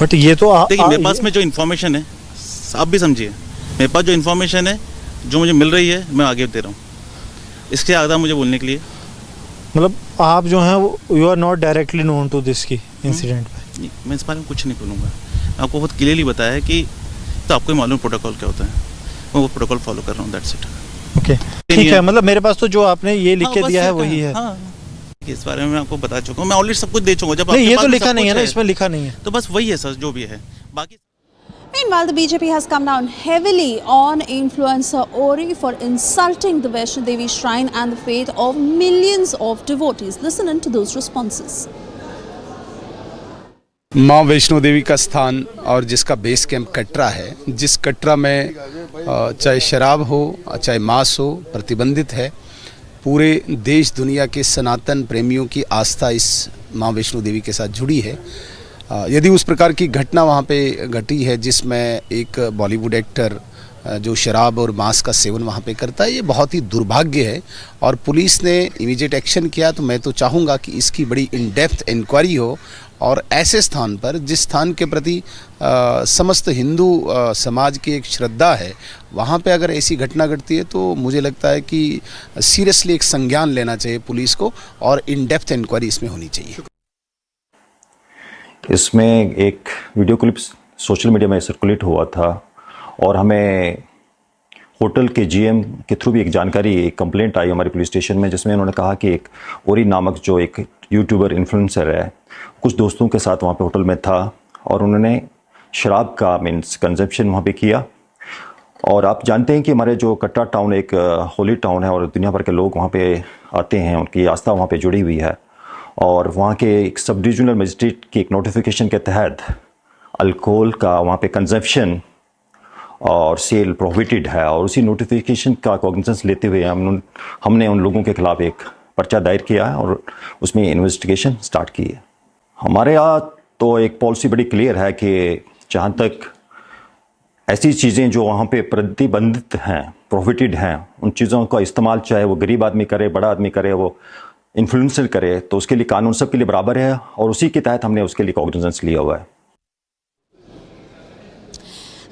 But ये तो देखिए मेरे पास में जो इन्फॉर्मेशन है, आप भी समझिए, मेरे पास जो इन्फॉर्मेशन है जो मुझे मिल रही है मैं आगे दे रहा हूँ, इसके आधा मुझे बोलने के लिए। मतलब आप जो हैं you are not directly known to this की इंसिडेंट पे? मैं इस बारे में कुछ नहीं बोलूँगा, आपको बहुत क्लियरली बताया है कि तो आपको मालूम प्रोटोकॉल क्या होता है, मैं वो प्रोटोकॉल फॉलो कर रहा हूँ, दैट्स इट। ओके ठीक है, मतलब मेरे पास तो जो आपने ये लिख के दिया है वही है। हाँ, इस बारे में मैं आपको बता चुका हूँ, मैं ऑलरेडी सब कुछ दे चुका हूँ। जब नहीं ये तो लिखा नहीं है ना, इसमें लिखा नहीं है, तो बस वही है सर जो भी है। बाकी Meanwhile, the BJP has come down heavily on influencer Orry for insulting the Vaishno Devi shrine and the faith of millions of devotees. Listen in to those responses. माँ वैष्णो देवी का स्थान और जिसका बेस कैंप कटरा है, जिस कटरा में चाहे शराब हो चाहे मांस हो प्रतिबंधित है, पूरे देश दुनिया के सनातन प्रेमियों की आस्था इस माँ वैष्णो देवी के साथ जुड़ी है। यदि उस प्रकार की घटना वहाँ पे घटी है जिसमें एक बॉलीवुड एक्टर जो शराब और मांस का सेवन वहाँ पे करता है, ये बहुत ही दुर्भाग्य है और पुलिस ने इमीडिएट एक्शन किया। तो मैं तो चाहूँगा कि इसकी बड़ी इन डेप्थ इंक्वायरी हो और ऐसे स्थान पर जिस स्थान के प्रति समस्त हिंदू समाज की एक श्रद्धा है, वहाँ पे अगर ऐसी घटना घटती है तो मुझे लगता है कि सीरियसली एक संज्ञान लेना चाहिए पुलिस को और इन डेप्थ इंक्वायरी इसमें होनी चाहिए। इसमें एक वीडियो क्लिप सोशल मीडिया में सर्कुलेट हुआ था और हमें होटल के जीएम के थ्रू भी एक जानकारी, एक कंप्लेंट आई हमारे पुलिस स्टेशन में, जिसमें उन्होंने कहा कि एक ओरी नामक जो एक यूट्यूबर इन्फ्लुएंसर है, कुछ दोस्तों के साथ वहाँ पे होटल में था और उन्होंने शराब का मीन्स कंजप्शन वहाँ पे किया। और आप जानते हैं कि हमारे जो कटरा टाउन एक होली टाउन है और दुनिया भर के लोग वहाँ पे आते हैं, उनकी आस्था वहाँ पे जुड़ी हुई है। और वहाँ के एक सब डिविजनल मजिस्ट्रेट की एक नोटिफिकेशन के तहत अल्कोहल का वहाँ पे कंजप्शन और सेल प्रोहिबिटेड है और उसी नोटिफिकेशन का कॉग्निजेंस लेते हुए हमने उन लोगों के खिलाफ एक पर्चा दायर किया है और उसमें इन्वेस्टिगेशन स्टार्ट की है। हमारे यहाँ तो एक पॉलिसी बड़ी क्लियर है कि जहाँ तक ऐसी चीज़ें जो वहाँ पे प्रतिबंधित हैं, प्रोहिबिटेड हैं, उन चीज़ों का इस्तेमाल चाहे वो गरीब आदमी करे, बड़ा आदमी करे, वो इन्फ्लुएंसर करे, तो उसके लिए कानून सबके लिए बराबर है और उसी के तहत हमने उसके लिए कॉग्निजेंस लिया हुआ है।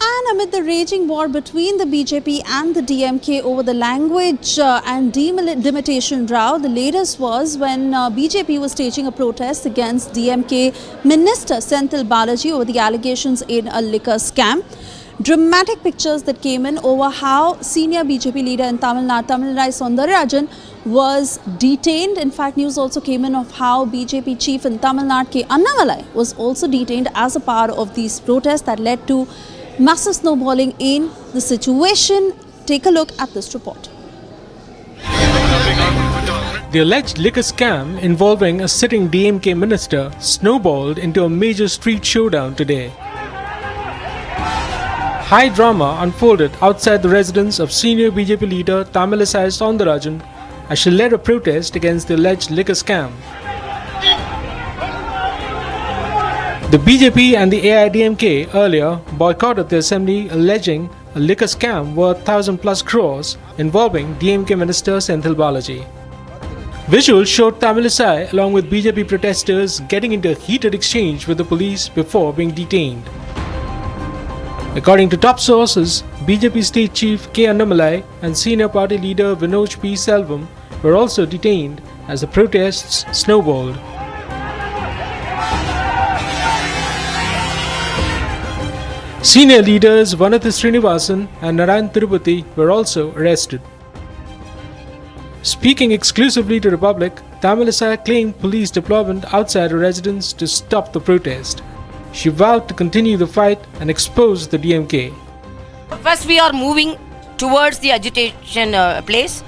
And amid the raging war between the BJP and the DMK over the language and delimitation row, the latest was when BJP was staging a protest against DMK Minister Senthil Balaji over the allegations in a liquor scam. Dramatic pictures that came in over how senior BJP leader in Tamil Nadu, Sundararajan, was detained. In fact, news also came in of how BJP chief in Tamil Nadu, K. Annamalai, was also detained as a part of these protests that led to massive snowballing in the situation. Take a look at this report. The alleged liquor scam involving a sitting DMK minister snowballed into a major street showdown today. High drama unfolded outside the residence of senior BJP leader Tamilisai Soundarajan as she led a protest against the alleged liquor scam. The BJP and the AIDMK earlier boycotted the assembly alleging a liquor scam worth 1,000+ crores involving DMK minister Senthil Balaji. Visuals showed Tamilisai along with BJP protesters getting into a heated exchange with the police before being detained. According to top sources, BJP state chief K. Annamalai and senior party leader Vinod P. Selvam were also detained as the protests snowballed. Senior leaders Vanatha Srinivasan and Narayan Tirupati were also arrested. Speaking exclusively to the public, Tamilisai claimed police deployment outside her residence to stop the protest. She vowed to continue the fight and expose the DMK. First, we are moving towards the agitation place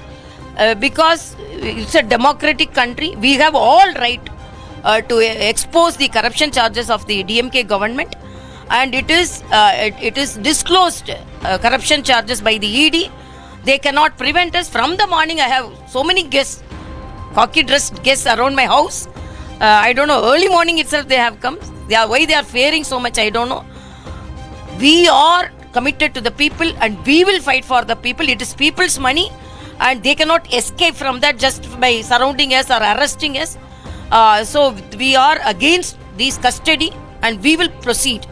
because it's a democratic country. We have all right to expose the corruption charges of the DMK government, and it is disclosed corruption charges by the ED. They cannot prevent us. From the morning, I have so many guests, cocky dressed guests around my house. I don't know, early morning itself they have come. Why they are fearing so much, I don't know. We are committed to the people and we will fight for the people. It is people's money and they cannot escape from that just by surrounding us or arresting us. So we are against this custody and we will proceed.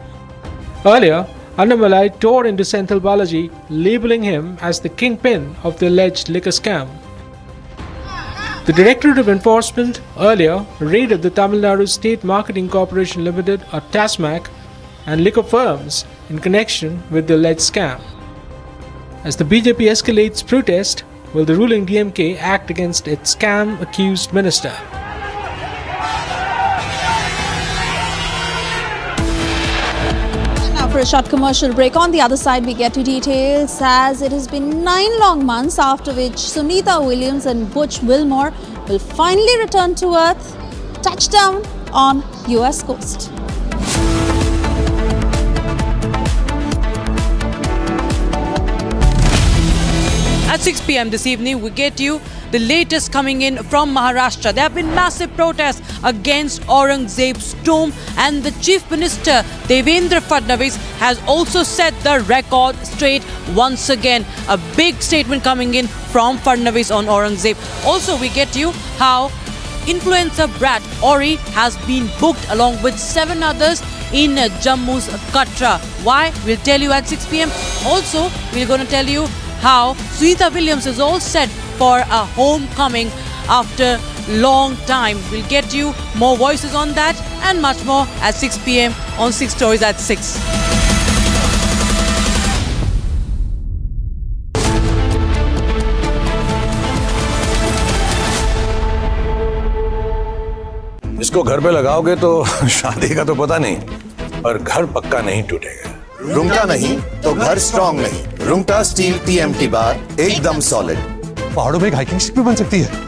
Earlier, Annamalai tore into Senthil Balaji, labeling him as the kingpin of the alleged liquor scam. The Directorate of Enforcement earlier raided the Tamil Nadu State Marketing Corporation Limited, or TASMAC, and liquor firms in connection with the alleged scam. As the BJP escalates protest, will the ruling DMK act against its scam-accused minister? Now for a short commercial break. On the other side, we get to details as it has been 9 long months after which Sunita Williams and Butch Wilmore will finally return to Earth, touchdown on US coast. At 6 p.m. this evening, we get you the latest coming in from Maharashtra. There have been massive protests against Aurangzeb's tomb, and the Chief Minister Devendra Fadnavis has also set the record straight once again. A big statement coming in from Fadnavis on Aurangzeb. Also, we get you how influencer brat Orry has been booked along with 7 others in Jammu's Katra. Why? We'll tell you at 6 p.m. Also, we're going to tell you how Sunita Williams is all set for a homecoming after long time. We'll get you more voices on that and much more at 6 p.m. on 6 Stories at 6. इसको घर पे लगाओगे तो शादी का तो पता नहीं, पर घर पक्का नहीं टूटेगा। रुंगटा नहीं तो घर स्ट्रॉन्ग नहीं। रुंगटा स्टील टीएमटी बार एकदम सॉलिड। पहाड़ों में एक हाइकिंग शिप भी बन सकती है।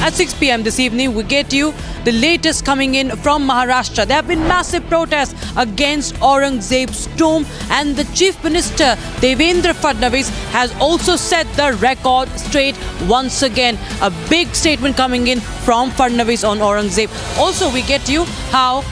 At 6 p.m. this evening, we get you the latest coming in from Maharashtra. There have been massive protests against Aurangzeb's tomb, and the Chief Minister Devendra Fadnavis has also set the record straight once again. A big statement coming in from Fadnavis on Aurangzeb. Also, we get you how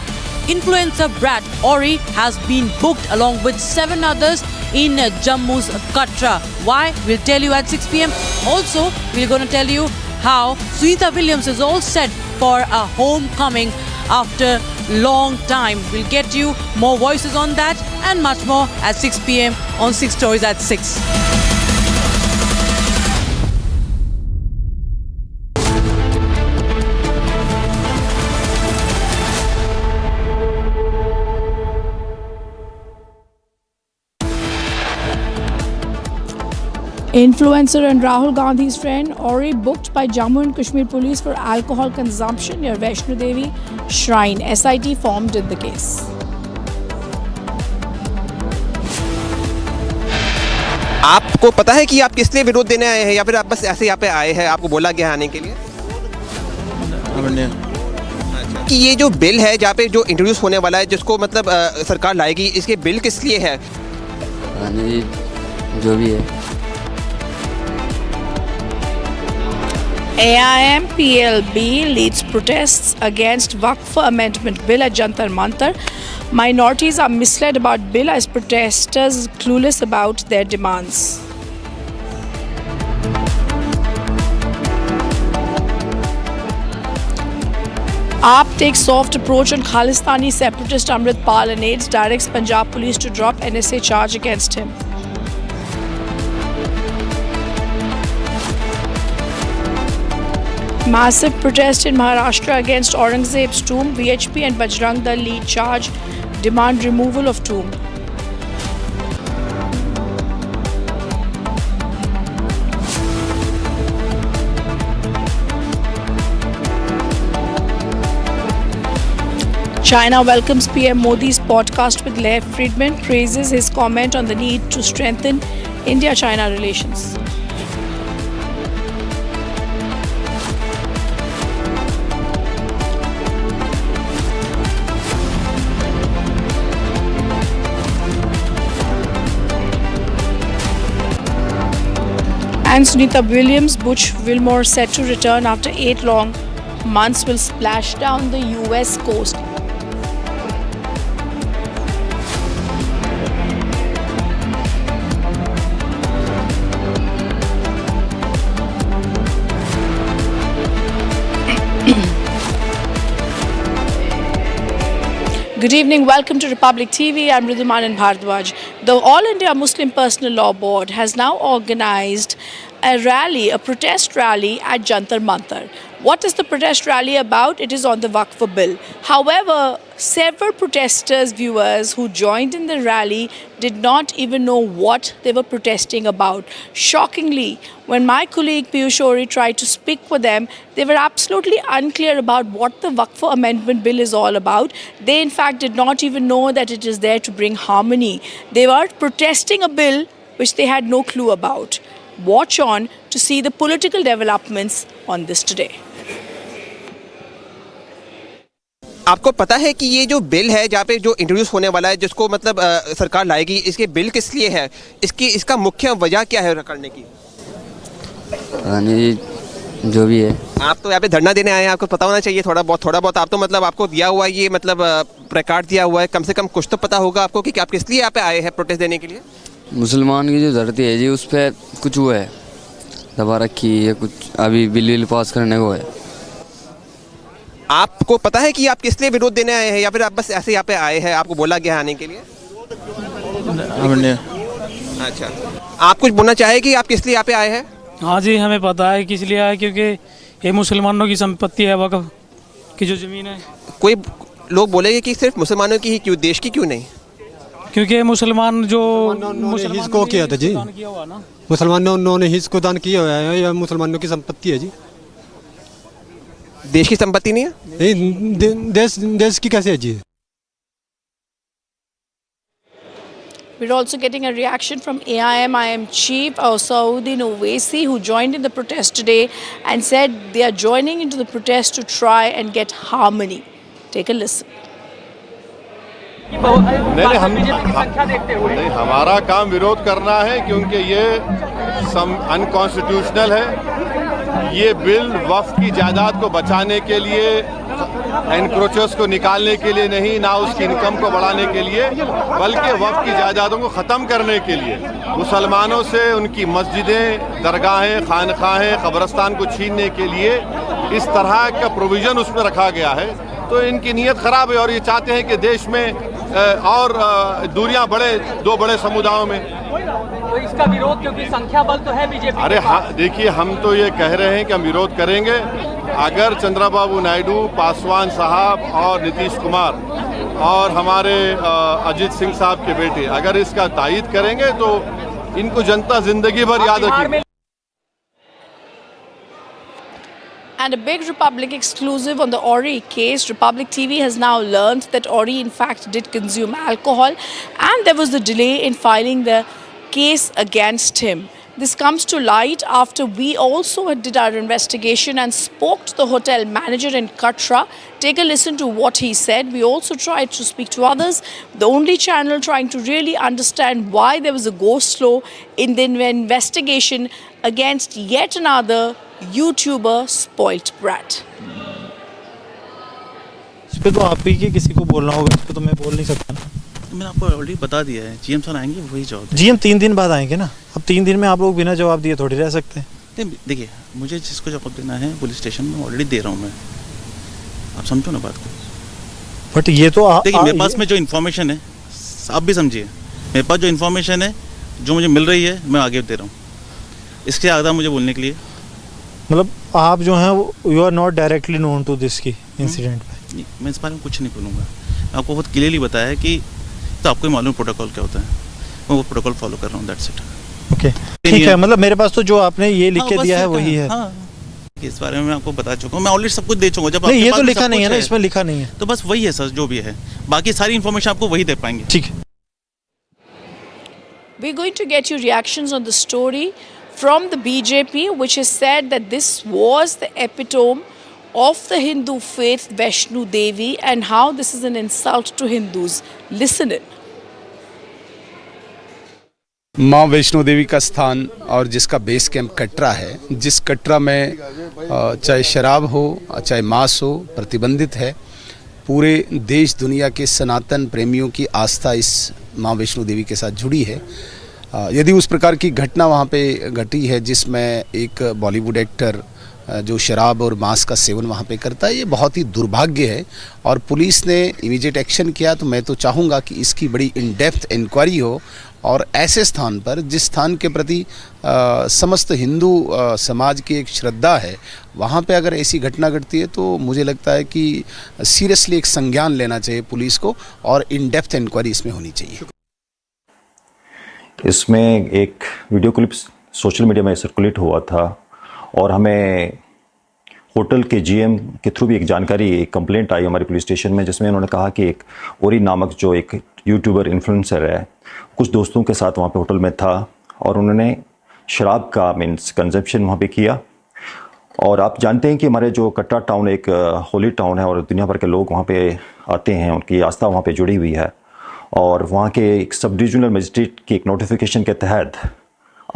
influencer brat Orry has been booked along with 7 others in Jammu's Katra. Why? We'll tell you at 6 p.m. Also, we're going to tell you how Sunita Williams is all set for a homecoming after long time. We'll get you more voices on that and much more at 6 p.m. on 6 Stories at 6. Influencer and Rahul Gandhi's friend Orry booked by Jammu and Kashmir police for alcohol consumption near Vaishno Devi shrine. SIT formed in the case. आपको पता है कि आप किस लिए विरोध देने आए हैं या फिर आप बस ऐसे यहाँ पे आए हैं, आपको बोला गया आने के लिए? कि ये जो बिल है जहाँ पे जो इंट्रोड्यूस होने वाला है, जिसको मतलब सरकार लाएगी, इसके बिल किस लिए है? जो भी है। AIMPLB leads protests against Waqf Amendment Bill at Jantar Mantar. Minorities are misled about bill as protesters clueless about their demands. AAP takes soft approach on Khalistani separatist Amrit Pal and aides, directs Punjab police to drop NSA charge against him. Massive protest in Maharashtra against Aurangzeb's tomb. VHP and Bajrang Dal lead charge, demand removal of tomb. China welcomes PM Modi's podcast with Lev Friedman, praises his comment on the need to strengthen India-China relations. And Sunita Williams, Butch Wilmore set to return after 8 long months will splash down the US coast. Good evening, welcome to Republic TV. I'm Ridhumanan Bhardwaj. The All India Muslim Personal Law Board has now organized a rally, a protest rally at Jantar Mantar. What is the protest rally about? It is on the Waqf Bill. However, several protesters, viewers who joined in the rally did not even know what they were protesting about. Shockingly, when my colleague Piyush Orry tried to speak with them, they were absolutely unclear about what the Waqf Amendment Bill is all about. They in fact did not even know that it is there to bring harmony. They were protesting a bill which they had no clue about. Watch on to see the political developments on this today. आपको पता है कि ये जो bill है जहाँ पे जो इंट्रोड्यूस होने वाला है जिसको मतलब सरकार लाएगी, इसके बिल किस लिए है, इसका मुख्य वजह क्या है करने की? जो भी है, आप तो यहाँ पे धरना देने आए हैं, आपको पता होना चाहिए थोड़ा बहुत आप तो मतलब आपको दिया हुआ है ये मतलब प्लेकार्ड दिया हुआ है, कम से कम कुछ तो पता होगा आपको कि आप किस लिए यहाँ पे आए हैं प्रोटेस्ट देने के लिए? मुसलमान की जो धरती है जी उस पर कुछ हुआ है, दबा रखी है, कुछ अभी बिल पास करने को है। आपको पता है कि आप किस लिए विरोध देने आए हैं या फिर आप बस ऐसे यहाँ पे आए हैं, आपको बोला गया आने के लिए? अच्छा, आप कुछ बोलना चाहे कि आप किस लिए यहाँ पे आए हैं? हाँ जी, हमें पता है किस लिए आए, क्योंकि ये मुसलमानों की संपत्ति है, वक़्फ़ की जो ज़मीन है। कोई लोग बोलेंगे कि सिर्फ मुसलमानों की ही क्यों, देश की क्यों नहीं? क्योंकि मुसलमान जो हिस्सों किया था जी, मुसलमानों ने हिस्सों दान किया हुआ है, यह मुसलमानों की संपत्ति है जी, देश की संपत्ति नहीं है। नहीं, देश की कैसे है जी? We're also getting a reaction from AIM chief Saudin Owaisi, who joined in the protest today and said they are joining into the protest to try and get harmony. Take a listen. नहीं, हमारा काम विरोध करना है क्योंकि ये unconstitutional है। ये बिल वक्फ की जायदाद को बचाने के लिए, एनक्रोचर्स को निकालने के लिए नहीं, ना उसकी इनकम को बढ़ाने के लिए, बल्कि वक्फ की जायदादों को ख़त्म करने के लिए, मुसलमानों से उनकी मस्जिदें, दरगाहें, खानखाहें, कब्रस्तान को छीनने के लिए इस तरह का प्रोविज़न उसमें रखा गया है। तो इनकी नीयत ख़राब है और ये चाहते हैं कि देश में और दूरियां बढ़े दो बड़े समुदायों में। तो इसका विरोध, क्योंकि संख्या बल तो है बीजेपी। अरे हाँ, देखिए, हम तो ये कह रहे हैं कि हम विरोध करेंगे अगर चंद्रबाबू नायडू, पासवान साहब और नीतीश कुमार और हमारे अजीत सिंह साहब के बेटे अगर इसका तायीद करेंगे तो इनको जनता जिंदगी भर याद रखेगी। And a big Republic exclusive on the Orry case. Republic TV has now learned that Orry in fact did consume alcohol and there was a delay in filing the case against him. This comes to light after we also did our investigation and spoke to the hotel manager in Katra. Take a listen to what he said. We also tried to speak to others. The only channel trying to really understand why there was a go-slow in the investigation against yet another YouTuber spoilt brat. इस पे तो आप ही के किसी को बोलना होगा, इस पे तो मैं बोल नहीं सकता ना। मैंने आपको ऑलरेडी बता दिया है, जीएम सर आएंगे वही जवाब। जीएम 3 दिन बाद आएंगे ना, अब 3 दिन में आप लोग बिना जवाब दिए थोड़ी रह सकते हैं। देखिए, मुझे जिसको जवाब देना है पुलिस स्टेशन में ऑलरेडी दे रहा हूँ मैं, आप समझो ना बात को। बट ये तो देखिए, मेरे पास में जो इन्फॉर्मेशन है आप भी समझिए, मेरे पास जो इन्फॉर्मेशन है जो मुझे मिल रही है मैं आगे दे रहा हूँ, इसके आगे मुझे बोलने के लिए मतलब आप जो हैं you are not directly known to this की इंसिडेंट पे। मैं इस बारे में कुछ नहीं बोलूँगा, आपको बहुत क्लियरली बताया है कि तो आपको ही मालूम प्रोटोकॉल क्या होता है, मैं वो प्रोटोकॉल फॉलो कर रहा हूँ, दैट्स इट। ओके, ठीक है, मतलब मेरे पास तो जो आपने ये लिख के दिया है वही है। इस बारे में मैं आपको बता चुका हूँ, मैं ऑलरेडी सब कुछ दे चुका हूँ। जब नहीं, आपके ये पास तो में लिखा सब नहीं है कुछ ना, इसमें लिखा नहीं है। तो बस वही है सर, जो भी है, बाकी सारी इन्फॉर्मेशन आपको वही दे पाएंगे। ठीक है। We're going to get your reactions on the story from the BJP, which has said that this was the epitome of the Hindu faith, Vaishno Devi, and how this is an insult to Hindus. Listen in. माँ वैष्णो देवी का स्थान और जिसका base camp Katra है, जिस कटरा में चाहे शराब हो चाहे मांस हो प्रतिबंधित है। पूरे देश दुनिया के सनातन प्रेमियों की आस्था इस माँ वैष्णो देवी के साथ जुड़ी है। यदि उस प्रकार की घटना वहाँ पे घटी है जिसमें एक बॉलीवुड एक्टर जो शराब और मांस का सेवन वहाँ पे करता है, ये बहुत ही दुर्भाग्य है और पुलिस ने इमीडिएट एक्शन किया। तो मैं तो चाहूँगा कि इसकी बड़ी इन डेप्थ इंक्वायरी हो और ऐसे स्थान पर जिस स्थान के प्रति समस्त हिंदू समाज की एक श्रद्धा है, वहाँ पे अगर ऐसी घटना घटती है तो मुझे लगता है कि सीरियसली एक संज्ञान लेना चाहिए पुलिस को और इन डेप्थ इंक्वायरी इसमें होनी चाहिए। इसमें एक वीडियो क्लिप सोशल मीडिया में सर्कुलेट हुआ था और हमें होटल के जीएम के थ्रू भी एक जानकारी, एक कंप्लेंट आई हमारे पुलिस स्टेशन में, जिसमें उन्होंने कहा कि एक ओरी नामक जो एक यूट्यूबर इन्फ्लुएंसर है, कुछ दोस्तों के साथ वहाँ पे होटल में था और उन्होंने शराब का मीन्स कंजप्शन वहाँ पे किया। और आप जानते हैं कि हमारे जो कटरा टाउन एक होली टाउन है और दुनिया भर के लोग वहाँ पे आते हैं, उनकी आस्था वहाँ पे जुड़ी हुई है। और वहाँ के एक सब डिविजनल मजिस्ट्रेट की एक नोटिफिकेशन के तहत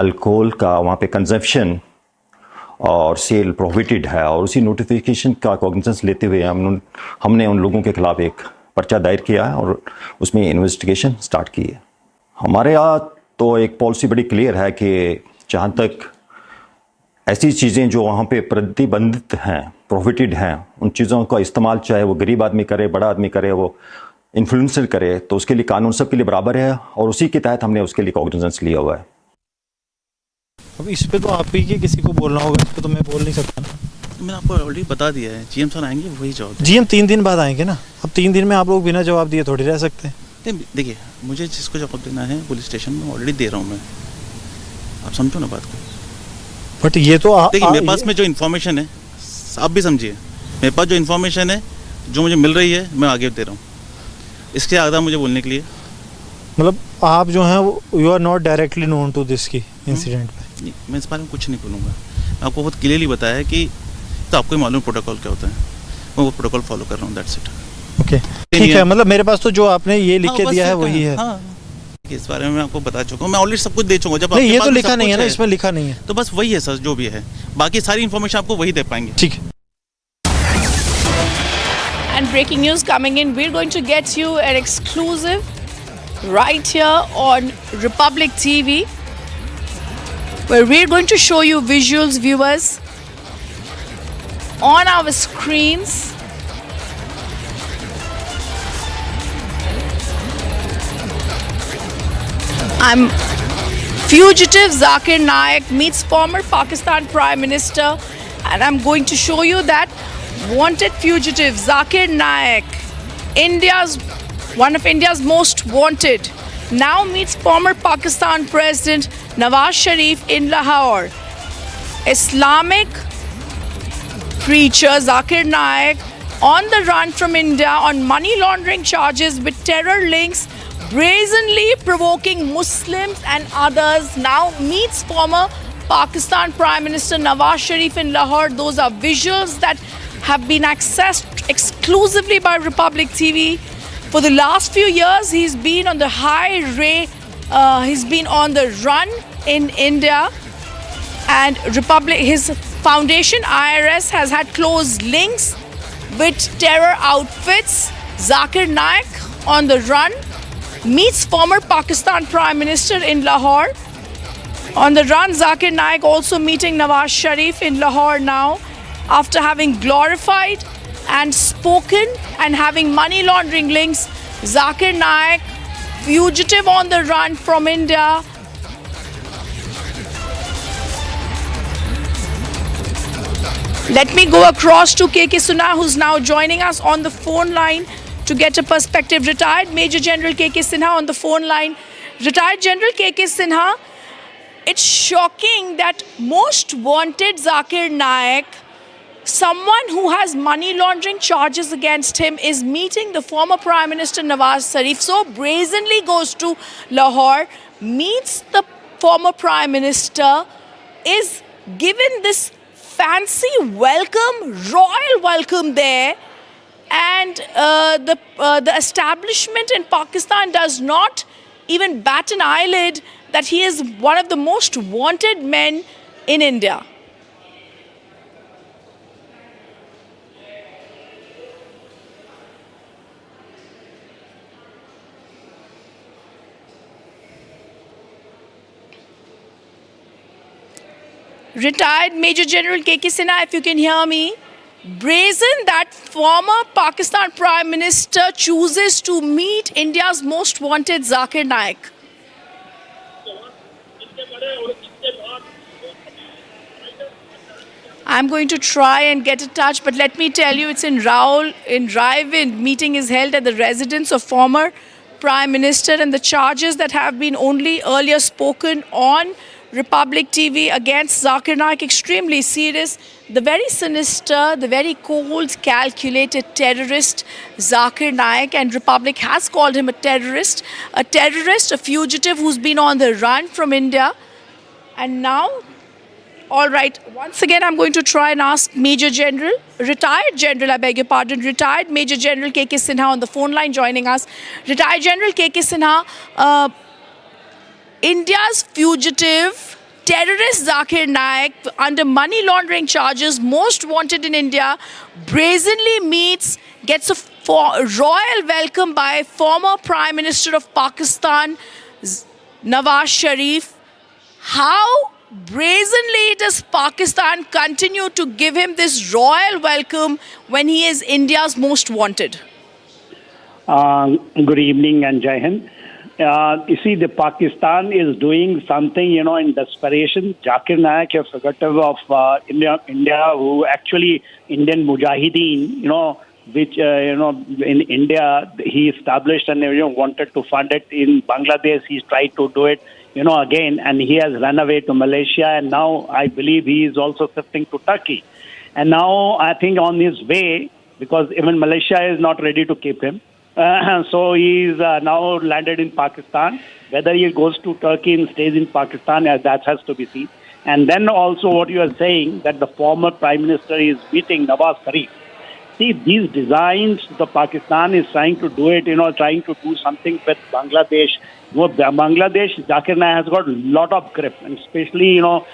अल्कोहल का वहाँ पे कंजप्शन और सेल प्रोहिबिटेड है और उसी नोटिफिकेशन का कॉग्निजेंस लेते हुए हमने उन लोगों के खिलाफ एक पर्चा दायर किया है और उसमें इन्वेस्टिगेशन स्टार्ट की है। हमारे यहाँ तो एक पॉलिसी बड़ी क्लियर है कि जहाँ तक ऐसी चीज़ें जो वहाँ पे प्रतिबंधित हैं, प्रोहिबिटेड हैं, उन चीज़ों का इस्तेमाल चाहे वो गरीब आदमी करे, बड़ा आदमी करे, वो इन्फ्लुएंसर करे, तो उसके लिए कानून सबके लिए बराबर है और उसी के तहत हमने उसके लिए कॉग्निजेंस लिया हुआ है। अब इस पे तो आप ही के किसी को बोलना होगा, इस पे तो मैं बोल नहीं सकता ना। मैंने आपको ऑलरेडी बता दिया है, जीएम सर आएंगे वही जवाब। जीएम 3 दिन बाद आएंगे ना, अब 3 दिन में आप लोग बिना जवाब दिए थोड़ी रह सकते हैं। नहीं देखिए, मुझे जिसको जवाब देना है पुलिस स्टेशन में ऑलरेडी दे रहा हूँ मैं, आप समझो ना बात को। बट ये तो देखिए मेरे पास में जो इन्फॉर्मेशन है, आप भी समझिए, मेरे पास जो इन्फॉर्मेशन है जो मुझे मिल रही है मैं आगे दे रहा हूँ। इसके आधा मुझे बोलने के लिए, मतलब आप जो हैं you are not directly known to this की इंसिडेंट पे। मैं इस बारे में कुछ नहीं बोलूँगा। मैं आपको बहुत क्लियरली बताया है कि तो आपको ही मालूम प्रोटोकॉल क्या होता है, मैं वो प्रोटोकॉल फॉलो कर रहा हूँ, दैट्स इट। ओके ठीक है, मतलब मेरे पास तो जो आपने ये लिख के दिया है वही है। हाँ, इस बारे में मैं आपको बता चुका हूँ, मैं ऑलरेडी सब कुछ दे चुका हूँ। जब नहीं, ये तो लिखा नहीं है ना, इसमें लिखा नहीं है। तो बस वही है सर, जो भी है, बाकी सारी इन्फॉर्मेशन आपको वही दे पाएंगे। ठीक है। And breaking news coming in, we're going to get you an exclusive right here on Republic TV, where we're going to show you visuals, viewers, on our screens. I'm Fugitive Zakir Naik meets former Pakistan Prime Minister, and I'm going to show you that wanted fugitive Zakir Naik, one of India's most wanted, now meets former Pakistan President Nawaz Sharif in Lahore. Islamic preacher Zakir Naik on the run from India on money laundering charges with terror links, brazenly provoking Muslims and others, now meets former Pakistan Prime Minister Nawaz Sharif in Lahore. Those are visuals that have been accessed exclusively by Republic TV. For the last few years, he's been on the he's been on the run in India, and his foundation IRS has had close links with terror outfits. Zakir Naik on the run meets former Pakistan Prime Minister in Lahore. On the run, Zakir Naik also meeting Nawaz Sharif in Lahore now, after having glorified and spoken and having money laundering links. Zakir Naik, fugitive on the run from India. Let me go across to KK Sinha, who's now joining us on the phone line to get a perspective. Retired Major General KK Sinha on the phone line. Retired General KK Sinha, it's shocking that most wanted Zakir Naik someone who has money laundering charges against him is meeting the former Prime Minister Nawaz Sharif, so brazenly goes to Lahore, meets the former Prime Minister, is given this fancy welcome, royal welcome there, and the establishment in Pakistan does not even bat an eyelid that he is one of the most wanted men in India. Retired Major General K.K. Sinha, if you can hear me, brazen that former Pakistan Prime Minister chooses to meet India's most wanted Zakir Naik. I'm going to try and get in touch, but let me tell you, it's in Rawalpindi. Meeting is held at the residence of former Prime Minister, and the charges that have been only earlier spoken on Republic TV against Zakir Naik, extremely serious. The very sinister, the very cold, calculated terrorist Zakir Naik, and Republic has called him a terrorist, a fugitive who's been on the run from India. And now, all right, once again, I'm going to try and ask retired General, I beg your pardon, retired Major General K.K. Sinha on the phone line joining us. Retired General K.K. Sinha, India's fugitive terrorist Zakir Naik, under money laundering charges, most wanted in India, brazenly gets a royal welcome by former Prime Minister of Pakistan, Nawaz Sharif. How brazenly does Pakistan continue to give him this royal welcome when he is India's most wanted? Good evening and Jai Hind. You see, the Pakistan is doing something, in desperation. Zakir Naik, a fugitive of India, who actually Indian Mujahideen, which, in India, he established and, wanted to fund it. In Bangladesh, he's tried to do it, again, and he has run away to Malaysia, and now I believe he is also shifting to Turkey. And now I think on his way, because even Malaysia is not ready to keep him, so he's now landed in Pakistan. Whether he goes to Turkey and stays in Pakistan, that has to be seen. And then also what you are saying, that the former Prime Minister is meeting Nawaz Sharif. See, these designs, the Pakistan is trying to do it, trying to do something with Bangladesh. Bangladesh, Zakir Naik has got a lot of grip, and especially, the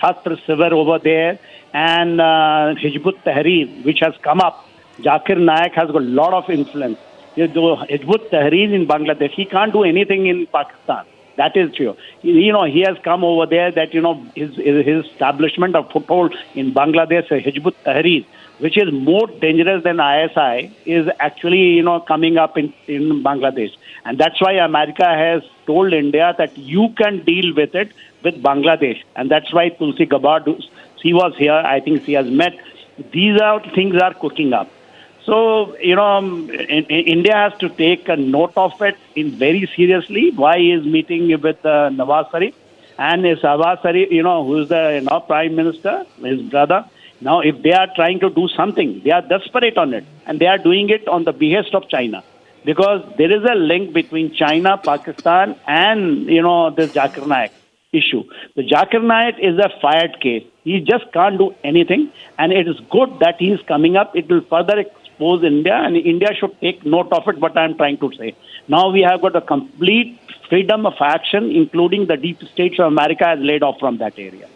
Chhatra Shivar over there and Hizb ut-Tahrir, which has come up. Zakir Naik has got a lot of influence. Hizb ut-Tahrir in Bangladesh, he can't do anything in Pakistan. That is true. He has come over there that, his establishment of foothold in Bangladesh, Hizb ut-Tahrir, which is more dangerous than ISI, is actually, coming up in Bangladesh. And that's why America has told India that you can deal with it with Bangladesh. And that's why Tulsi Gabbard, she was here, I think she has met. These things are cooking up. So, India has to take a note of it very seriously. Why he is meeting with Nawaz Sharif? And Nawaz Sharif, who is the Prime Minister, his brother. Now, if they are trying to do something, they are desperate on it. And they are doing it on the behest of China. Because there is a link between China, Pakistan, and, this Zakir Naik issue. The Zakir Naik is a fired case. He just can't do anything. And it is good that he is coming up. It will further expose India, and India should take note of it, what I am trying to say. Now we have got a complete freedom of action, including the deep states of America has laid off from that area.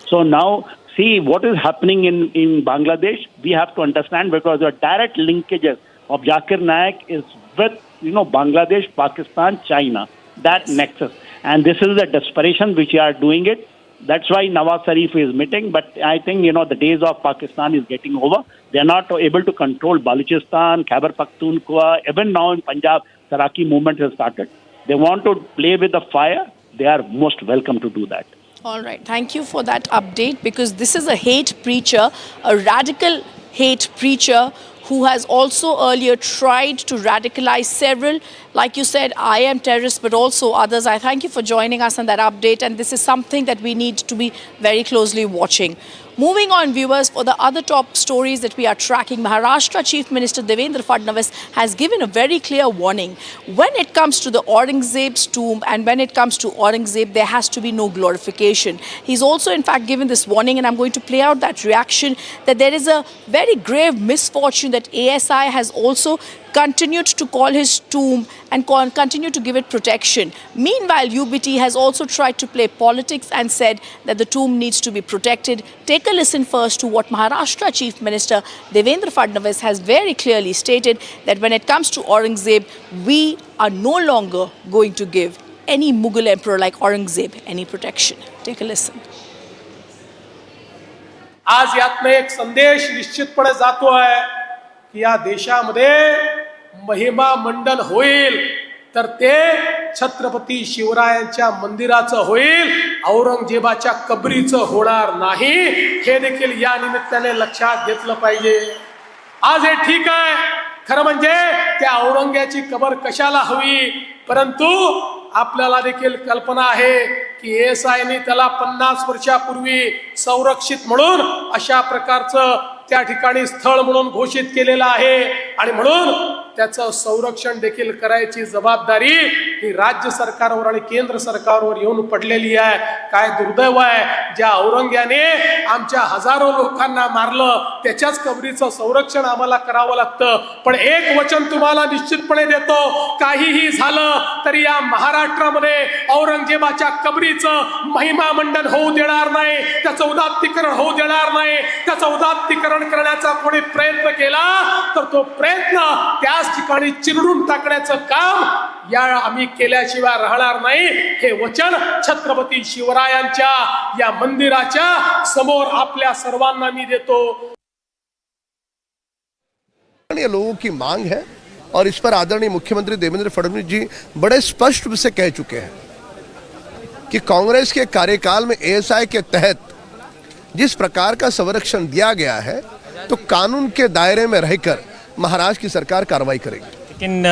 So now, see what is happening in Bangladesh, we have to understand, because the direct linkages of Zakir Naik is with, Bangladesh, Pakistan, China, that nexus. And this is the desperation which we are doing it. That's why Nawaz Sharif is meeting. But I think, the days of Pakistan is getting over. They are not able to control Balochistan, Khyber Pakhtunkhwa. Even now in Punjab, Saraki movement has started. They want to play with the fire. They are most welcome to do that. All right. Thank you for that update, because this is a hate preacher, a radical hate preacher who has also earlier tried to radicalize several, like you said, I am terrorist, but also others. I thank you for joining us on that update, and this is something that we need to be very closely watching. Moving on, viewers, for the other top stories that we are tracking, Maharashtra Chief Minister Devendra Fadnavis has given a very clear warning. When it comes to the Aurangzeb's tomb and when it comes to Aurangzeb, there has to be no glorification. He's also, in fact, given this warning, and I'm going to play out that reaction, that there is a very grave misfortune that ASI has also continued to call his tomb and continue to give it protection. Meanwhile, UBT has also tried to play politics and said that the tomb needs to be protected. Take a listen first to what Maharashtra Chief Minister Devendra Fadnavis has very clearly stated, that when it comes to Aurangzeb, we are no longer going to give any Mughal emperor like Aurangzeb any protection. Take a listen. आज यातनं एक संदेश निश्चितपणे जातो आहे की या देशामध्ये महिमा मंडन होईल तर ते छत्रपती शिवरायांच्या मंदिराचं होईल, औरंगजेबाच्या कबरीचं होणार नाही. हे देखील या निमित्ताने लक्षात घेतलं पाहिजे. आज हे ठीक आहे, खरं म्हणजे त्या औरंग्याची कबर कशाला हवी, परंतु आपल्याला देखील कल्पना आहे की एएसआयने त्याला 50 वर्षापूर्वी संरक्षित म्हणून अशा प्रकारचं त्या ठिकाणी स्थळ म्हणून घोषित केलेलं आहे आणि म्हणून त्याचं संरक्षण देखील करायची जबाबदारी ही राज्य सरकारवर आणि केंद्र सरकारवर येऊन पडलेली आहे. काय दुर्दैव आहे, ज्या औरंग्याने आमच्या हजारो लोकांना मारलं त्याच्याच कबरीचं संरक्षण आम्हाला करावं लागतं. पण एक वचन तुम्हाला निश्चितपणे देतो, काहीही झालं तरी या महाराष्ट्रामध्ये औरंगजेबाच्या कबरीचं महिमा मंडन होऊ देणार नाही, त्याचं उदात्तीकरण होऊ देणार नाही. त्याचं उदात्तीकरण करण्याचा कोणी प्रयत्न केला तर तो प्रयत्न त्याच ठिकाणी चिरडून टाकण्याचं काम या आम्ही केल्याशिवाय राहणार नाही. हे वचन छत्रपती शिवरायांच्या या मंदिराच्या समोर आपल्या सर्वांना मी देतो. लोगों की मांग है और इस पर आदरणीय मुख्यमंत्री देवेंद्र फडणवीस जी बड़े स्पष्ट रूप से कह चुके हैं कि कांग्रेस के कार्यकाल में एएसआई के तहत जिस प्रकार का संरक्षण दिया गया है तो कानून के दायरे में रहकर महाराष्ट्र की सरकार कार्रवाई करेगी. लेकिन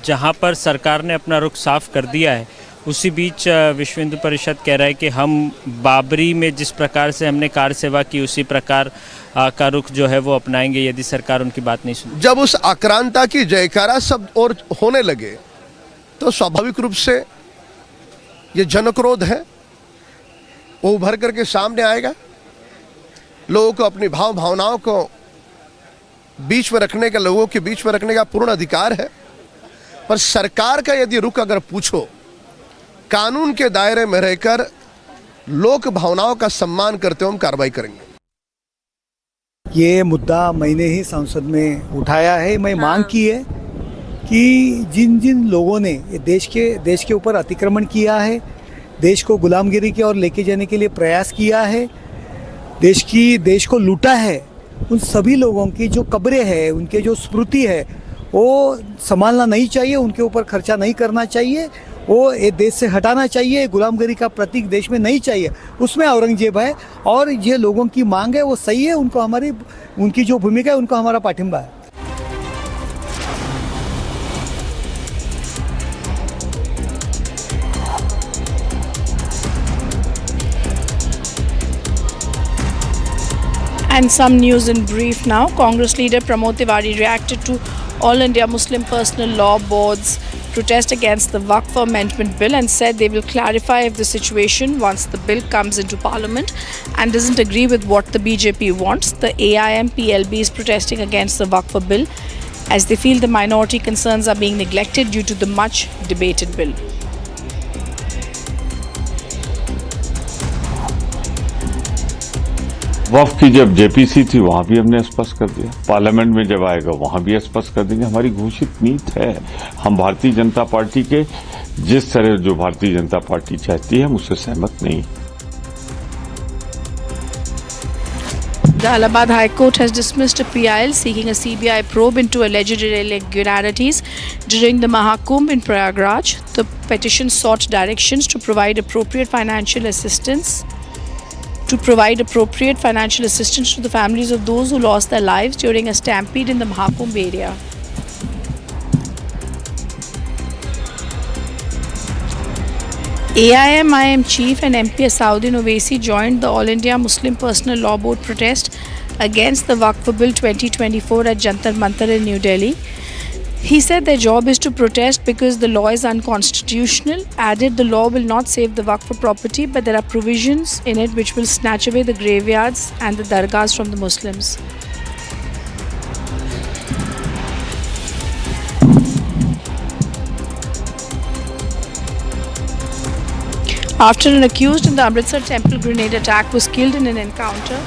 जहां पर सरकार ने अपना रुख साफ कर दिया है, उसी बीच विश्व हिंदू परिषद कह रहा है कि हम बाबरी में जिस प्रकार से हमने कार सेवा की उसी प्रकार का रुख जो है वो अपनाएंगे यदि सरकार उनकी बात नहीं सुनी. जब उस आक्रांता की जयकारा सब और होने लगे तो स्वाभाविक रूप से ये जनक्रोध है वो उभर करके सामने आएगा. लोगों को अपनी भावनाओं को बीच में रखने का, लोगों के बीच में रखने का पूर्ण अधिकार है. पर सरकार का यदि रुख अगर पूछो, कानून के दायरे में रहकर लोक भावनाओं का सम्मान करते हुए हम कार्रवाई करेंगे. ये मुद्दा मैंने ही संसद में उठाया है. मैं मांग की है कि जिन जिन लोगों ने देश के ऊपर अतिक्रमण किया है, देश को गुलामगिरी की ओर लेके जाने के लिए प्रयास किया है, देश को लूटा है, उन सभी लोगों की जो कब्रें हैं, उनके जो स्मृति है वो संभालना नहीं चाहिए, उनके ऊपर खर्चा नहीं करना चाहिए, वो ये देश से हटाना चाहिए. गुलामगिरी का प्रतीक देश में नहीं चाहिए. उसमें औरंगजेब है और ये लोगों की मांग है वो सही है. उनकी जो भूमिका है उनको हमारा पाठिंबा है. And some news in brief now. Congress leader Pramod Tiwari reacted to All India Muslim Personal Law Board's protest against the Waqf Amendment Bill and said they will clarify if the situation once the bill comes into Parliament, and doesn't agree with what the BJP wants. The AIM PLB is protesting against the Waqf Bill as they feel the minority concerns are being neglected due to the much debated bill. वक्फ की जब JPC थी वहां भी हमने स्पष्ट कर दिया, parliament में जब आएगा वहां भी स्पष्ट कर देंगे. हमारी घोषित नीति है. हम भारतीय जनता पार्टी के जिस तरह जो भारतीय जनता पार्टी चाहती है हम उससे सहमत नहीं. The Allahabad High Court has dismissed a PIL seeking a CBI probe into alleged irregularities during the Mahakumbh in Prayagraj. The petition sought directions to provide appropriate financial assistance to the families of those who lost their lives during a stampede in the Mahakumbh area. AIM chief and MP Asauddin Owaisi joined the All India Muslim Personal Law Board protest against the Waqf Bill 2024 at Jantar Mantar in New Delhi. He said their job is to protest because the law is unconstitutional, added the law will not save the Waqf property, but there are provisions in it which will snatch away the graveyards and the dargahs from the Muslims. After an accused in the Amritsar temple grenade attack was killed in an encounter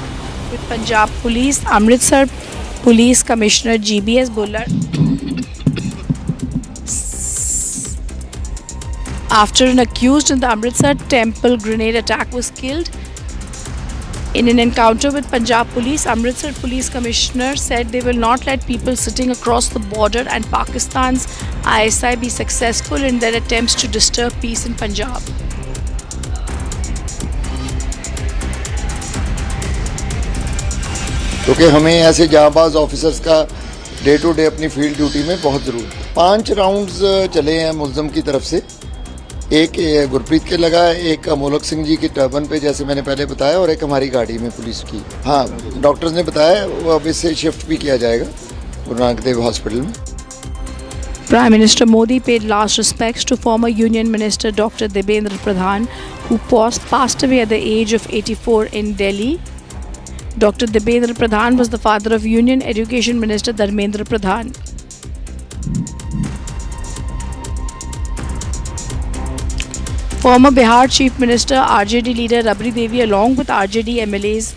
with Punjab Police, Amritsar Police Commissioner GBS Bullar. After an accused in the Amritsar temple grenade attack was killed in an encounter with Punjab Police, Amritsar Police Commissioner said they will not let people sitting across the border and Pakistan's ISI be successful in their attempts to disturb peace in Punjab. क्योंकि हमें ऐसे जांबाज officers का day to day अपनी field duty में बहुत ज़रूरत है। 5 राउंड्स चले हैं मुल्ज़म की तरफ से, एक गुरप्रीत के लगा, एक अमोलक सिंह जी की टर्बन पे जैसे मैंने पहले बताया, और एक हमारी गाड़ी में पुलिस की। हाँ, डॉक्टर्स ने बताया वो अब इससे शिफ्ट भी किया जाएगा गुरु नानक देव हॉस्पिटल में। Prime Minister Modi paid last respects to former Union Minister Dr. Devendra Pradhan, who passed away at the age of 84 in Delhi. Dr. Devendra Pradhan was the father of Union Education Minister Dharmendra Pradhan. Former Bihar Chief Minister RJD leader Rabri Devi along with RJD MLAs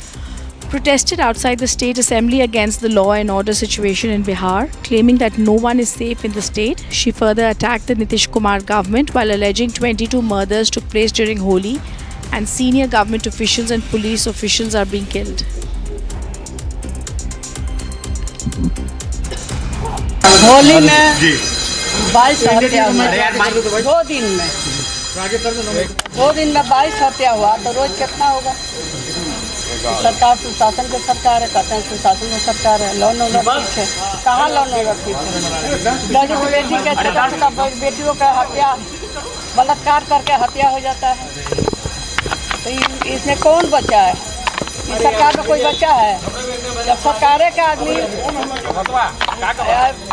protested outside the State Assembly against the law and order situation in Bihar, claiming that no one is safe in the state. She further attacked the Nitish Kumar government while alleging 22 murders took place during Holi and senior government officials and police officials are being killed. Holi में 22 हत्या हुआ, 2 दिन में 22 हत्या हुआ, तो रोज कितना होगा? सरकार सुशासन की सरकार है, कहते हैं सुशासन की सरकार है, लॉ एंड ऑर्डर ठीक है, कहाँ लॉ एंड ऑर्डर ठीक है? बेटी के छोटा बेटियों का हत्या, बलात्कार करके हत्या हो जाता है, तो इसमें कौन बचा है? इस सरकार में कोई बचा है? जब सरकारें का आदमी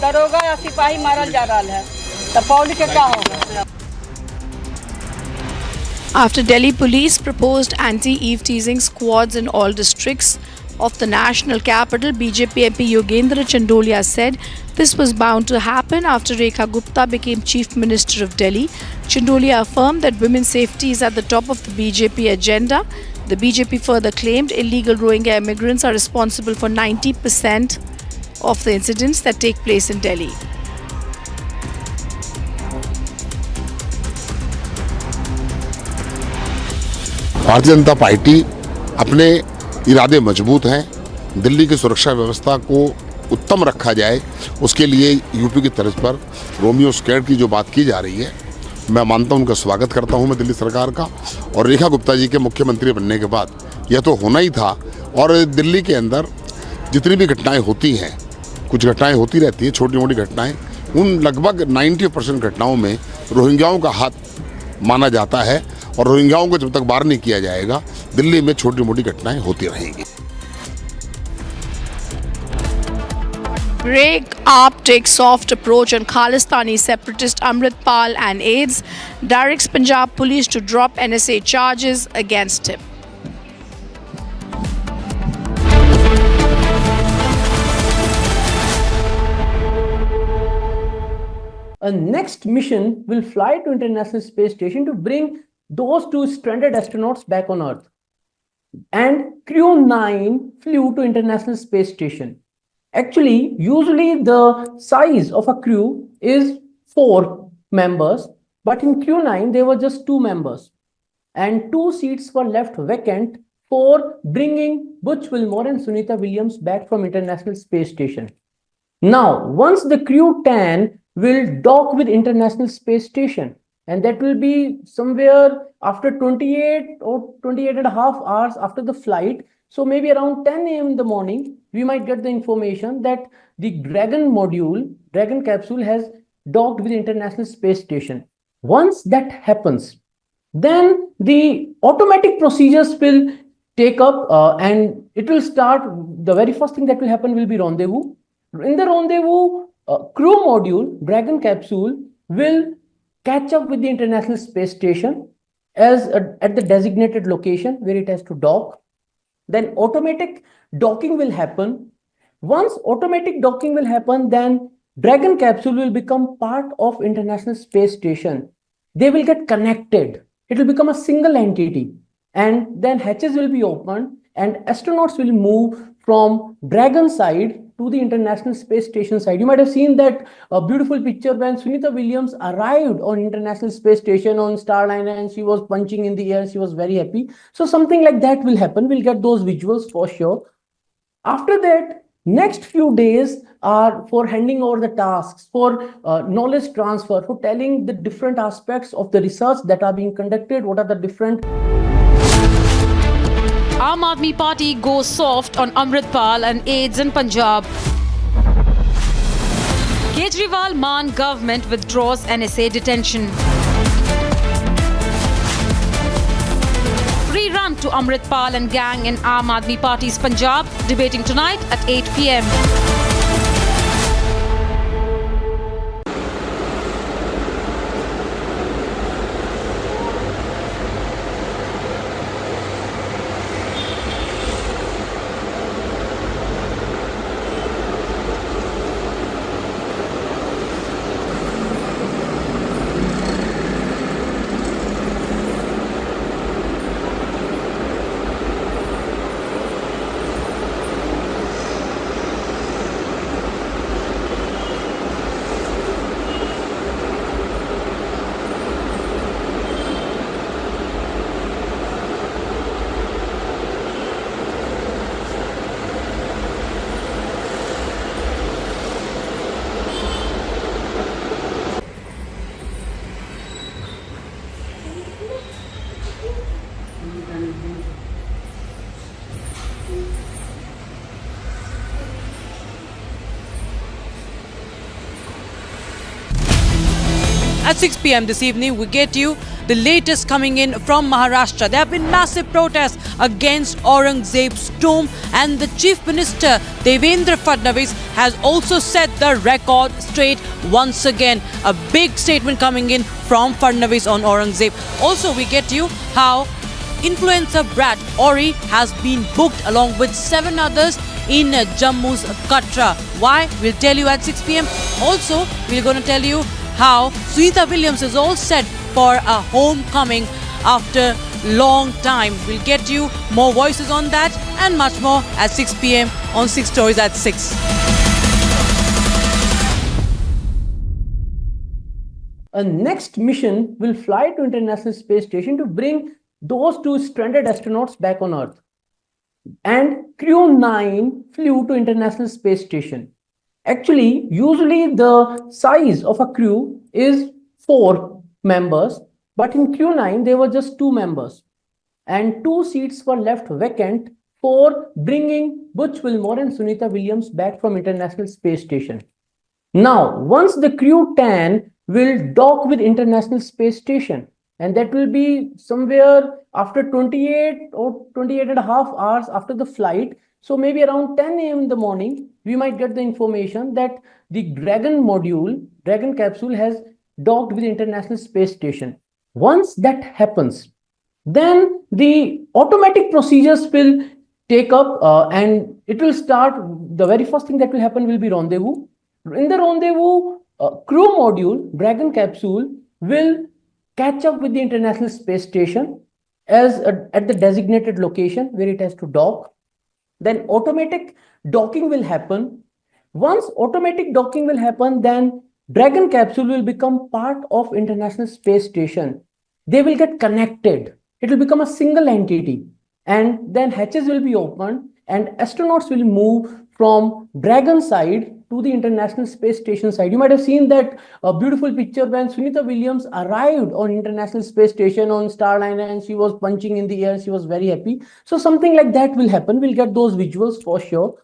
दरोगा या सिपाही मारल जा रहा है, तो पब्लिक के क्या होगा? After Delhi police proposed anti-eve teasing squads in all districts of the national capital, BJP MP Yogendra Chandolia said this was bound to happen after Rekha Gupta became Chief Minister of Delhi. Chandolia affirmed that women's safety is at the top of the BJP agenda. The BJP further claimed illegal Rohingya immigrants are responsible for 90% of the incidents that take place in Delhi. Bharatiya Janata party अपने इरादे मजबूत हैं, दिल्ली की सुरक्षा व्यवस्था को उत्तम रखा जाए, उसके लिए यूपी की तर्ज पर रोमियो स्क्वाड की जो बात की जा रही है, मैं मानता हूं, उनका स्वागत करता हूं मैं दिल्ली सरकार का। और रेखा गुप्ता जी के मुख्यमंत्री बनने के बाद यह तो होना ही था। और दिल्ली के अंदर जितनी भी घटनाएं होती हैं, कुछ घटनाएं होती रहती हैं, छोटी मोटी घटनाएं, उन लगभग 90% घटनाओं में रोहिंग्याओं का हाथ माना जाता है, और रोहिंग्याओं को जब तक बाहर नहीं किया जाएगा, दिल्ली में छोटी मोटी घटनाएं होती रहेंगी। Break up takes soft approach on Khalistani separatist Amritpal and aides, directs Punjab police to drop NSA charges against him. A next mission will fly to International Space Station to bring those 2 stranded astronauts back on Earth. And Crew 9 flew to International Space Station. Actually, usually the size of a crew is 4 members, but in Crew 9 there were just 2 members. And 2 seats were left vacant for bringing Butch Wilmore and Sunita Williams back from International Space Station. Now, once the Crew 10 will dock with International Space Station, and that will be somewhere after 28 or 28 and a half hours after the flight. So maybe around 10 a.m. in the morning, we might get the information that the Dragon capsule has docked with International Space Station. Once that happens, then the automatic procedures will take up and it will start. The very first thing that will happen will be rendezvous. In the rendezvous, crew module, Dragon capsule, will catch up with the International Space Station at the designated location where it has to dock. Then automatic docking will happen. Once automatic docking will happen, then Dragon capsule will become part of International Space Station. They will get connected. It will become a single entity. And then hatches will be opened and astronauts will move from Dragon side to the International Space Station side. You might have seen that beautiful picture when Sunita Williams arrived on International Space Station on Starliner and she was punching in the air. She was very happy. So something like that will happen. We'll get those visuals for sure. After that, next few days are for handing over the tasks, for knowledge transfer, for telling the different aspects of the research that are being conducted, what are the different. Aam Aadmi Party goes soft on Amritpal and aides in Punjab. Kejriwal Maan government withdraws NSA detention. Free run to Amritpal and gang in Aam Aadmi Party's Punjab, debating tonight at 8 p.m. At 6 p.m. this evening, we get you the latest coming in from Maharashtra. There have been massive protests against Aurangzeb's tomb, and the Chief Minister Devendra Fadnavis has also set the record straight once again. A big statement coming in from Fadnavis on Aurangzeb. Also, we get you how influencer brat Orry has been booked along with 7 others in Jammu's Katra. Why? We'll tell you at 6 p.m. Also, we're going to tell you how Sunita Williams is all set for a homecoming after long time. We'll get you more voices on that and much more at 6 p.m. on 6 Stories at 6. A next mission will fly to International Space Station to bring those 2 stranded astronauts back on Earth. And Crew 9 flew to International Space Station. Actually, usually the size of a crew is 4 members, but in Crew 9, there were just 2 members. And 2 seats were left vacant for bringing Butch Wilmore and Sunita Williams back from International Space Station. Now, once the Crew 10 will dock with International Space Station, and that will be somewhere after 28 or 28 and a half hours after the flight. So maybe around 10 a.m. in the morning, we might get the information that the Dragon module, Dragon capsule has docked with International Space Station. Once that happens, then the automatic procedures will take up and it will start. The very first thing that will happen will be rendezvous. In the rendezvous, crew module, Dragon capsule, will catch up with the International Space Station at the designated location where it has to dock. Then automatic docking will happen. Once automatic docking will happen, then Dragon capsule will become part of International Space Station. They will get connected. It will become a single entity. And then hatches will be opened and astronauts will move from Dragon side to the International Space Station side. You might have seen that beautiful picture when Sunita Williams arrived on International Space Station on Starliner and she was punching in the air. She was very happy. So something like that will happen. We'll get those visuals for sure.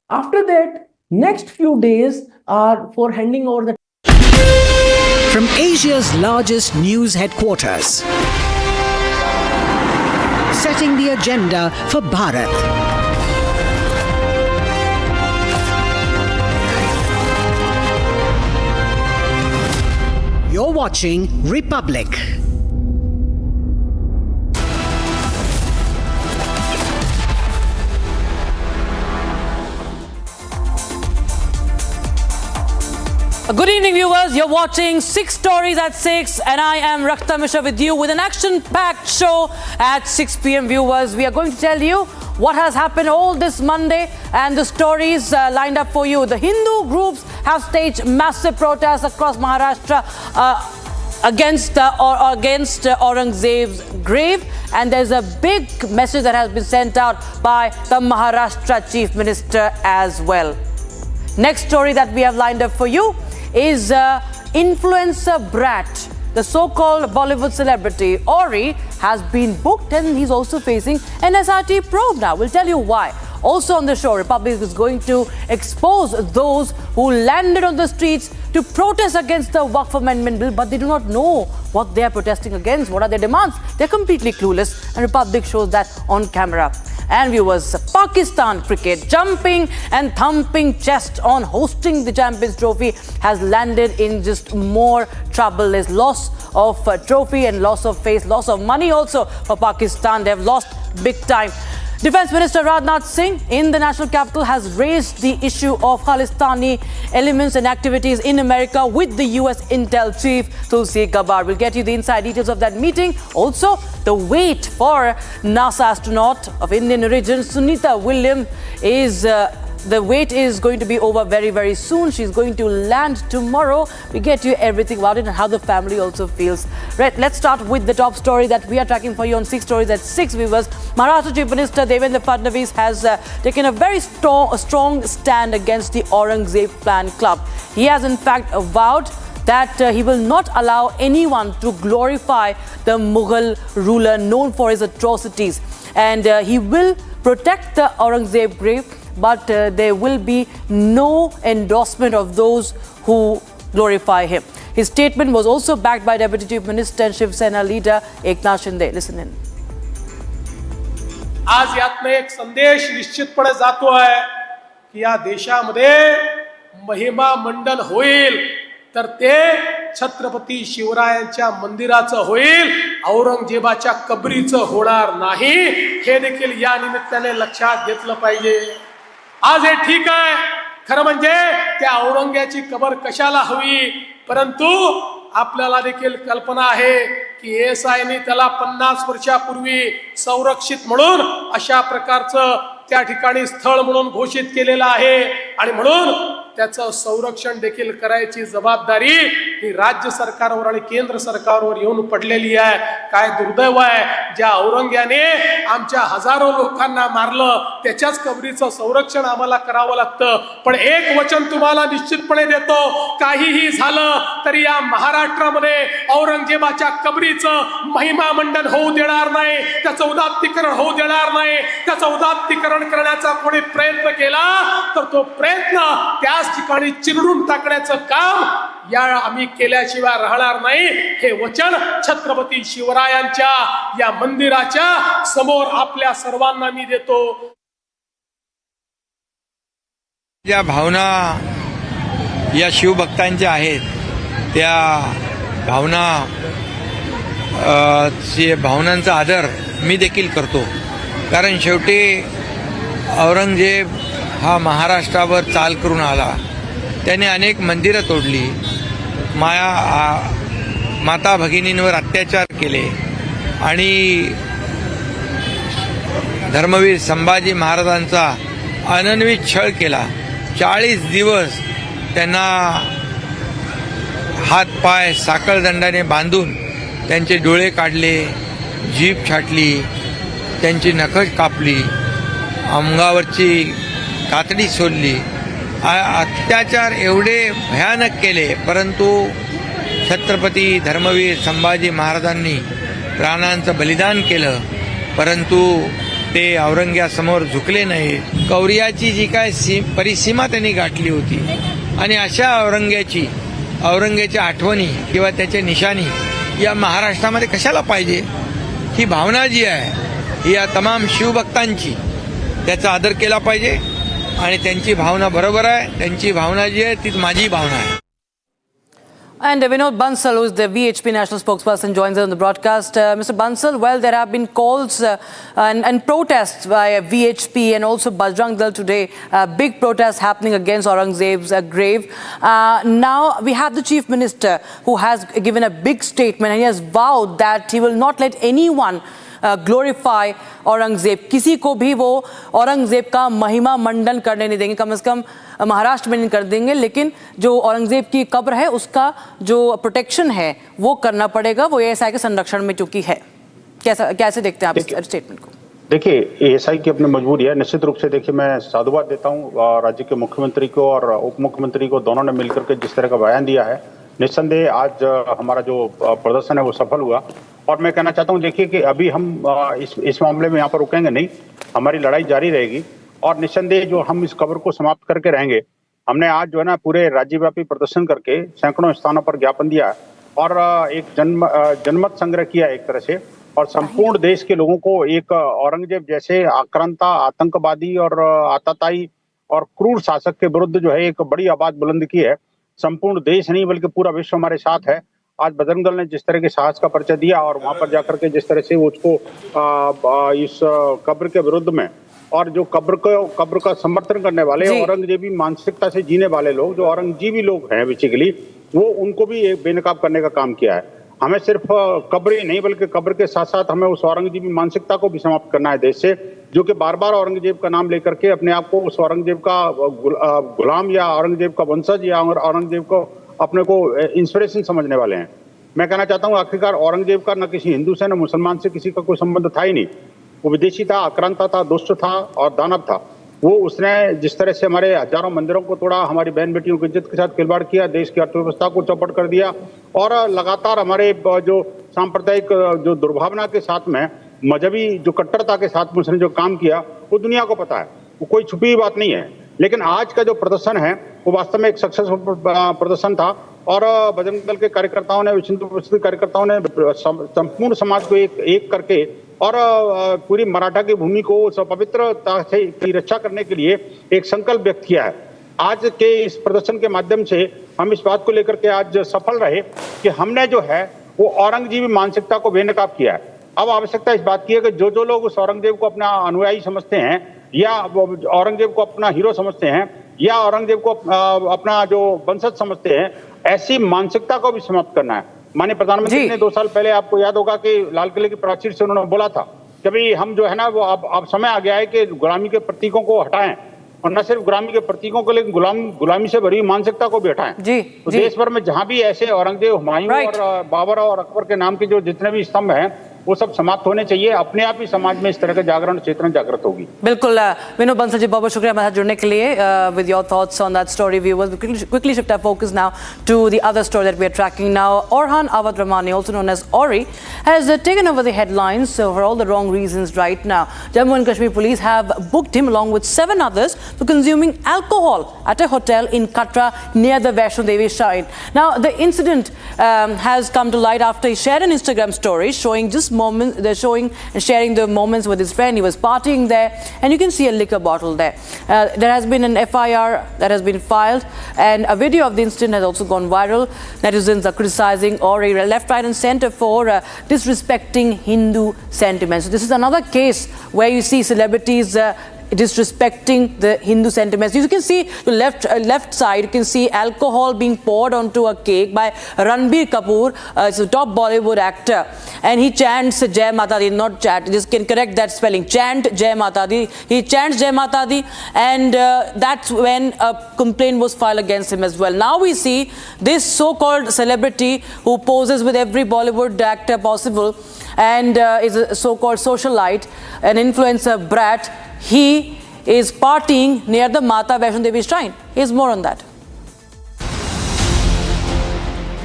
After that, next few days are for handing over the... From Asia's largest news headquarters, setting the agenda for Bharat. You're watching Republic. Good evening, viewers. You're watching 6 Stories at 6, and I am Rakhta Mishra with you with an action-packed show at 6 p.m. Viewers, we are going to tell you what has happened all this Monday and the stories lined up for you. The Hindu groups have staged massive protests across Maharashtra against Aurangzeb's grave, and there's a big message that has been sent out by the Maharashtra Chief Minister as well. Next story that we have lined up for you is influencer brat. The so-called Bollywood celebrity Orry has been booked and he's also facing an SRT probe now. We'll tell you why. Also on the show, Republic is going to expose those who landed on the streets to protest against the Waqf Amendment Bill, but they do not know what they are protesting against, what are their demands. They're completely clueless, and Republic shows that on camera. And viewers, Pakistan cricket, jumping and thumping chest on hosting the Champions Trophy, has landed in just more trouble. There's loss of trophy and loss of face, loss of money also for Pakistan. They've lost big time. Defense Minister Rajnath Singh in the national capital has raised the issue of Khalistani elements and activities in America with the US Intel Chief Tulsi Gabbard. We'll get you the inside details of that meeting. Also, the wait for NASA astronaut of Indian origin, Sunita Williams, the wait is going to be over very, very soon. She's going to land tomorrow. We get you everything about it and how the family also feels. Right, let's start with the top story that we are tracking for you on 6 Stories at 6, viewers. Maharashtra Chief Minister Devendra Fadnavis has taken a very strong stand against the Aurangzeb Plan Club. He has in fact vowed that he will not allow anyone to glorify the Mughal ruler known for his atrocities. And he will protect the Aurangzeb grave, but there will be no endorsement of those who glorify him. His statement was also backed by Deputy Chief Minister and Shiv Sena leader Eknath Shinde. Listen in. आज यातनं एक संदेश निश्चितपणे जातो आहे की या देशामध्ये महिमा मंडन होईल तर ते छत्रपती शिवरायांच्या मंदिराचं होईल, औरंगजेबाच्या कबरीचं होणार नाही. हे देखील या निमित्ताने लक्षात घेतलं पाहिजे. आज हे ठीक आहे, खरं म्हणजे त्या औरंग्याची कबर कशाला हवी, परंतु आपल्याला देखील कल्पना आहे की एएसआयने त्याला 50 वर्षापूर्वी संरक्षित म्हणून अशा प्रकारचं त्या ठिकाणी स्थळ म्हणून घोषित केलेलं आहे, आणि म्हणून त्याचं संरक्षण देखील करायची जबाबदारी ही राज्य सरकारवर आणि केंद्र सरकारवर येऊन पडलेली आहे. काय दुर्दैव आहे, ज्या औरंग्याने आमच्या हजारो लोकांना मारलं त्याच्याच कबरीचं संरक्षण आम्हाला करावं लागतं. पण एक वचन तुम्हाला निश्चितपणे देतो, काहीही झालं तरी या महाराष्ट्रामध्ये औरंगजेबाच्या कबरीचं महिमा मंडन होऊ देणार नाही, त्याचं उदात्तीकरण होऊ देणार नाही. त्याचं उदात्तीकरण करण्याचा कोणी प्रयत्न केला तर तो प्रयत्न त्याच ठिकाणी चिरडून टाकण्याचं काम या आम्ही केल्याशिवाय राहणार नाही. हे वचन छत्रपती शिवरायांच्या या मंदिराच्या समोर आपल्या सर्वांना मी देतो. ज्या भावना या शिवभक्तांच्या आहेत त्या भावनांचा आदर मी देखील करतो, कारण शेवटी औरंगजेब हा महाराष्ट्रावर चाल करून आला. त्याने अनेक मंदिरं तोडली, माता भगिनींवर अत्याचार केले आणि धर्मवीर संभाजी महाराजांचा अनन्वित छळ केला. 40 दिवस त्यांना हातपाय साखळदंडाने बांधून त्यांचे डोळे काढले, जीभ छाटली, त्यांची नखं कापली, अंगावरची कातडी सोडली. अत्याचार एवढे भयानक केले, परंतु छत्रपती धर्मवीर संभाजी महाराजांनी प्राणांचं बलिदान केलं, परंतु ते औरंग्यासमोर झुकले नाही. कौर्याची जी काय परिसीमा त्यांनी गाठली होती, आणि अशा औरंग्याच्या आठवणी किंवा त्याच्या निशाणी या महाराष्ट्रामध्ये कशाला पाहिजे. ही भावना जी आहे या तमाम शिवभक्तांची त्याचा आदर केला पाहिजे आणि त्यांची भावना बरोबर आहे. त्यांची भावना जी आहे तीच माझी भावना आहे. And Vinod Bansal, who is the VHP national spokesperson, joins us on the broadcast. Mr. Bansal, well, there have been calls and protests by VHP and also Bajrang Dal today. Big protests happening against Aurangzeb's grave. Now we have the Chief Minister who has given a big statement and he has vowed that he will not let anyone glorify Aurangzeb. किसी को भी वो औरंगजेब का महिमा मंडन करने नहीं देंगे, कम से कम महाराष्ट्र में नहीं कर देंगे. लेकिन जो औरंगजेब की कब्र है उसका जो प्रोटेक्शन है वो करना पड़ेगा, वो एएसआई के संरक्षण में चूंकि है. कैसे देखते हैं आप इस स्टेटमेंट को? देखिए, एएसआई की अपनी मजबूरी है. निश्चित रूप से देखिए, मैं साधुवाद देता हूँ राज्य के मुख्यमंत्री को और उप मुख्यमंत्री को, दोनों ने मिलकर के जिस तरह का बयान दिया है. निस्संदेह आज हमारा जो प्रदर्शन है वो सफल हुआ. और मैं कहना चाहता हूं, देखिए कि अभी हम इस मामले में यहाँ पर रुकेंगे नहीं, हमारी लड़ाई जारी रहेगी. और निस्संदेह जो हम इस खबर को समाप्त करके रहेंगे. हमने आज जो है ना पूरे राज्यव्यापी प्रदर्शन करके सैकड़ों स्थानों पर ज्ञापन दिया और एक जनमत संग्रह किया एक तरह से, और संपूर्ण देश के लोगों को एक औरंगजेब जैसे आक्रांता, आतंकवादी और आतताई और क्रूर शासक के विरुद्ध जो है एक बड़ी आवाज बुलंद की है. संपूर्ण देश नहीं बल्कि पूरा विश्व हमारे साथ है. आज बजरंग दल ने जिस तरह के साहस का परिचय दिया और वहां पर जाकर के जिस तरह से उसको इस कब्र के विरुद्ध में, और जो कब्र का समर्थन करने वाले औरंगजेबी मानसिकता से जीने वाले लोग, जो औरंगजेबी लोग हैं बेसिकली, वो उनको भी बेनकाब करने का काम किया है. हमें सिर्फ कब्र ही नहीं बल्कि कब्र के साथ साथ हमें उस औरंगजेबी मानसिकता को भी समाप्त करना है देश से, जो कि बार बार औरंगजेब का नाम लेकर के अपने आप को उस औरंगजेब का गुलाम या औरंगजेब का वंशज या औरंगजेब को अपने को इंस्पिरेशन समझने वाले हैं. मैं कहना चाहता हूं, आखिरकार औरंगजेब का न किसी हिंदू से न मुसलमान से किसी का कोई संबंध था ही नहीं. वो विदेशी था, आक्रांता था, दुष्ट था और दानव था. वो उसने जिस तरह से हमारे हजारों मंदिरों को तोड़ा, हमारी बहन बेटियों की इज्जत के साथ खिलवाड़ किया, देश की अर्थव्यवस्था को चौपट कर दिया, और लगातार हमारे जो सांप्रदायिक जो दुर्भावना के साथ में, मजहबी जो कट्टरता के साथ में उसने जो काम किया, वो दुनिया को पता है, वो कोई छुपी हुई बात नहीं है. लेकिन आज का जो प्रदर्शन है वो वास्तव में एक सक्सेसफुल प्रदर्शन था. और बजरंग दल के कार्यकर्ताओं ने, विश्व हिंदू परिषद के कार्यकर्ताओं ने संपूर्ण समाज को एक करके और पूरी मराठा की भूमि को पवित्रता से की रक्षा करने के लिए एक संकल्प व्यक्त किया है. आज के इस प्रदर्शन के माध्यम से हम इस बात को लेकर के आज सफल रहे कि हमने जो है वो औरंगजेबी मानसिकता को बेनकाब किया है. अब आवश्यकता इस बात की है कि जो लोग उस औरंगजेब को अपना अनुयायी समझते हैं या औरंगजेब को अपना हीरो समझते हैं या औरंगजेब को अपना जो वंशज समझते हैं, ऐसी मानसिकता को भी समाप्त करना है. माननीय प्रधानमंत्री ने 2 साल पहले, आपको याद होगा कि लाल किले की प्राचीर से उन्होंने बोला था कि भाई हम जो है ना वो अब समय आ गया है कि गुलामी के प्रतीकों को हटाएं, और न सिर्फ गुलामी के प्रतीकों को लेकिन गुलामी से भरी मानसिकता को भी हटाएं. तो देश भर में जहां भी ऐसे औरंगजेब, हुमायूं और बाबर और अकबर के नाम के जो जितने भी स्तंभ हैं वो सब समाप्त होने चाहिए. अपने आप ही समाज में इस तरह का जागरण चेतना जागृत होगी. बिल्कुल. विनोद बंसल जी, बहुत बहुत शुक्रिया हमारे साथ जुड़ने के लिए. With your thoughts on that story, viewers, quickly shift our focus now to the other story that we are tracking now. Orhan Awatramani, also known as Orry, has taken over the headlines for all the wrong reasons right now. Jammu and Kashmir police have booked him along with 7 others for consuming alcohol at a hotel in Katra near the Vaishno Devi shrine. Now the incident has come to light after he shared an Instagram story showing just moments, they're showing and sharing the moments with his friend. He was partying there and you can see a liquor bottle there. There has been an FIR that has been filed and a video of the incident has also gone viral. Netizens are criticizing Orry left, right and center for disrespecting Hindu sentiments. So this is another case where you see celebrities disrespecting the Hindu sentiments. You can see the left side, you can see alcohol being poured onto a cake by Ranbir Kapoor, it's a top Bollywood actor, and he chants Jai Mata Di, not chant, just can correct that spelling, chant Jai Mata Di. He chants Jai Mata Di, and that's when a complaint was filed against him as well. Now we see this so-called celebrity who poses with every Bollywood actor possible and is a so-called socialite, an influencer brat. He is partying near the Mata Vaishno Devi shrine. Here's more on that.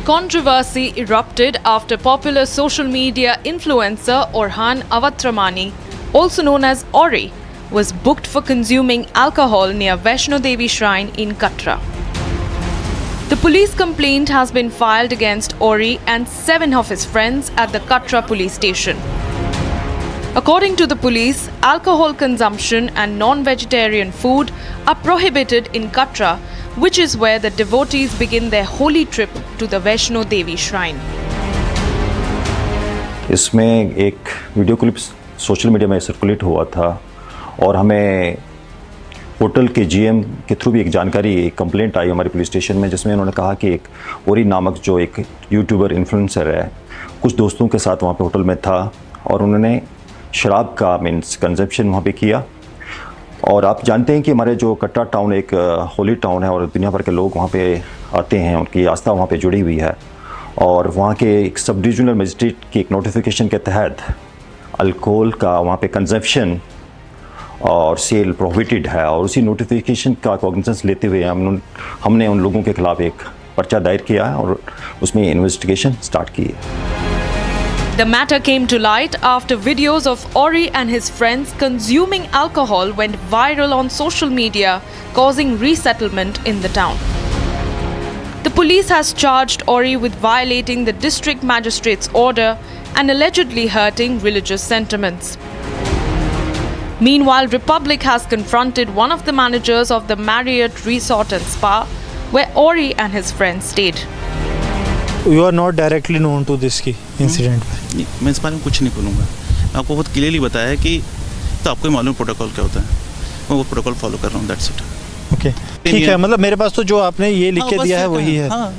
Controversy erupted after popular social media influencer Orhan Awatramani, also known as Orry, was booked for consuming alcohol near Vaishno Devi shrine in Katra. The police complaint has been filed against Orry and 7 of his friends at the Katra police station. According to the police, alcohol consumption and non-vegetarian food are prohibited in Katra, which is where the devotees begin their holy trip to the Vaishno Devi shrine. इसमें एक video clip social media में circulate हुआ था और हमें hotel के GM के through भी एक जानकारी, एक कंप्लेंट आई हमारे पुलिस स्टेशन में, जिसमें उन्होंने कहा कि एक ओरी नामक जो एक यूट्यूबर इन्फ्लुएंसर है, कुछ दोस्तों के साथ वहाँ पे होटल में था और उन्होंने शराब का मीन्स कंजप्शन वहाँ पे किया। और आप जानते हैं कि हमारे जो कटरा टाउन एक होली टाउन है और दुनिया भर के लोग वहाँ पे आते हैं, उनकी आस्था वहाँ पे जुड़ी हुई है। और वहाँ के एक सब डिविजनल मजिस्ट्रेट की एक नोटिफिकेशन के तहत अल्कोहल का वहाँ पे कंजप्शन और सेल प्रोहिबिटेड है, और उसी नोटिफिकेशन का कॉग्निजेंस लेते हुए हमने उन लोगों के खिलाफ एक पर्चा दायर किया है और उसमें इन्वेस्टिगेशन स्टार्ट की है। The matter came to light after videos of Orry and his friends consuming alcohol went viral on social media, causing resettlement in the town. The police has charged Orry with violating the district magistrate's order and allegedly hurting religious sentiments. Meanwhile, Republic has confronted one of the managers of the Marriott Resort and Spa, where Orry and his friends stayed. You are not directly known to this incident. मैं इस बारे में कुछ नहीं बोलूँगा। आपको बहुत clearly बताया है कि तो आपको मालूम प्रोटोकॉल क्या होता है, मैं वो प्रोटोकॉल फॉलो कर रहा हूँ, दैट्स इट। ओके, ठीक है, मतलब मेरे पास तो जो आपने ये लिख के दिया है वही है। हाँ,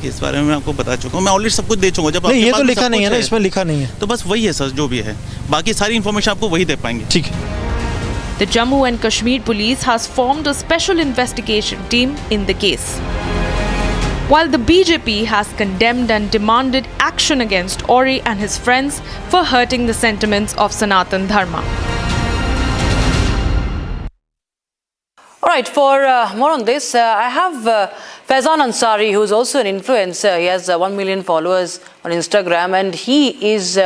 इस बारे में मैं आपको बता चुका हूँ, मैं ऑलरेडी सब कुछ दे चुका हूँ। जब नहीं, ये तो लिखा नहीं है ना, इसमें लिखा नहीं है, तो बस वही है सर, जो भी है, बाकी सारी इन्फॉर्मेशन आपको वही दे पाएंगे। ठीक है। The Jammu and Kashmir police has formed a special investigation team in the case. While the BJP has condemned and demanded action against Orry and his friends for hurting the sentiments of Sanatan Dharma. All right, for more on this, I have Faizan Ansari, who is also an influencer. He has 1 million followers on Instagram and he is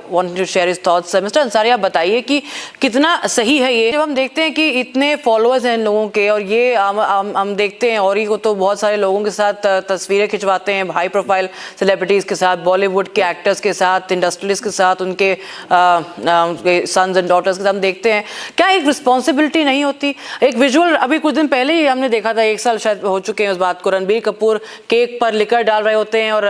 wanting to share his thoughts. Mr. Ansari, आप बताइए कि कितना सही है ये, जब हम देखते हैं कि इतने फॉलोअर्स हैं लोगों के, और ये हम देखते हैं ऑरी को तो बहुत सारे लोगों के साथ तस्वीरें खिंचवाते हैं, हाई प्रोफाइल सेलिब्रिटीज़ के साथ, बॉलीवुड के एक्टर्स के साथ, इंडस्ट्रियलिस्ट के साथ, उनके सन्स एंड डॉटर्स के साथ हम देखते हैं। क्या एक रिस्पॉन्सिबिलिटी नहीं होती? एक विजुअल अभी कुछ दिन पहले ही हमने देखा था, 1 साल शायद हो चुके हैं उस बात को, रणबीर कपूर केक पर लिकर डाल रहे होते हैं और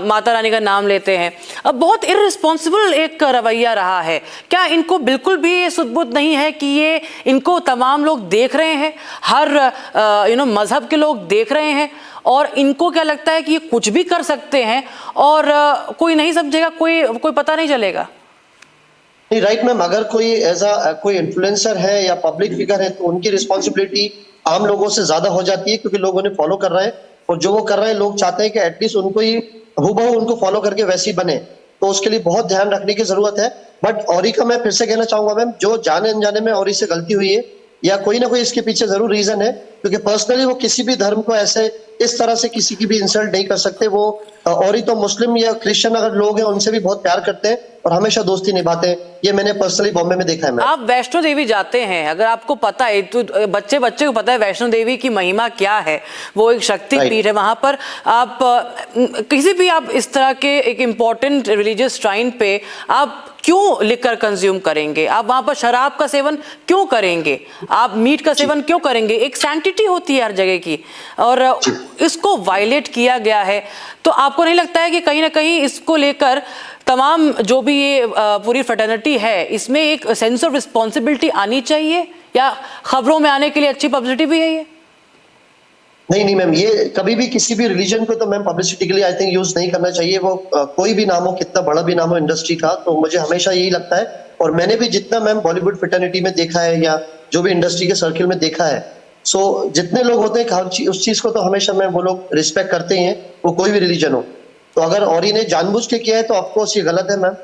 माता रानी का नाम लेते हैं। अब बहुत इररिस्पॉन्सिबल एक रवैया रहा है। क्या इनको बिल्कुल भी ये सुध-बुध नहीं है कि ये इनको तमाम लोग देख रहे हैं, हर मजहब के लोग देख रहे हैं, और इनको क्या लगता है कि ये कुछ भी कर सकते हैं और कोई नहीं समझेगा, कोई पता नहीं चलेगा? नहीं, राइट मैम, अगर कोई कोई इन्फ्लुएंसर है या पब्लिक फिगर है तो उनकी रिस्पॉन्सिबिलिटी आम लोगों से ज्यादा हो जाती है, क्योंकि लोग उन्हें फॉलो कर रहे हैं और जो वो कर रहे हैं लोग चाहते हैं कि एटलीस्ट उनको ही हूबहू उनको फॉलो करके वैसे ही बने, तो उसके लिए बहुत ध्यान रखने की जरूरत है। बट ऑरी का मैं फिर से कहना चाहूंगा मैम, जो जाने अनजाने में ऑरी से गलती हुई है या कोई ना कोई इसके पीछे जरूर रीजन है, क्योंकि पर्सनली वो किसी भी धर्म को ऐसे इस तरह से किसी की भी इंसल्ट नहीं कर सकते। वो और ही तो मुस्लिम या क्रिश्चियन अगर लोग हैं उनसे भी बहुत प्यार करते हैं और हमेशा दोस्ती निभाते हैं। ये मैंने पर्सनली बॉम्बे में देखा है। आप वैष्णो देवी जाते हैं, अगर आपको पता है तो बच्चे को पता है वैष्णो देवी की महिमा क्या है, वो एक शक्ति पीठ है। वहां पर आप किसी भी आप इस तरह के एक इम्पोर्टेंट रिलीजियस श्राइन पे आप क्यों लिकर कंज्यूम करेंगे? आप वहां पर शराब का सेवन क्यों करेंगे? आप मीट का सेवन क्यों करेंगे? एक सैंक्टिटी होती है हर जगह की, और इसको वायलेट किया गया है। तो आपको नहीं लगता है कि कहीं ना कहीं इसको लेकर तमाम जो भी ये पूरी फ्रेटर्निटी है, इसमें एक सेंस ऑफ रिस्पॉन्सिबिलिटी आनी चाहिए, या खबरों में आने के लिए अच्छी पब्लिसिटी भी है ये? नहीं मैम, ये कभी भी किसी भी रिलीजन को तो मैम पब्लिसिटी के लिए आई थिंक यूज नहीं करना चाहिए। वो कोई भी नाम हो, कितना बड़ा भी नाम हो इंडस्ट्री का, तो मुझे हमेशा यही लगता है। और मैंने भी जितना मैम बॉलीवुड फ्रेटर्निटी में देखा है या जो भी इंडस्ट्री के सर्किल में देखा है, सो जितने लोग होते हैं उस चीज को तो हमेशा मैम वो लोग रिस्पेक्ट करते ही हैं, वो कोई भी रिलीजन हो। तो अगर ऑरी ने जानबूझ के किया है तो ऑफकोर्स ये गलत है ma'am.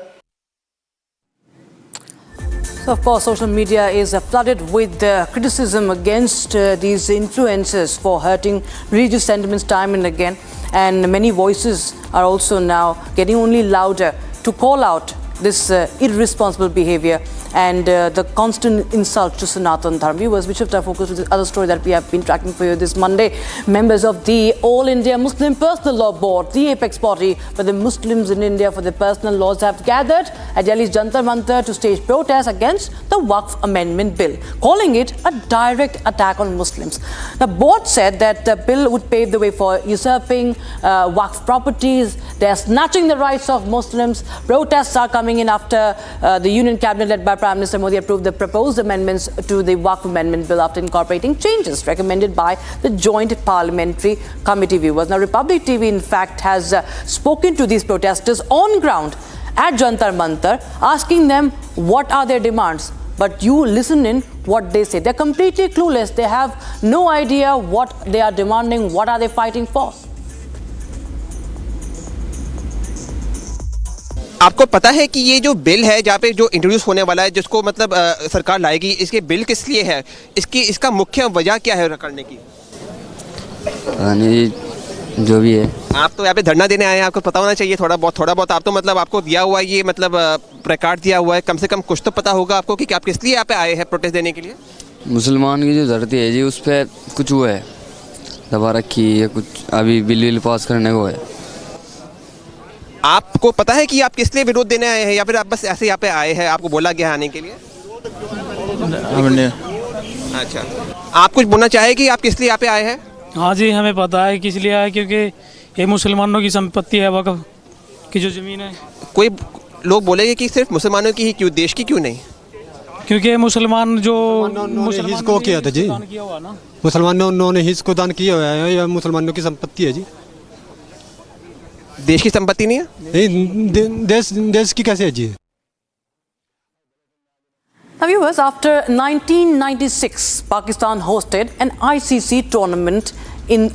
So, of course, social media is flooded with criticism against these influencers for hurting religious sentiments time and again. And many voices are also now getting only louder to call out this irresponsible behavior and the constant insult to Sanatan Dharma. Viewers, we shift our focus to this other story that we have been tracking for you this Monday. Members of the All India Muslim Personal Law Board, the apex body for the Muslims in India for the personal laws, have gathered at Delhi's Jantar Mantar to stage protests against the Waqf Amendment Bill, calling it a direct attack on Muslims. The board said that the bill would pave the way for usurping Waqf properties. They are snatching the rights of Muslims. Protests are coming in after the Union Cabinet led by Prime Minister Modi approved the proposed amendments to the Waqf Amendment Bill after incorporating changes recommended by the Joint Parliamentary Committee. Viewers, now Republic TV in fact has spoken to these protesters on ground at Jantar Mantar, asking them what are their demands. But you listen in what they say. They're completely clueless. They have no idea what they are demanding, what are they fighting for. आपको पता है कि ये जो bill है जहाँ पे जो इंट्रोड्यूस होने वाला है, जिसको मतलब सरकार लाएगी, इसके बिल किस लिए है, इसका मुख्य वजह क्या है करने की? जो भी है, आप तो यहाँ पे धरना देने आए हैं, आपको पता होना चाहिए थोड़ा बहुत आप तो मतलब आपको दिया हुआ है ये मतलब प्लेकार्ड दिया हुआ है, कम से कम कुछ तो पता होगा आपको कि आप किस लिए यहाँ पे आए हैं प्रोटेस्ट देने के लिए? मुसलमान की जो धरती है जी, उस पर कुछ हुआ है, दबा रखी है, कुछ अभी बिल पास करने को है। आपको पता है कि आप किस लिए विरोध देने आए हैं या फिर आप बस ऐसे यहाँ पे आए हैं, आपको बोला गया आने के लिए? हमने अच्छा, आप कुछ बोलना चाहे कि आप किस लिए यहाँ पे आए हैं? हाँ जी, हमें पता है किस लिए आए, क्योंकि ये मुसलमानों की संपत्ति है, वक़्फ़ की जो ज़मीन है। कोई लोग बोलेंगे कि सिर्फ मुसलमानों की ही क्यों, देश की क्यों नहीं? क्योंकि मुसलमान जो इसको किया था जी, मुसलमानों ने इसको दान किया हुआ है, यह मुसलमानों की संपत्ति है जी, देश की संपत्ति नहीं है। नहीं, देश की कैसे है जी? Now viewers, after 1996, Pakistan hosted an ICC tournament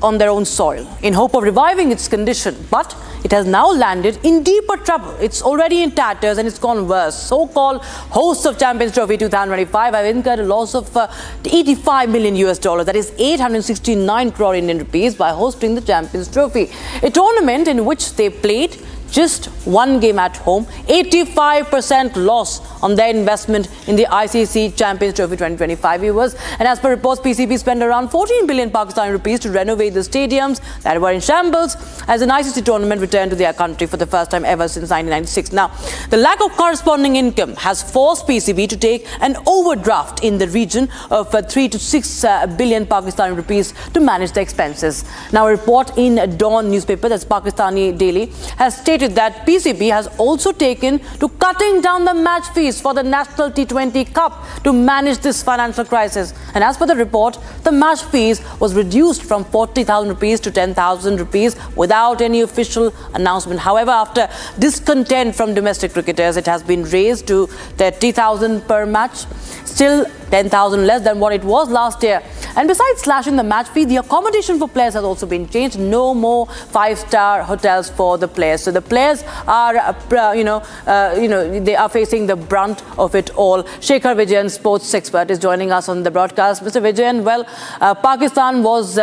on their own soil in hope of reviving its condition, but it has now landed in deeper trouble. It's already in tatters and it's gone worse. So-called hosts of Champions Trophy 2025 have incurred a loss of $85 million, that is 869 crore Indian rupees, by hosting the Champions Trophy, a tournament in which they played just one game at home. 85% loss on their investment in the ICC Champions Trophy 2025, viewers. And as per reports, PCB spent around 14 billion Pakistani rupees to renovate the stadiums that were in shambles as an ICC tournament returned to their country for the first time ever since 1996. Now, the lack of corresponding income has forced PCB to take an overdraft in the region of 3 to 6 billion Pakistani rupees to manage the expenses. Now, a report in Dawn newspaper, that's Pakistani Daily, has stated that PCB has also taken to cutting down the match fees for the National T20 Cup to manage this financial crisis. And as per the report, the match fees was reduced from 40,000 rupees to 10,000 rupees without any official announcement. However, after discontent from domestic cricketers, it has been raised to 30,000 per match, still 10,000 less than what it was last year. And besides slashing the match fee, the accommodation for players has also been changed. No more 5-star hotels for the players. So the players are, they are facing the brunt of it all. Shekhar Vijayan, sports expert, is joining us on the broadcast. Mr. Vijayan, well, Pakistan was,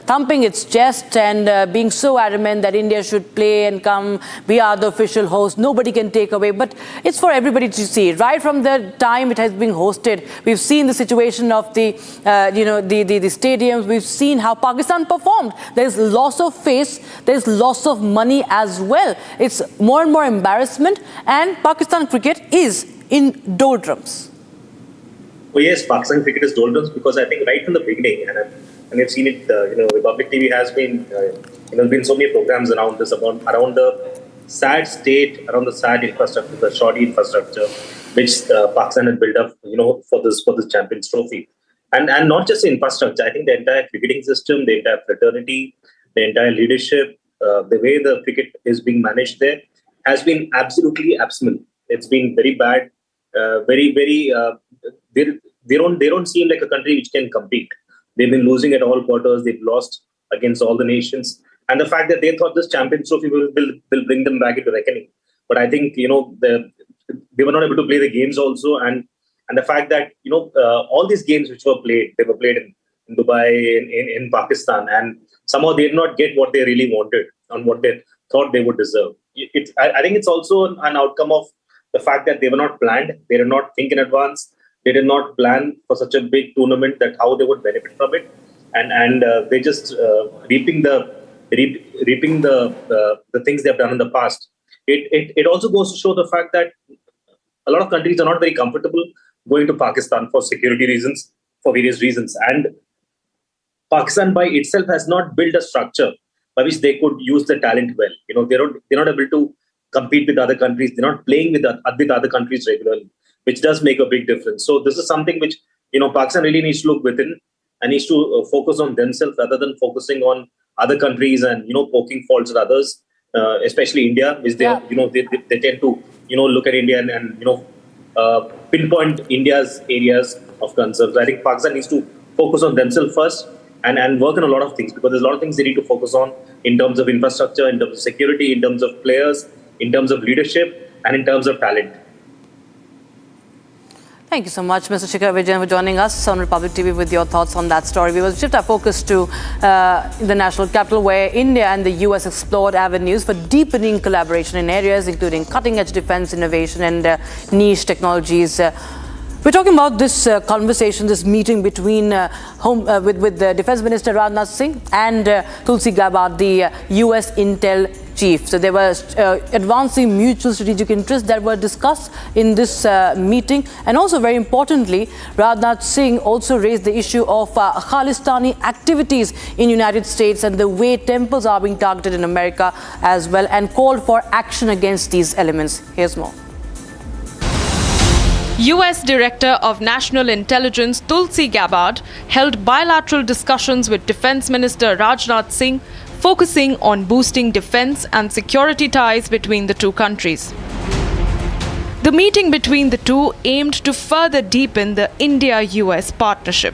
thumping its chest and being so adamant that India should play and come. We are the official host. Nobody can take away. But it's for everybody to see. Right from the time it has been hosted, we've seen the situation of the stadiums. We've seen how Pakistan performed. There's loss of face. There's loss of money as well. It's more and more embarrassment, and Pakistan cricket is in doldrums. Well, yes, Pakistan cricket is doldrums because I think right from the beginning, and we've seen it. Republic TV has been, been so many programs around this, around the sad state, around the sad infrastructure, the shoddy infrastructure, which Pakistan had built up, for this Champions Trophy, and not just the infrastructure. I think the entire cricketing system, the entire fraternity, the entire leadership, the way the cricket is being managed there has been absolutely abysmal. It's been very bad, very. They don't seem like a country which can compete. They've been losing at all quarters. They've lost against all the nations, and the fact that they thought this Champions Trophy will bring them back into reckoning. But I think they were not able to play the games also, and the fact that all these games which were played, they were played in Dubai, in Pakistan, and somehow they did not get what they really wanted and what they thought they would deserve. I think it's also an outcome of the fact that they were not planned, they did not think in advance, they did not plan for such a big tournament that how they would benefit from it, and they just reaping the things they have done in the past. It also goes to show the fact that a lot of countries are not very comfortable going to Pakistan for security reasons, for various reasons, and Pakistan by itself has not built a structure by which they could use the talent well. They're not able to compete with other countries. They're not playing with other countries regularly, which does make a big difference. So this is something which Pakistan really needs to look within and needs to focus on themselves rather than focusing on other countries and poking faults at others, especially India, which they tend to look at India and pinpoint India's areas of concern. So I think Pakistan needs to focus on themselves first and work on a lot of things, because there's a lot of things they need to focus on in terms of infrastructure, in terms of security, in terms of players, in terms of leadership, and in terms of talent. Thank you so much, Mr. Shikhar Vijayan, for joining us on Republic TV with your thoughts on that story. We will shift our focus to the national capital, where India and the US explored avenues for deepening collaboration in areas including cutting-edge defense innovation and niche technologies. We're talking about this conversation, this meeting between with the Defense Minister Rajnath Singh and Tulsi Gabbard, the US Intel chief. So there were advancing mutual strategic interests that were discussed in this meeting. And also, very importantly, Rajnath Singh also raised the issue of Khalistani activities in United States and the way temples are being targeted in America as well, and called for action against these elements. Here's more. US Director of National Intelligence Tulsi Gabbard held bilateral discussions with Defense Minister Rajnath Singh, focusing on boosting defense and security ties between the two countries. The meeting between the two aimed to further deepen the India-US partnership.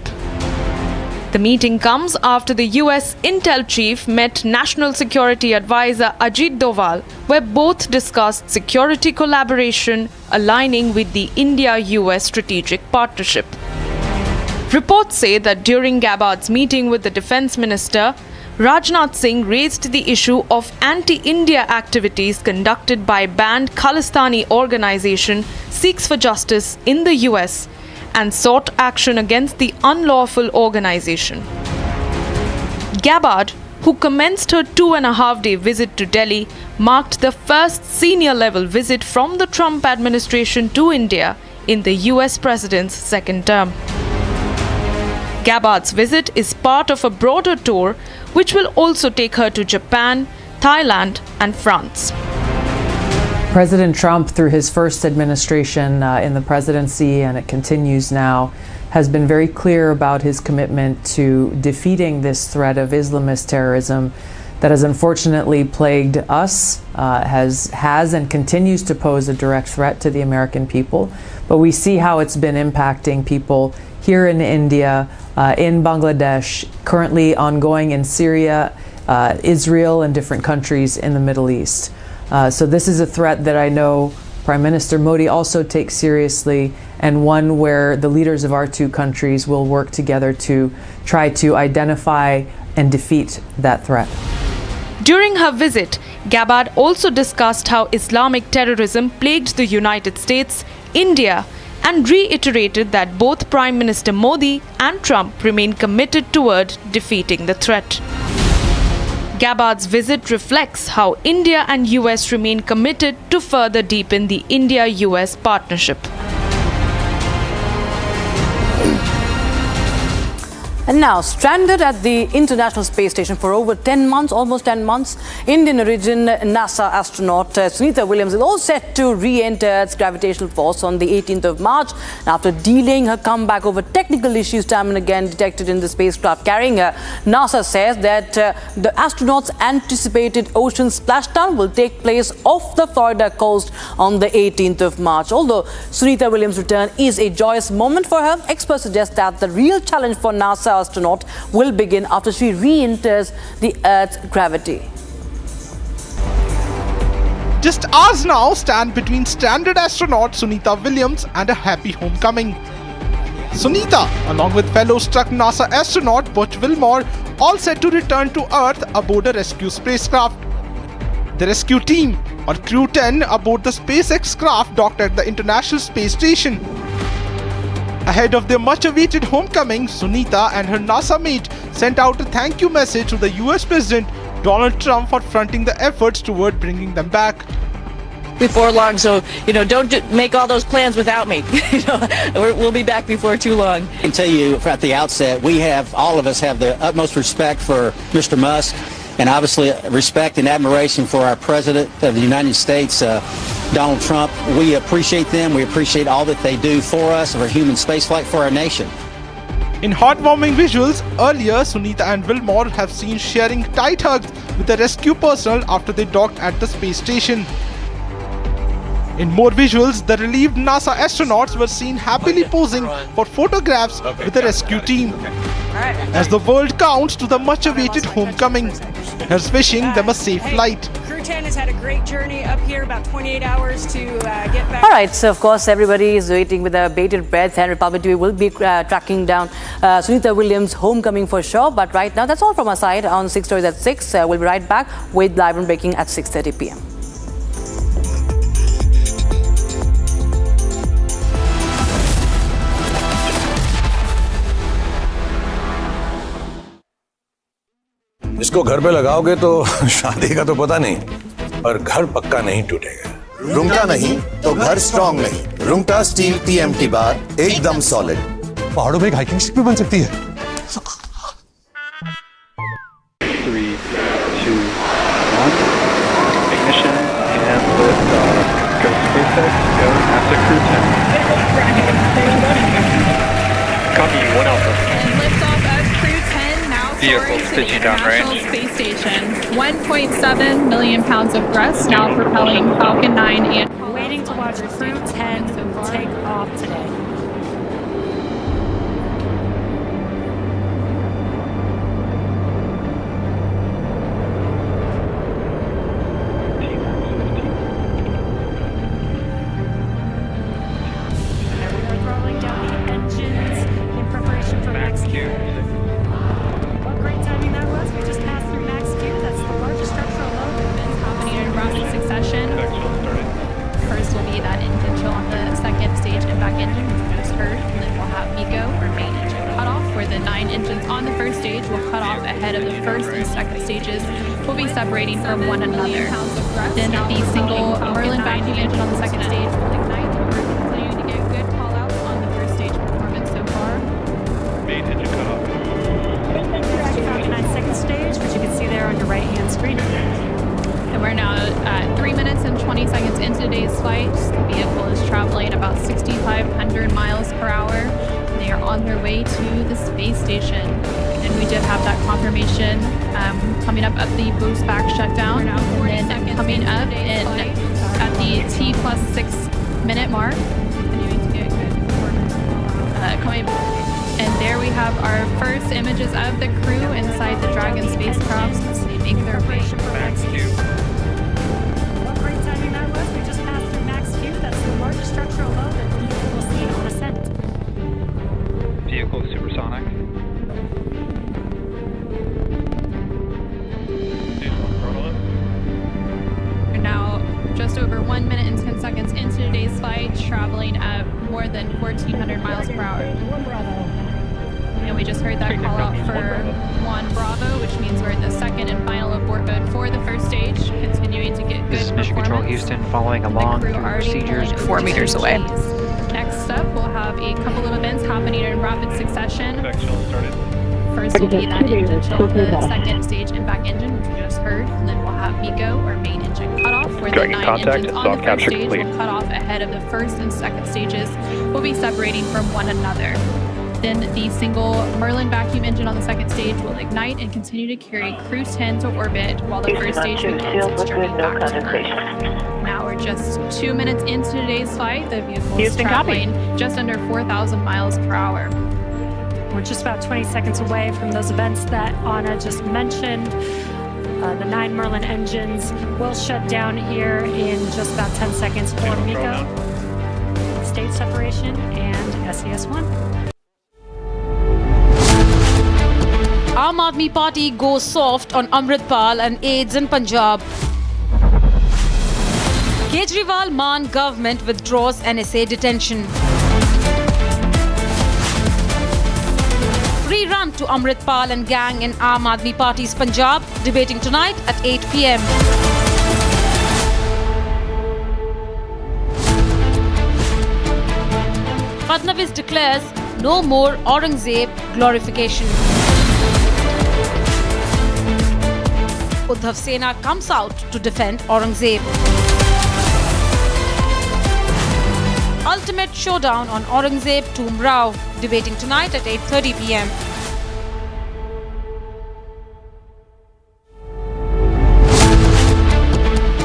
The meeting comes after the US Intel chief met National Security Advisor Ajit Doval, where both discussed security collaboration aligning with the India-US strategic partnership. Reports say that during Gabbard's meeting with the defense minister, Rajnath Singh raised the issue of anti-India activities conducted by banned Khalistani organization Sikhs for Justice in the US, and sought action against the unlawful organization. Gabbard, who commenced her 2.5-day visit to Delhi, marked the first senior-level visit from the Trump administration to India in the US president's second term. Gabbard's visit is part of a broader tour which will also take her to Japan, Thailand, and France. President Trump, through his first administration in the presidency, and it continues now, has been very clear about his commitment to defeating this threat of Islamist terrorism that has unfortunately plagued us, has and continues to pose a direct threat to the American people. But we see how it's been impacting people here in India, in Bangladesh, currently ongoing in Syria, Israel, and different countries in the Middle East. So this is a threat that I know Prime Minister Modi also takes seriously, and one where the leaders of our two countries will work together to try to identify and defeat that threat. During her visit, Gabbard also discussed how Islamic terrorism plagued the United States, India, and reiterated that both Prime Minister Modi and Trump remain committed toward defeating the threat. Gabbard's visit reflects how India and US remain committed to further deepen the India-US partnership. And now, stranded at the International Space Station for over 10 months, almost 10 months, Indian origin NASA astronaut Sunita Williams is all set to re-enter its gravitational force on the 18th of March. And after delaying her comeback over technical issues time and again detected in the spacecraft carrying her, NASA says that the astronaut's anticipated ocean splashdown will take place off the Florida coast on the 18th of March. Although Sunita Williams' return is a joyous moment for her, experts suggest that the real challenge for NASA astronaut will begin after she re-enters the Earth's gravity. Just hours now stand between stranded astronaut Sunita Williams and a happy homecoming. Sunita, along with fellow struck NASA astronaut Butch Wilmore, all set to return to Earth aboard a rescue spacecraft. The rescue team, or Crew 10 aboard the SpaceX craft docked at the International Space Station. Ahead of their much-awaited homecoming, Sunita and her NASA mate sent out a thank you message to the US President Donald Trump for fronting the efforts toward bringing them back. Before long, so don't make all those plans without me. We'll be back before too long. I can tell you at the outset, all of us have the utmost respect for Mr. Musk, and obviously respect and admiration for our President of the United States, Donald Trump. We appreciate them. We appreciate all that they do for us, for human spaceflight, for our nation. In heartwarming visuals, earlier Sunita and Wilmore have seen sharing tight hugs with the rescue personnel after they docked at the space station. In more visuals, the relieved NASA astronauts were seen happily posing for photographs with the rescue team. As the world counts to the much-awaited homecoming, here's wishing them a safe flight. Crew 10 has had a great journey up here, about 28 hours to get back. All right, so of course everybody is waiting with a bated breath, and Republic TV will be tracking down Sunita Williams' homecoming for sure. But right now, that's all from our side on 6 Stories at 6. We'll be right back with Live and Breaking at 6:30 p.m. इसको घर पे लगाओगे तो शादी का तो पता नहीं, पर घर पक्का नहीं टूटेगा। रुंगटा नहीं तो घर स्ट्रॉन्ग नहीं। रुंगटा स्टील TMT बार एकदम सॉलिड। पहाड़ों में एक हाइकिंग स्टिक भी बन सकती है। 3, 2, 1. Ignition and lift off. Go SpaceX, go NASA Crew 10. Copy 1 Alpha. And lift off of Crew 10 now. Vehicle pitching downrange. Space Station. 1.7 million pounds of thrust now propelling Falcon 9 and Waiting to watch Crew 10 take off today. separating from one another. Then the single Merlin vacuum engine on the second stage will ignite. We're continuing to get good call-outs on the first stage performance so far. Main engine cut off. Falcon 9 second stage, which you can see there on your right-hand screen. And we're now at 3 minutes and 20 seconds into today's flight. The vehicle is traveling about 6,500 miles per hour. They are on their way to the space station. And we did have that confirmation coming up at the boost back shutdown. And then coming up at the T+6 minute mark. And there we have our first images of the crew inside the Dragon spacecraft as they make their way. What great timing that was. We just passed through Max Q. That's the largest structural load that we'll see on ascent. Vehicle supersonic. We're now just over 1 minute and 10 seconds into today's flight, traveling at more than 1,400 miles per hour. And we just heard that call out for 1 Bravo, which means we're in the second and final abort mode for the first stage, continuing to get good This is Mission Control Houston, following along through procedures 4 meters away. Next up, we'll have a couple of events happening in rapid succession. First will be that engine chill, the second stage impact engine, which we just heard, and then we'll have MECO, or main engine cutoff, where the 9 engines on the first stage will cut off ahead of the first and second stages. Will be separating from one another. Then the single Merlin vacuum engine on the second stage will ignite and continue to carry Crew 10 to orbit while the first stage begins its journey back to Earth. Now we're just 2 minutes into today's flight. The vehicle is traveling just under 4,000 miles per hour. We're just about 20 seconds away from those events that Anna just mentioned. The 9 Merlin engines will shut down here in just about 10 seconds for MECO, stage separation, and SES-1. Aam Aadmi Party goes soft on Amritpal and aides in Punjab. Kejriwal-Mann government withdraws NSA detention. Free run to Amritpal and gang in Aam Aadmi Party's Punjab, debating tonight at 8 p.m. Fadnavis declares no more Aurangzeb glorification. Uddhav Sena comes out to defend Aurangzeb. Ultimate showdown on Aurangzeb Tomb Rao, debating tonight at 8:30 p.m.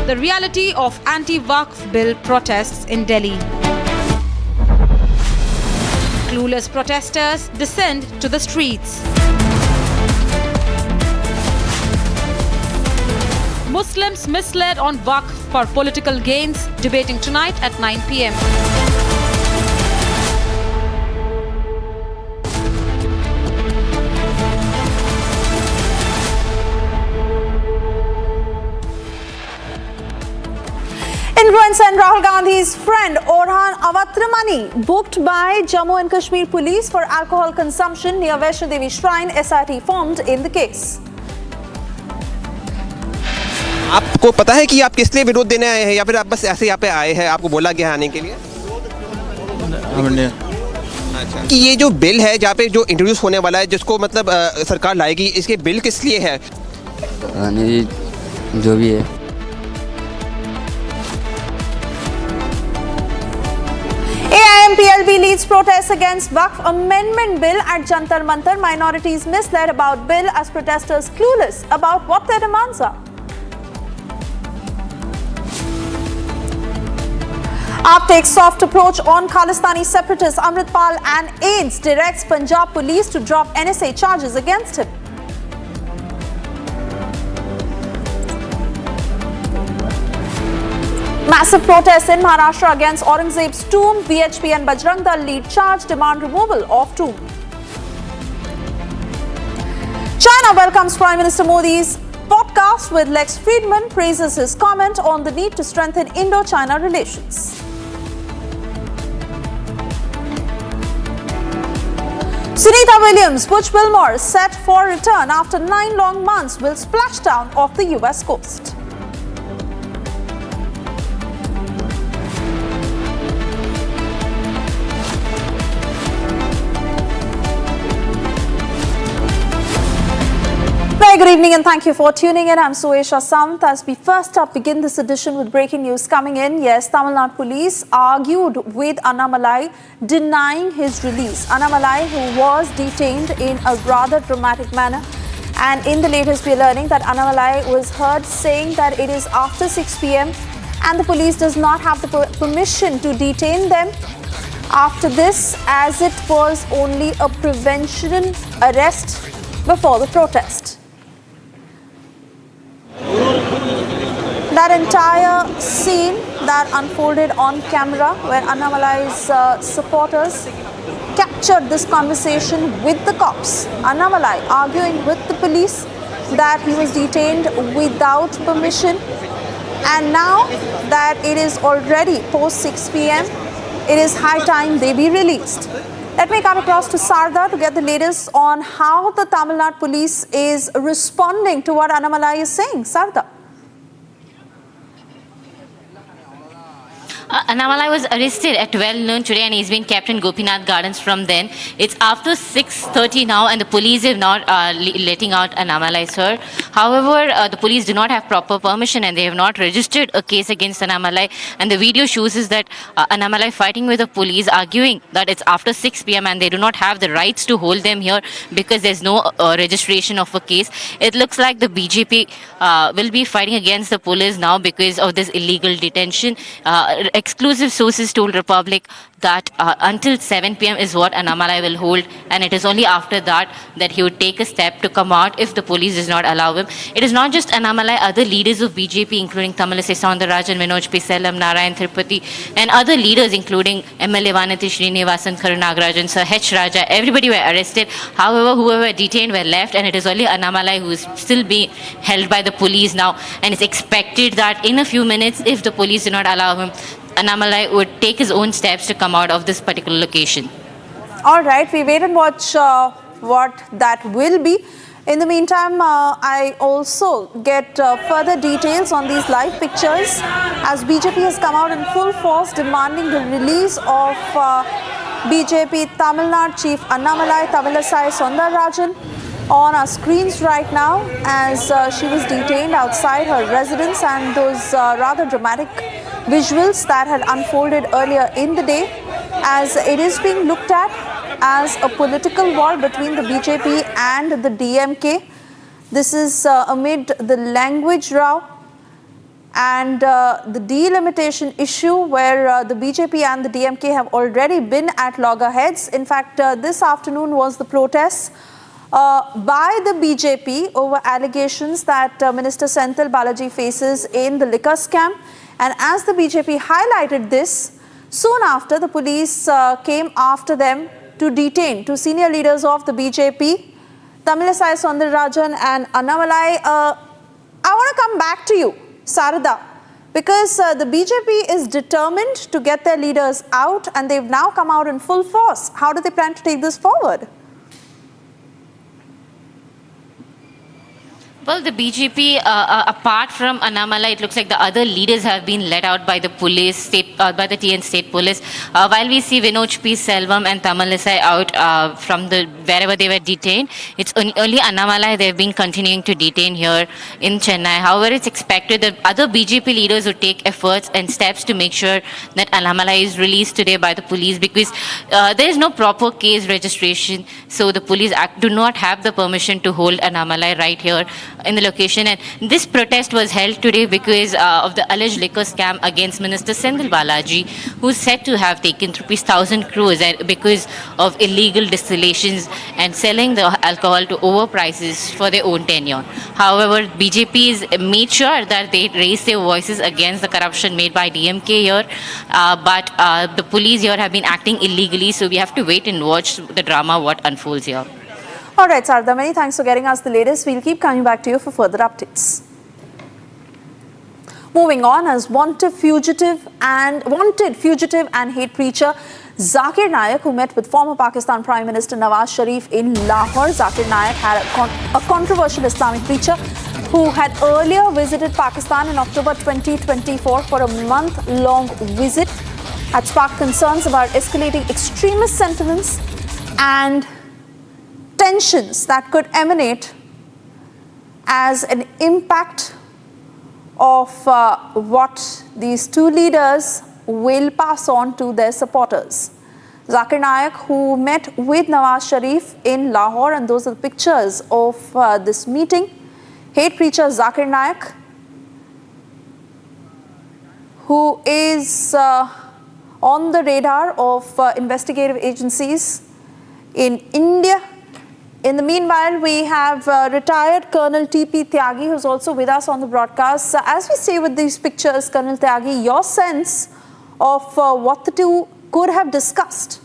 The reality of anti-Waqf Bill protests in Delhi. Clueless protesters descend to the streets. Muslims misled on Waqf for political gains, debating tonight at 9 p.m. Influencer and Rahul Gandhi's friend Orhan Awatramani booked by Jammu and Kashmir police for alcohol consumption near Vaishno Devi shrine. SIT formed in the case. आपको पता है कि आप किस लिए विरोध देने आए हैं या फिर आप बस ऐसे यहाँ पे आए हैं, आपको बोला गया आने के लिए? अच्छा, कि ये जो बिल है जहाँ पे जो इंट्रोड्यूस होने वाला है, जिसको मतलब सरकार लाएगी, इसके बिल किस लिए है? जो भी है। AIMPLB leads protests against Waqf Amendment Bill at Jantar Mantar. Minorities misled about bill as protesters clueless about what their demands are. AAP takes soft approach on Khalistani separatists. Amritpal and aides directs Punjab police to drop NSA charges against him. Massive protests in Maharashtra against Aurangzeb's tomb. VHP and Bajrang Dal lead charge, demand removal of tomb. China welcomes Prime Minister Modi's podcast with Lex Friedman, praises his comment on the need to strengthen Indo-China relations. Sunita Williams, Butch Wilmore set for return after 9 long months will splash down off the US coast. Very good evening and thank you for tuning in. I'm Suesha Samth. As we first up begin this edition with breaking news coming in. Yes, Tamil Nadu police argued with Annamalai denying his release. Annamalai, who was detained in a rather dramatic manner. And in the latest, we are learning that Annamalai was heard saying that it is after 6 p.m. and the police does not have the permission to detain them after this, as it was only a prevention arrest before the protest. That entire scene that unfolded on camera where Annamalai's supporters captured this conversation with the cops. Annamalai arguing with the police that he was detained without permission, and now that it is already post 6 p.m, it is high time they be released. Let me cut across to Sarda to get the latest on how the Tamil Nadu police is responding to what Annamalai is saying. Sarda. Annamalai was arrested at 12 noon today and he's been kept in Gopinath Gardens from then. It's after 6:30 now and the police are not letting out Annamalai, sir. However, the police do not have proper permission and they have not registered a case against Annamalai. And the video shows us that Annamalai fighting with the police, arguing that it's after 6 p.m. and they do not have the rights to hold them here because there's no registration of a case. It looks like the BJP will be fighting against the police now because of this illegal detention. Exclusive sources told Republic that until 7 p.m. is what Annamalai will hold, and it is only after that that he would take a step to come out if the police does not allow him. It is not just Annamalai, other leaders of BJP, including Tamilisai Soundararajan, Manoj P. Selvam, Narayan Tirupati, and other leaders, including MLA Vanati Srinivasan, Karunagarajan, Sir H. Raja, everybody were arrested. However, whoever were detained were left, and it is only Annamalai who is still being held by the police now, and it's expected that in a few minutes, if the police do not allow him, Annamalai would take his own steps to come out of this particular location. All right, we wait and watch what that will be. In the meantime, I also get further details on these live pictures as BJP has come out in full force demanding the release of BJP Tamil Nadu Chief Annamalai Tamilisai Soundararajan on our screens right now as she was detained outside her residence, and those rather dramatic visuals that had unfolded earlier in the day, as it is being looked at as a political war between the BJP and the DMK. This is amid the language row and the delimitation issue where the BJP and the DMK have already been at loggerheads. In fact, this afternoon was the protests by the BJP over allegations that Minister Senthil Balaji faces in the liquor scam. And as the BJP highlighted this, soon after the police came after them to detain two senior leaders of the BJP, Tamilisai Soundararajan and Annamalai. I want to come back to you, Sarada, because the BJP is determined to get their leaders out and they've now come out in full force. How do they plan to take this forward? Well, the BJP, apart from Annamalai, it looks like the other leaders have been let out by the police, by the TN state police. While we see Manoj P. Selvam and Tamilisai out from wherever they were detained, it's only Annamalai they've been continuing to detain here in Chennai. However, it's expected that other BJP leaders would take efforts and steps to make sure that Annamalai is released today by the police, because there is no proper case registration, so the police do not have the permission to hold Annamalai right here in the location. And this protest was held today because of the alleged liquor scam against Minister Senthil Balaji, who's said to have taken ₹1,000 crores because of illegal distillations and selling the alcohol to overprices for their own tenure. However, BJP has made sure that they raise their voices against the corruption made by DMK here, but the police here have been acting illegally, so we have to wait and watch the drama what unfolds here. All right, Sarada, many thanks for getting us the latest. We'll keep coming back to you for further updates. Moving on, as wanted fugitive and hate preacher Zakir Naik, who met with former Pakistan Prime Minister Nawaz Sharif in Lahore. Zakir Naik had a controversial Islamic preacher who had earlier visited Pakistan in October 2024 for a month-long visit, had sparked concerns about escalating extremist sentiments and tensions that could emanate as an impact of what these two leaders will pass on to their supporters. Zakir Naik, who met with Nawaz Sharif in Lahore, and those are the pictures of this meeting. Hate preacher Zakir Naik, who is on the radar of investigative agencies in India. In the meanwhile, we have retired Colonel T.P. Tyagi, who's also with us on the broadcast. As we say with these pictures, Colonel Tyagi, your sense of what the two could have discussed?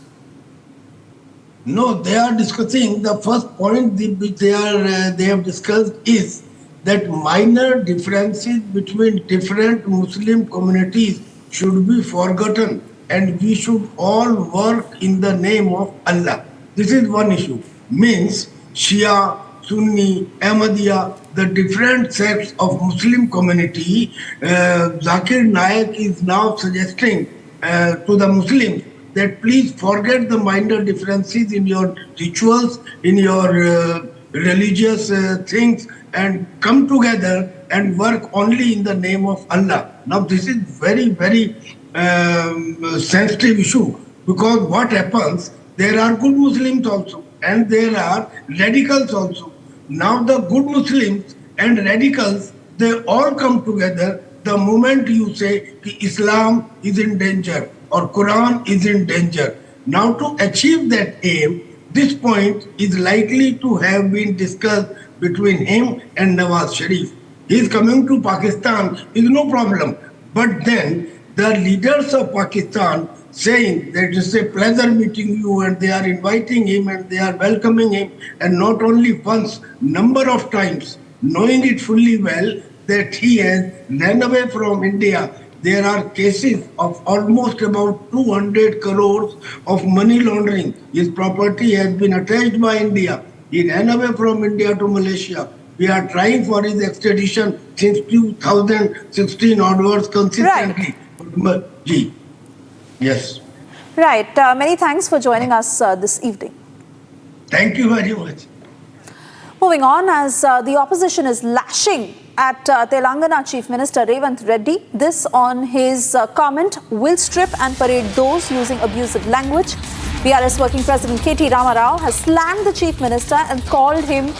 No, they are discussing, the first point which they have discussed is that minor differences between different Muslim communities should be forgotten and we should all work in the name of Allah. This is one issue. Means Shia, Sunni, Ahmadiyya, the different sects of Muslim community. Zakir Naik is now suggesting to the Muslims that please forget the minor differences in your rituals, in your religious things, and come together and work only in the name of Allah. Now this is very, very sensitive issue, because what happens, there are good Muslims also and there are radicals also. Now the good Muslims and radicals, they all come together the moment you say Islam is in danger or Quran is in danger. Now to achieve that aim, this point is likely to have been discussed between him and Nawaz Sharif. He is coming to Pakistan is no problem. But then the leaders of Pakistan saying that it's a pleasure meeting you, and they are inviting him and they are welcoming him, and not only once, number of times, knowing it fully well that he has ran away from India. There are cases of almost about 200 crores of money laundering. His property has been attached by India. He ran away from India to Malaysia. We are trying for his extradition since 2016 onwards consistently. Right. Yes. Right. Many thanks for joining us this evening. Thank you very much. Moving on, as the opposition is lashing at Telangana Chief Minister Revant Reddy, this on his comment, will strip and parade those using abusive language. BRS Working President K.T. Rama Rao has slammed the Chief Minister and called him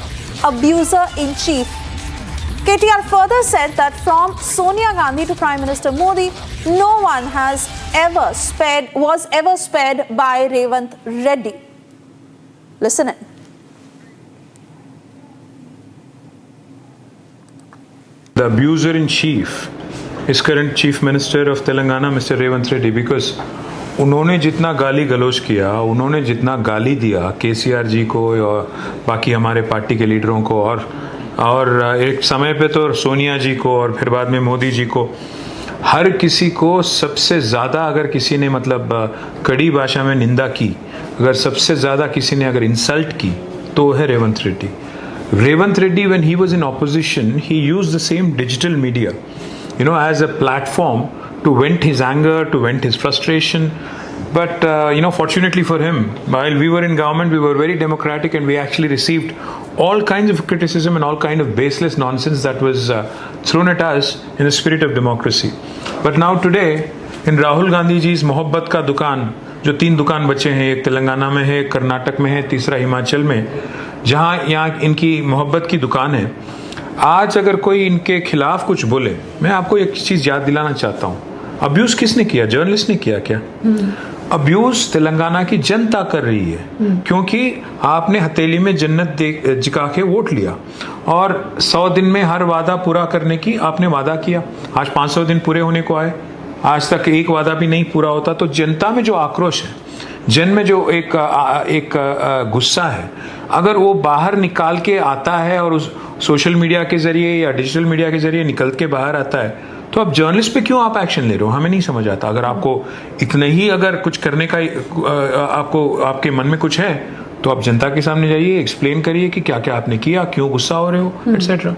abuser-in-chief. KTR further said that from Sonia Gandhi to Prime Minister Modi, no one was ever spared by Revant Reddy. Listen in. The abuser-in-chief is current Chief Minister of Telangana, Mr. Revant Reddy, because उन्होंने जितना गाली गलौज किया, उन्होंने जितना गाली दिया केसीआर जी को और बाकी हमारे पार्टी के लीडरों को, और एक समय पे तो सोनिया जी को और फिर बाद में मोदी जी को, हर किसी को सबसे ज़्यादा अगर किसी ने मतलब कड़ी भाषा में निंदा की, अगर सबसे ज़्यादा किसी ने अगर इंसल्ट की तो है Revanth Reddy. Revant Reddy, when he was in opposition, he used the same digital media, as a platform to vent his anger, to vent his frustration. But, fortunately for him, while we were in government, we were very democratic and we actually received all kinds of criticism and all kind of baseless nonsense that was thrown at us in the spirit of democracy. But now today, in Rahul Gandhi ji's मोहब्बत का दुकान, जो 3 दुकान बचे हैं, एक तेलंगाना में है, कर्नाटक में है, तीसरा हिमाचल में, जहाँ यहाँ इनकी मोहब्बत की दुकान है. आज अगर कोई इनके खिलाफ कुछ बोले, मैं आपको एक चीज़ याद दिलाना चाहता हूँ. अब्यूज़ किसने किया? जर्नलिस्ट ने किया क्या? अब्यूज़ तेलंगाना की जनता कर रही है, क्योंकि आपने हथेली में जन्नत जिका के वोट लिया और 100 दिन में हर वादा पूरा करने की आपने वादा किया. आज 500 दिन पूरे होने को आए, आज तक एक वादा भी नहीं पूरा होता. तो जनता में जो आक्रोश है, जन में जो एक गुस्सा है, अगर वो बाहर निकाल के आता है और उस सोशल मीडिया के जरिए या डिजिटल मीडिया के जरिए निकल के बाहर आता है, तो अब जर्नलिस्ट पे क्यों आप एक्शन ले रहे हो? हमें नहीं समझ आता. अगर आपको इतना ही अगर कुछ करने का आपको आपके मन में कुछ है, तो आप जनता के सामने जाइए, एक्सप्लेन करिए कि क्या क्या आपने किया, क्यों गुस्सा हो रहे हो, etcetera.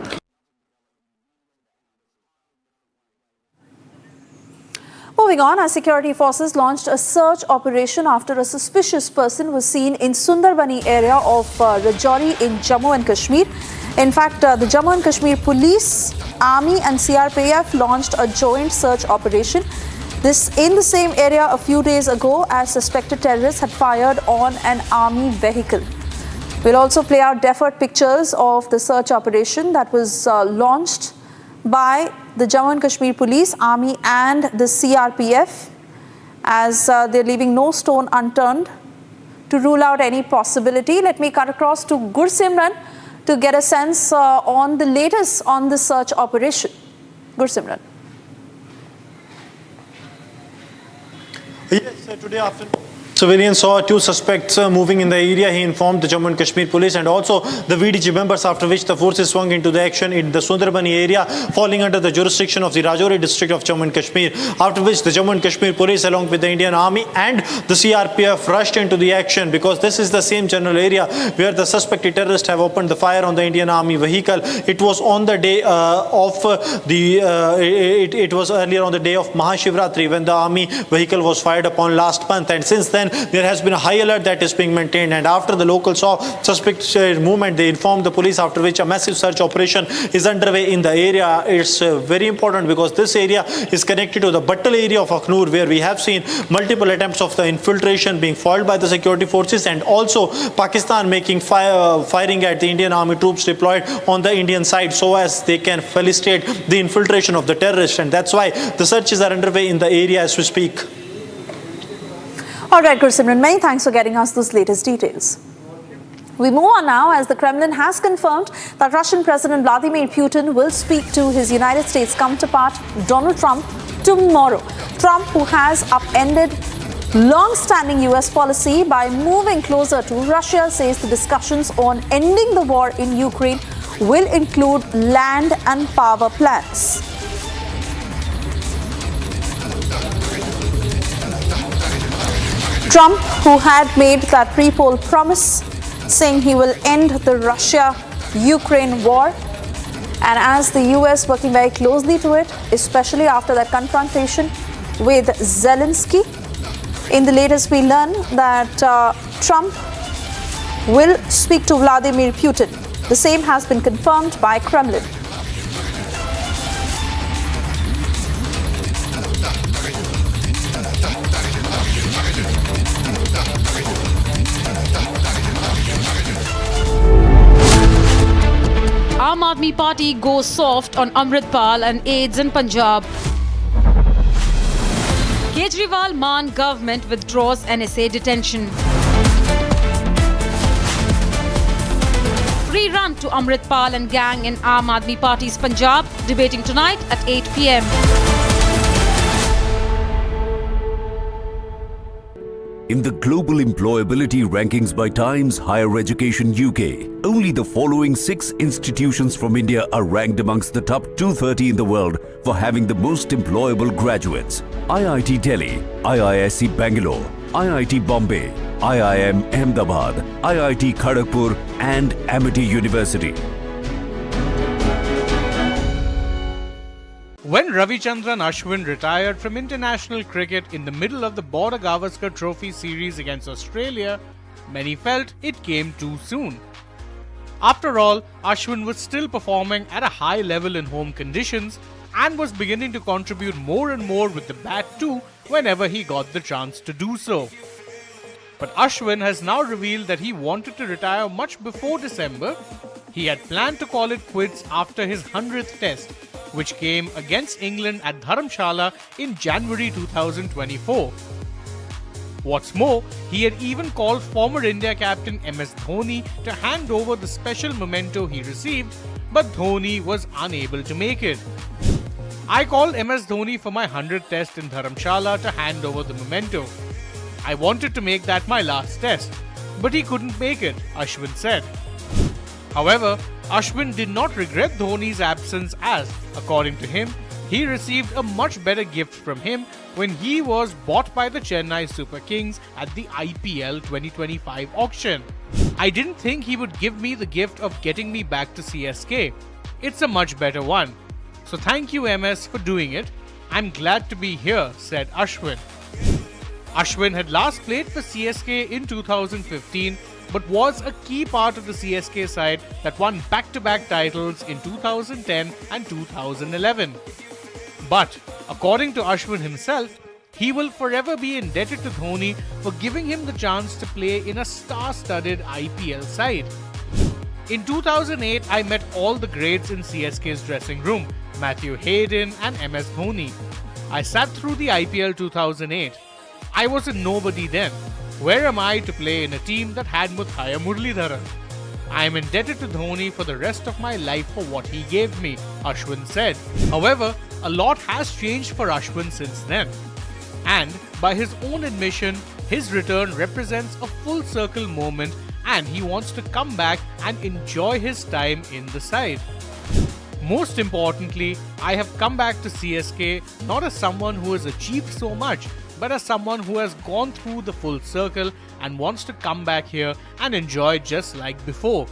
Moving on, our security forces launched a search operation after a suspicious person was seen in Sundarbani area of Rajouri in Jammu and Kashmir. In fact, the Jammu and Kashmir Police, Army and CRPF launched a joint search operation. This in the same area a few days ago as suspected terrorists had fired on an army vehicle. We'll also play out deferred pictures of the search operation that was launched by the Jammu and Kashmir Police, Army and the CRPF, as they're leaving no stone unturned to rule out any possibility. Let me cut across to Gursimran to get a sense on the latest on the search operation. Gursimran. Yes, today afternoon, civilians saw 2 suspects moving in the area. He informed the Jammu and Kashmir Police and also the VDG members, after which the forces swung into the action in the Sundarbani area, falling under the jurisdiction of the Rajouri district of Jammu and Kashmir. After which the Jammu and Kashmir Police, along with the Indian Army and the CRPF, rushed into the action, because this is the same general area where the suspected terrorists have opened the fire on the Indian Army vehicle. It was on the day it was earlier on the day of Mahashivratri when the army vehicle was fired upon last month, and since then there has been a high alert that is being maintained. And after the locals saw suspect movement, they informed the police, after which a massive search operation is underway in the area. It's very important because this area is connected to the Battal area of Akhnur, where we have seen multiple attempts of the infiltration being foiled by the security forces, and also Pakistan making firing at the Indian army troops deployed on the Indian side so as they can facilitate the infiltration of the terrorists. And that's why the searches are underway in the area as we speak. All right, Gursimran, many thanks for getting us those latest details. We move on now as the Kremlin has confirmed that Russian President Vladimir Putin will speak to his United States counterpart Donald Trump tomorrow. Trump, who has upended long-standing US policy by moving closer to Russia, says the discussions on ending the war in Ukraine will include land and power plans. Trump, who had made that pre-poll promise, saying he will end the Russia-Ukraine war, and as the US working very closely to it, especially after that confrontation with Zelensky. In the latest, we learn that Trump will speak to Vladimir Putin. The same has been confirmed by Kremlin. Aam Aadmi Party goes soft on Amritpal and aides in Punjab. Kejriwal Maan government withdraws NSA detention. Free run to Amritpal and gang in Aam Aadmi Party's Punjab, debating tonight at 8 p.m. In the global employability rankings by Times Higher Education UK, only the following 6 institutions from India are ranked amongst the top 230 in the world for having the most employable graduates: IIT Delhi, IISc Bangalore, IIT Bombay, IIM Ahmedabad, IIT Kharagpur and Amity University. When Ravichandran Ashwin retired from international cricket in the middle of the Border Gavaskar Trophy series against Australia, many felt it came too soon. After all, Ashwin was still performing at a high level in home conditions and was beginning to contribute more and more with the bat too whenever he got the chance to do so. But Ashwin has now revealed that he wanted to retire much before December. He had planned to call it quits after his 100th test, which came against England at Dharamshala in January 2024. What's more, he had even called former India captain MS Dhoni to hand over the special memento he received, but Dhoni was unable to make it. I called MS Dhoni for my 100th test in Dharamshala to hand over the memento. I wanted to make that my last test, but he couldn't make it, Ashwin said. However, Ashwin did not regret Dhoni's absence as, according to him, he received a much better gift from him when he was bought by the Chennai Super Kings at the IPL 2025 auction. I didn't think he would give me the gift of getting me back to CSK. It's a much better one. So thank you MS for doing it. I'm glad to be here, said Ashwin. Ashwin had last played for CSK in 2015 but was a key part of the CSK side that won back-to-back titles in 2010 and 2011. But, according to Ashwin himself, he will forever be indebted to Dhoni for giving him the chance to play in a star-studded IPL side. In 2008, I met all the greats in CSK's dressing room, Matthew Hayden and MS Dhoni. I sat through the IPL 2008. I was a nobody then. Where am I to play in a team that had Muthaiya Muralidharan? I am indebted to Dhoni for the rest of my life for what he gave me, Ashwin said. However, a lot has changed for Ashwin since then. And, by his own admission, his return represents a full circle moment and he wants to come back and enjoy his time in the side. Most importantly, I have come back to CSK not as someone who has achieved so much, but as someone who has gone through the full circle and wants to come back here and enjoy just like before.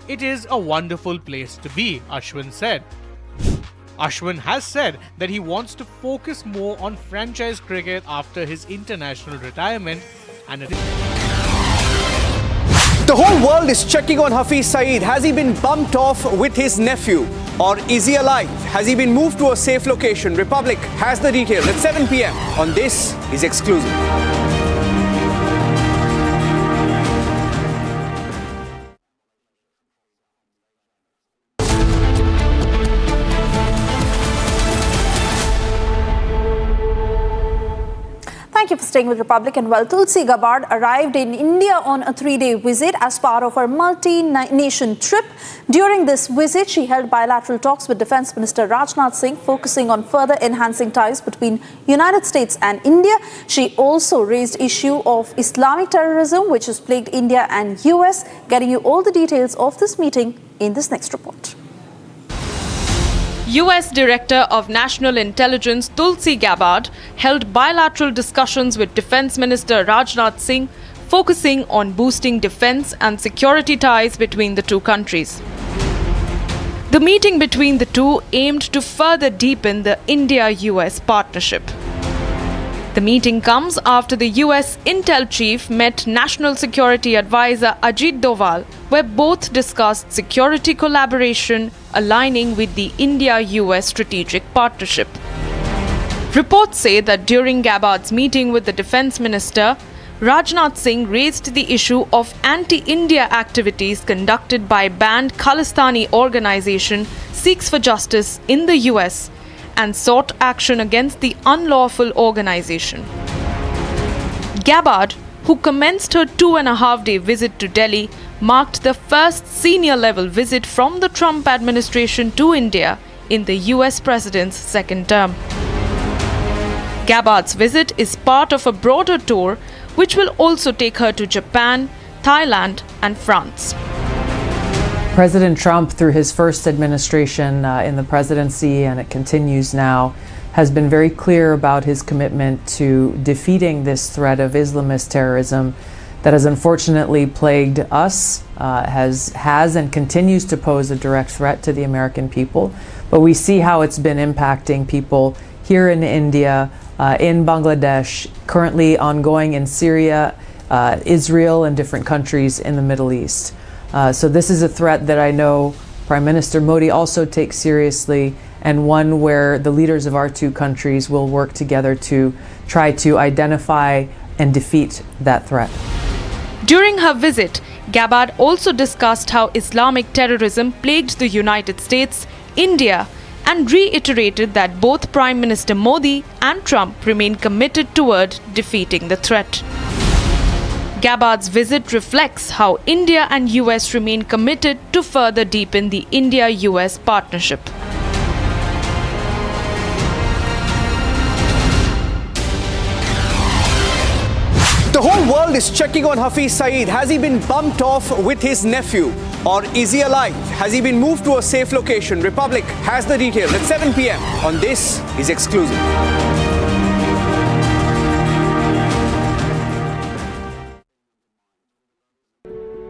It is a wonderful place to be, Ashwin said. Ashwin has said that he wants to focus more on franchise cricket after his international retirement and The whole world is checking on Hafiz Saeed. Has he been bumped off with his nephew? Or is he alive? Has he been moved to a safe location? Republic has the details at 7 p.m. on This Is Exclusive. Thank Thank you for staying with Republic. And well, Tulsi Gabbard arrived in India on a 3-day visit as part of her multi-nation trip. During this visit, she held bilateral talks with Defence Minister Rajnath Singh, focusing on further enhancing ties between United States and India. She also raised issue of Islamic terrorism, which has plagued India and US. Getting you all the details of this meeting in this next report. US Director of National Intelligence Tulsi Gabbard held bilateral discussions with Defence Minister Rajnath Singh, focusing on boosting defence and security ties between the two countries. The meeting between the two aimed to further deepen the India-US partnership. The meeting comes after the US Intel chief met National Security Advisor Ajit Doval, where both discussed security collaboration aligning with the India-US strategic partnership. Reports say that during Gabbard's meeting with the defence minister, Rajnath Singh raised the issue of anti-India activities conducted by banned Khalistani organisation Sikhs for Justice in the US, and sought action against the unlawful organisation. Gabbard, who commenced her 2.5-day visit to Delhi, marked the first senior-level visit from the Trump administration to India in the US president's second term. Gabbard's visit is part of a broader tour which will also take her to Japan, Thailand and France. President Trump, through his first administration in the presidency, and it continues now, has been very clear about his commitment to defeating this threat of Islamist terrorism that has unfortunately plagued us, has and continues to pose a direct threat to the American people. But we see how it's been impacting people here in India, in Bangladesh, currently ongoing in Syria, Israel, and different countries in the Middle East. So this is a threat that I know Prime Minister Modi also takes seriously, and one where the leaders of our two countries will work together to try to identify and defeat that threat. During her visit, Gabbard also discussed how Islamic terrorism plagued the United States, India, and reiterated that both Prime Minister Modi and Trump remain committed toward defeating the threat. Gabbard's visit reflects how India and US remain committed to further deepen the India-US partnership. The whole world is checking on Hafiz Saeed. Has he been bumped off with his nephew? Or is he alive? Has he been moved to a safe location? Republic has the details at 7 p.m. on This Is Exclusive.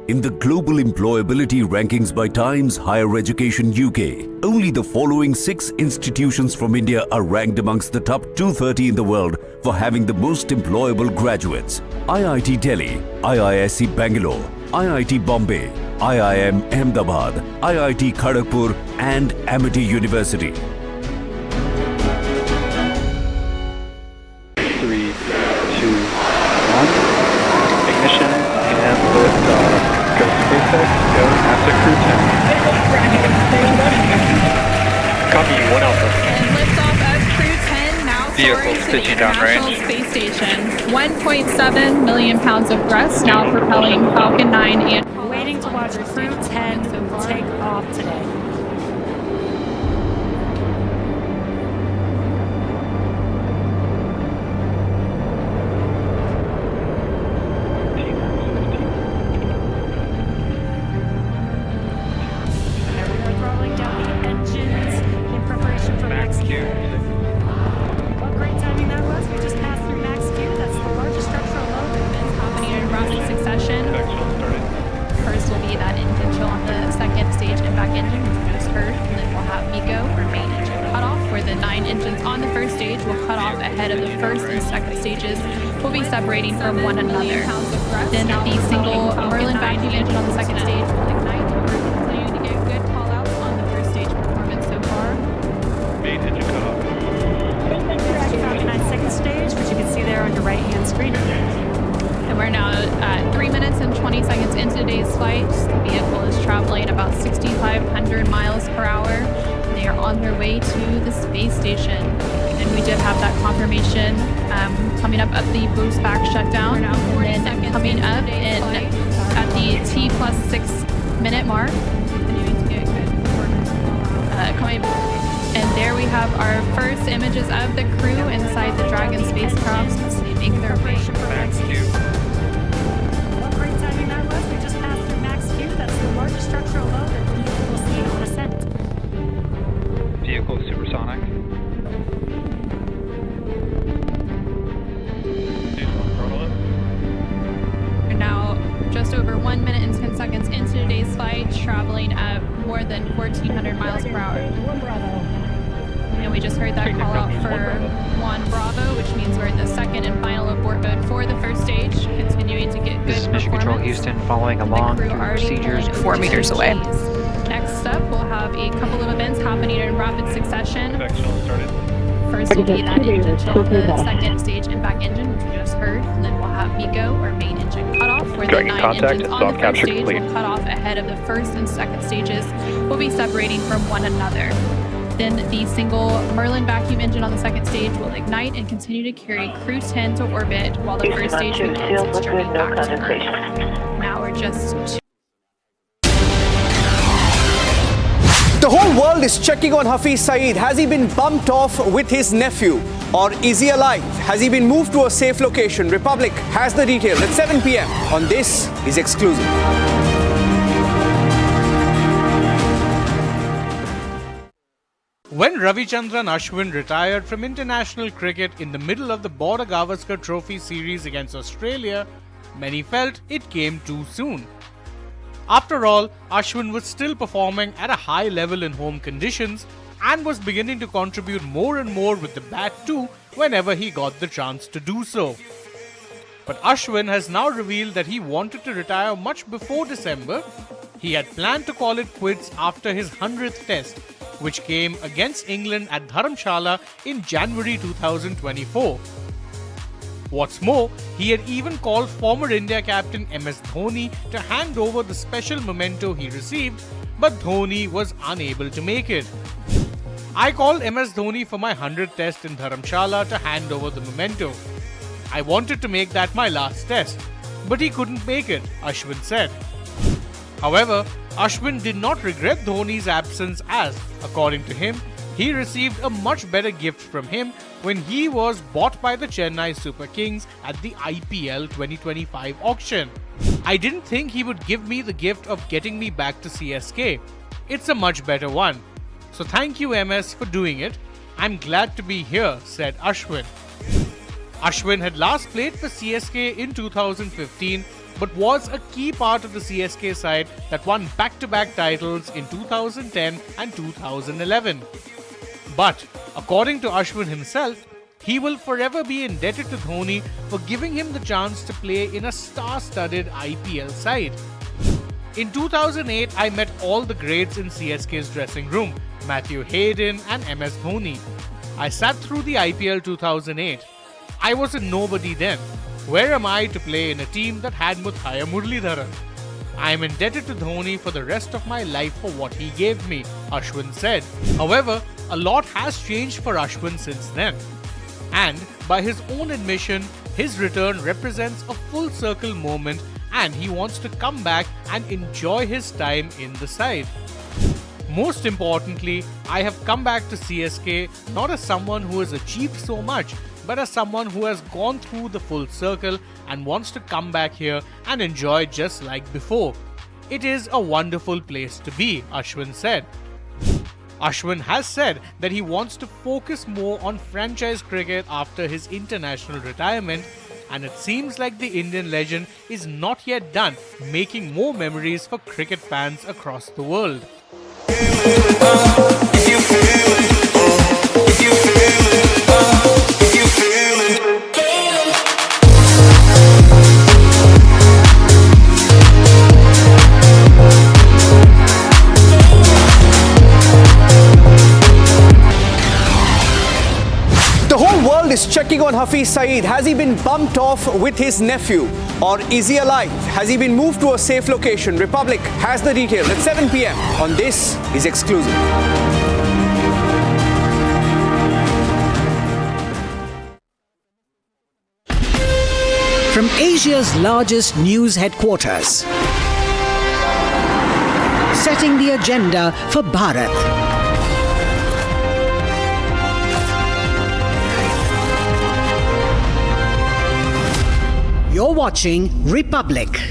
In the global employability rankings by Times Higher Education UK, only the following 6 institutions from India are ranked amongst the top 230 in the world for having the most employable graduates. IIT Delhi, IISc Bangalore, IIT Bombay, IIM Ahmedabad, IIT Kharagpur and Amity University. 3, 2, 1. Ignition and lift. Go SpaceX, go NASA Crew 10. Copy, 1 Alpha. And liftoff of Crew 10 now soaring to the International Space Station. 1.7 million pounds of thrust now propelling Falcon 9 and Waiting to watch Crew 10 take off today. separating from one another. Then the single Merlin vacuum engine on the second stage will ignite. We're continuing to get good call outs on the first stage performance so far. Main engine cut off. Falcon 9 second stage, which you can see there on your right-hand screen. And we're now at 3 minutes and 20 seconds into today's flight. The vehicle is traveling about 6,500 miles per hour. They are on her way to the space station. And we did have that confirmation coming up at the boost back shutdown. And then coming up at the T+6 minute mark. And there we have our first images of the crew inside the Dragon spacecraft as they make their way back to. What great timing that was. We just passed through Max Q. That's the largest structural load that we'll see on ascent. Vehicle supersonic. We're now just over 1 minute and 10 seconds into today's flight, traveling at more than 1,400 miles per hour. And we just heard that call out for 1 Bravo, which means we're in the second and final abort mode for the first stage, continuing to get good This is Mission Control Houston, following along through procedures 4 meters away. Next up, we'll have a couple of events happening in rapid succession. First will be that engine chill, the second stage impact engine, which we just heard. And then we'll have MECO, or main engine cutoff, where the 9 engines on the first stage will cut off ahead of the first and second stages. Will be separating from one another. Then the single Merlin vacuum engine on the second stage will ignite and continue to carry Crew 10 to orbit while the first stage begins its journey back to Earth. Now we're just The whole world is checking on Hafiz Saeed. Has he been bumped off with his nephew? Or is he alive? Has he been moved to a safe location? Republic has the details at 7 p.m. on This Is Exclusive. When Ravichandran Ashwin retired from international cricket in the middle of the Border Gavaskar Trophy series against Australia, many felt it came too soon. After all, Ashwin was still performing at a high level in home conditions and was beginning to contribute more and more with the bat too whenever he got the chance to do so. But Ashwin has now revealed that he wanted to retire much before December. He had planned to call it quits after his 100th test, which came against England at Dharamshala in January 2024. What's more, he had even called former India captain MS Dhoni to hand over the special memento he received, but Dhoni was unable to make it. I called MS Dhoni for my 100th test in Dharamshala to hand over the memento. I wanted to make that my last test, but he couldn't make it, Ashwin said. However, Ashwin did not regret Dhoni's absence as, according to him, he received a much better gift from him when he was bought by the Chennai Super Kings at the IPL 2025 auction. I didn't think he would give me the gift of getting me back to CSK. It's a much better one. So thank you MS for doing it. I'm glad to be here, said Ashwin. Ashwin had last played for CSK in 2015 but was a key part of the CSK side that won back-to-back titles in 2010 and 2011. But, according to Ashwin himself, he will forever be indebted to Dhoni for giving him the chance to play in a star-studded IPL side. In 2008, I met all the greats in CSK's dressing room, Matthew Hayden and MS Dhoni. I sat through the IPL 2008. I was a nobody then. Where am I to play in a team that had Muthaiya Muralidharan? I am indebted to Dhoni for the rest of my life for what he gave me, Ashwin said. However, a lot has changed for Ashwin since then. And, by his own admission, his return represents a full circle moment and he wants to come back and enjoy his time in the side. Most importantly, I have come back to CSK not as someone who has achieved so much, but as someone who has gone through the full circle and wants to come back here and enjoy just like before. It is a wonderful place to be, Ashwin said. Ashwin has said that he wants to focus more on franchise cricket after his international retirement, and it seems like the Indian legend is not yet done making more memories for cricket fans across the world. The whole world is checking on Hafiz Saeed. Has he been bumped off with his nephew? Or is he alive? Has he been moved to a safe location? Republic has the details at 7 p.m. on This Is Exclusive. from Asia's largest news headquarters. Setting the agenda for Bharat. You're watching Republic.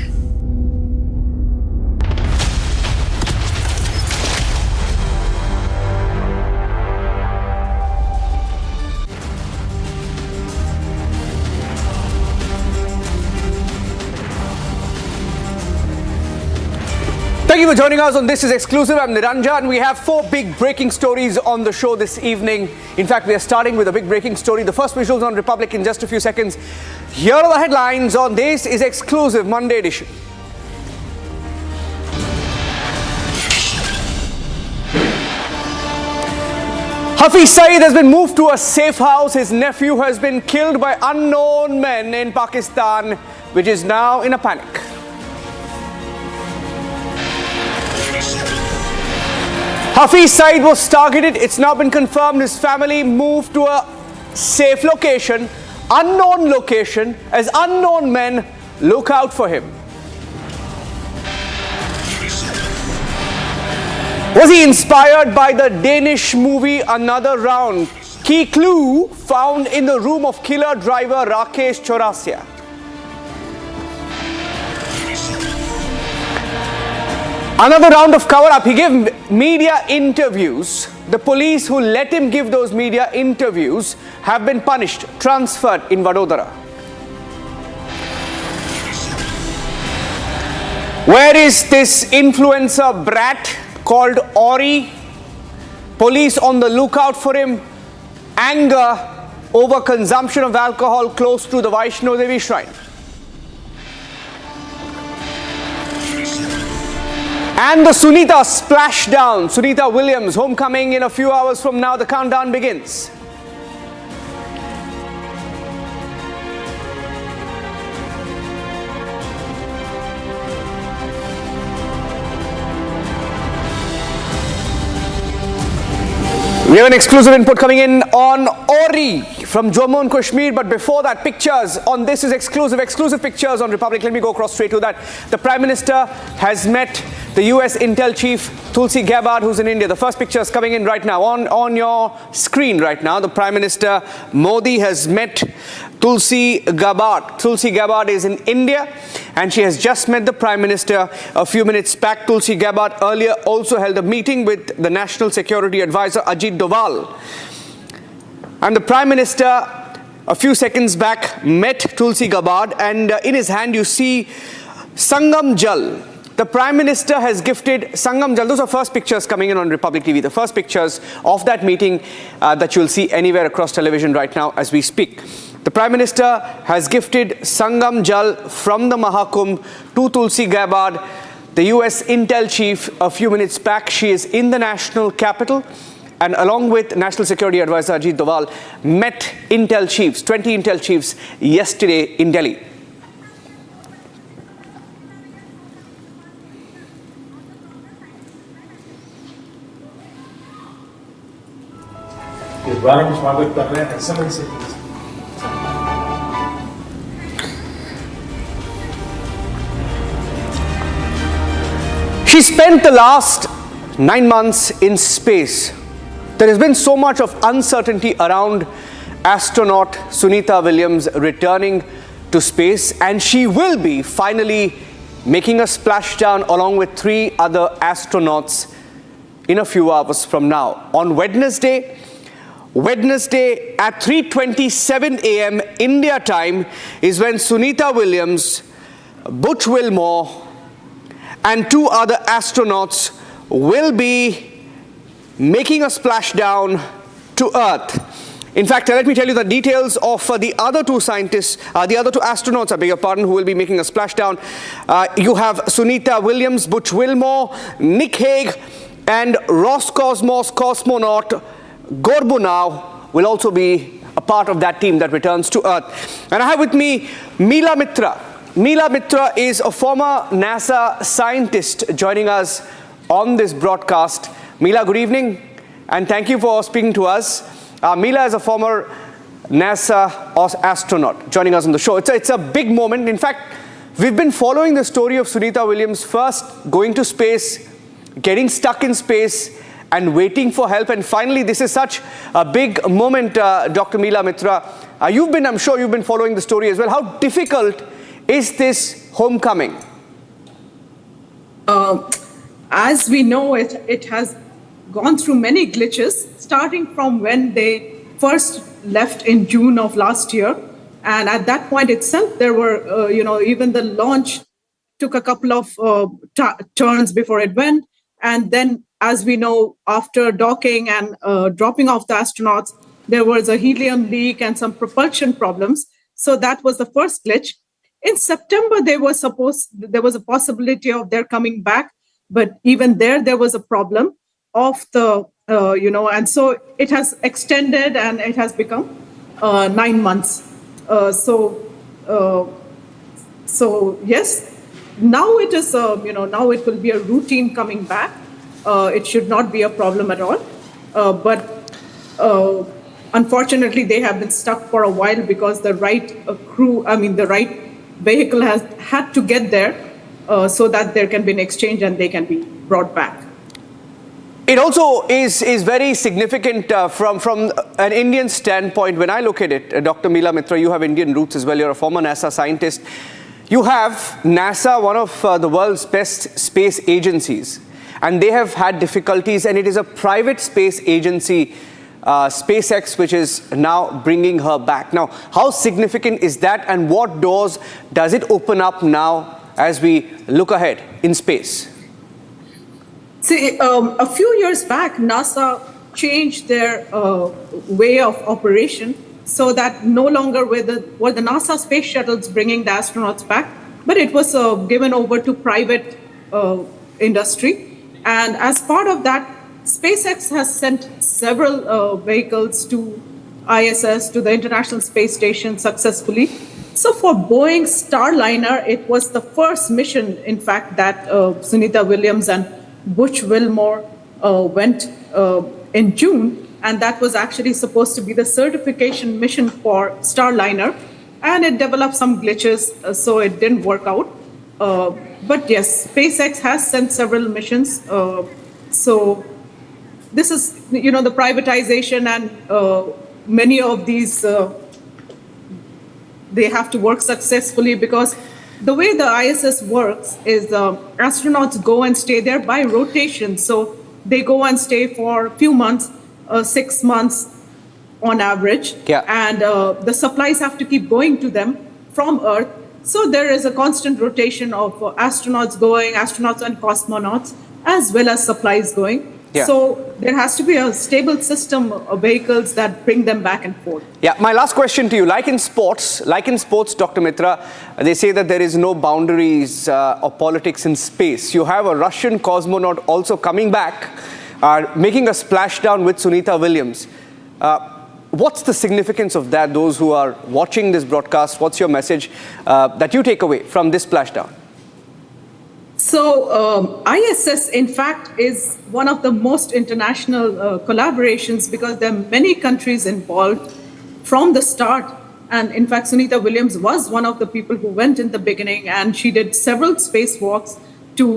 Thank you for joining us on This Is Exclusive. I'm Niranjan. We have 4 big breaking stories on the show this evening. In fact, we are starting with a big breaking story. The first visuals on Republic in just a few seconds. Here are the headlines on This Is Exclusive Monday edition. Hafiz Saeed has been moved to a safe house. His nephew has been killed by unknown men in Pakistan, which is now in a panic. Hafiz Saeed was targeted. It's now been confirmed his family moved to a safe location, unknown location, as unknown men look out for him. Was he inspired by the Danish movie Another Round? Key clue found in the room of killer driver Rakesh Chaurasia. Another round of cover-up. He gave media interviews. The police who let him give those media interviews have been punished, transferred in Vadodara. Where is this influencer brat called Orry? Police on the lookout for him. Anger over consumption of alcohol close to the Vaishno Devi shrine. And the Sunita splashdown. Sunita Williams homecoming in a few hours from now. The countdown begins. We have an exclusive input coming in on Orry from Jammu and Kashmir. But before that, pictures on This Is Exclusive pictures on Republic. Let me go across straight to that. The Prime Minister has met the US Intel Chief Tulsi Gabbard, who's in India. The first picture is coming in right now on your screen right now. The Prime Minister Modi has met Tulsi Gabbard. Tulsi Gabbard is in India and she has just met the Prime Minister a few minutes back. Tulsi Gabbard earlier also held a meeting with the National Security Advisor Ajit Doval. And the Prime Minister a few seconds back met Tulsi Gabbard, and in his hand you see Sangam Jal. The Prime Minister has gifted Sangam Jal. Those are first pictures coming in on Republic TV. The first pictures of that meeting that you'll see anywhere across television right now as we speak. The Prime Minister has gifted Sangam Jal from the Mahakumbh to Tulsi Gabbard, the US Intel Chief, a few minutes back. She is in the national capital and along with National Security Advisor Ajit Doval met Intel Chiefs, 20 Intel Chiefs yesterday in Delhi. She spent the last 9 months in space. There has been so much of uncertainty around astronaut Sunita Williams returning to space, and she will be finally making a splashdown along with 3 other astronauts in a few hours from now. On Wednesday at 3:27 a.m. India time is when Sunita Williams, Butch Wilmore and 2 other astronauts will be making a splashdown to Earth. In fact, let me tell you the details of the other 2 scientists, the other 2 astronauts, I beg your pardon, who will be making a splashdown. You have Sunita Williams, Butch Wilmore, Nick Hague, and Roscosmos cosmonaut Gorbunov will also be a part of that team that returns to Earth. And I have with me Meela Mitra. Meela Mitra is a former NASA scientist joining us on this broadcast. Meela, good evening, and thank you for speaking to us. Meela is a former NASA astronaut, joining us on the show. It's a big moment. In fact, we've been following the story of Sunita Williams first going to space, getting stuck in space, and waiting for help. And finally, this is such a big moment, Dr. Meela Mitra. I'm sure you've been following the story as well. How difficult is this homecoming? As we know, it has gone through many glitches, starting from when they first left in June of last year. And at that point itself, there were, even the launch took a couple of turns before it went. And then, as we know, after docking and dropping off the astronauts, there was a helium leak and some propulsion problems. So that was the first glitch. In September, there was a possibility of their coming back, but even there was a problem of the, and so it has extended and it has become 9 months. So yes, now it is, now it will be a routine coming back. It should not be a problem at all. But unfortunately, they have been stuck for a while because the right the right vehicle has had to get there so that there can be an exchange and they can be brought back. It also is very significant from an Indian standpoint. When I look at it, Dr. Meela Mitra, you have Indian roots as well. You're a former NASA scientist. You have NASA, one of the world's best space agencies, and they have had difficulties, and it is a private space agency, SpaceX, which is now bringing her back. Now, how significant is that, and what doors does it open up now as we look ahead in space? See, a few years back, NASA changed their way of operation so that no longer were the NASA space shuttles bringing the astronauts back, but it was given over to private industry. And as part of that, SpaceX has sent several vehicles to ISS, to the International Space Station successfully. So for Boeing Starliner, it was the first mission, in fact, that Sunita Williams and Butch Wilmore went in June, and that was actually supposed to be the certification mission for Starliner, and it developed some glitches, so it didn't work out. But yes, SpaceX has sent several missions. So this is, the privatization, and many of these, they have to work successfully because the way the ISS works is astronauts go and stay there by rotation. So they go and stay for a few months, 6 months on average. Yeah. And the supplies have to keep going to them from Earth. So there is a constant rotation of astronauts going, astronauts and cosmonauts, as well as supplies going. Yeah. So there has to be a stable system of vehicles that bring them back and forth. Yeah, my last question to you, like in sports, Dr. Mitra, they say that there is no boundaries of politics in space. You have a Russian cosmonaut also coming back, making a splashdown with Sunita Williams. What's the significance of that? Those who are watching this broadcast, what's your message that you take away from this splashdown? So ISS, in fact, is one of the most international collaborations because there are many countries involved from the start. And in fact, Sunita Williams was one of the people who went in the beginning, and she did several spacewalks to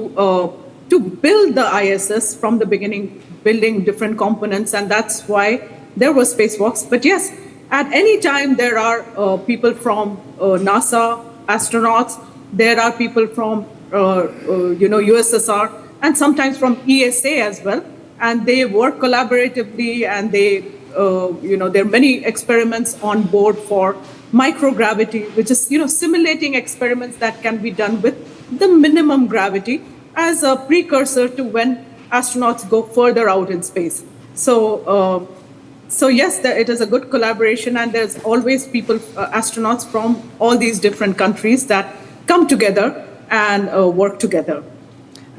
build the ISS from the beginning, building different components. And that's why there were spacewalks. But yes, at any time, there are people from NASA, astronauts, there are people from USSR, and sometimes from ESA as well, and they work collaboratively, and they, there are many experiments on board for microgravity, which is, simulating experiments that can be done with the minimum gravity as a precursor to when astronauts go further out in space. So yes, it is a good collaboration, and there's always people, astronauts from all these different countries that come together and work together.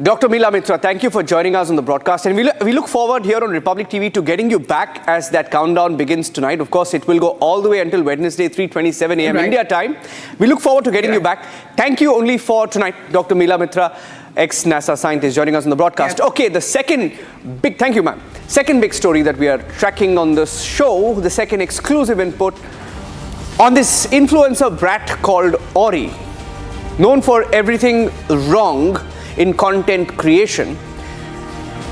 Dr. Meela Mitra, thank you for joining us on the broadcast. And we look forward here on Republic TV to getting you back as that countdown begins tonight. Of course, it will go all the way until Wednesday, 3:27 a.m. Right. India time. We look forward to getting you back. Thank you only for tonight, Dr. Meela Mitra. ex-NASA scientist, joining us on the broadcast. Okay, the second big, thank you ma'am, second big story that we are tracking on this show, the second exclusive input on this influencer brat called Orry, known for everything wrong in content creation.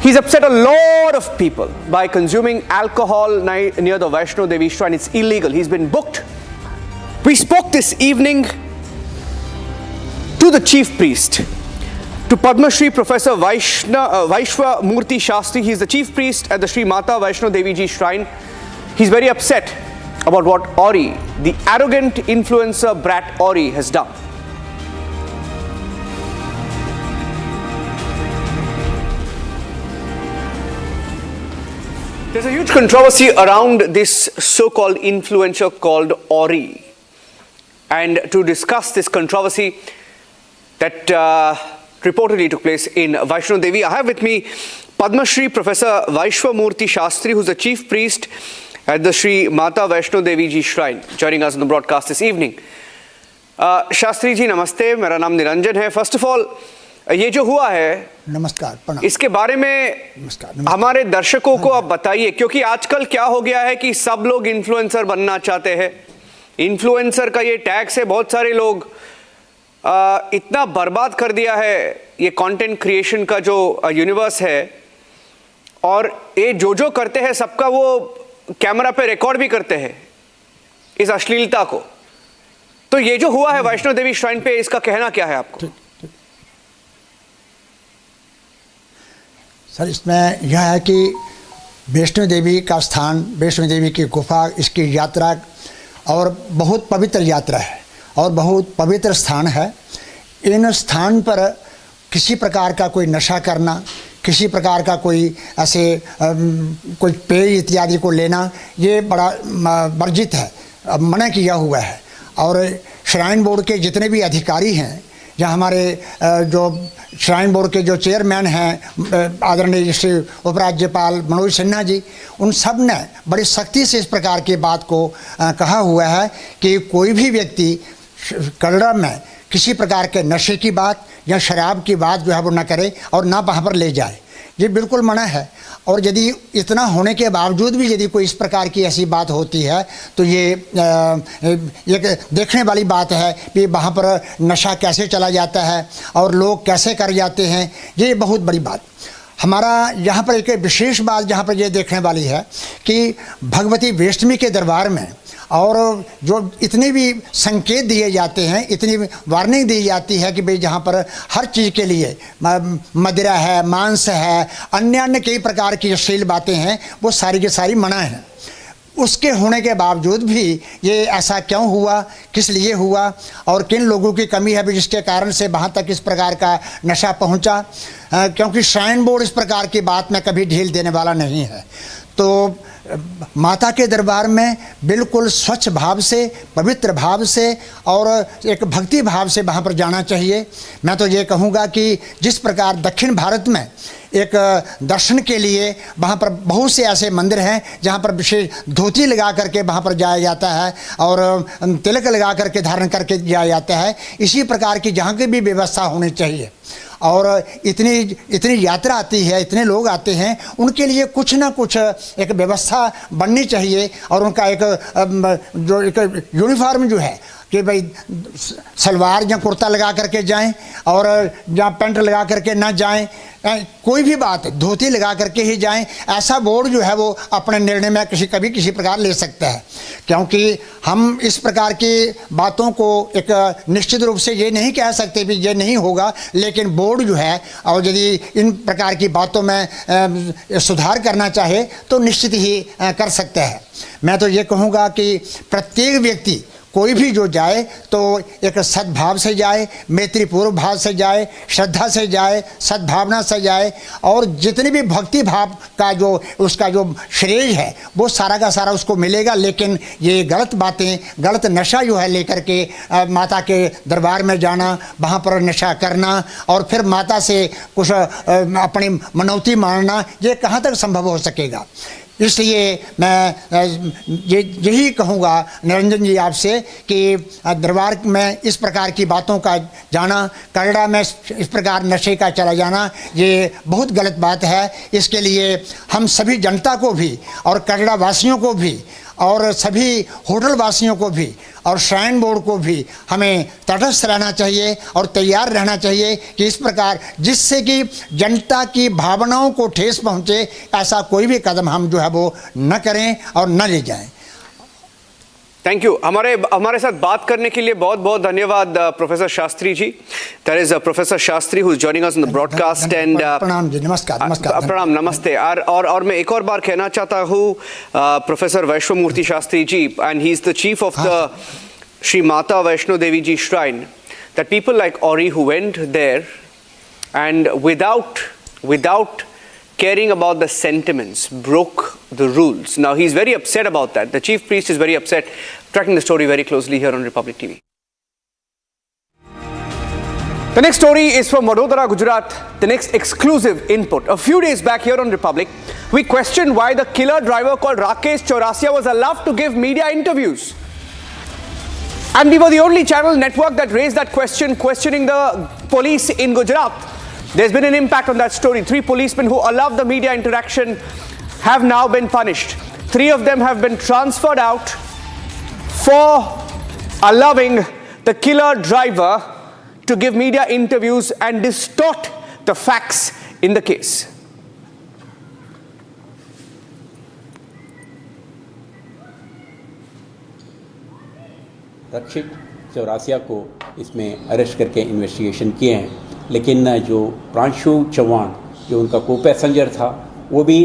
He's upset a lot of people by consuming alcohol near the Vaishno Devi shrine. It's illegal. He's been booked. We spoke this evening to the chief priest, to Padma Shri Professor Vaishwa Murthy Shastri. He's the chief priest at the Shri Mata Vaishno Devi Ji shrine. He's very upset about what Orry, the arrogant influencer brat Orry, has done. There's a huge controversy around this so-called influencer called Orry. And to discuss this controversy that reportedly took place in Vaishno Devi, I have with me Padma Shri Professor Vaishwa Murthy Shastri, who's the chief priest at the Shri Mata Vaishno Devi Ji shrine, joining us on the broadcast this evening. Shastri ji, namaste. मेरा नाम निरंजन है. First of all, ये जो हुआ है, नमस्कार, प्रणाम, इसके बारे में हमारे दर्शकों को आप बताइए, क्योंकि आजकल क्या हो गया है कि सब लोग इन्फ्लुएंसर बनना चाहते हैं. इन्फ्लुएंसर का ये टैग से बहुत सारे लोग इतना बर्बाद कर दिया है ये कंटेंट क्रिएशन का जो यूनिवर्स है, और ये जो करते हैं सबका वो कैमरा पे रिकॉर्ड भी करते हैं इस अश्लीलता को. तो ये जो हुआ है वैष्णो देवी श्राइन पे, इसका कहना क्या है आपको? सर, इसमें यह है कि वैष्णो देवी का स्थान, वैष्णो देवी की गुफा, इसकी यात्रा और बहुत पवित्र यात्रा है और बहुत पवित्र स्थान है. इन स्थान पर किसी प्रकार का कोई नशा करना, किसी प्रकार का कोई ऐसे कोई पेय इत्यादि को लेना, ये बड़ा वर्जित है, मना किया हुआ है. और श्राइन बोर्ड के जितने भी अधिकारी हैं, या हमारे जो श्राइन बोर्ड के जो चेयरमैन हैं आदरणीय श्री उपराज्यपाल मनोज सिन्हा जी, उन सब ने बड़ी सख्ती से इस प्रकार की बात को कहा हुआ है कि कोई भी व्यक्ति कटरा में किसी प्रकार के नशे की बात या शराब की बात जो है वो न करे और ना वहाँ पर ले जाए. ये बिल्कुल मना है. और यदि इतना होने के बावजूद भी यदि कोई इस प्रकार की ऐसी बात होती है तो ये एक देखने वाली बात है कि वहाँ पर नशा कैसे चला जाता है और लोग कैसे कर जाते हैं. ये बहुत बड़ी बात. हमारा यहाँ पर एक विशेष बात जहाँ पर ये देखने वाली है कि भगवती वैष्णवी के दरबार में और जो इतने भी संकेत दिए जाते हैं, इतनी वार्निंग दी जाती है कि भाई जहाँ पर हर चीज़ के लिए मदिरा है, मांस है, अन्य कई प्रकार की अश्लील बातें हैं, वो सारी की सारी मना है. उसके होने के बावजूद भी ये ऐसा क्यों हुआ, किस लिए हुआ और किन लोगों की कमी है जिसके कारण से वहाँ तक इस प्रकार का नशा पहुँचा. क्योंकि श्राइन बोर्ड इस प्रकार की बात में कभी ढील देने वाला नहीं है. तो माता के दरबार में बिल्कुल स्वच्छ भाव से, पवित्र भाव से और एक भक्ति भाव से वहाँ पर जाना चाहिए. मैं तो ये कहूँगा कि जिस प्रकार दक्षिण भारत में एक दर्शन के लिए वहाँ पर बहुत से ऐसे मंदिर हैं जहाँ पर विशेष धोती लगा करके वहाँ पर जाया जाता है और तिलक लगा करके धारण करके जाया जाता है, इसी प्रकार की जहाँ की भी व्यवस्था होनी चाहिए. और इतनी यात्रा आती है, इतने लोग आते हैं, उनके लिए कुछ ना कुछ एक व्यवस्था बननी चाहिए. और उनका एक जो एक यूनिफॉर्म जो है कि भाई सलवार या कुर्ता लगा करके जाएं और या पैंट लगा करके ना जाएं, कोई भी बात धोती लगा करके ही जाएं. ऐसा बोर्ड जो है वो अपने निर्णय में कभी किसी प्रकार ले सकता है. क्योंकि हम इस प्रकार की बातों को एक निश्चित रूप से ये नहीं कह सकते भी ये नहीं होगा, लेकिन बोर्ड जो है और यदि इन प्रकार की बातों में सुधार करना चाहे तो निश्चित ही कर सकता है. मैं तो ये कहूँगा कि प्रत्येक व्यक्ति कोई भी जो जाए तो एक सद्भाव से जाए, मैत्रीपूर्व भाव से जाए, श्रद्धा से जाए, सद्भावना से जाए और जितने भी भक्ति भाव का जो उसका जो श्रेय है वो सारा का सारा उसको मिलेगा. लेकिन ये गलत बातें, गलत नशा जो है लेकर के माता के दरबार में जाना, वहाँ पर नशा करना और फिर माता से कुछ अपनी मनौती मांगना, ये कहाँ तक संभव हो सकेगा. इसलिए मैं यही कहूँगा निरंजन जी आपसे कि दरबार में इस प्रकार की बातों का जाना, कटरा में इस प्रकार नशे का चला जाना, ये बहुत गलत बात है। इसके लिए हम सभी जनता को भी और कटरा वासियों को भी और सभी होटल वासियों को भी और श्राइन बोर्ड को भी हमें तटस्थ रहना चाहिए और तैयार रहना चाहिए कि इस प्रकार जिससे कि जनता की भावनाओं को ठेस पहुंचे ऐसा कोई भी कदम हम जो है वो न करें और न ले जाएं। Thank you. हमारे साथ बात करने के लिए बहुत बहुत धन्यवाद professor Shastri ji. That is professor Shastri who is joining us on the broadcast and प्रणाम जी, नमस्कार। नमस्कार, प्रणाम, नमस्ते। और मैं एक और बार कहना चाहता हूँ professor Vaishno Murthy Shastri ji, and he is the chief of the Shri Mata Vaishno Devi ji shrine, that people like Orry who went there and without caring about the sentiments, broke the rules. Now he's very upset about that. The chief priest is very upset. Tracking the story very closely here on Republic TV. The next story is from Vadodara, Gujarat. The next exclusive input. A few days back here on Republic, we questioned why the killer driver called Rakesh Chaurasia was allowed to give media interviews. And we were the only channel network that raised that question, questioning the police in Gujarat. There's been an impact on that story. 3 policemen who allowed the media interaction have now been punished. 3 of them have been transferred out for allowing the killer driver to give media interviews and distort the facts in the case. रक्षित चौरासिया को इसमें arrest करके investigation किए हैं, लेकिन जो प्रांशु चौहान जो उनका को पैसेंजर था वो भी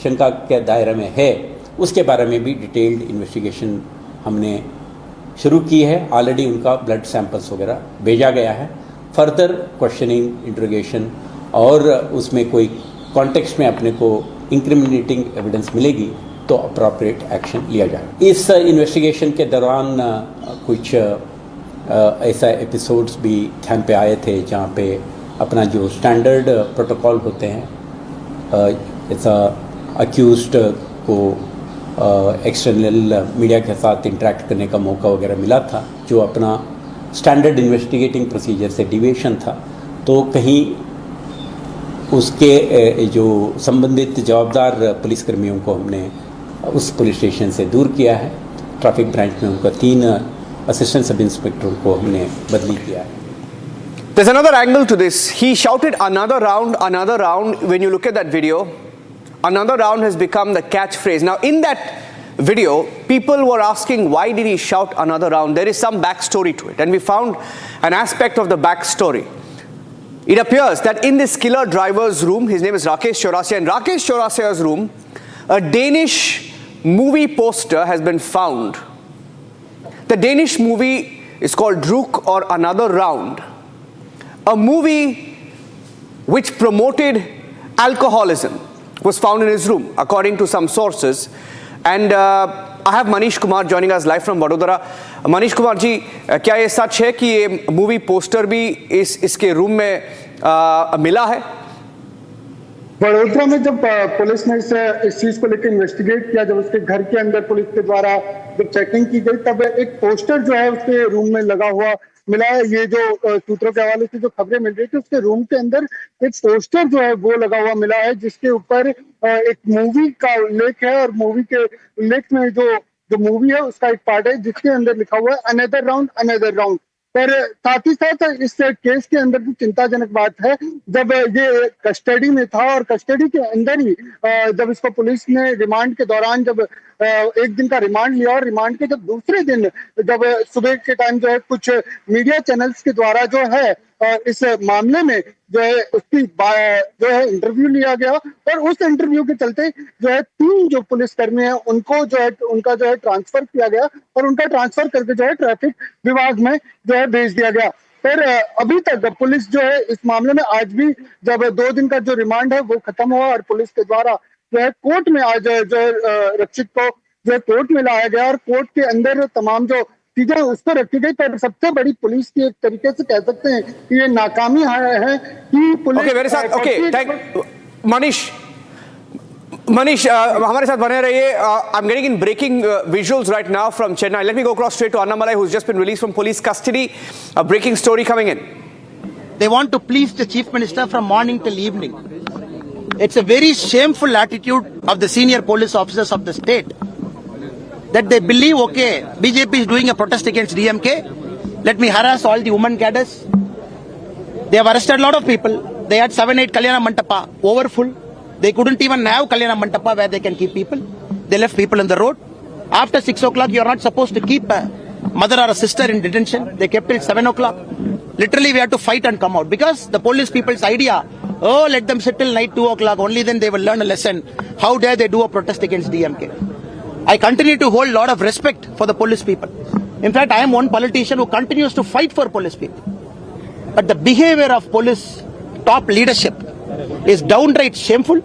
शंका के दायरे में है। उसके बारे में भी डिटेल्ड इन्वेस्टिगेशन हमने शुरू की है। ऑलरेडी उनका ब्लड सैंपल्स वगैरह भेजा गया है। फर्दर क्वेश्चनिंग, इंट्रोगेशन और उसमें कोई कॉन्टेक्स्ट में अपने को इंक्रिमिनेटिंग एविडेंस मिलेगी तो अप्रोप्रिएट एक्शन लिया जाए। इस इन्वेस्टिगेशन के दौरान कुछ ऐसा एपिसोड्स भी ध्यान पे आए थे जहाँ पे अपना जो स्टैंडर्ड प्रोटोकॉल होते हैं, ऐसा अक्यूज्ड को एक्सटर्नल मीडिया के साथ इंटरेक्ट करने का मौका वगैरह मिला था, जो अपना स्टैंडर्ड इन्वेस्टिगेटिंग प्रोसीजर से डिविएशन था। तो कहीं उसके जो संबंधित जवाबदार पुलिसकर्मियों को हमने उस पुलिस स्टेशन से दूर किया है। ट्रैफिक ब्रांच में उनका 3 असिस्टेंट सब इंस्पेक्टर को हमने बदली किया है। There's another angle to this. He shouted another round, another round. When you look at that video, another round has become the catchphrase. Now in that video, people were asking why did he shout another round? There is some backstory to it, and we found an aspect of the backstory. It appears that in this killer driver's room, his name is Rakesh Chaurasia, in Rakesh Chaurasia's room, a Danish movie poster has been found. The Danish movie is called Druk or Another Round, a movie which promoted alcoholism was found in his room, according to some sources. And I have Manish Kumar joining us live from Vadodara. Manish Kumar जी, क्या ये सच है कि ये movie poster भी इसके room में मिला है? वडोदरा में जब पुलिस ने इस चीज को लेकर इन्वेस्टिगेट किया, जब उसके घर के अंदर पुलिस के द्वारा जब चेकिंग की गई, तब एक पोस्टर जो है उसके रूम में लगा हुआ मिला है। ये जो सूत्रों के हवाले से जो खबरें मिल रही थी, उसके रूम के अंदर एक पोस्टर जो है वो लगा हुआ मिला है, जिसके ऊपर एक मूवी का उल्लेख है। और मूवी के उल्लेख में जो मूवी है उसका एक पार्ट है जिसके अंदर लिखा हुआ है अनदर राउंड अनदर राउंड। पर साथ ही साथ इस केस के अंदर भी चिंताजनक बात है, जब ये कस्टडी में था और कस्टडी के अंदर ही जब इसको पुलिस ने रिमांड के दौरान जब 1 दिन का रिमांड लिया, और रिमांड के जब दूसरे दिन जब सुबह के टाइम जो है कुछ मीडिया चैनल्स के द्वारा जो है इस मामले में जो है उसकी जो है इंटरव्यू लिया गया, और उस इंटरव्यू के चलते जो है 3 जो पुलिसकर्मी हैं उनको जो है उनका जो है ट्रांसफर किया गया, और उनका ट्रांसफर करके जो है ट्रैफिक विभाग में जो है भेज दिया गया। पर अभी तक पुलिस जो है इस मामले में आज भी जब 2 दिन का जो रिमांड है वो खत्म हुआ, और पुलिस के द्वारा जो है कोर्ट में आज जो है रक्षित को जो है कोर्ट में लाया गया, और कोर्ट के अंदर तमाम जो चीजें उस पर रखी गई। पर सबसे बड़ी पुलिस की एक तरीके से कह सकते हैं कि ये नाकामी है कि पुलिस मनीष Manish, हमारे साथ बने रहिए. I'm getting in breaking visuals right now from Chennai. Let me go across straight to Annamalai, who's just been released from police custody. A breaking story coming in. They want to please the Chief Minister from morning till evening. It's a very shameful attitude of the senior police officers of the state that they believe, okay, BJP is doing a protest against DMK. Let me harass all the women cadres. They have arrested a lot of people. They had 7-8 Kalyana Mantapa, overfull. They couldn't even have Kalyana Mantapa where they can keep people. They left people on the road. After 6 o'clock, you are not supposed to keep a mother or a sister in detention. They kept till 7 o'clock. Literally, we had to fight and come out because the police people's idea, oh, let them sit till night 2 o'clock. Only then they will learn a lesson. How dare they do a protest against DMK? I continue to hold a lot of respect for the police people. In fact, I am one politician who continues to fight for police people. But the behavior of police top leadership is downright shameful.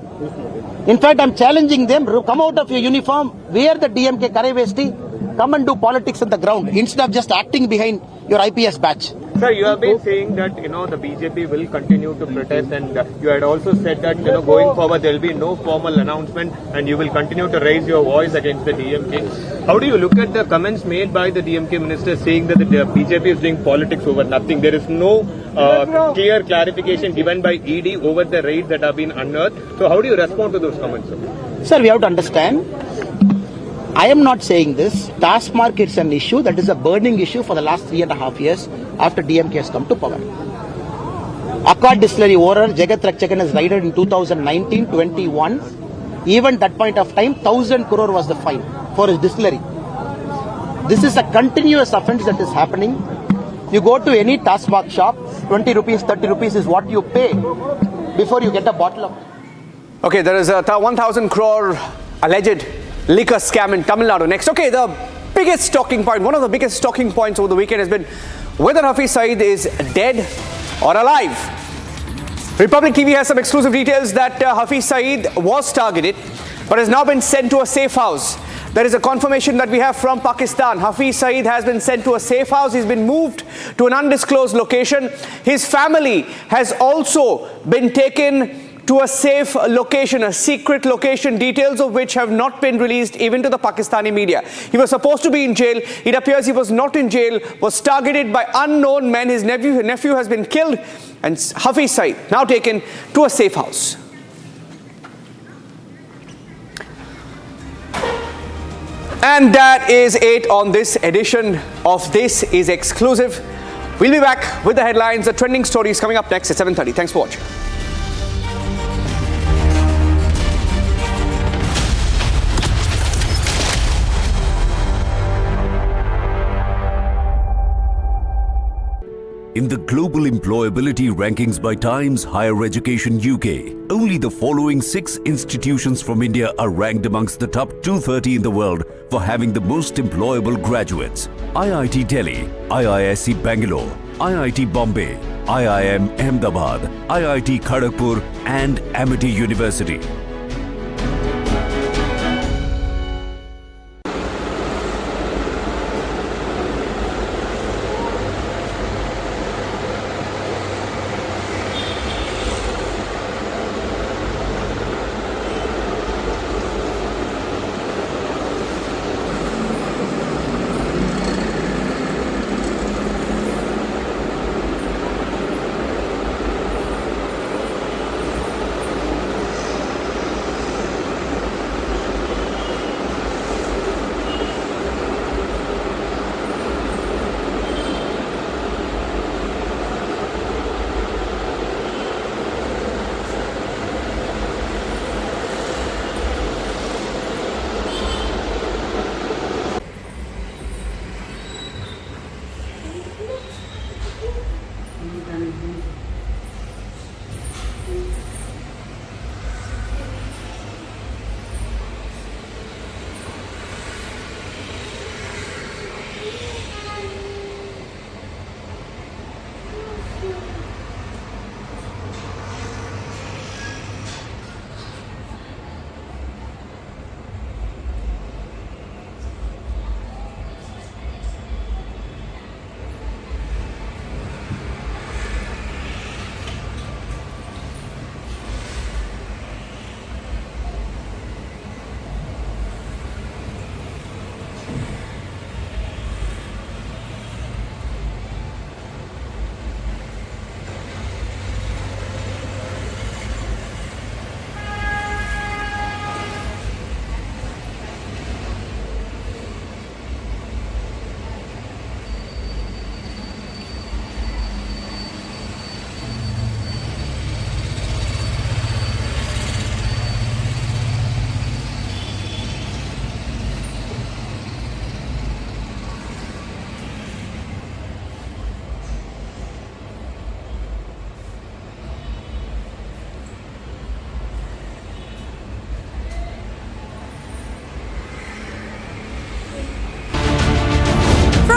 In fact, I am challenging them, come out of your uniform, wear the DMK Karai come and do politics on the ground instead of just acting behind your IPS badge. Sir, you have been saying that, the BJP will continue to protest, and you had also said that, going forward there will be no formal announcement and you will continue to raise your voice against the DMK. How do you look at the comments made by the DMK minister saying that the BJP is doing politics over nothing? There is no clear clarification given by ED over the raids that have been unearthed. So how do you respond to those comments, sir? Sir, we have to understand, I am not saying this. Task mark is an issue that is a burning issue for the last 3.5 years after DMK has come to power. Accord distillery owner Jagat Rakchakan has raided in 2019-21. Even that point of time, 1,000 crore was the fine for his distillery. This is a continuous offence that is happening. You go to any task mark shop, 20 rupees, 30 rupees is what you pay before you get a bottle of. Okay, there is a 1,000 crore alleged liquor scam in Tamil Nadu. Next, okay, the biggest talking point, one of the biggest talking points over the weekend has been whether Hafiz Saeed is dead or alive. Republic TV has some exclusive details that Hafiz Saeed was targeted but has now been sent to a safe house. There is a confirmation that we have from Pakistan. Hafiz Saeed has been sent to a safe house. He's been moved to an undisclosed location. His family has also been taken to a safe location, a secret location, details of which have not been released even to the Pakistani media. He was supposed to be in jail. It appears he was not in jail, was targeted by unknown men. His nephew has been killed, and Hafiz Saeed now taken to a safe house. And that is it on this edition of This Is Exclusive. We'll be back with the headlines, the trending stories coming up next at 7:30. Thanks for watching. In the global employability rankings by Times Higher Education UK, only the following 6 institutions from India are ranked amongst the top 230 in the world for having the most employable graduates. IIT Delhi, IISc Bangalore, IIT Bombay, IIM Ahmedabad, IIT Kharagpur and Amity University.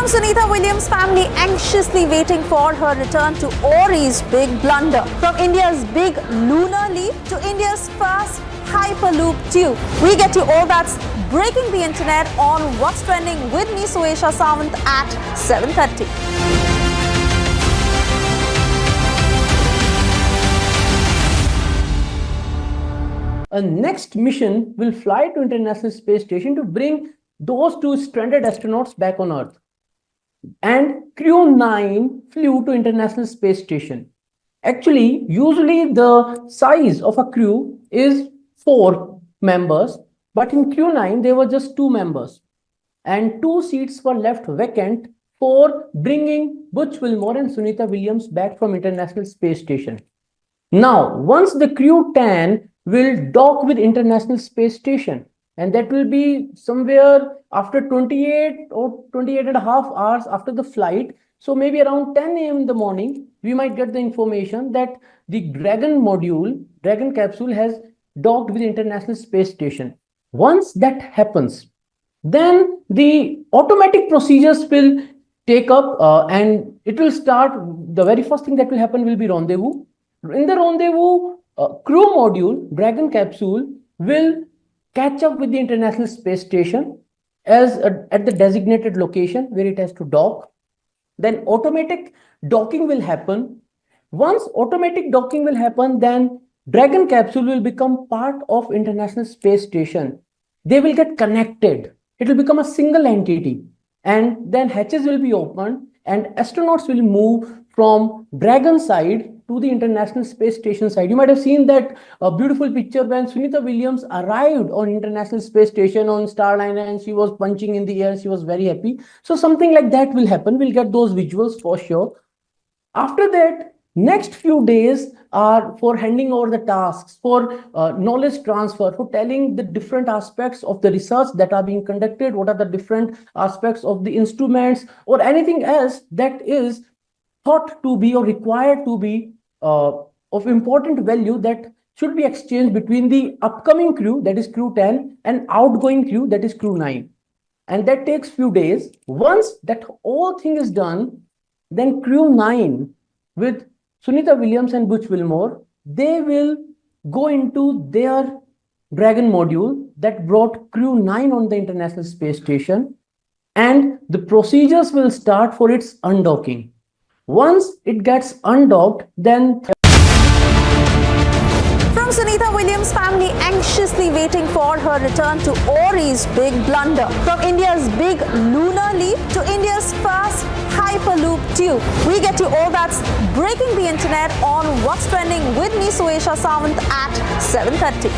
From Sunita Williams' family anxiously waiting for her return to Orry's big blunder. From India's big lunar leap to India's first Hyperloop tube. We get you all that's breaking the internet on What's Trending with me, Suesha Sawant, at 7:30. A next mission will fly to International Space Station to bring those two stranded astronauts back on Earth. And Crew 9 flew to International Space Station. Actually, usually the size of a crew is 4 members, but in Crew 9 there were just 2 members. And 2 seats were left vacant for bringing Butch Wilmore and Sunita Williams back from International Space Station. Now, once the Crew 10 will dock with International Space Station, and that will be somewhere after 28 or 28 and a half hours after the flight. So maybe around 10 a.m. in the morning, we might get the information that the Dragon capsule has docked with International Space Station. Once that happens, then the automatic procedures will take up and it will start. The very first thing that will happen will be rendezvous. In the rendezvous, crew module, Dragon capsule, will catch up with the International Space Station at the designated location where it has to dock. Then automatic docking will happen. Once automatic docking will happen, then Dragon capsule will become part of International Space Station. They will get connected. It will become a single entity. And then hatches will be opened and astronauts will move from Dragon side to the International Space Station side. You might have seen that beautiful picture when Sunita Williams arrived on International Space Station on Starliner and she was punching in the air. She was very happy. So something like that will happen. We'll get those visuals for sure. After that, next few days are for handing over the tasks, for knowledge transfer, for telling the different aspects of the research that are being conducted, what are the different aspects of the instruments or anything else that is thought to be or required to be of important value that should be exchanged between the upcoming crew, that is Crew 10, and outgoing crew, that is Crew 9. And that takes few days. Once that whole thing is done, then Crew 9 with Sunita Williams and Butch Wilmore, they will go into their Dragon module that brought Crew 9 on the International Space Station, and the procedures will start for its undocking. Once it gets undocked, then... From Sunita Williams' family anxiously waiting for her return to Orry's big blunder. From India's big lunar leap to India's first Hyperloop tube. We get you all that's breaking the internet on What's Trending with me, Suesha Sawant, at 7:30.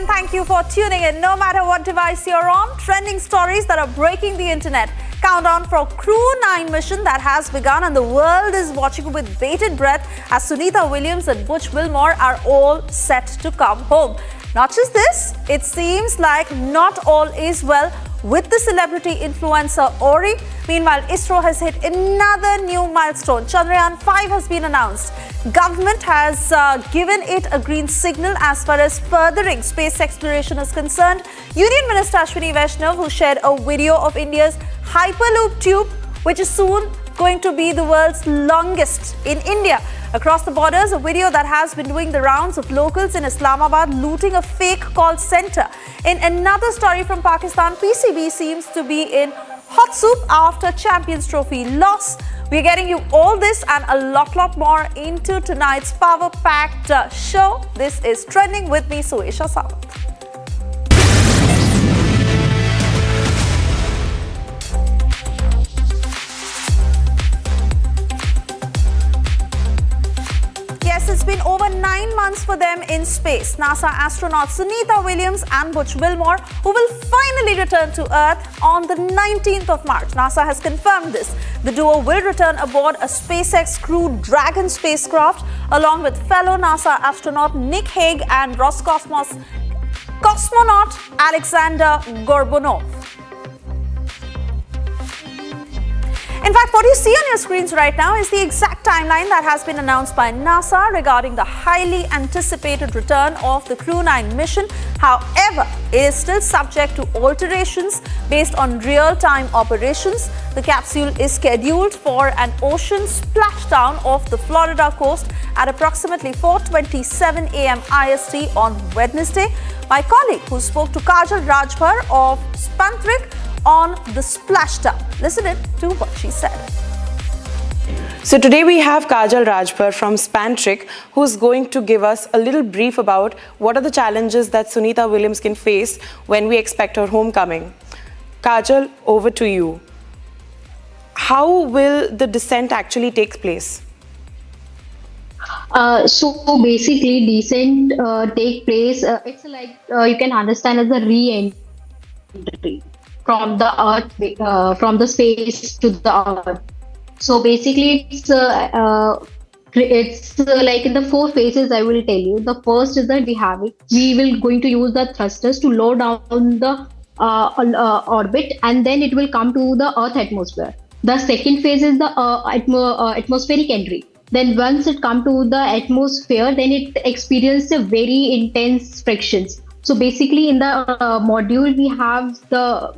Thank you for tuning in. No matter what device you're on, trending stories that are breaking the internet. Countdown for Crew 9 mission that has begun and the world is watching with bated breath as Sunita Williams and Butch Wilmore are all set to come home. Not just this, it seems like not all is well with the celebrity influencer Orry. Meanwhile, ISRO has hit another new milestone. Chandrayaan 5 has been announced. Government has given it a green signal as far as furthering space exploration is concerned. Union Minister Vaishno Devi, who shared a video of India's Hyperloop tube, which is soon going to be the world's longest in India. Across the borders, a video that has been doing the rounds of locals in Islamabad looting a fake call center. In another story from Pakistan, PCB seems to be in hot soup after Champions Trophy loss. We're getting you all this and a lot more into tonight's power-packed show. This is Trending with me, Suesha Sawant. Yes, it's been over 9 months for them in space. NASA astronauts Sunita Williams and Butch Wilmore, who will finally return to Earth, on the 19th of March. NASA has confirmed this. The duo will return aboard a SpaceX Crew Dragon spacecraft along with fellow NASA astronaut Nick Hague and Roscosmos cosmonaut Alexander Gorbunow. In fact, what you see on your screens right now is the exact timeline that has been announced by NASA regarding the highly anticipated return of the Crew 9 mission. However, it is still subject to alterations based on real-time operations. The capsule is scheduled for an ocean splashdown off the Florida coast at approximately 4:27 a.m. IST on Wednesday. My colleague who spoke to Kajal Rajbhar of Spantrik on the splashdown. Listen in to what she said. So today we have Kajal Rajbhar from Spantrik, who's going to give us a little brief about what are the challenges that Sunita Williams can face when we expect her homecoming. Kajal, over to you. How will the descent actually take place? So basically, descent take place. It's like you can understand as a re-entry from the Earth, from the space to the Earth. So basically, it's like in the 4 phases. I will tell you. The first is that we will going to use the thrusters to lower down the orbit, and then it will come to the Earth atmosphere. The second phase is the atmospheric entry. Then once it come to the atmosphere, then it experiences a very intense frictions. So basically in the module, we have the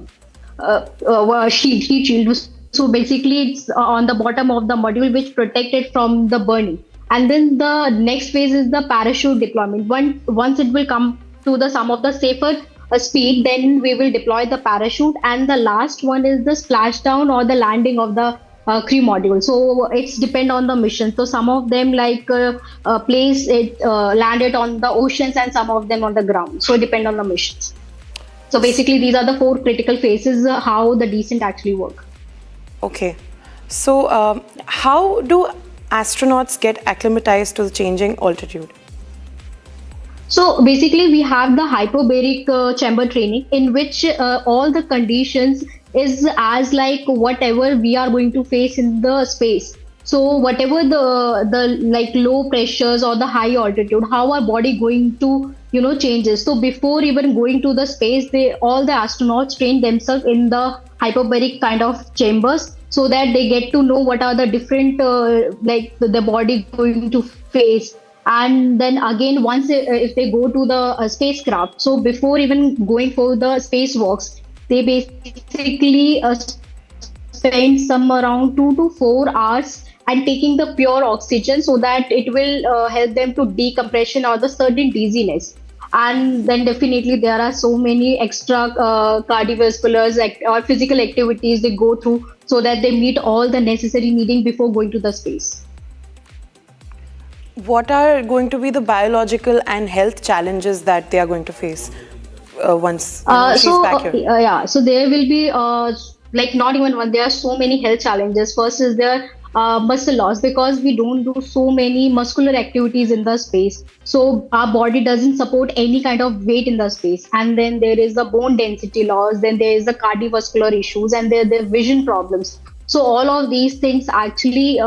heat shield. So basically it's on the bottom of the module, which protect it from the burning. And then the next phase is the parachute deployment. Once it will come to the some of the safer speed, then we will deploy the parachute. And the last one is the splashdown or the landing of the Crew module. So it's depend on the mission. So some of them like landed on the oceans and some of them on the ground. So it depend on the missions. So basically these are the 4 critical phases how the descent actually work. Okay. So how do astronauts get acclimatized to the changing altitude? So basically we have the hyperbaric chamber training, in which all the conditions is as like whatever we are going to face in the space. So whatever the like low pressures or the high altitude, how our body going to changes. So before even going to the space, all the astronauts train themselves in the hyperbaric kind of chambers, so that they get to know what are the different like the body going to face. And then again, once if they go to the spacecraft, so before even going for the spacewalks, they basically spend some around 2 to 4 hours and taking the pure oxygen, so that it will help them to decompression or the certain dizziness. And then definitely there are so many extra cardiovasculars or physical activities they go through, so that they meet all the necessary needing before going to the space. What are going to be the biological and health challenges that they are going to face once she's back here? So there will be like not even one. There are so many health challenges. First is there muscle loss, because we don't do so many muscular activities in the space. So our body doesn't support any kind of weight in the space. And then there is the bone density loss. Then there is the cardiovascular issues, and there are vision problems. So all of these things actually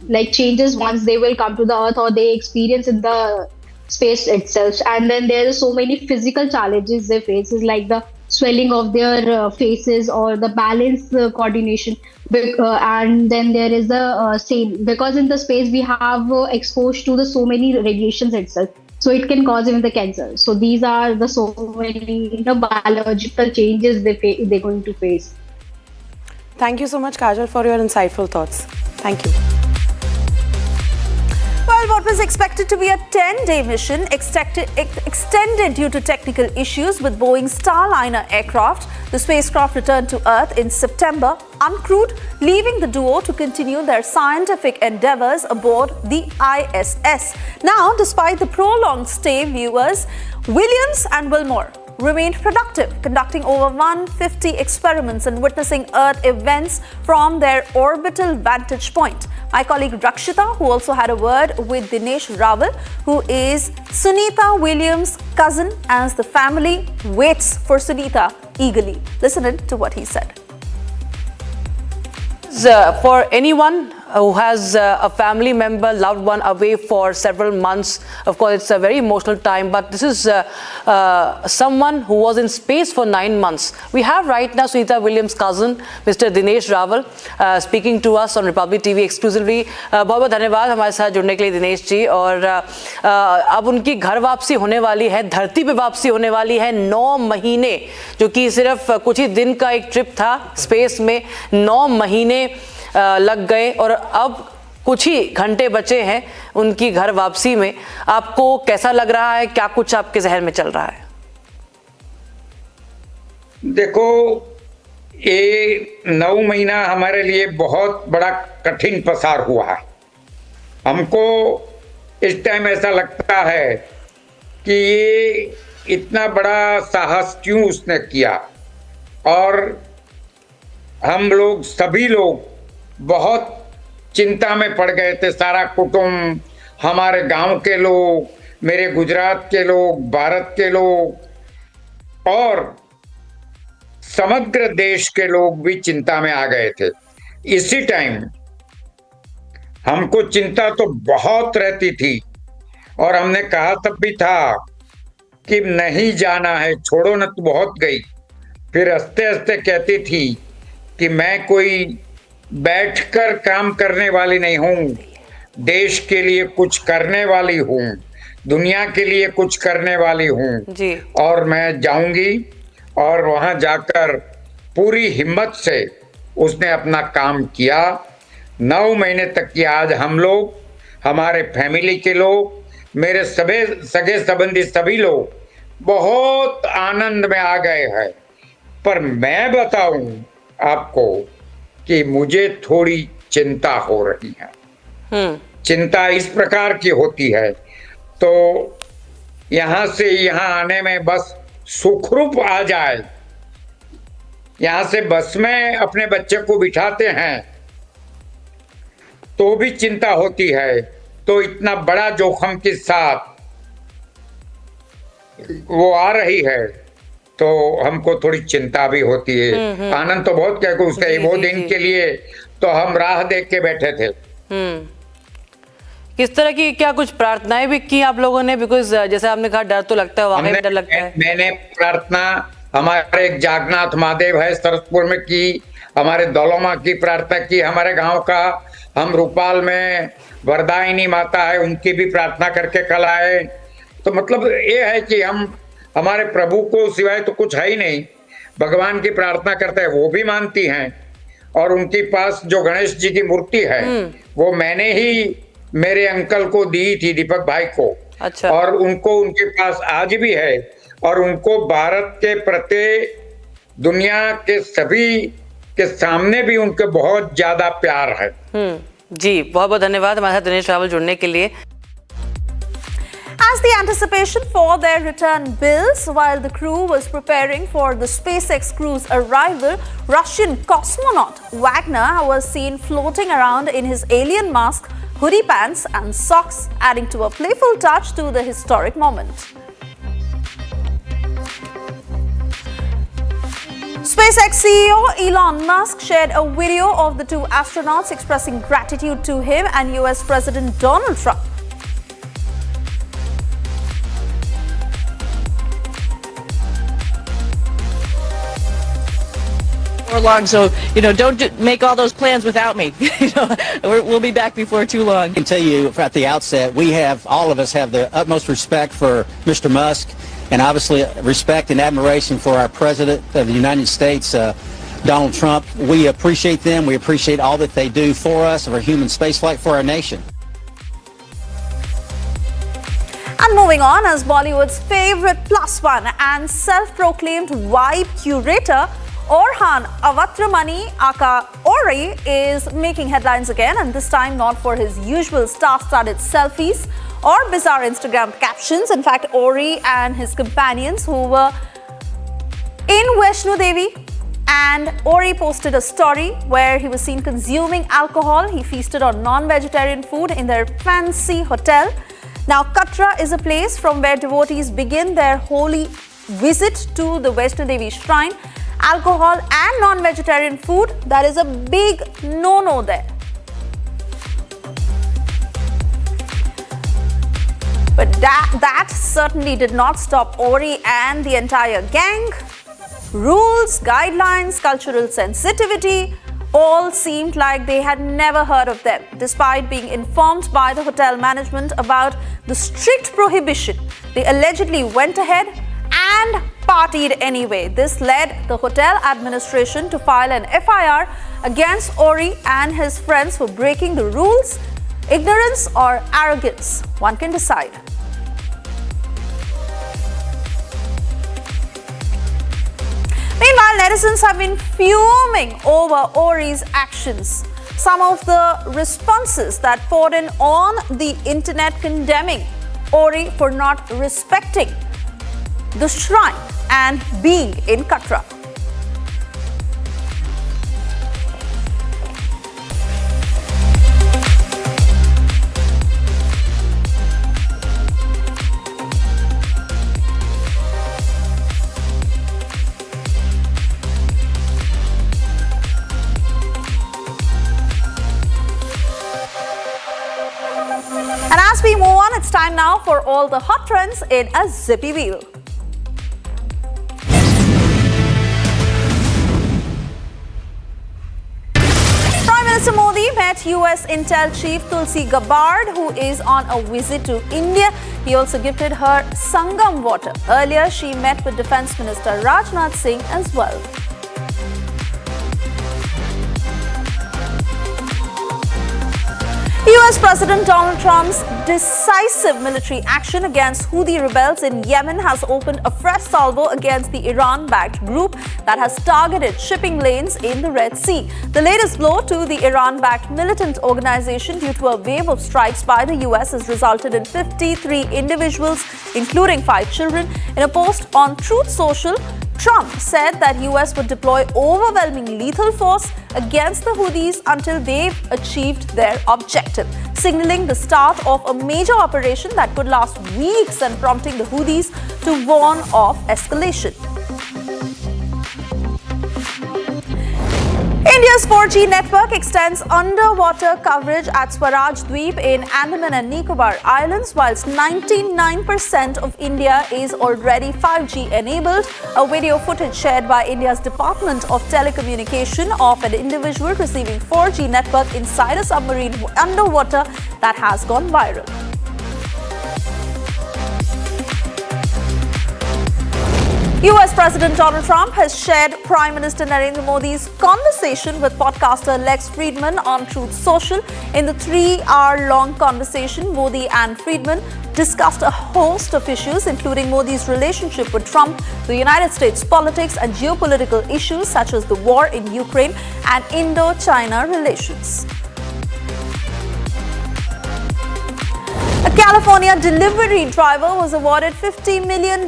like changes once they will come to the Earth or they experience in the space itself. And then there are so many physical challenges they face, like the swelling of their faces or the balance coordination. And then there is the same, because in the space we have exposed to the so many radiations itself. So it can cause even the cancer. So these are the so many biological changes they're going to face. Thank you so much, Kajal, for your insightful thoughts. Thank you. Well, what was expected to be a 10-day mission extended due to technical issues with Boeing's Starliner aircraft. The spacecraft returned to Earth in September, uncrewed, leaving the duo to continue their scientific endeavors aboard the ISS. Now, despite the prolonged stay, viewers, Williams and Wilmore remained productive, conducting over 150 experiments and witnessing Earth events from their orbital vantage point. My colleague Rakshita, who also had a word with Dinesh Rawal, who is Sunita Williams' cousin, as the family waits for Sunita eagerly. Listen in to what he said. For anyone who has a family member, loved one away for several months, of course it's a very emotional time, but this is someone who was in space for 9 months. We have right now Sunita Williams' cousin, Mr. Dinesh Rawal, speaking to us on Republic TV exclusively. बहुत-बहुत धन्यवाद हमारे साथ जुड़ने के लिए दिनेश जी। और अब उनकी घर वापसी होने वाली है, धरती पे वापसी होने वाली है। 9 महीने, जो कि सिर्फ कुछ ही दिन का एक ट्रिप था स्पेस में, 9 महीने लग गए और अब कुछ ही घंटे बचे हैं उनकी घर वापसी में। आपको कैसा लग रहा है, क्या कुछ आपके जहन में चल रहा है? देखो, ये 9 महीना हमारे लिए बहुत बड़ा कठिन पसार हुआ है। हमको इस टाइम ऐसा लगता है कि ये इतना बड़ा साहस क्यों उसने किया, और हम लोग सभी लोग बहुत चिंता में पड़ गए थे। सारा कुटुंब, हमारे गांव के लोग, मेरे गुजरात के लोग, भारत के लोग और समग्र देश के लोग भी चिंता में आ गए थे। इसी टाइम हमको चिंता तो बहुत रहती थी और हमने कहा तब भी था कि नहीं जाना है, छोड़ो न, तू बहुत गई। फिर हंसते हंसते कहती थी कि मैं कोई बैठकर काम करने वाली नहीं हूँ, देश के लिए कुछ करने वाली हूँ, दुनिया के लिए कुछ करने वाली हूँ, और मैं जाऊंगी। और वहां जाकर पूरी हिम्मत से उसने अपना काम किया। 9 महीने तक की आज हम लोग, हमारे फैमिली के लोग, मेरे सगे संबंधी सभी लोग बहुत आनंद में आ गए हैं। पर मैं बताऊं आपको कि मुझे थोड़ी चिंता हो रही है। चिंता इस प्रकार की होती है, तो यहां से यहां आने में बस सुखरूप आ जाए, यहां से बस में अपने बच्चे को बिठाते हैं तो भी चिंता होती है। तो इतना बड़ा जोखिम के साथ वो आ रही है तो हमको थोड़ी चिंता भी होती है। आनंद तो बहुत क्या उसका वो दिन के लिए तो हम राह देख के बैठे थे। किस तरह की क्या कुछ प्रार्थनाएं भी की आप लोगों ने? बिकॉज जैसे आपने कहा डर तो लगता है, वाकई में डर लगता है। मैंने प्रार्थना हमारे एक जागनाथ महादेव है सरसपुर में की, हमारे दौलमा की प्रार्थना की, हमारे गांव का हम रूपाल में वरदायिनी माता है उनकी भी प्रार्थना करके कल आए। तो मतलब ये है कि हम हमारे प्रभु को सिवाय तो कुछ है ही नहीं, भगवान की प्रार्थना करते हैं, वो भी मानती हैं। और उनके पास जो गणेश जी की मूर्ति है वो मैंने ही मेरे अंकल को दी थी, दीपक भाई को। अच्छा। और उनको उनके पास आज भी है और उनको भारत के प्रति दुनिया के सभी के सामने भी उनके बहुत ज्यादा प्यार है। जी, बहुत बहुत धन्यवाद हमारे साथ दिनेश रावल जुड़ने के लिए। As the anticipation for their return builds, while the crew was preparing for the SpaceX crew's arrival, Russian cosmonaut Wagner was seen floating around in his alien mask, hoodie pants and socks, adding to a playful touch to the historic moment. SpaceX CEO Elon Musk shared a video of the two astronauts expressing gratitude to him and US President Donald Trump. Long, so don't make all those plans without me. We'll be back before too long. I can tell you at the outset, all of us have the utmost respect for Mr. Musk, and obviously respect and admiration for our President of the United States, Donald Trump. We appreciate them. We appreciate all that they do for us, for human spaceflight, for our nation. And moving on, as Bollywood's favorite +1 and self-proclaimed vibe curator, Orhan Awatramani, aka Orry, is making headlines again, and this time not for his usual star-studded selfies or bizarre Instagram captions. In fact, Orry and his companions, who were in Vaishno Devi, and Orry posted a story where he was seen consuming alcohol. He feasted on non-vegetarian food in their fancy hotel. Now, Katra is a place from where devotees begin their holy visit to the Vaishno Devi shrine. Alcohol and non-vegetarian food, that is a big no-no there. But that certainly did not stop Orry and the entire gang. Rules, guidelines, cultural sensitivity, all seemed like they had never heard of them. Despite being informed by the hotel management about the strict prohibition, they allegedly went ahead and partied anyway. This led the hotel administration to file an FIR against Orry and his friends for breaking the rules. Ignorance or arrogance, one can decide. Meanwhile, netizens have been fuming over Orry's actions. Some of the responses that poured in on the internet condemning Orry for not respecting the shrine and being in Katra. And as we move on, it's time now for all the hot trends in a zippy wheel. Prime Minister Modi met US Intel Chief Tulsi Gabbard, who is on a visit to India. He also gifted her Sangam water. Earlier, she met with Defence Minister Rajnath Singh as well. US President Donald Trump's decisive military action against Houthi rebels in Yemen has opened a fresh salvo against the Iran-backed group that has targeted shipping lanes in the Red Sea. The latest blow to the Iran-backed militant organization due to a wave of strikes by the US has resulted in 53 individuals, including 5 children. In a post on Truth Social, Trump said that US would deploy overwhelming lethal force against the Houthis until they've achieved their objective, signaling the start of a major operation that could last weeks and prompting the Houthis to warn of escalation. India's 4G network extends underwater coverage at Swaraj Dweep in Andaman and Nicobar Islands, whilst 99% of India is already 5G enabled. A video footage shared by India's Department of Telecommunication of an individual receiving 4G network inside a submarine underwater that has gone viral. US President Donald Trump has shared Prime Minister Narendra Modi's conversation with podcaster Lex Friedman on Truth Social. In the 3-hour-long conversation, Modi and Friedman discussed a host of issues, including Modi's relationship with Trump, the United States politics, and geopolitical issues such as the war in Ukraine and Indo-China relations. A California delivery driver was awarded $50 million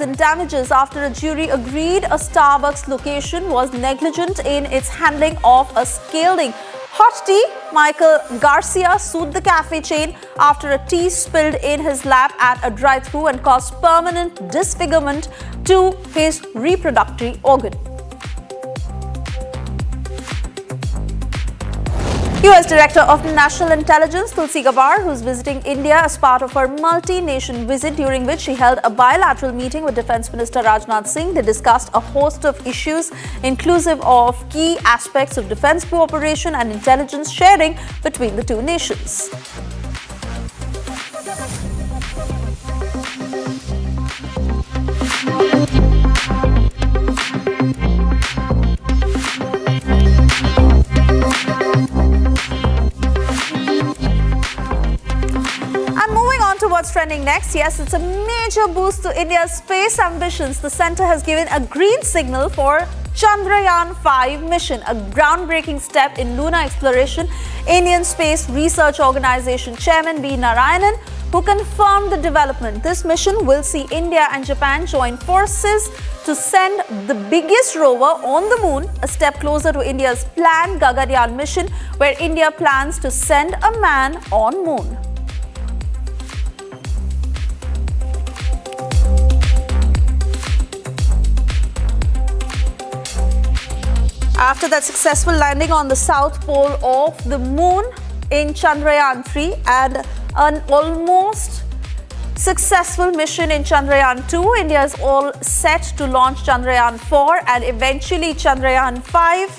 in damages after a jury agreed a Starbucks location was negligent in its handling of a scalding hot tea. Michael Garcia sued the cafe chain after a tea spilled in his lap at a drive-thru and caused permanent disfigurement to his reproductive organ. US Director of National Intelligence Tulsi Gabbard, who is visiting India as part of her multi-nation visit, during which she held a bilateral meeting with Defence Minister Rajnath Singh. They discussed a host of issues, inclusive of key aspects of defence cooperation and intelligence sharing between the two nations. What's trending next? Yes, it's a major boost to India's space ambitions. The centre has given a green signal for Chandrayaan-5 mission, a groundbreaking step in lunar exploration. Indian Space Research Organisation Chairman B. Narayanan who confirmed the development. This mission will see India and Japan join forces to send the biggest rover on the moon, a step closer to India's planned Gaganyaan mission, where India plans to send a man on moon. After that successful landing on the south pole of the moon in Chandrayaan-3 and an almost successful mission in Chandrayaan-2, India is all set to launch Chandrayaan-4 and eventually Chandrayaan-5.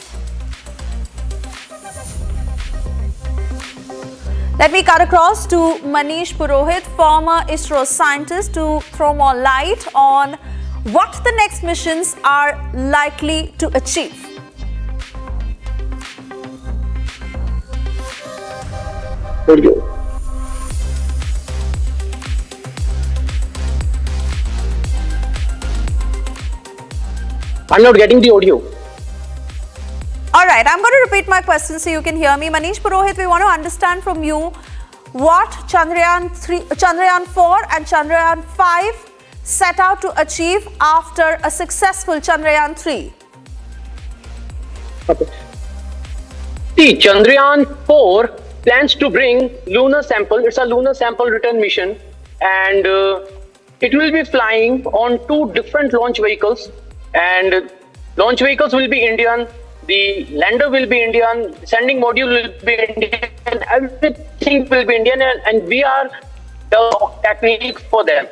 Let me cut across to Manish Purohit, former ISRO scientist, to throw more light on what the next missions are likely to achieve. Audio. I'm not getting the audio. All right, I'm going to repeat my question so you can hear me. Manish Purohit, we want to understand from you what Chandrayaan-4 and Chandrayaan-5 set out to achieve after a successful Chandrayaan-3. Okay. See, Chandrayaan-4 plans to bring lunar sample. It's a lunar sample return mission, and it will be flying on 2 different launch vehicles, and launch vehicles will be Indian, the lander will be Indian, sending module will be Indian, everything will be Indian, and we are the technique for them.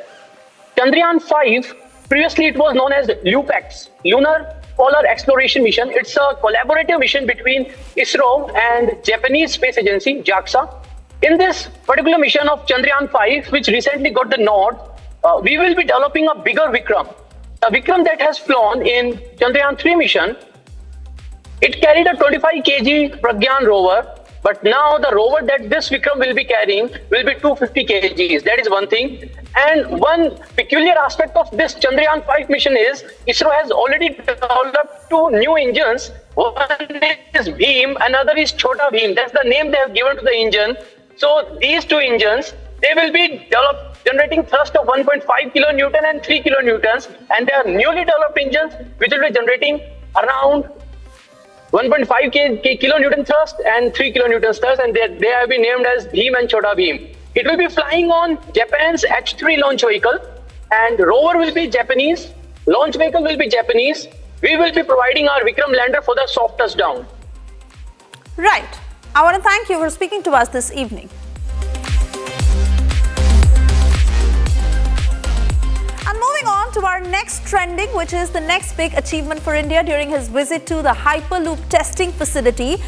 Chandrayaan-5, previously it was known as LUPEX, Lunar Polar Exploration Mission. It's a collaborative mission between ISRO and Japanese Space Agency, JAXA. In this particular mission of Chandrayaan-5, which recently got the nod, we will be developing a bigger Vikram. The Vikram that has flown in Chandrayaan-3 mission, it carried a 25 kg Pragyan rover, but now the rover that this Vikram will be carrying will be 250 kgs. That is one thing. And one peculiar aspect of this Chandrayaan-5 mission is ISRO has already developed 2 new engines. One is Bheem, another is Chota Bheem. That's the name they have given to the engine. So these 2 engines, they will be generating thrust of 1.5 kilonewton and 3 kilonewtons, and they are newly developed engines which will be generating around 1.5 kilonewton thrust and 3 kilonewton thrust, and they have been named as Bheem and Chota Bheem. It will be flying on Japan's H3 launch vehicle, and rover will be Japanese, launch vehicle will be Japanese. We will be providing our Vikram lander for the soft touchdown. Right. I want to thank you for speaking to us this evening. And moving on to our next trending, which is the next big achievement for India during his visit to the Hyperloop testing facility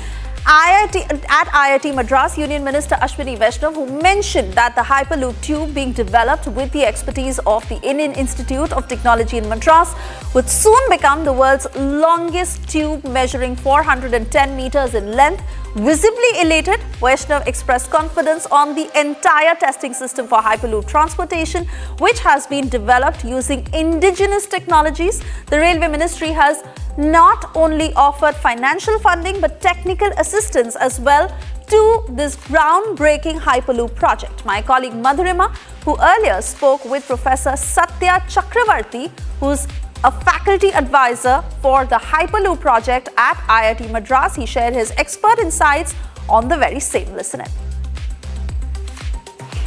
at IIT Madras, Union Minister Ashwini Vaishno, who mentioned that the Hyperloop tube being developed with the expertise of the Indian Institute of Technology in Madras would soon become the world's longest tube, measuring 410 meters in length. Visibly elated, Vaishnav expressed confidence on the entire testing system for Hyperloop transportation, which has been developed using indigenous technologies. The Railway Ministry has not only offered financial funding but technical assistance as well to this groundbreaking Hyperloop project. My colleague Madhurima, who earlier spoke with Professor Satya Chakravarti, who's a faculty advisor for the Hyperloop project at IIT Madras, he shared his expert insights on the very same. Listen in.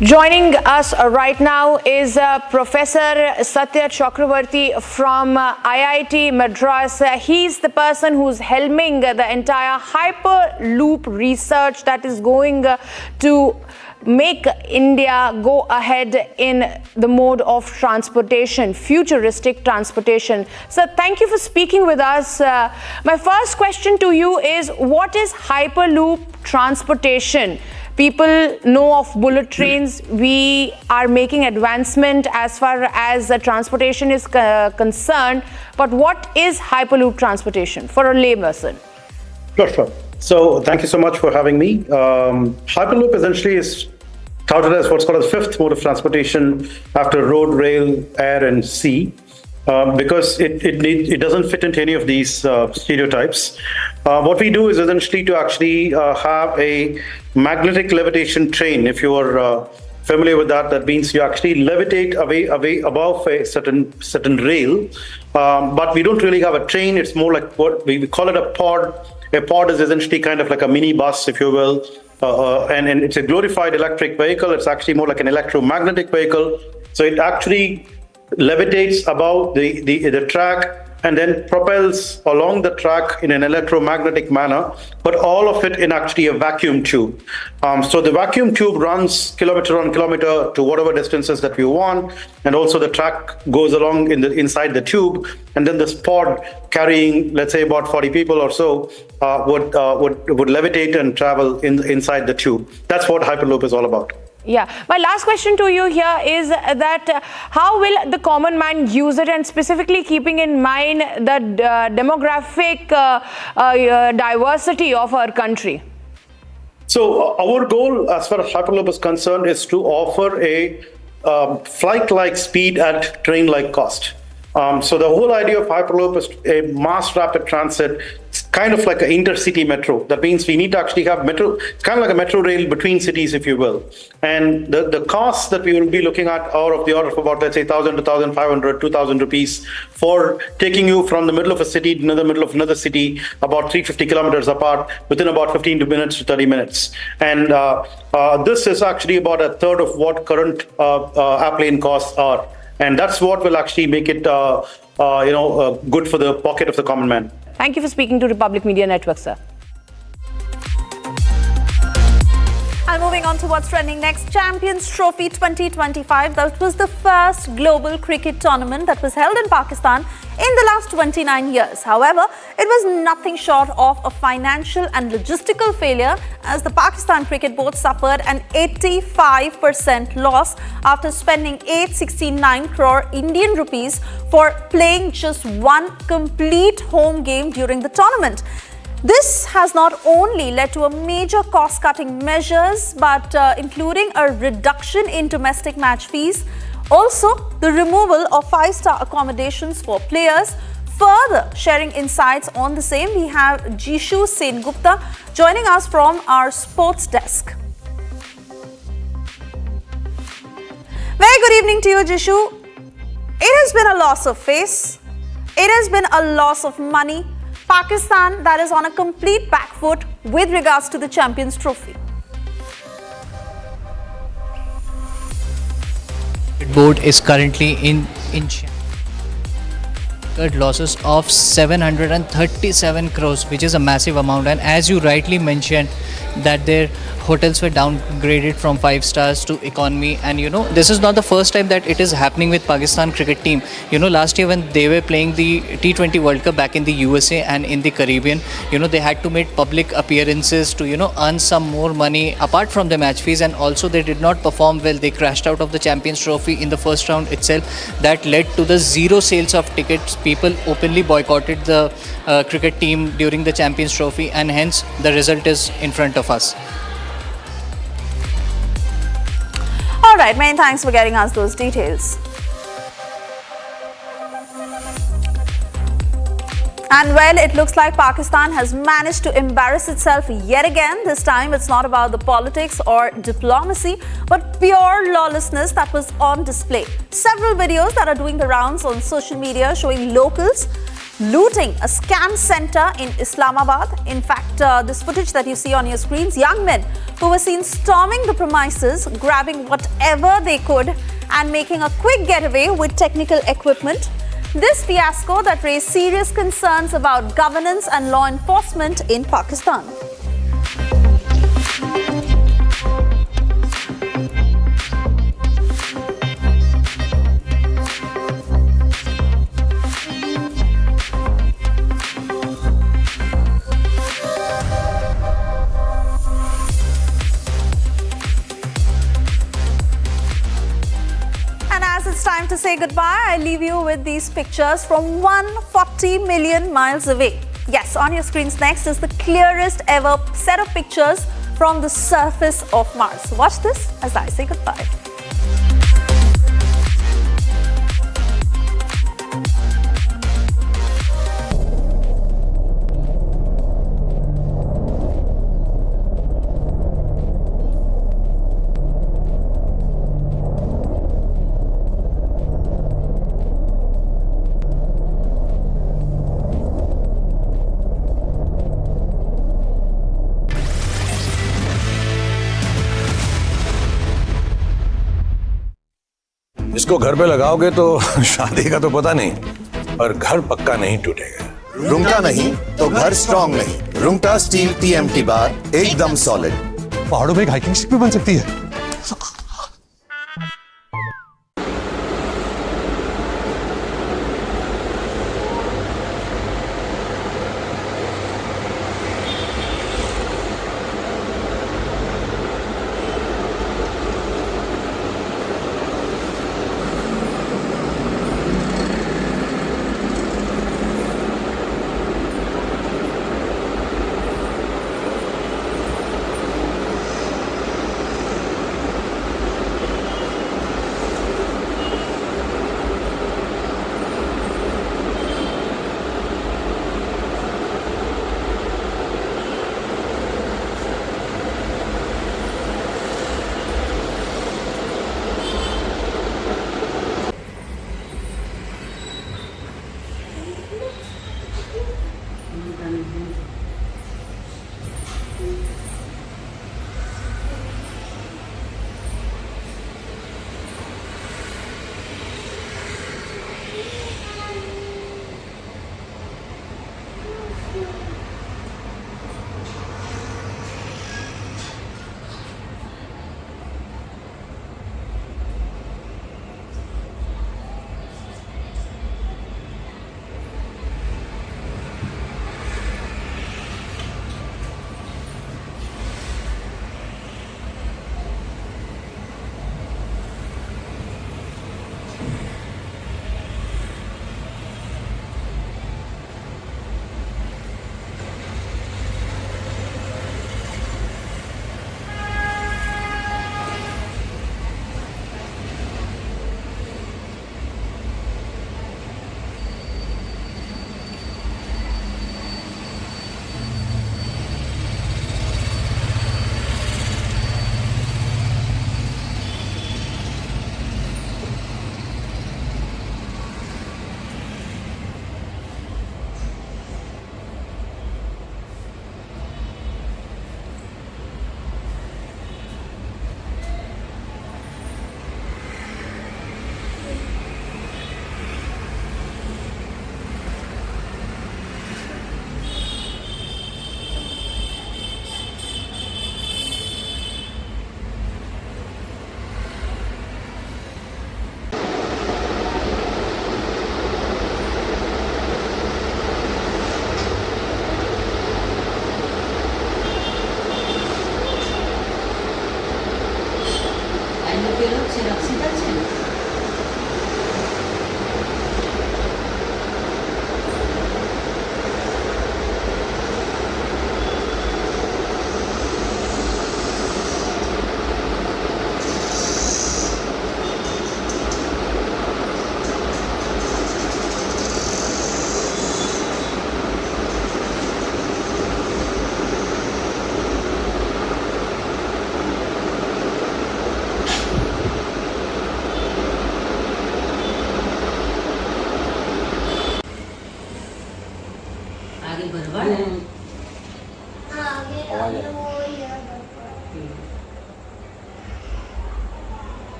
Joining us right now is Professor Satya Chakravarti from IIT Madras. He's the person who's helming the entire Hyperloop research that is going to make India go ahead in the mode of transportation, futuristic transportation. So thank you for speaking with us. My first question to you is, what is Hyperloop transportation? People know of bullet trains. We are making advancement as far as the transportation is concerned. But what is Hyperloop transportation for a layperson? Sure. So thank you so much for having me. Hyperloop essentially is touted as what's called the 5th mode of transportation after road, rail, air, and sea. Because it doesn't fit into any of these stereotypes. What we do is essentially to actually have a magnetic levitation train. If you are familiar with that, that means you actually levitate away above a certain rail. But we don't really have a train. It's more like what we call it a pod. A pod is essentially kind of like a mini bus, if you will. And it's a glorified electric vehicle. It's actually more like an electromagnetic vehicle. So it actually levitates above the track and then propels along the track in an electromagnetic manner, but all of it in actually a vacuum tube. So the vacuum tube runs kilometer on kilometer to whatever distances that we want, and also the track goes along inside the tube, and then this pod carrying, let's say, about 40 people or so would levitate and travel inside the tube. That's what Hyperloop is all about. Yeah. My last question to you here is that how will the common man use it, and specifically keeping in mind the demographic diversity of our country? So our goal as far as Hyperloop is concerned is to offer a flight-like speed at train-like cost. So the whole idea of Hyperloop is a mass rapid transit. It's kind of like an intercity metro. That means we need to actually have metro. It's kind of like a metro rail between cities, if you will. And the costs that we will be looking at are of the order of about, let's say, 1,000 to 1,500, 2,000 rupees for taking you from the middle of a city to the middle of another city, about 350 kilometers apart, within about 15 minutes to 30 minutes. And this is actually about a third of what current airplane costs are. And that's what will actually make it good for the pocket of the common man. Thank you for speaking to Republic Media Network, sir. And moving on to what's trending next, Champions Trophy 2025. That was the first global cricket tournament that was held in Pakistan in the last 29 years. However, it was nothing short of a financial and logistical failure, as the Pakistan Cricket Board suffered an 85% loss after spending 869 crore Indian rupees for playing just one complete home game during the tournament. This has not only led to a major cost-cutting measures, but including a reduction in domestic match fees, also the removal of 5-star accommodations for players. Further sharing insights on the same, we have Jishu Sengupta joining us from our sports desk. Very good evening to you, Jishu. It has been a loss of face. It has been a loss of money. Pakistan that is on a complete back foot with regards to the Champions Trophy. Board is currently in losses of 737 crores, which is a massive amount. And as you rightly mentioned, that their hotels were downgraded from 5 stars to economy. And this is not the first time that it is happening with Pakistan cricket team. Last year when they were playing the T20 World Cup back in the USA and in the Caribbean, they had to make public appearances to earn some more money apart from the match fees, and also they did not perform well. They crashed out of the Champions Trophy in the first round itself. That led to the zero sales of tickets. People openly boycotted the cricket team during the Champions Trophy, and hence the result is in front of us. All right, many thanks for getting us those details. And well, it looks like Pakistan has managed to embarrass itself yet again. This time it's not about the politics or diplomacy, but pure lawlessness that was on display. Several videos that are doing the rounds on social media showing locals looting a scam center in Islamabad. In fact, this footage that you see on your screens, young men who were seen storming the premises, grabbing whatever they could and making a quick getaway with technical equipment. This fiasco that raised serious concerns about governance and law enforcement in Pakistan. It's time to say goodbye. I leave you with these pictures from 140 million miles away. Yes, on your screens next is the clearest ever set of pictures from the surface of Mars. Watch this as I say goodbye. इसको घर पे लगाओगे तो शादी का तो पता नहीं, पर घर पक्का नहीं टूटेगा। रुंगटा नहीं तो घर स्ट्रॉन्ग नहीं। रुंगटा स्टील TMT बार एकदम सॉलिड। पहाड़ों में एक हाइकिंग स्टिक भी बन सकती है।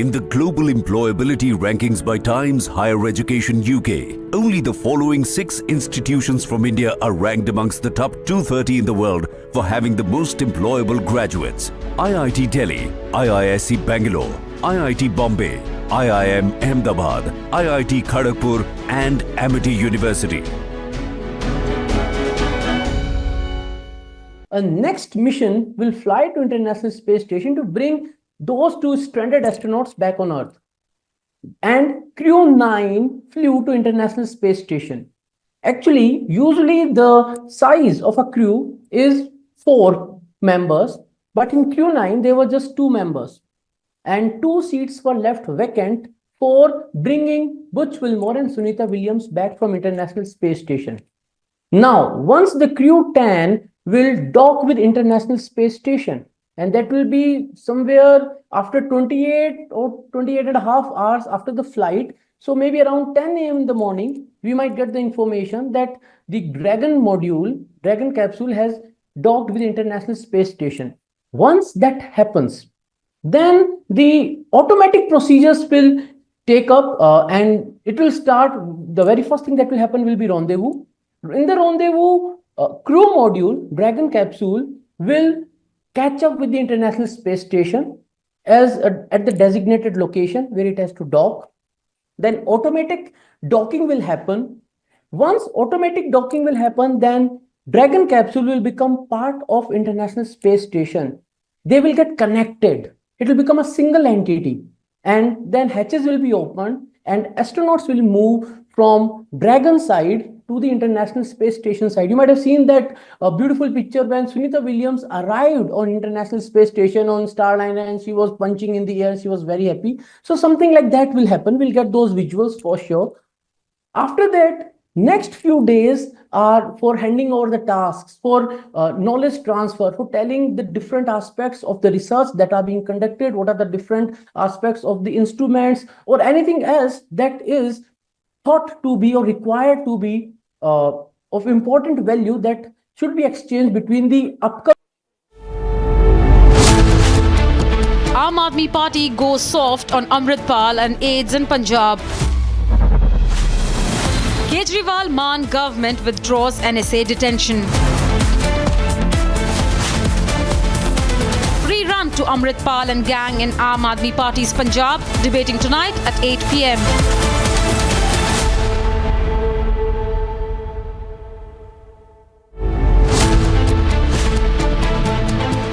In the global employability rankings by Times Higher Education UK, only the following 6 institutions from India are ranked amongst the top 230 in the world for having the most employable graduates. IIT Delhi, IISc Bangalore, IIT Bombay, IIM Ahmedabad, IIT Kharagpur and Amity University. A next mission will fly to International Space Station to bring those 2 stranded astronauts back on Earth. And Crew 9 flew to International Space Station. Actually, usually the size of a crew is 4 members, but in crew 9 there were just 2 members, and 2 seats were left vacant for bringing Butch Wilmore and Sunita Williams back from International Space Station. Now, once the crew 10 will dock with International Space Station, and that will be somewhere after 28 or 28 and a half hours after the flight. So maybe around 10 a.m. in the morning, we might get the information that the Dragon capsule has docked with International Space Station. Once that happens, then the automatic procedures will take up and it will start. The very first thing that will happen will be rendezvous. In the rendezvous, crew module, Dragon capsule, will catch up with the International Space Station at the designated location where it has to dock. Then automatic docking will happen. Once automatic docking will happen, then Dragon capsule will become part of International Space Station. They will get connected. It will become a single entity. And then hatches will be opened and astronauts will move from Dragon side to the International Space Station side. You might have seen that beautiful picture when Sunita Williams arrived on International Space Station on Starliner and she was punching in the air. She was very happy. So something like that will happen. We'll get those visuals for sure. After that, next few days are for handing over the tasks, for knowledge transfer, for telling the different aspects of the research that are being conducted, what are the different aspects of the instruments or anything else that is thought to be or required to be of important value that should be exchanged between the upcoming. Aam Aadmi Party goes soft on Amritpal and aides in Punjab. Kejriwal Maan government withdraws NSA detention. Free run to Amritpal and gang in Aam Aadmi Party's Punjab, debating tonight at 8 p.m.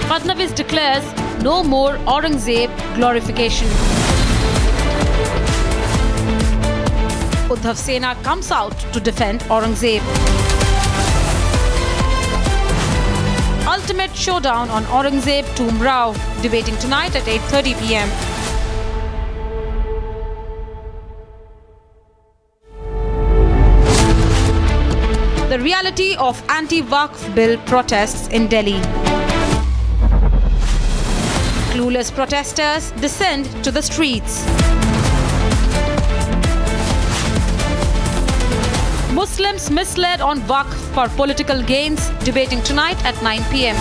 Fadnavis declares no more Aurangzeb glorification. Uddhav Sena comes out to defend Aurangzeb. Ultimate showdown on Aurangzeb Tomb Rao, debating tonight at 8:30 p.m. The reality of anti-Waqf Bill protests in Delhi. Clueless protesters descend to the streets. Muslims misled on Waqf for political gains, debating tonight at 9 p.m.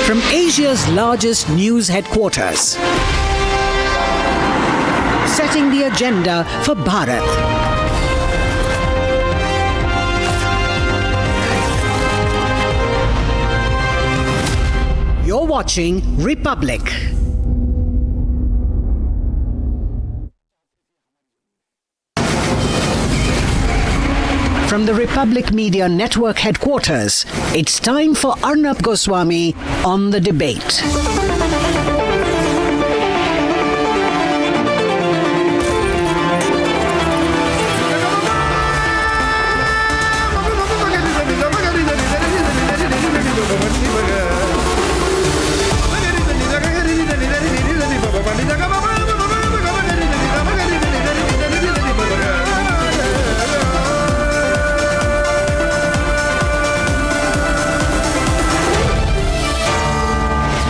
From Asia's largest news headquarters, setting the agenda for Bharat. You're watching Republic. From the Republic Media Network headquarters, it's time for Arnab Goswami on the debate.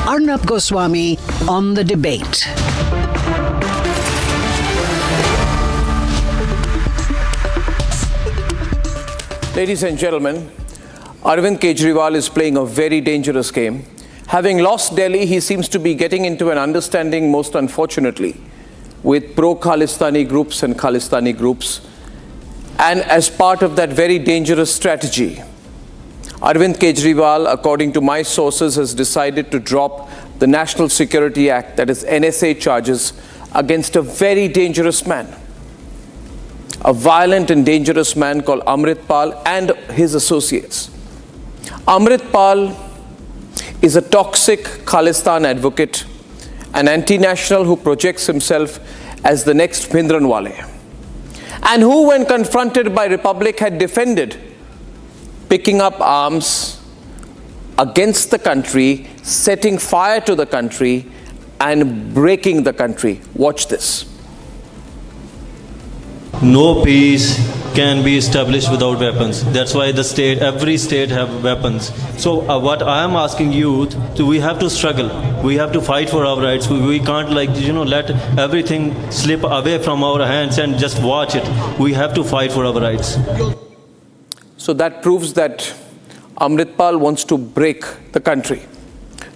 Arnab Goswami on the debate. Ladies and gentlemen, Arvind Kejriwal is playing a very dangerous game. Having lost Delhi, he seems to be getting into an understanding, most unfortunately, with pro-Khalistani groups and Khalistani groups. And as part of that very dangerous strategy, Arvind Kejriwal, according to my sources, has decided to drop the National Security Act, that is NSA charges, against a very dangerous man. A violent and dangerous man called Amritpal and his associates. Amritpal is a toxic Khalistan advocate, an anti-national who projects himself as the next Bhindranwale, and who, when confronted by Republic, had defended picking up arms against the country, setting fire to the country, and breaking the country. Watch this. No peace can be established without weapons. That's why every state have weapons. So what I am asking youth, we have to struggle. We have to fight for our rights. We can't let everything slip away from our hands and just watch it. We have to fight for our rights. So that proves that Amritpal wants to break the country.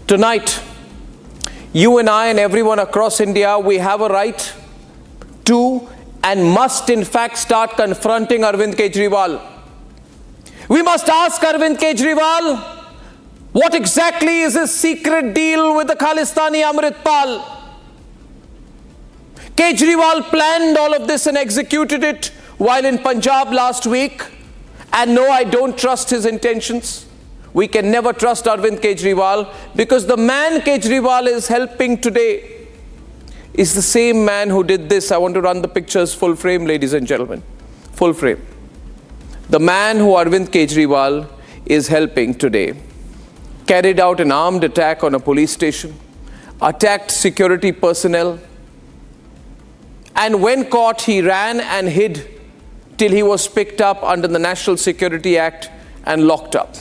Tonight, you and I and everyone across India, we have a right to and must in fact start confronting Arvind Kejriwal. We must ask Arvind Kejriwal, what exactly is his secret deal with the Khalistani Amritpal? Kejriwal planned all of this and executed it while in Punjab last week. And no, I don't trust his intentions. We can never trust Arvind Kejriwal, because the man Kejriwal is helping today is the same man who did this. I want to run the pictures full frame, ladies and gentlemen. Full frame. The man who Arvind Kejriwal is helping today carried out an armed attack on a police station, attacked security personnel, and when caught, he ran and hid till he was picked up under the National Security Act and locked up.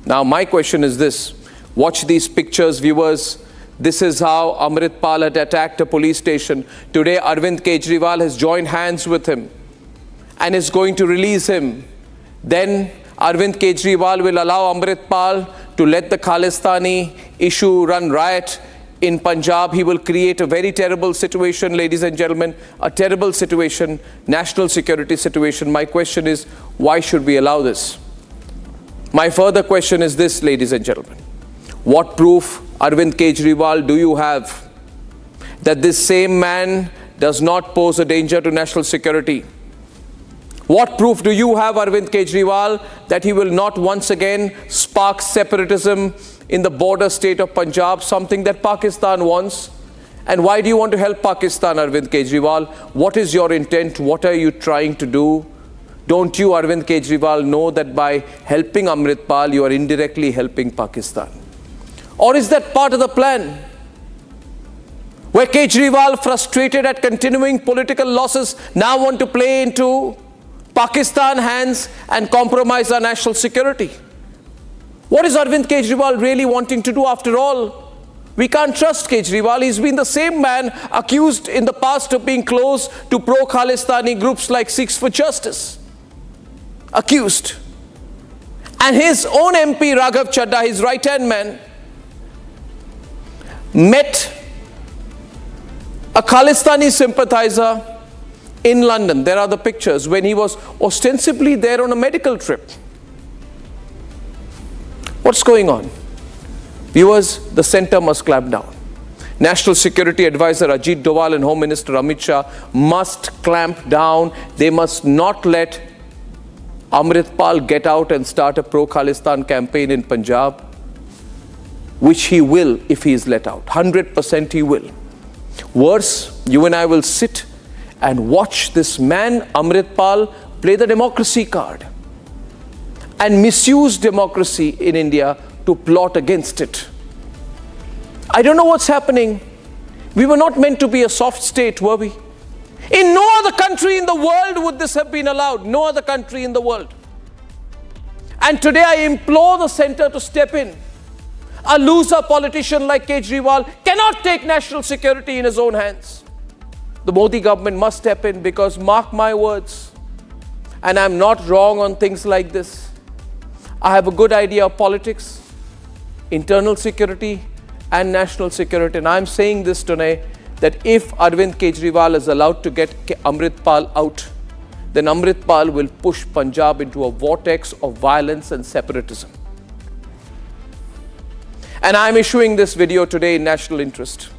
Now, my question is this. Watch these pictures, viewers. This is how Amritpal had attacked a police station. Today, Arvind Kejriwal has joined hands with him and is going to release him. Then Arvind Kejriwal will allow Amritpal to let the Khalistani issue run riot in Punjab. He will create a very terrible situation, ladies and gentlemen, a terrible situation, national security situation. My question is, why should we allow this? My further question is this, ladies and gentlemen. What proof, Arvind Kejriwal, do you have that this same man does not pose a danger to national security? What proof do you have, Arvind Kejriwal, that he will not once again spark separatism in the border state of Punjab, something that Pakistan wants? And why do you want to help Pakistan, Arvind Kejriwal? What is your intent? What are you trying to do? Don't you, Arvind Kejriwal, know that by helping Amritpal, you are indirectly helping Pakistan? Or is that part of the plan? Where Kejriwal, frustrated at continuing political losses, now want to play into Pakistan hands and compromise our national security? What is Arvind Kejriwal really wanting to do after all? We can't trust Kejriwal. He's been the same man accused in the past of being close to pro-Khalistani groups like Sikhs for Justice. Accused. And his own MP, Raghav Chadha, his right-hand man, met a Khalistani sympathizer in London. There are the pictures when he was ostensibly there on a medical trip. What's going on? Viewers, the center must clamp down. National Security Advisor Ajit Doval and Home Minister Amit Shah must clamp down. They must not let Amritpal get out and start a pro-Khalistan campaign in Punjab, which he will if he is let out. 100% he will. Worse, you and I will sit and watch this man, Amritpal, play the democracy card and misuse democracy in India to plot against it. I don't know what's happening. We were not meant to be a soft state, were we? In no other country in the world would this have been allowed. No other country in the world. And today I implore the center to step in. A loser politician like Kejriwal cannot take national security in his own hands. The Modi government must step in, because mark my words, and I'm not wrong on things like this. I have a good idea of politics, internal security and national security. And I'm saying this today, that if Arvind Kejriwal is allowed to get Amritpal out, then Amritpal will push Punjab into a vortex of violence and separatism. And I'm issuing this video today in national interest,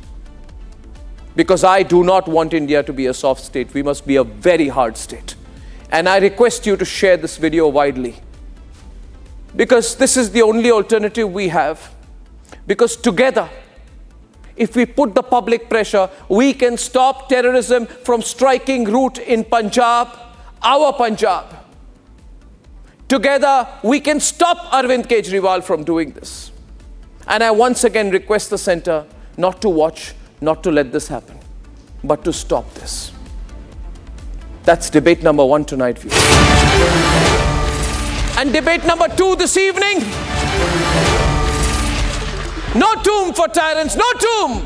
because I do not want India to be a soft state. We must be a very hard state. And I request you to share this video widely. because this is the only alternative we have. Because together, if we put the public pressure, we can stop terrorism from striking root in Punjab, our Punjab. Together, we can stop Arvind Kejriwal from doing this. And I once again request the centre not to watch, not to let this happen, but to stop this. That's debate number 1 tonight, viewers. And debate number 2 this evening. No tomb for tyrants, no tomb!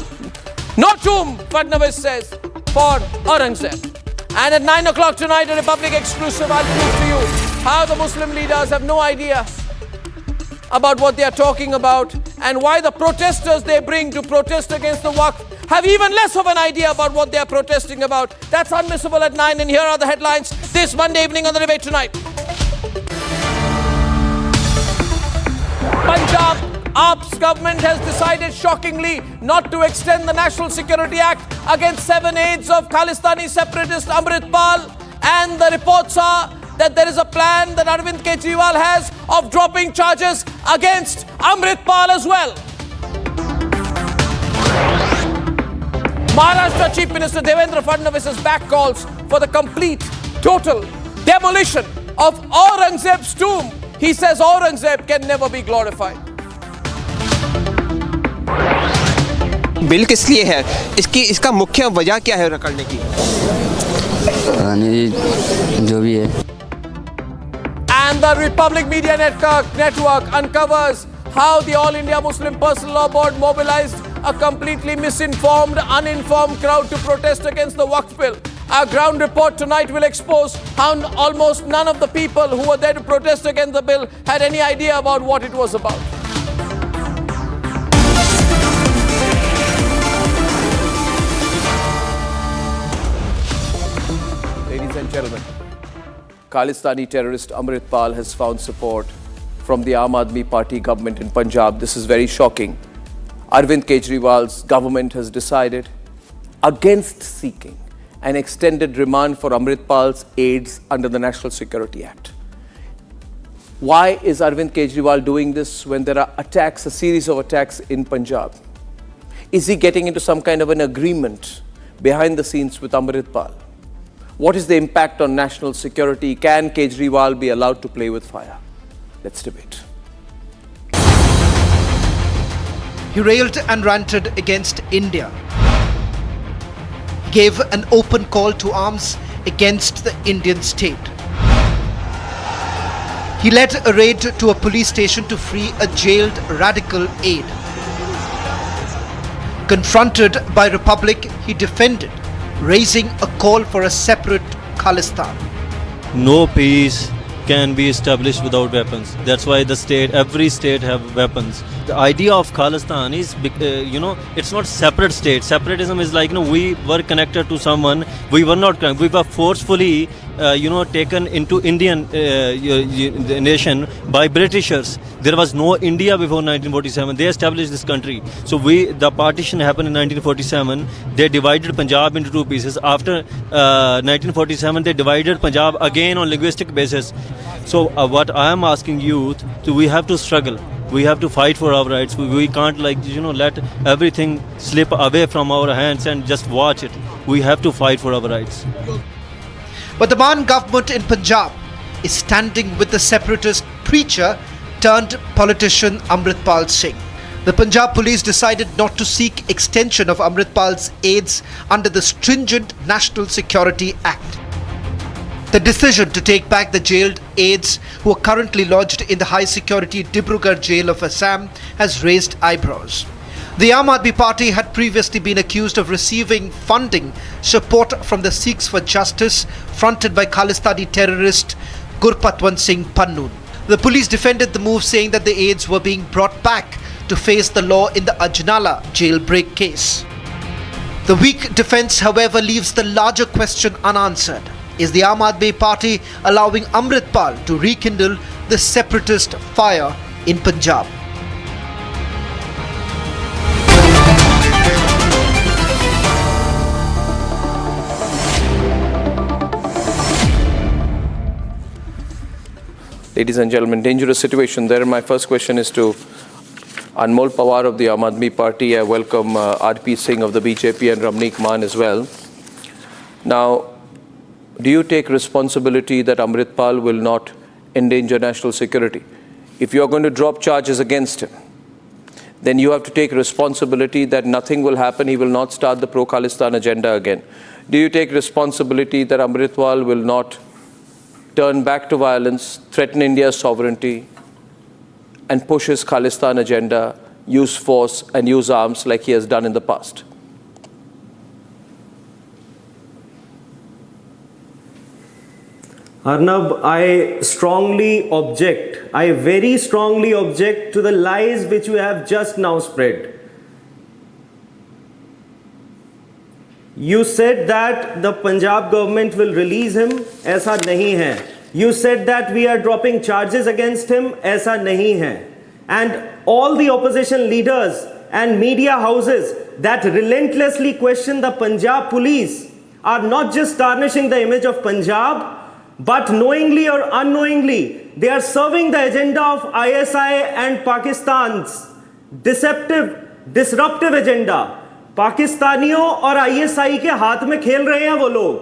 No tomb, Fadnavis says, for Aurangzeb. And at 9 o'clock tonight, a Republic exclusive, I'll prove to you how the Muslim leaders have no idea about what they are talking about and why the protesters they bring to protest against the Waqf have even less of an idea about what they are protesting about. That's unmissable at 9, and here are the headlines this Monday evening on the debate tonight. Punjab AP's government has decided shockingly not to extend the National Security Act against 7 aides of Khalistani separatist Amritpal, and the reports are that there is a plan that Arvind Kejriwal has of dropping charges against Amritpal as well. Maharashtra Chief Minister Devendra Fadnavis's back calls for the complete, total demolition of Aurangzeb's tomb. He says Aurangzeb can never be glorified. Bill किस लिए है? इसका मुख्य वजह क्या है रखने की? जो भी है. And the Republic Media Network uncovers how the All India Muslim Personal Law Board mobilized a completely misinformed, uninformed crowd to protest against the Waqf Bill. Our ground report tonight will expose how almost none of the people who were there to protest against the bill had any idea about what it was about. Ladies and gentlemen, Khalistani terrorist Amritpal has found support from the Aam Aadmi Party government in Punjab. This is very shocking. Arvind Kejriwal's government has decided against seeking an extended remand for Amritpal's aides under the National Security Act. Why is Arvind Kejriwal doing this when there are attacks, a series of attacks in Punjab? Is he getting into some kind of an agreement behind the scenes with Amritpal? What is the impact on national security? Can Kejriwal be allowed to play with fire? Let's debate. He railed and ranted against India. He gave an open call to arms against the Indian state. He led a raid to a police station to free a jailed radical aide. Confronted by Republic, he defended, raising a call for a separate Khalistan. No peace can be established without weapons. That's why every state have weapons. The idea of Khalistan is, it's not separate state. Separatism is like, we were connected to someone. We were not. We were forcefully, taken into Indian nation by Britishers. There was no India before 1947. They established this country. So the partition happened in 1947. They divided Punjab into 2 pieces. After 1947, they divided Punjab again on linguistic basis. So what I am asking youth, we have to struggle. We have to fight for our rights. We can't let everything slip away from our hands and just watch it. We have to fight for our rights. But the Maan government in Punjab is standing with the separatist preacher turned politician Amritpal Singh. The Punjab police decided not to seek extension of Amritpal's aides under the stringent National Security Act. The decision to take back the jailed aides who are currently lodged in the high-security Dibrugarh jail of Assam has raised eyebrows. The Aam Aadmi Party had previously been accused of receiving funding support from the Sikhs for Justice fronted by Khalistani terrorist Gurpatwant Singh Pannu. The police defended the move, saying that the aides were being brought back to face the law in the Ajnala jailbreak case. The weak defense, however, leaves the larger question unanswered. Is the Aam Aadmi Party allowing Amritpal to rekindle the separatist fire in Punjab? Ladies and gentlemen, dangerous situation there. My first question is to Anmol Pawar of the Aam Aadmi Party. I welcome RP Singh of the BJP and Ramneek Maan as well. Now, do you take responsibility that Amritpal will not endanger national security? If you are going to drop charges against him, then you have to take responsibility that nothing will happen. He will not start the pro-Khalistan agenda again. Do you take responsibility that Amritpal will not turn back to violence, threaten India's sovereignty, and push his Khalistan agenda, use force and use arms like he has done in the past? Arnab, I strongly object. I very strongly object to the lies which you have just now spread. You said that the Punjab government will release him. Aisa nahi hai. You said that we are dropping charges against him. Aisa nahi hai. And all the opposition leaders and media houses that relentlessly question the Punjab police are not just tarnishing the image of Punjab, but knowingly or unknowingly, they are serving the agenda of ISI and Pakistan's disruptive agenda. Pakistaniyon aur ISI ke haath mein khel rahe hain wo log.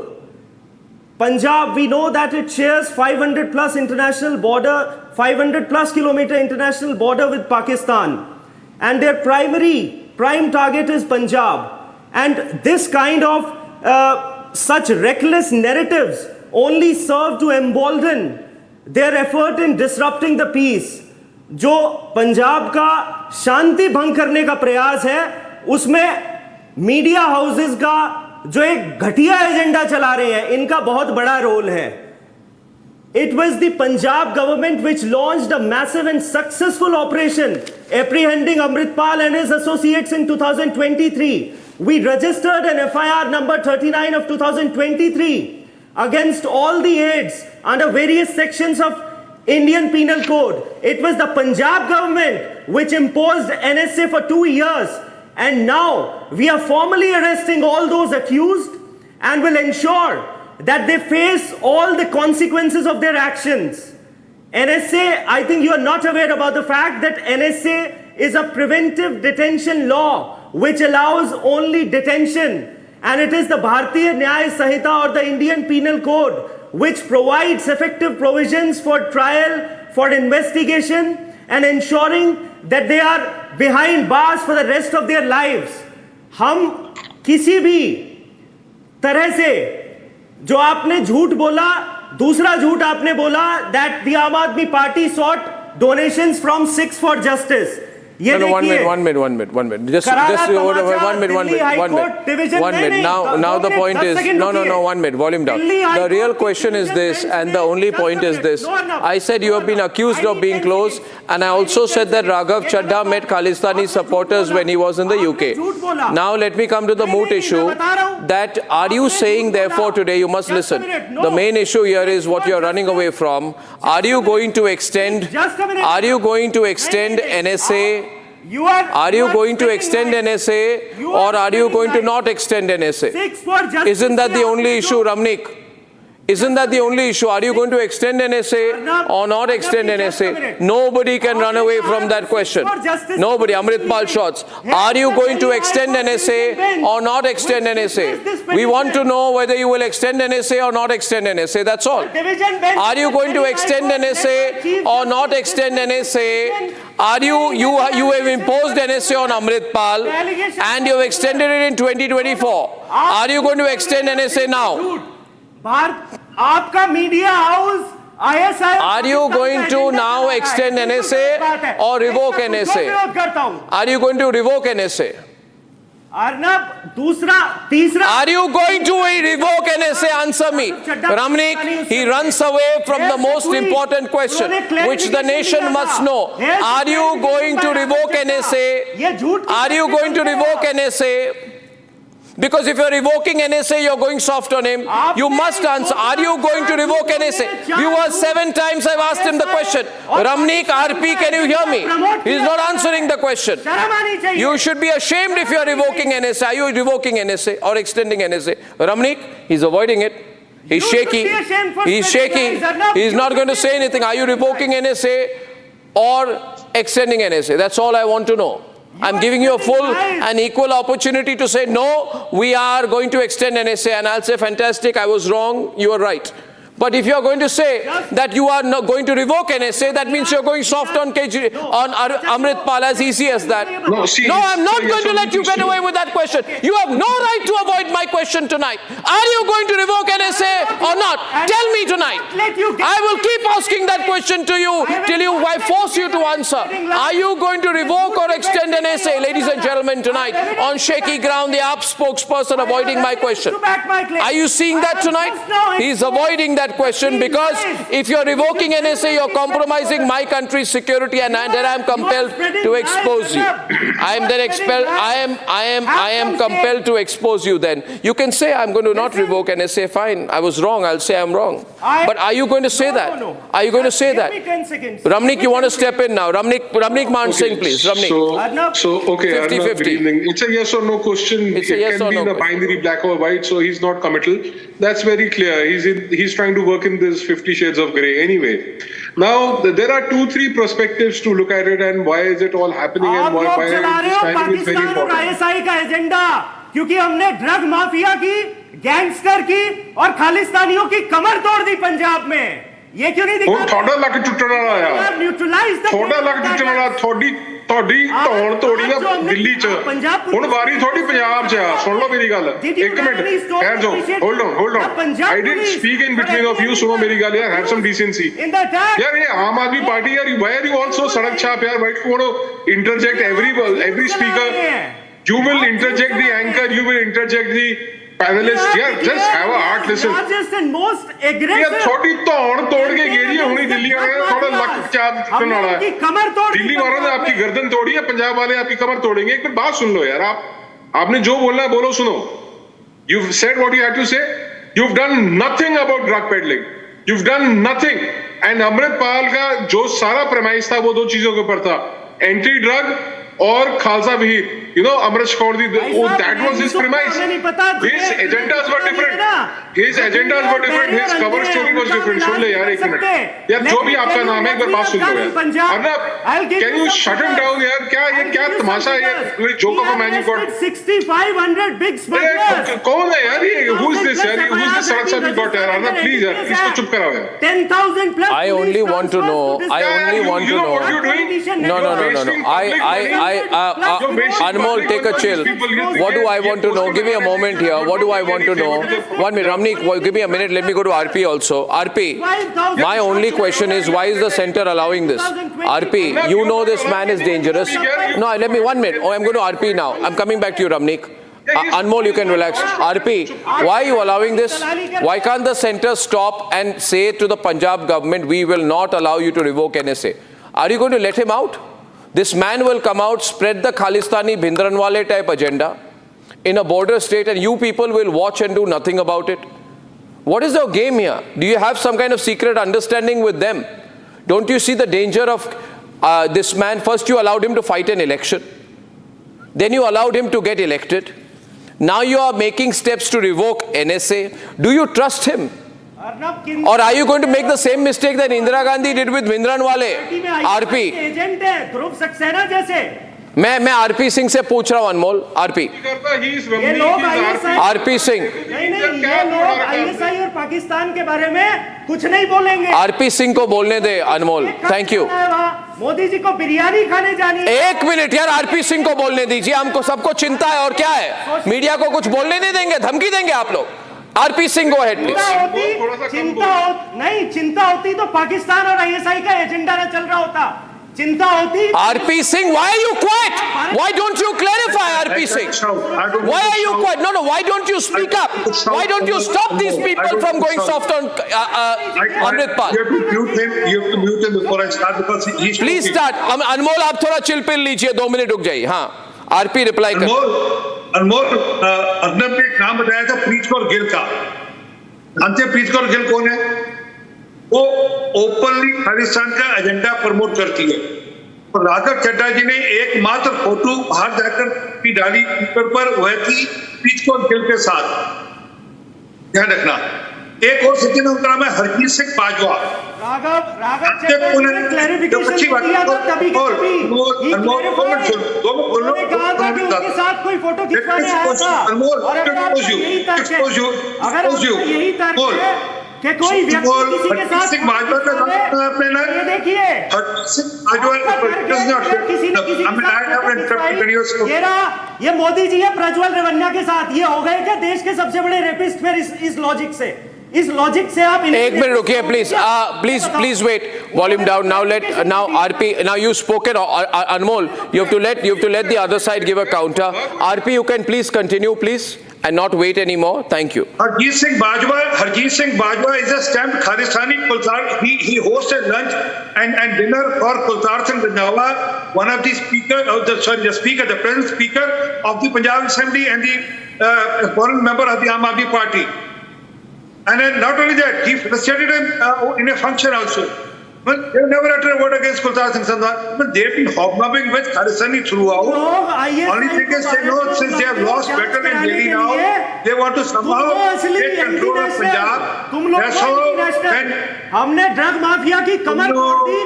Punjab, we know that it shares 500 plus international border, 500 plus kilometer international border with Pakistan. And their prime target is Punjab. And this kind of such reckless narratives only serve to embolden their effort in disrupting the peace. जो पंजाब का शांति भंग करने का प्रयास है, उसमें media houses का जो एक घटिया एजेंडा चला रहे हैं, इनका बहुत बड़ा रोल है. It was the Punjab government which launched a massive and successful operation apprehending Amritpal and his associates in 2023. We registered an FIR number 39 of 2023 against all the aides under various sections of Indian Penal Code. It was the Punjab government which imposed NSA for 2 years, and now we are formally arresting all those accused and will ensure that they face all the consequences of their actions. NSA, I think you are not aware about the fact that NSA is a preventive detention law which allows only detention. And it is the Bharatiya Nyaya Sanhita or the Indian Penal Code which provides effective provisions for trial, for investigation, and ensuring that they are behind bars for the rest of their lives. हम किसी भी तरह से जो आपने झूठ बोला, दूसरा झूठ आपने बोला that the Aam Aadmi Party sought donations from Sikhs for Justice. No, one minute. Just one minute. Now the point is, no, 1 minute, volume down. The real question is this, and the only point is this. I said you have been accused of being close, and I also said that Raghav Chadha met Khalistani supporters when he was in the UK. Now let me come to the moot issue. That are you saying therefore today, you must listen. The main issue here is what you are running away from. Are you going to extend NSA? Are you going to extend NSA or are you going to not extend NSA? Isn't that the only issue, Ramneek? Isn't that the only issue? Are you going to extend NSA or not extend NSA? Nobody can run away from that question. Nobody. Amritpal shots. Are you going to extend NSA or not extend NSA? We want to know whether you will extend NSA or not extend NSA. That's all. Are you going to extend NSA or not extend NSA? Are you have imposed NSA on Amritpal and you have extended it in 2024. Are you going to extend NSA now? आपका media house ISI. Are you going to now extend NSA or revoke NSA? Are you going to revoke NSA? Arnab, तीसरा. Are you going to revoke NSA? Answer me. Ramneek, he runs away from the most important question, which the nation must know. Are you going to revoke NSA? Are you going to revoke NSA? Because if you're revoking NSA, you're going soft on him. You must answer. Are you going to revoke NSA? Viewers, 7 times I've asked him the question. Ramneek, RP, can you hear me? He's not answering the question. You should be ashamed if you're revoking NSA. Are you revoking NSA or extending NSA? Ramneek, he's avoiding it. He's shaky. He's shaky. He's not going to say anything. Are you revoking NSA or extending NSA? That's all I want to know. I'm giving you a full and equal opportunity to say, no, we are going to extend NSA. And I'll say, fantastic, I was wrong, you are right. But if you're going to say that you are not going to revoke NSA, that means you're going soft on Amritpal, as easy as that. No, I'm not going to let you get away with that question. You have no right to avoid my question tonight. Are you going to revoke NSA or not? Tell me tonight. I will keep asking that question to you till I force you to answer. Are you going to revoke or extend NSA, ladies and gentlemen, tonight? On shaky ground, the AAP spokesperson avoiding my question. Are you seeing that tonight? He's avoiding that question because if you're revoking NSA, you're compromising my country's security, and then I'm compelled to expose you. I am compelled to expose you. Then you can say I'm going to not revoke NSA. Fine, I was wrong. I'll say I'm wrong. But are you going to say that? Are you going to say that? Ramnik, you want to step in now? Ramnik Man Singh, please. Ramnik. Okay, 50-50. good evening. It's a yes or no question. It's a yes or no. It can be in a binary black or white, so he's not committal. That's very clear. He's trying to work in this 50 shades of grey anyway. Now, there are 2-3 perspectives to look at it, and why is it all happening, and why this timing is very important. ISI का agenda, क्योंकि हमने drug mafia की, gangster की और खालिस्तानियों की कमर तोड़ दी पंजाब में. ये क्यों नहीं दिखा? थोड़ा लग टुटना यार. Neutralise the. थोड़ा लग टुटना ਤੁਹਾਡੀ ਧੌਣ ਤੋੜੀ ਆ ਦਿੱਲੀ ਚ ਹੁਣ ਵਾਰੀ ਥੋੜੀ ਪੰਜਾਬ ਚ ਆ ਸੁਣ ਲਓ ਮੇਰੀ ਗੱਲ ਇੱਕ ਮਿੰਟ ਠਹਿਰ ਜਾਓ hold on I didn't speak in between of you ਸੁਣੋ ਮੇਰੀ ਗੱਲ ਯਾਰ ਹੈਵ ਸਮ ਡੀਸੈਂਸੀ ਯਾਰ ਇਹ ਆਮ ਆਦਮੀ ਪਾਰਟੀ ਯਾਰ ਵਾਈ ਆਰ ਯੂ ਆਲਸੋ ਸੜਕ ਛਾਪ ਯਾਰ why do want to interject every speaker you will interject the anchor you will interject the panelists yeah just have a heart listen most aggressive यार थोड़ी धौन तोड़ के गेरी हुई दिल्ली वाले थोड़ा लक चाप करने वाला है दिल्ली वालों ने आपकी गर्दन तोड़ी है पंजाब वाले आपकी कमर तोड़ेंगे एक मिनट बात सुन लो यार आपने जो बोलना है बोलो सुनो you've said what you had to say you've done nothing about drug peddling you've done nothing and Amritpal का जो सारा premise था वो दो चीजों के ऊपर था anti drug और Khalsa वहीर you know Amrish Kauri that was his premise his agendas were different his his cover story was different सुन ले यार एक मिनट यार जो भी आपका नाम है एक बार बात सुन लो यार Arnab can you shut him down यार क्या तमाशा है ये joke of a man you got 6500 big smugglers कौन है यार ये who is this यार who is this सड़क साहब you got यार अर्नब please यार इसको चुप कराओ यार 10,000 plus I only want to know what you're doing no Anmol, take a chill. What do I want to know? Give me a moment here. What do I want to know? 1 minute. Ramnik, give me a minute. Let me go to RP also. RP, my only question is, why is the center allowing this? RP, you know this man is dangerous. No, let me 1 minute. I'm going to RP now. I'm coming back to you, Ramnik. Anmol, you can relax. RP, why are you allowing this? Why can't the center stop and say to the Punjab government, we will not allow you to revoke NSA? Are you going to let him out? This man will come out, spread the Khalistani Bhindranwale type agenda in a border state, and you people will watch and do nothing about it. What is the game here? Do you have some kind of secret understanding with them? Don't you see the danger of this man? First you allowed him to fight an election. Then you allowed him to get elected. Now you are making steps to revoke NSA. Do you trust him? Or are you going to make the same mistake that Indira Gandhi did with Bhindranwale? RP. मैं RP Singh से पूछ रहा हूँ अनमोल RP RP Singh ये लोग ISI और पाकिस्तान के बारे में कुछ नहीं बोलेंगे आरपी सिंह को बोलने दे अनमोल थैंक यू मोदी जी को बिरयानी खाने जानी एक मिनट यार आरपी सिंह को बोलने दीजिए हमको सबको चिंता है और क्या है मीडिया को कुछ बोलने नहीं देंगे धमकी देंगे आप लोग RP Singh go ahead please चिंता होती तो पाकिस्तान और आईएसआई का एजेंडा न चल रहा होता चिंता होती RP Singh, why are you quiet? Why don't you clarify, RP Singh? Why are you quiet? No, why don't you speak up? Why don't you stop these people from going soft on Amritpal? You have to mute him before I start because he Please start. Anmol, आप थोड़ा chill pill लीजिए 2 minute रुक जाइए हाँ RP reply कर अनमोल अर्नब ने एक नाम बताया था प्रीत कौर गिल का जानते हैं प्रीत कौर गिल कौन है वो ओपनली खालिस्तान का एजेंडा प्रमोट करती है और राघव चड्ढा जी ने एकमात्र फोटो बाहर जाकर भी डाली ट्विटर पर वह थी प्रीत कौर गिल के साथ ध्यान रखना एक और सज्जन उनका नाम है हरजीत सिंह बाजवा। कि कोई व्यक्ति किसी के साथ देखिए ये मोदी जी है प्रज्वल रेवन्ना के साथ, ये हो गए क्या देश के सबसे बड़े रेपिस्ट फिर इस लॉजिक से आप एक मिनट रुकिए please wait, volume down now RP, now you spoken, Anmol, you have to let the other side give a counter. RP, you can please continue please and not wait anymore. Thank you. Harjeet Singh Bajwa is a stamped Khalistani Kultar. He hosted lunch and dinner for Kultar Singh Randhawa, one of the the present speaker of the Punjab Assembly and the foreign member of the Aam Aadmi Party. And then not only that, he facilitated him in a function also. Well, they never uttered a word against Kultar Singh Sandhwa. But they've been hobnobbing with Khalistani throughout. Only thing is, they know since they have lost battle in Delhi now, they want to somehow take control of Punjab. That's how. हमने drug mafia की कमर तोड़ दी,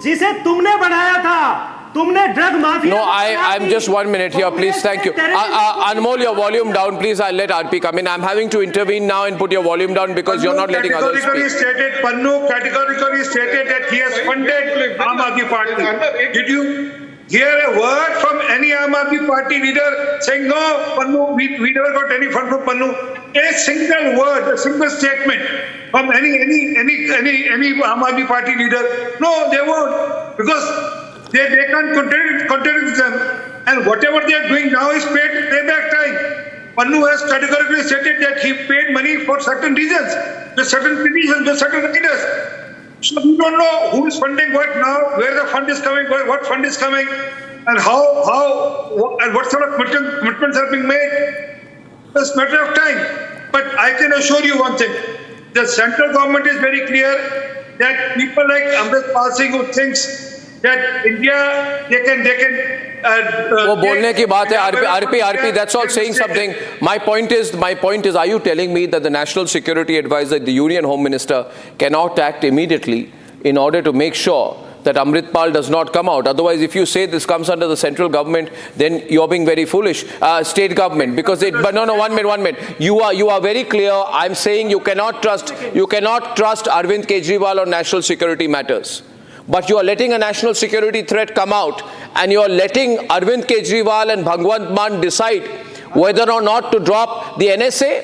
जिसे तुमने बनाया था. No, I'm just 1 minute here, please. Thank you. Anmol, your volume down, please. I'll let RP come in. I'm having to intervene now and put your volume down because you're not letting others speak. Pannu categorically stated that he has funded Aam Aadmi Party. Did you hear a word from any Aam Aadmi Party leader saying, no, Pannu, we never got any fund from Pannu? A single word, a single statement from any Aam Aadmi Party leader? No, they won't, because they can't contradict them, and whatever they are doing now is payback time. Pannu has categorically stated that he paid money for certain reasons, with certain petitions, with certain leaders. So we don't know who is funding what now, where the fund is coming, what fund is coming, and how and what sort of commitments are being made. It's a matter of time. But I can assure you one thing: the central government is very clear that people like Amritpal Singh, who thinks that India, they can वो बोलने की बात है. RP, that's all saying something. My point is, are you telling me that the National Security Advisor, the Union Home Minister, cannot act immediately in order to make sure that Amritpal does not come out? Otherwise, if you say this comes under the central government, then you're being very foolish. State government, because but no, 1 minute. You are very clear. I'm saying you cannot trust Arvind Kejriwal on national security matters. But you are letting a national security threat come out, and you are letting Arvind Kejriwal and Bhagwant Mann decide whether or not to drop the NSA,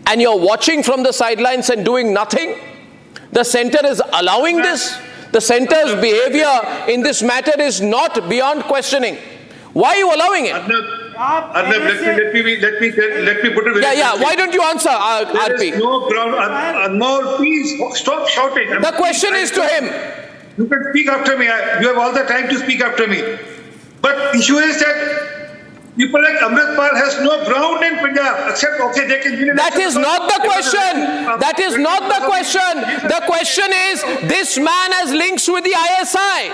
and you're watching from the sidelines and doing nothing. The center is allowing this. The center's behavior in this matter is not beyond questioning. Why are you allowing it? Arnab, let me put it very simply. Why don't you answer, RP? There is no ground. Anmol, please stop shouting. The question is to him. You can speak after me. You have all the time to speak after me. But the issue is that people like Amritpal has no ground in Punjab, except, okay, they can... That is not the question. That is not the question. The question is, this man has links with the ISI.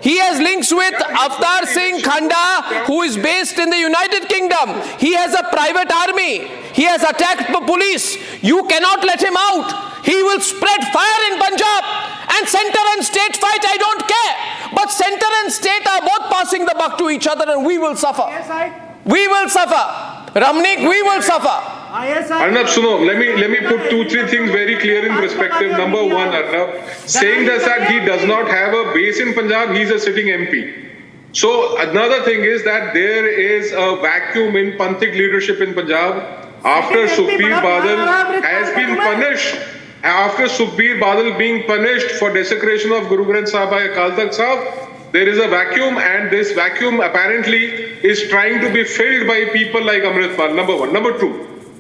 He has links with Avtar Singh Khanda, who is based in the United Kingdom. He has a private army. He has attacked the police. You cannot let him out. He will spread fire in Punjab. And center and state fight, I don't care. But center and state are both passing the buck to each other, and we will suffer. We will suffer. Ramnik, we will suffer. Arnab, suno, let me put 2-3 things very clear in perspective. Number one, Arnab, saying that he does not have a base in Punjab, he's a sitting MP. So another thing is that there is a vacuum in Panthik leadership in Punjab after Sukhbir Badal has been punished. After Sukhbir Badal being punished for desecration of Guru Granth Sahib by Akal Takht Sahib, there is a vacuum, and this vacuum apparently is trying to be filled by people like Amritpal, number one. Number two,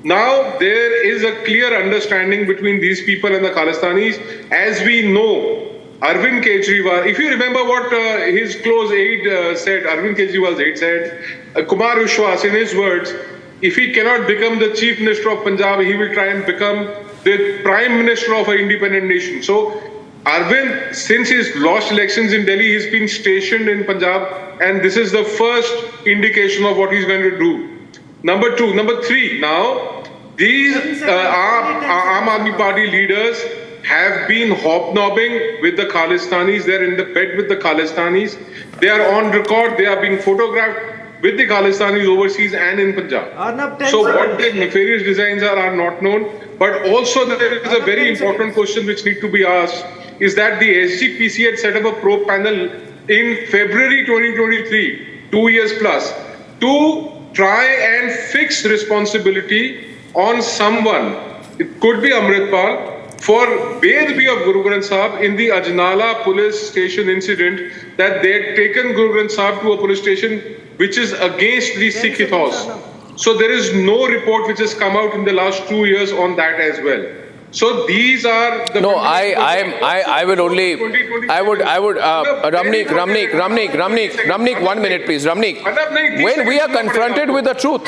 now there is a clear understanding between these people and the Khalistanis. As we know, Arvind Kejriwal, if you remember what his close aide said, Arvind Kejriwal's aide said, Kumar Vishwas, in his words, if he cannot become the Chief Minister of Punjab, he will try and become the Prime Minister of an independent nation. So Arvind, since he's lost elections in Delhi, he's been stationed in Punjab, and this is the first indication of what he's going to do. Number two. Number three, now, These Aam Aadmi Party leaders have been hobnobbing with the Khalistanis. They're in the bed with the Khalistanis. They are on record. They are being photographed with the Khalistanis overseas and in Punjab. So what their nefarious designs are not known. But also there is a very important question which need to be asked, is that the SGPC had set up a probe panel in February 2023, 2 years plus, to try and fix responsibility on someone. It could be Amritpal, for Bedbi of Guru Granth Sahib in the Ajnala police station incident, that they had taken Guru Granth Sahib to a police station which is against the Sikh ethos. So there is no report which has come out in the last 2 years on that as well. So these are the... No, I would only... Ramnik, 1 minute please. Ramnik, when we are confronted with the truth,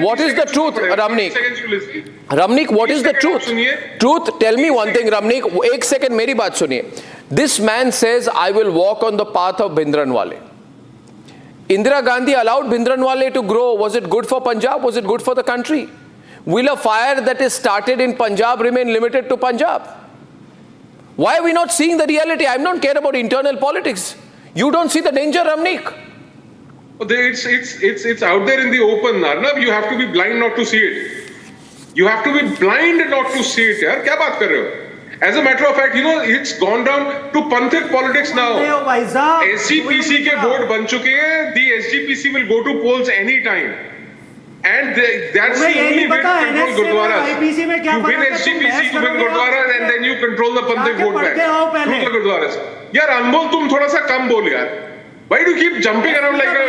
what is the truth, Ramnik? Ramnik, what is the truth? Truth, tell me one thing, Ramnik. 1 second, meri baat suniye. This man says, I will walk on the path of Bhindranwale. Indira Gandhi allowed Bhindranwale to grow. Was it good for Punjab? Was it good for the country? Will a fire that is started in Punjab remain limited to Punjab? Why are we not seeing the reality? I don't care about internal politics. You don't see the danger, Ramnik. It's out there in the open, Arnab. You have to be blind not to see it. You have to be blind not to see it. Yaar, kya baat kar rahe ho? As a matter of fact, you know, it's gone down to Panthik politics now. SGPC ke vote ban chuke hain. The SGPC will go to polls anytime. And that's the only way to control Gurdwaras. You win SGPC, you win Gurdwaras, and then you control the Panthik vote back through the Gurdwaras. Yaar, Anmol, tum thoda sa kam bol yaar. Why do you keep jumping around like a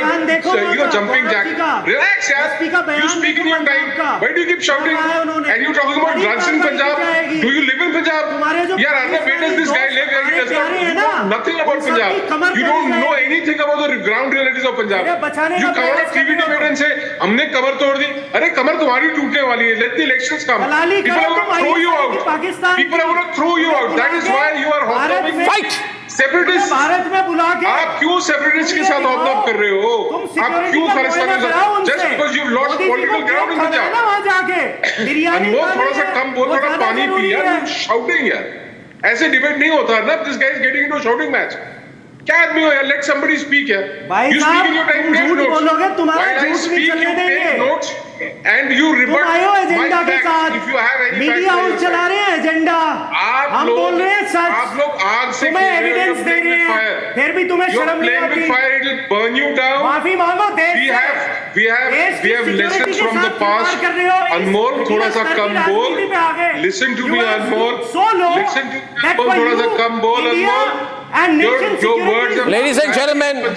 jumping jack? Relax, yaar. You speak in your time. Why do you keep shouting? And you talking about drugs in Punjab? Do you live in Punjab? Yaar, Arnab, where does this guy live? He does not know nothing about Punjab. You don't know anything about the ground realities of Punjab. You come on a TV debate and say, "हमने कमर तोड़ दी." अरे कमर तुम्हारी टूटने वाली है. Let the elections come. People are going to throw you out. People are going to throw you out. That is why you are hobnobbing. Fight. Separatist आप क्यों separatist के साथ हॉबनॉब कर रहे हो? आप क्यों खालिस्तान के साथ? Just because you lost political ground in Punjab. Anmol, थोड़ा सा कम बोल, थोड़ा पानी पी यार. शाउटिंग यार, ऐसे डिबेट नहीं होता ना. This guys getting into shouting match. क्या आदमी हो यार? लेट समबडी स्पीक यार. You speak in your time. Take notes. While I speak you take notes and you rebut my facts if you have any media house चला रहे हैं agenda. हम बोल रहे हैं सच. आप लोग आग से एविडेंस दे रहे हैं, फिर भी तुम्हें शर्म नहीं आती. with fire, it will burn you down. माफी मांगो. we have lessons from the past. Anmol, थोड़ा सा कम बोल. Listen to me, Anmol. Listen to me, Anmol. थोड़ा सा कम बोल, Anmol. Your words have ladies and gentlemen, do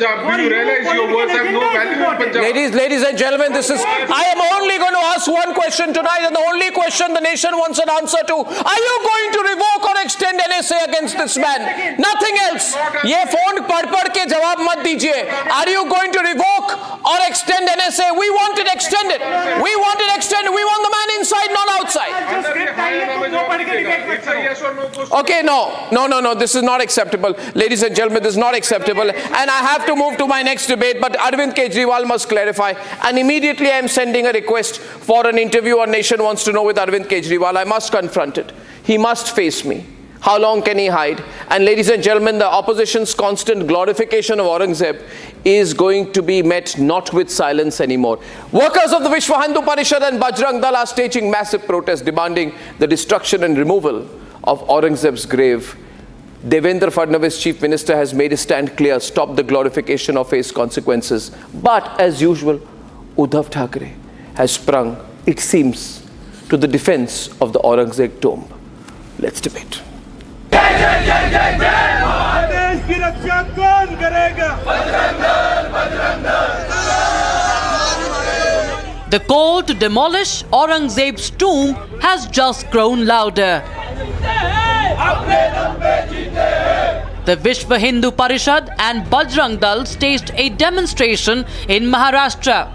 you realize your words have no value in Punjab? Ladies and gentlemen, I am only going to ask one question tonight, and the only question the nation wants an answer to. Are you going to revoke or extend NSA against this man? Nothing else. ये phone पढ़ के जवाब मत दीजिए. Are you going to revoke or extend NSA? We want it extended. We want it extended. We want the man inside, not outside. Okay, no. This is not acceptable. Ladies and gentlemen, this is not acceptable. And I have to move to my next debate, but Arvind Kejriwal must clarify. And immediately I am sending a request for an interview on Nation Wants to Know with Arvind Kejriwal. I must confront it. He must face me. How long can he hide? And ladies and gentlemen, the opposition's constant glorification of Aurangzeb is going to be met not with silence anymore. Workers of the Vishwa Hindu Parishad and Bajrang Dal are staging massive protests demanding the destruction and removal of Aurangzeb's grave. Devendra Fadnavis, Chief Minister, has made his stand clear, stop the glorification or face consequences. But as usual, Uddhav Thackeray has sprung, it seems, to the defense of the Aurangzeb tomb. Let's debate. The call to demolish Aurangzeb's tomb has just grown louder. The Vishwa Hindu Parishad and Bajrang Dal staged a demonstration in Maharashtra.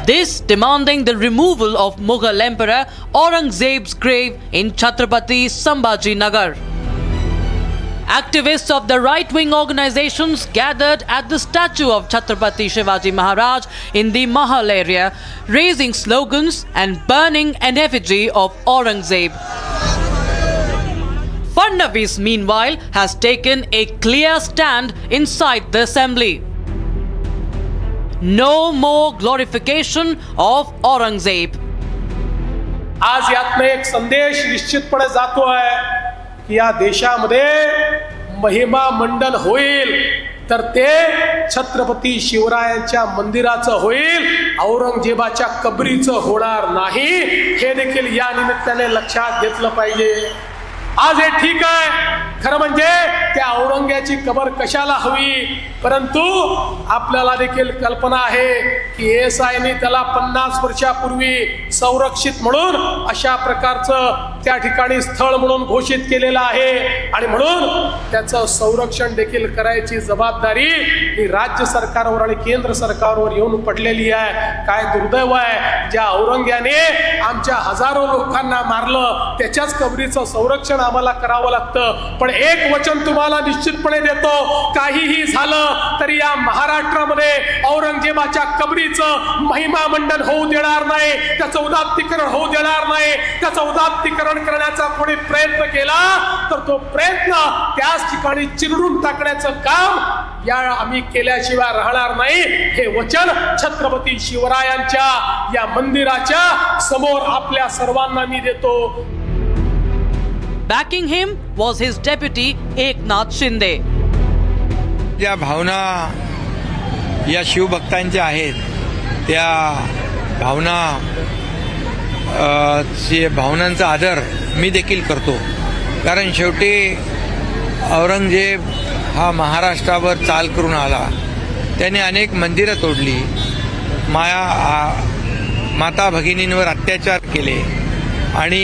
This demanding the removal of Mughal Emperor Aurangzeb's grave in Chhatrapati Sambhaji Nagar. activists of the right-wing organizations gathered at the statue of Chhatrapati Shivaji Maharaj in the Mahal area, raising slogans and burning an effigy of Aurangzeb. Fadnavis, meanwhile, has taken a clear stand inside the assembly. No more glorification of Aurangzeb. आज यातनं एक संदेश निश्चितपणे जातो आहे की या देशामध्ये महिमा मंडन होईल तर ते छत्रपती शिवरायांच्या मंदिराचं होईल, औरंगजेबाच्या कबरीचं होणार नाही. हे देखील या निमित्ताने लक्षात घेतलं पाहिजे. आज हे ठीक आहे, खरं म्हणजे त्या औरंग्याची कबर कशाला हवी, परंतु आपल्याला देखील कल्पना आहे की एएसआयने त्याला 50 वर्षापूर्वी संरक्षित म्हणून अशा प्रकारचं त्या ठिकाणी स्थळ म्हणून घोषित केलेलं आहे आणि म्हणून त्याचं संरक्षण देखील करायची जबाबदारी ही राज्य सरकारवर आणि केंद्र सरकारवर येऊन पडलेली आहे. काय दुर्दैव आहे, ज्या औरंग्याने आमच्या हजारो लोकांना मारलं त्याच्याच कबरीचं संरक्षण आम्हाला करावं लागतं. पण एक वचन तुम्हाला निश्चितपणे देतो, काहीही झालं तरी या महाराष्ट्रामध्ये औरंगजेबाच्या कबरीचं महिमा मंडन होऊ देणार नाही, त्याचं उदात्तीकरण होऊ देणार नाही. त्याचं उदात्तीकरण करण्याचा कोणी प्रयत्न केला तर तो प्रयत्न त्याच ठिकाणी चिरडून टाकण्याचं काम या आम्ही केल्याशिवाय राहणार नाही. हे वचन छत्रपती शिवरायांच्या या मंदिराच्या समोर आपल्या सर्वांना मी देतो. Backing him was his deputy Eknath Shinde. ज्या भावना या शिवभक्तांच्या आहेत त्या भावनांचा आदर मी देखील करतो, कारण शेवटी औरंगजेब हा महाराष्ट्रावर चाल करून आला. त्याने अनेक मंदिरं तोडली, माता भगिनींवर अत्याचार केले आणि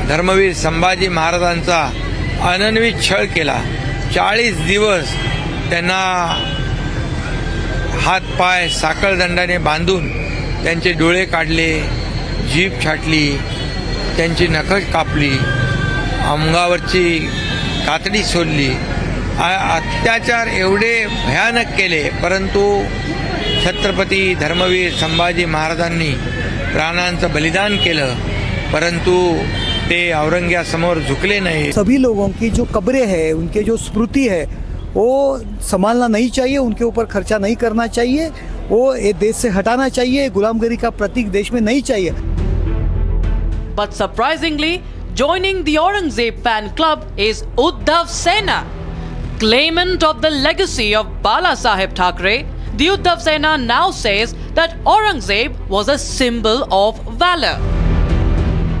धर्मवीर संभाजी महाराजांचा अनन्वित छळ केला. 40 दिवस त्यांना हात पाय साखळदंडाने बांधून त्यांचे डोळे काढले, जीभ छाटली, त्यांची नखं कापली, अंगावरची कातडी सोडली. अत्याचार एवढे भयानक केले, परंतु छत्रपती धर्मवीर संभाजी महाराजांनी प्राणांचं बलिदान केलं, परंतु ते औरंग्यासमोर झुकले नहीं. सभी लोगों की जो कब्रें हैं, उनके जो स्मृति है वो संभालना नहीं चाहिए, उनके ऊपर खर्चा नहीं करना चाहिए, वो ये देश से हटाना चाहिए. गुलामगिरी का प्रतीक देश में नहीं चाहिए. But surprisingly, joining the Aurangzeb fan club is Uddhav Sena, claimant of the legacy of Bala Saheb Thackeray. The Uddhav Sena now says that Aurangzeb was a symbol of valor.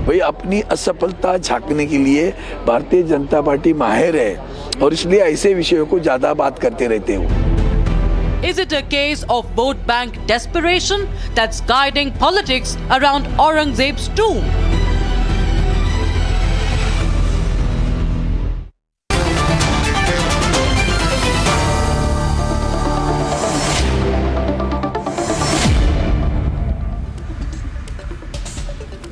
भाई अपनी असफलता झांकने के लिए भारतीय जनता पार्टी माहिर है और इसलिए ऐसे विषयों को ज्यादा बात करते रहते हो. Is it a case of vote bank desperation that's guiding politics around Aurangzeb's tomb?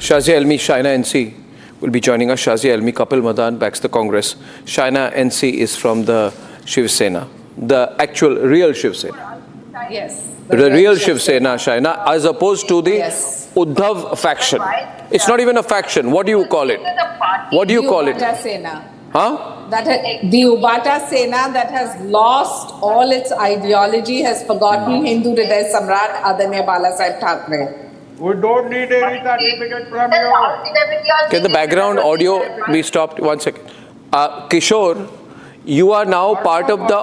Shazia Elmi, Shaina NC will be joining us. Shazia Elmi, Kapil Madan backs the Congress. Shaina NC is from the Shiv Sena, the actual real Shiv Sena. Yes. The real Shiv Sena, Shaina, as opposed to the Uddhav faction. It's not even a faction. What do you call it? What do you call it? Sena. Huh? The Ubata Sena that has lost all its ideology, has forgotten Hindu Hriday Samrat Adanya Bala Saheb Thackeray. We don't need any certificate from you. Can the background audio be stopped? 1 second. Kishore, you are now part of the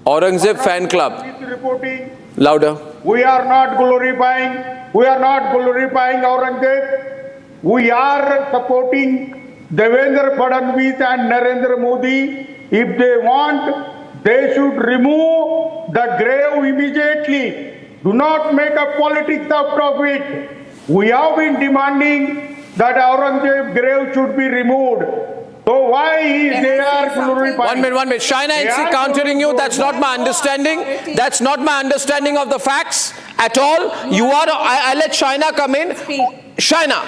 Aurangzeb fan club. Reporting. Louder. We are not glorifying Aurangzeb. We are supporting Devendra Fadnavis and Narendra Modi. If they want, they should remove the grave immediately. Do not make a politics out of it. We have been demanding that Aurangzeb grave should be removed. So why they are glorifying? 1 minute. Shaina NC countering you. That's not my understanding. That's not my understanding of the facts at all. You are. I'll let Shaina come in. Shaina,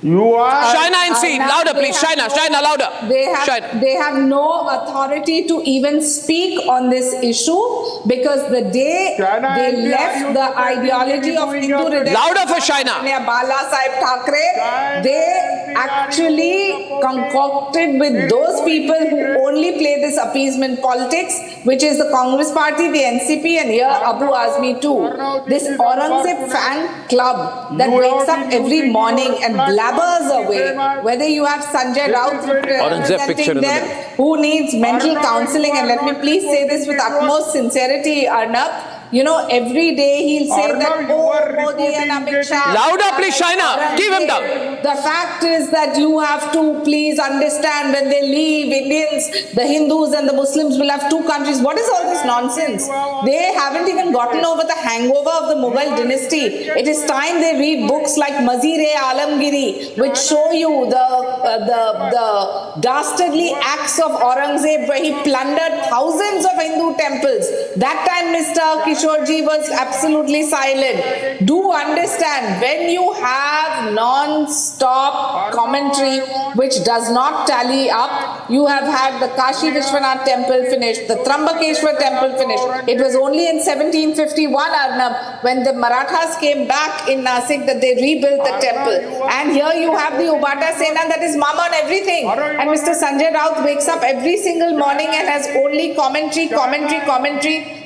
Shaina and C, louder please. Shaina, louder. They have no authority to even speak on this issue because the day they left the ideology of Hindu louder for Shaina. Bala Sahib Thackeray, they actually concocted with those people who only play this appeasement politics, which is the Congress Party, the NCP, and here Abu Azmi too. This Aurangzeb fan club that wakes up every morning and blabbers away, whether you have Sanjay Raut representing them, who needs mental counseling, and let me please say this with utmost sincerity, Arnab. You know, every day he'll say that, oh, Modi and Amit Shah. Louder, please, Shaina. Keep him down. The fact is that you have to please understand when they leave, Indians, the Hindus and the Muslims will have two countries. What is all this nonsense? They haven't even gotten over the hangover of the Mughal dynasty. It is time they read books like Mazir-e-Alamgiri, which show you the dastardly acts of Aurangzeb, where he plundered thousands of Hindu temples. That time, Mr. Kishorji was absolutely silent. Do understand, when you have non-stop commentary which does not tally up, you have had the Kashi Vishwanath temple finished, the Trambakeshwar temple finished. It was only in 1751, Arnab, when the Marathas came back in Nasik, that they rebuilt the temple. And here you have the Ubata Sena that is mum on everything. And Mr. Sanjay Raut wakes up every single morning and has only commentary.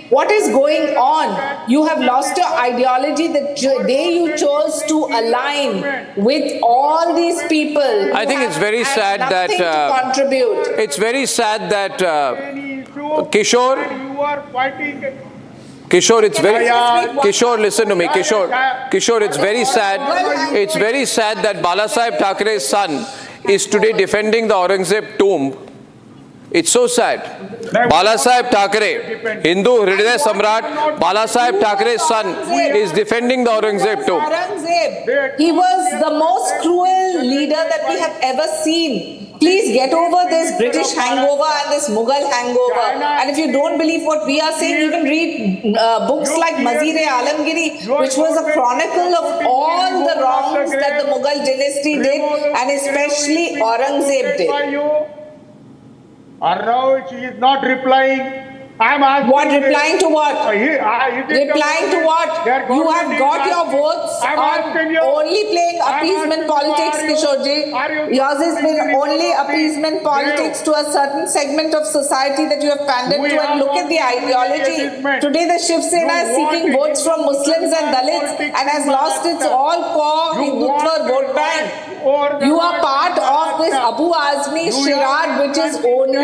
What is going on? You have lost your ideology the day you chose to align with all these people. I think it's very sad that contribute. It's very sad that Kishore, listen to me. Kishore, it's very sad. It's very sad that Bala Sahib Thackre's son is today defending the Aurangzeb tomb. It's so sad. Bala Sahib Thackre, Hindu Hriday Samrat, Bala Sahib Thackre's son is defending the Aurangzeb tomb. He was the most cruel leader that we have ever seen. Please get over this British hangover and this Mughal hangover. And if you don't believe what we are saying, even read books like Mazir-e-Alamgiri, which was a chronicle of all the wrongs that the Mughal dynasty did, and especially Aurangzeb did. Arnab, she is not replying. I am asking. What, replying to what? Replying to what? You have got your votes on only playing appeasement politics, Kishorji. Yours has been only appeasement politics to a certain segment of society that you have pandered to, and look at the ideology. Today the Shiv Sena is seeking votes from Muslims and Dalits and has lost its all-core Hindutva vote bank. You are part of this Abu Azmi charade, which is only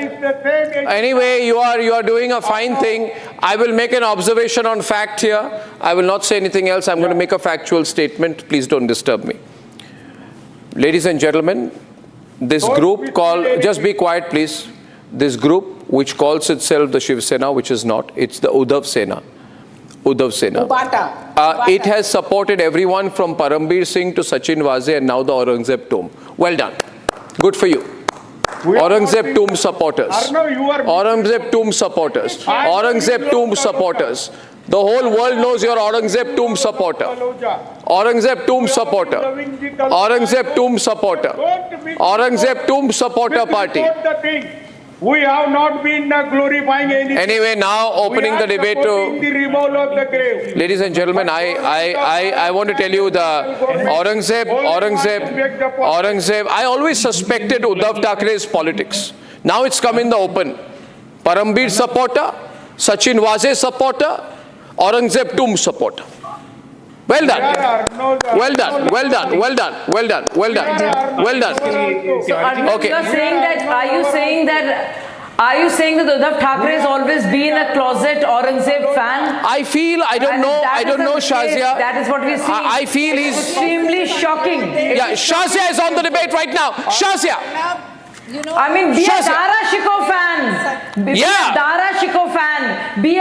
Anyway, you are doing a fine thing. I will make an observation on fact here. I will not say anything else. I'm going to make a factual statement. Please don't disturb me. Ladies and gentlemen, this group called, just be quiet please. This group which calls itself the Shiv Sena, which is not, it's the Uddhav Sena. It has supported everyone from Parambir Singh to Sachin Waze and now the Aurangzeb tomb. Well done. Good for you. Aurangzeb tomb supporters. Aurangzeb tomb supporters. Aurangzeb tomb supporters. The whole world knows you're Aurangzeb tomb supporter. Aurangzeb tomb supporter. Aurangzeb tomb supporter. Aurangzeb tomb supporter party. We have not been glorifying anything. Anyway, now opening the debate to the removal of the grave. Ladies and gentlemen, I want to tell you the Aurangzeb. I always suspected Uddhav Thackeray's politics. Now it's come in the open. Parambir supporter, Sachin Waze supporter, Aurangzeb tomb supporter. Well done. Well done. Well done. Well done. Well done. Well done. Well done. So okay. You are saying that, are you saying that Uddhav Thackeray has always been a closet Aurangzeb fan? I don't know Shazia. That is what we see. I feel he's extremely shocking. Yeah, Shazia is on the debate right now. Shazia. I mean, be a Dara Shikoh fan. Be a Dara Shikoh fan. Be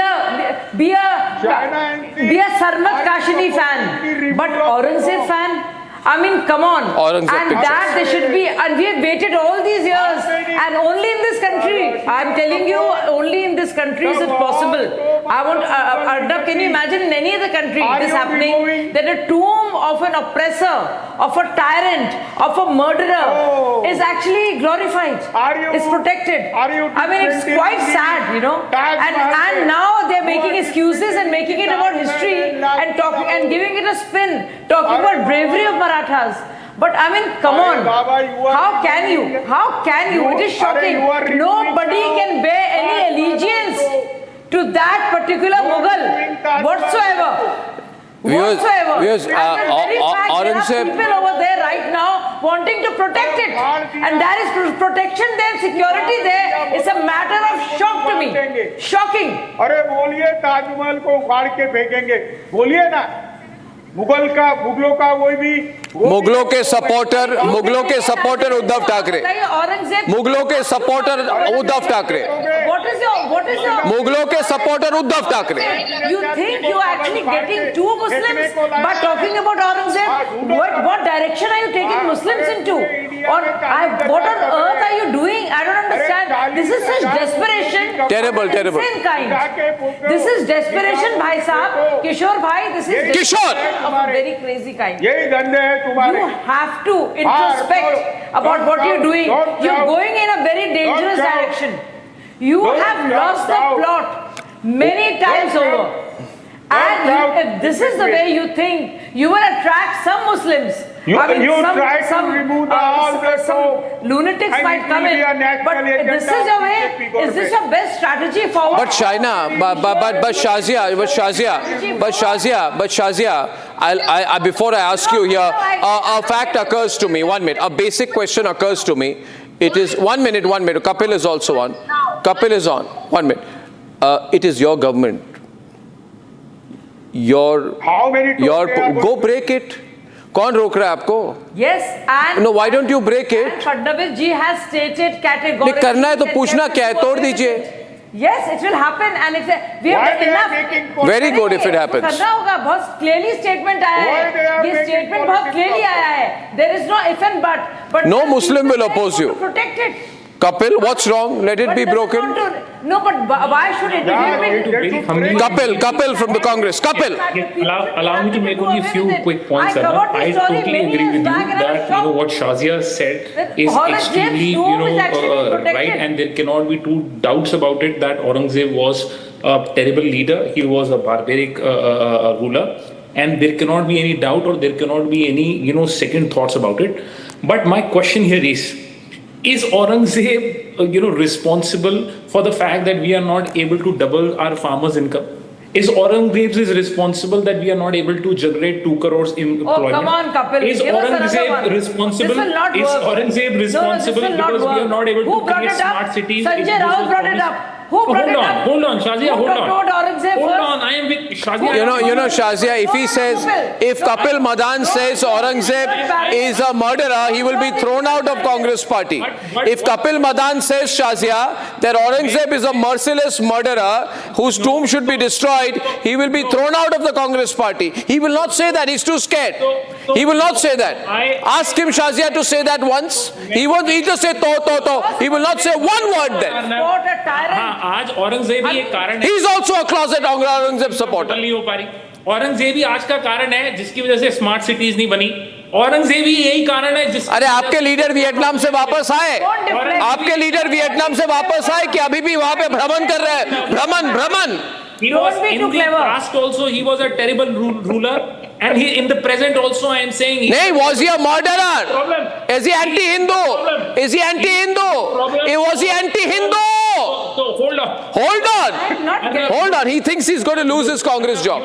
a Sarmat Kashini fan. But Aurangzeb fan? I mean, come on. And that there should be, and we have waited all these years, and only in this country, I'm telling you, only in this country is it possible. Arnab, can you imagine in any other country this happening? That a tomb of an oppressor, of a tyrant, of a murderer is actually glorified. It's protected. I mean, it's quite sad, you know. And now they're making excuses and making it about history and talking and giving it a spin, talking about bravery of Marathas. But I mean, come on. How can you? How can you? It is shocking. Nobody can bear any allegiance to that particular Mughal whatsoever. Whatsoever. And the very fact there are people over there right now wanting to protect it. And there is protection there, security there. It's a matter of shock to me. Shocking. अरे बोलिए ताजमहल को उखाड़ के फेंकेंगे बोलिए ना मुगलों का कोई भी मुगलों के सपोर्टर उद्धव ठाकरे मुगलों के सपोर्टर उद्धव ठाकरे मुगलों के supporter Uddhav Thackeray You think you are actually getting two Muslims by talking about Aurangzeb? What direction are you taking Muslims into? Or what on earth are you doing? I don't understand. This is such desperation. Terrible. Insane kind. This is desperation, bhai sahab. Kishore bhai, this is desperation of a very crazy kind. You have to introspect about what you're doing. You're going in a very dangerous direction. You have lost the plot many times over. And if this is the way you think, you will attract some Muslims. Some lunatics might come in. But if this is your way, is this your best strategy forward? But Shaina, but Shazia, before I ask you here, a fact occurs to me. 1 minute. A basic question occurs to me. It is 1 minute. Kapil is also on. Kapil is on. 1 minute. It is your government. Go break it. कौन रोक रहा है आपको? Yes, and no, why don't you break it? Fadnavis ji has stated categorically. करना है तो पूछना क्या है, तोड़ दीजिए. Yes, it will happen, and we have enough. Very good if it happens. करना होगा, बहुत clearly statement आया है. ये statement बहुत clearly आया है. There is no if and but. No Muslim will oppose you. Protect it. Kapil, what's wrong? Let it be broken. No, but why should it be? Kapil from the Congress. Kapil. Allow me to make only a few quick points. I totally agree with you that what Shazia said is extremely right, and there cannot be two doubts about it that Aurangzeb was a terrible leader. He was a barbaric ruler, and there cannot be any doubt or there cannot be any second thoughts about it. But my question here is Aurangzeb, responsible for the fact that we are not able to double our farmers' income? Is Aurangzeb responsible that we are not able to generate 2 crores employment? Oh, come on, Kapil. Is Aurangzeb responsible? Is Aurangzeb responsible because we are not able to create smart cities? Sanjay Raut brought it up. Who brought it up? Hold on, Shazia, hold on. Hold on, I am with Shazia. You know, Shazia, if Kapil Madan says Aurangzeb is a murderer, he will be thrown out of Congress party. If Kapil Madan says, Shazia, that Aurangzeb is a merciless murderer whose tomb should be destroyed, he will be thrown out of the Congress party. He will not say that. He's too scared. He will not say that. Ask him, Shazia, to say that once. He just say to. He will not say one word then. आज औरंगजेब ही एक कारण है. He is also a closet Aurangzeb supporter. नहीं हो पा रही. औरंगजेब ही आज का कारण है जिसकी वजह से स्मार्ट सिटीज नहीं बनी. औरंगजेब ही यही कारण है जिस. अरे आपके लीडर वियतनाम से वापस आए. आपके लीडर वियतनाम से वापस आए कि अभी भी वहां पे भ्रमण कर रहे हैं. भ्रमण. He was in the past also. He was a terrible ruler, and in the present also. I am saying. Was he a murderer? Is he anti-Hindu? Is he anti-Hindu? Was he anti-Hindu? So Hold on. He thinks he's going to lose his Congress job.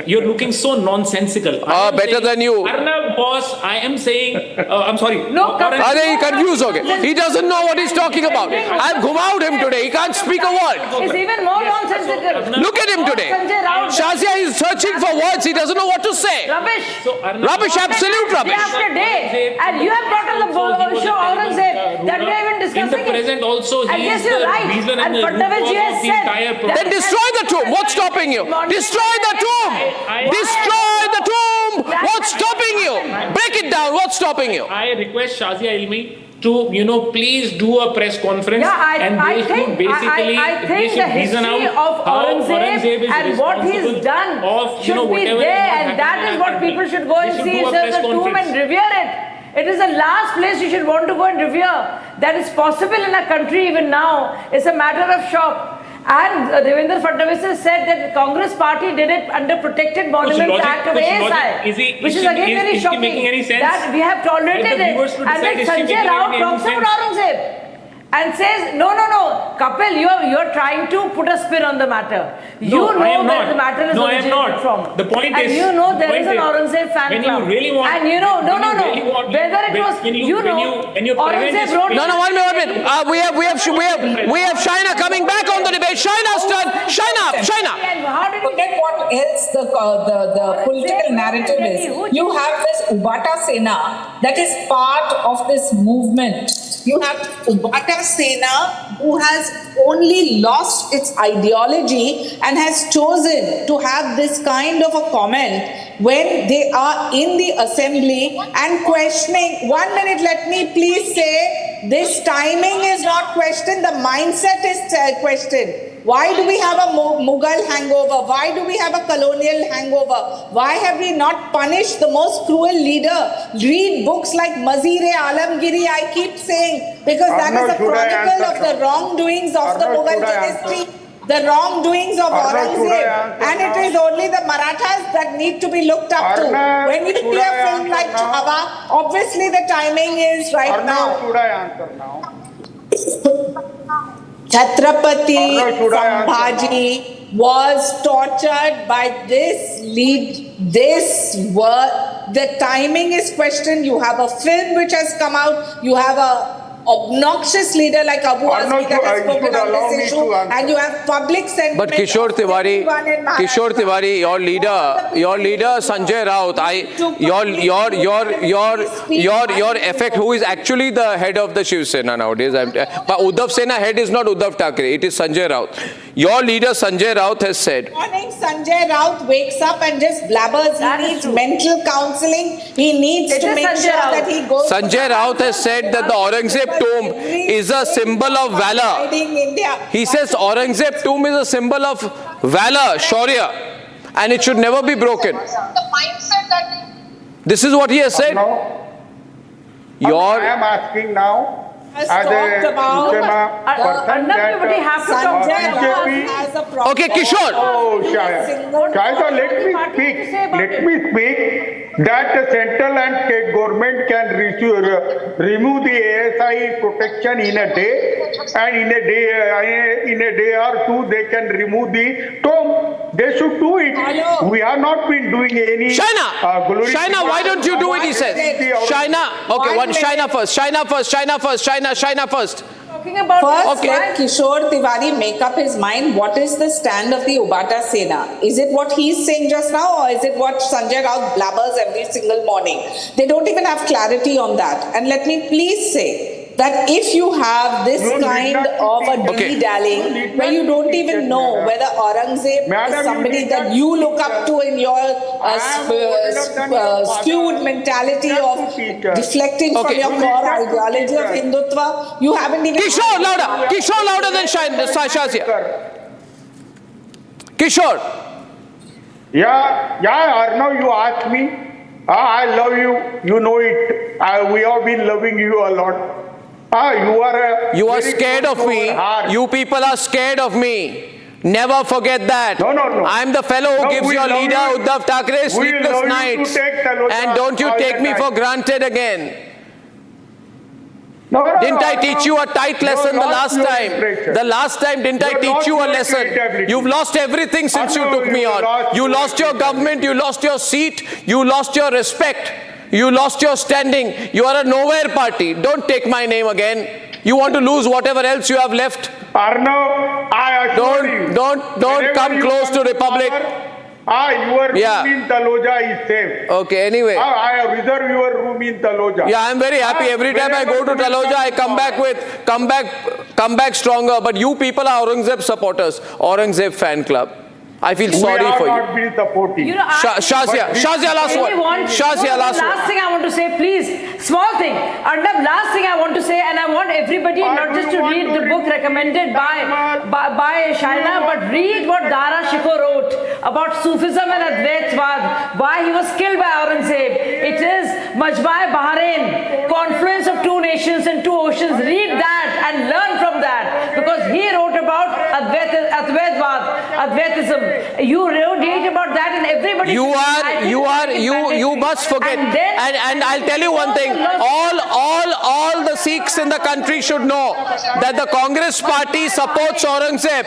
You're looking so nonsensical. Better than you. Arnab boss, I am saying. I'm sorry. No, he confused. Okay. He doesn't know what he's talking about. I've gummed him today. He can't speak a word. It's even more nonsensical. Look at him today. Shazia is searching for words. He doesn't know what to say. Rubbish, absolute rubbish. Day after day. And you have brought on the show Aurangzeb. That we have been discussing. In the present also, he is the reason and the root cause of the entire problem. Then destroy the tomb. What's stopping you? Destroy the tomb. Destroy the tomb. What's stopping you? Break it down. What's stopping you? I request Shazia Ilmi to, please do a press conference and they should basically I think the history of Aurangzeb and what he's done should be there, and that is what people should go and see. There's a tomb and revere it. It is the last place you should want to go and revere. That is possible in a country even now. It's a matter of shock. And Devendra Fadnavis has said that the Congress party did it under Protected Monuments Act of ASI, which is again very shocking that we have tolerated it. And then Sanjay Rao talks about Aurangzeb and says, no, Kapil, you're trying to put a spin on the matter. You know where the matter is originated from. The point and is, you know there is an Aurangzeb fan when club. You really want, and you know, whether it was, Aurangzeb wrote... No, 1 minute. We have Shaina coming back on the debate. Shaina's turn. Shaina. Forget what else the political narrative is. You have this Ubata Sena that is part of this movement. You have Ubata Sena who has only lost its ideology and has chosen to have this kind of a comment when they are in the assembly and questioning. 1 minute, let me please say, this timing is not questioned, the mindset is questioned. Why do we have a Mughal hangover? Why do we have a colonial hangover? Why have we not punished the most cruel leader? Read books like Mazir-e Alamgiri, I keep saying, because that is a chronicle of the wrongdoings of the Mughal dynasty, the wrongdoings of Aurangzeb, and it is only the Marathas that need to be looked up to. When you see a film like Chhava, obviously the timing is right now. Should I answer now? Chhatrapati Sambhaji was tortured by the timing is questioned. You have a film which has come out, you have a obnoxious leader like Abu Azmi that has spoken on this issue, and you have public sentiment. But Kishore Tiwari, your leader Sanjay Raut, your effect, who is actually the head of the Shiv Sena nowadays. But Uddhav Sena head is not Uddhav Thackeray, it is Sanjay Raut. Your leader Sanjay Raut has said. Morning, Sanjay Raut wakes up and just blabbers. He needs mental counselling. He needs to make sure that he goes. Sanjay Raut has said that the Aurangzeb tomb is a symbol of valor. He says Aurangzeb tomb is a symbol of valor, Shaurya, and it should never be broken. This is what he has said. I am asking now. Has talked about Okay, Kishore. Oh, Shahida, let me speak that the central and state government can remove the ASI protection in a day, and in a day or two they can remove the tomb. They should do it. We have not been doing any. Shaina, why don't you do it? He says. Shaina, okay, Shaina first. Talking about first, let Kishore Tiwari make up his mind. What is the stand of the Ubata Sena? Is it what he's saying just now, or is it what Sanjay Raut blabbers every single morning? They don't even have clarity on that. And let me please say that if you have this kind of a dilly-dallying, where you don't even know whether Aurangzeb is somebody that you look up to in your skewed mentality of deflecting from your core ideology of Hindutva, you haven't even... Kishore louder than Shazia. Kishore. Yeah, Arnab, you asked me. I love you. You know it. We have been loving you a lot. You are scared of me. You people are scared of me. Never forget that. No. I'm the fellow who gives your leader Uddhav Thackeray sleepless nights. And don't you take me for granted again. Didn't I teach you a tight lesson the last time? The last time, didn't I teach you a lesson? You've lost everything since you took me on. You lost your government, you lost your seat, you lost your respect. You lost your standing. You are a nowhere party. Don't take my name again. You want to lose whatever else you have left. Arnab, I assure you. Don't come close to Republic. Your room in Taloja is safe. Okay, anyway. I reserve your room in Taloja. Yeah, I'm very happy. Every time I go to Taloja, I come back stronger. But you people are Aurangzeb supporters, Aurangzeb fan club. I feel sorry for you. We are not being supporting. You know, Shazia, last one. Shazia, last one. Last thing I want to say, please, small thing. Arnab, last thing I want to say, and I want everybody not just to read the book recommended by Shaina, but read what Dara Shikoh wrote about Sufism and Advaitwad, why he was killed by Aurangzeb. It is Majma-e Bahrain, confluence of two nations and two oceans. Read that and learn from that, because he wrote about Advaitwad, Advaitism. You read about that, and everybody. You must forget. And I'll tell you one thing. All the Sikhs in the country should know that the Congress party supports Aurangzeb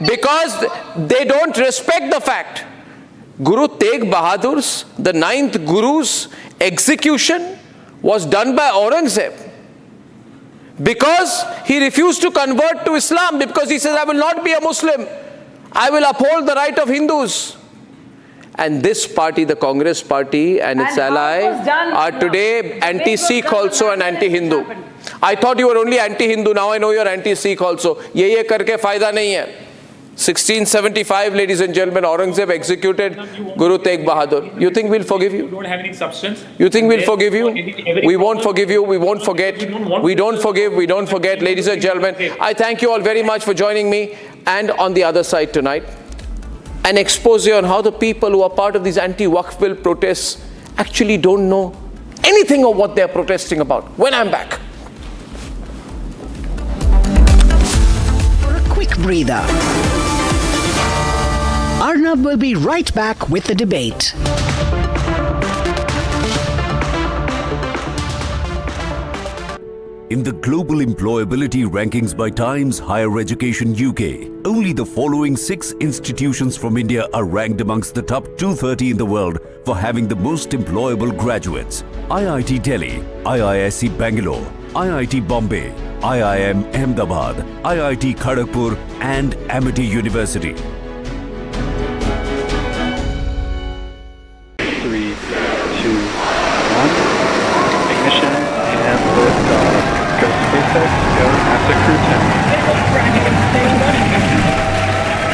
because they don't respect the fact. Guru Tegh Bahadur's, the 9th Guru's execution was done by Aurangzeb because he refused to convert to Islam, because he says, I will not be a Muslim. I will uphold the right of Hindus. And this party, the Congress party and its ally, are today anti-Sikh also and anti-Hindu. I thought you were only anti-Hindu. Now I know you're anti-Sikh also. Ye karke fayda nahi hai. 1675, ladies and gentlemen, Aurangzeb executed Guru Tegh Bahadur. You think we'll forgive you? You don't have any substance. You think we'll forgive you? We won't forgive you. We won't forget. We don't forgive. We don't forget. Ladies and gentlemen, I thank you all very much for joining me. And on the other side tonight, an expose on how the people who are part of these anti-Waqf Bill protests actually don't know anything of what they're protesting about. When I'm back. For a quick breather, Arnab will be right back with the debate. In the global employability rankings by Times Higher Education UK, only the following 6 institutions from India are ranked amongst the top 230 in the world for having the most employable graduates: IIT Delhi, IISc Bangalore, IIT Bombay, IIM Ahmedabad, IIT Kharagpur and Amity University. 3, 2, 1. Ignition and liftoff. Go SpaceX, go NASA Crew 10.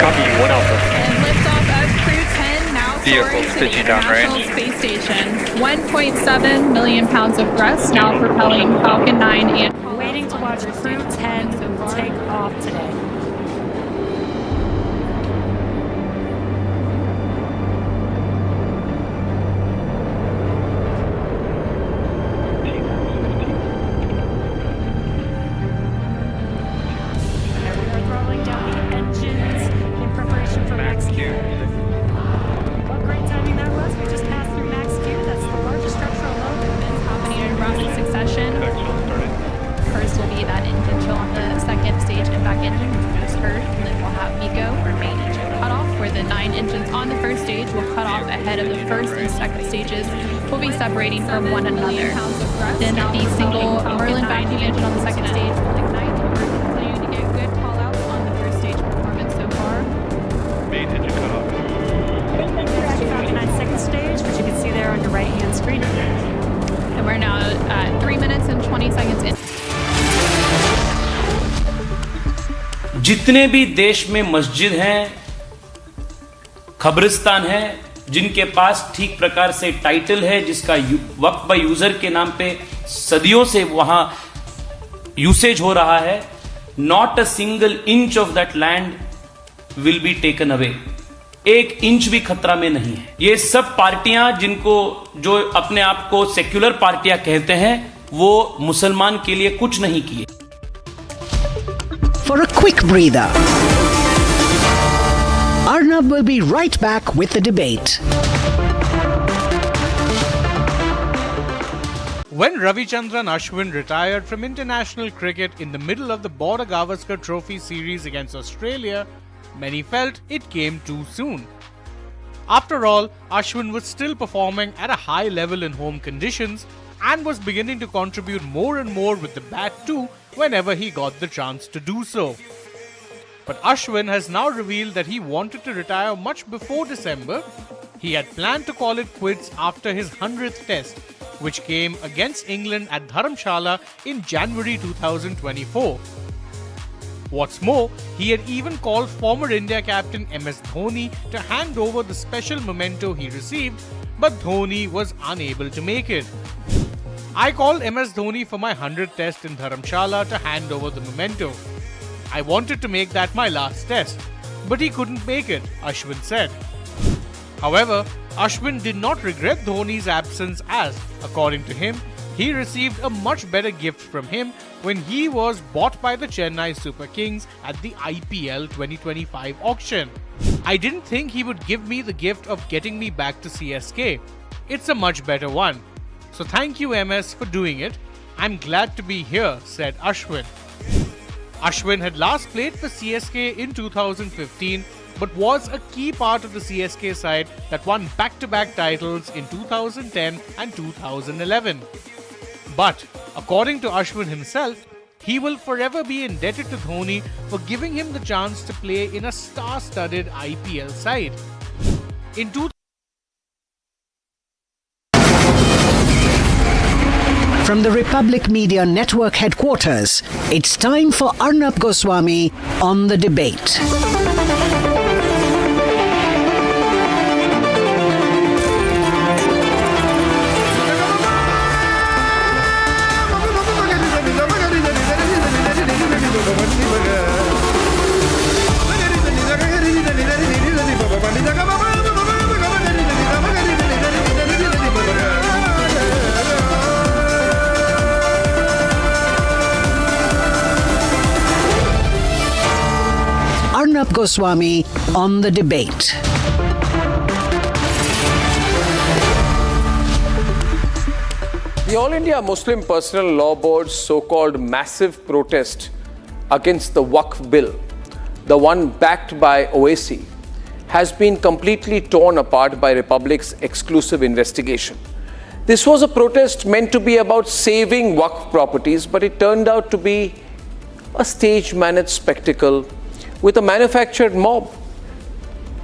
Copy, 1 Alpha. And liftoff of Crew 10, now Vehicle soaring to the stitching International downrange. Space Station. 1.7 million pounds of thrust, now propelling Falcon 9 and... Waiting to watch Crew 10 take off today. Separating from one another. Then the single Merlin vacuum engine on the second stage will ignite, and we're continuing to get good call-outs on the first stage performance so far. Main engine cut off. Falcon 9 second stage, which you can see there on your right-hand screen. And we're now at 3 minutes and 20 seconds in. जितने भी देश में मस्जिद हैं, कब्रिस्तान हैं, जिनके पास ठीक प्रकार से टाइटल है, जिसका वक्फ बाय यूजर के नाम पे सदियों से वहां यूसेज हो रहा है, not a single inch of that land will be taken away. 1 inch भी खतरा में नहीं है. ये सब पार्टियां जो अपने आप को सेक्युलर पार्टियां कहते हैं, वो मुसलमान के लिए कुछ नहीं किए. For a quick breather, Arnab will be right back with the debate. When Ravichandran Ashwin retired from international cricket in the middle of the Border Gavaskar Trophy series against Australia, many felt it came too soon. After all, Ashwin was still performing at a high level in home conditions and was beginning to contribute more and more with the bat too whenever he got the chance to do so. But Ashwin has now revealed that he wanted to retire much before December. He had planned to call it quits after his 100th test, which came against England at Dharamshala in January 2024. What's more, he had even called former India captain MS Dhoni to hand over the special memento he received, but Dhoni was unable to make it. I called MS Dhoni for my 100th test in Dharamshala to hand over the memento. I wanted to make that my last test, but he couldn't make it, Ashwin said. However, Ashwin did not regret Dhoni's absence as, according to him, he received a much better gift from him when he was bought by the Chennai Super Kings at the IPL 2025 auction. I didn't think he would give me the gift of getting me back to CSK. It's a much better one. So thank you MS for doing it. I'm glad to be here, said Ashwin. Ashwin had last played for CSK in 2015 but was a key part of the CSK side that won back-to-back titles in 2010 and 2011. But, according to Ashwin himself, he will forever be indebted to Dhoni for giving him the chance to play in a star-studded IPL side. From the Republic Media Network headquarters, it's time for Arnab Goswami on the debate. Arnab Goswami on the debate. The All India Muslim Personal Law Board's so-called massive protest against the Waqf Bill, the one backed by OAC, has been completely torn apart by Republic's exclusive investigation. This was a protest meant to be about saving Waqf properties, but it turned out to be a stage-managed spectacle with a manufactured mob.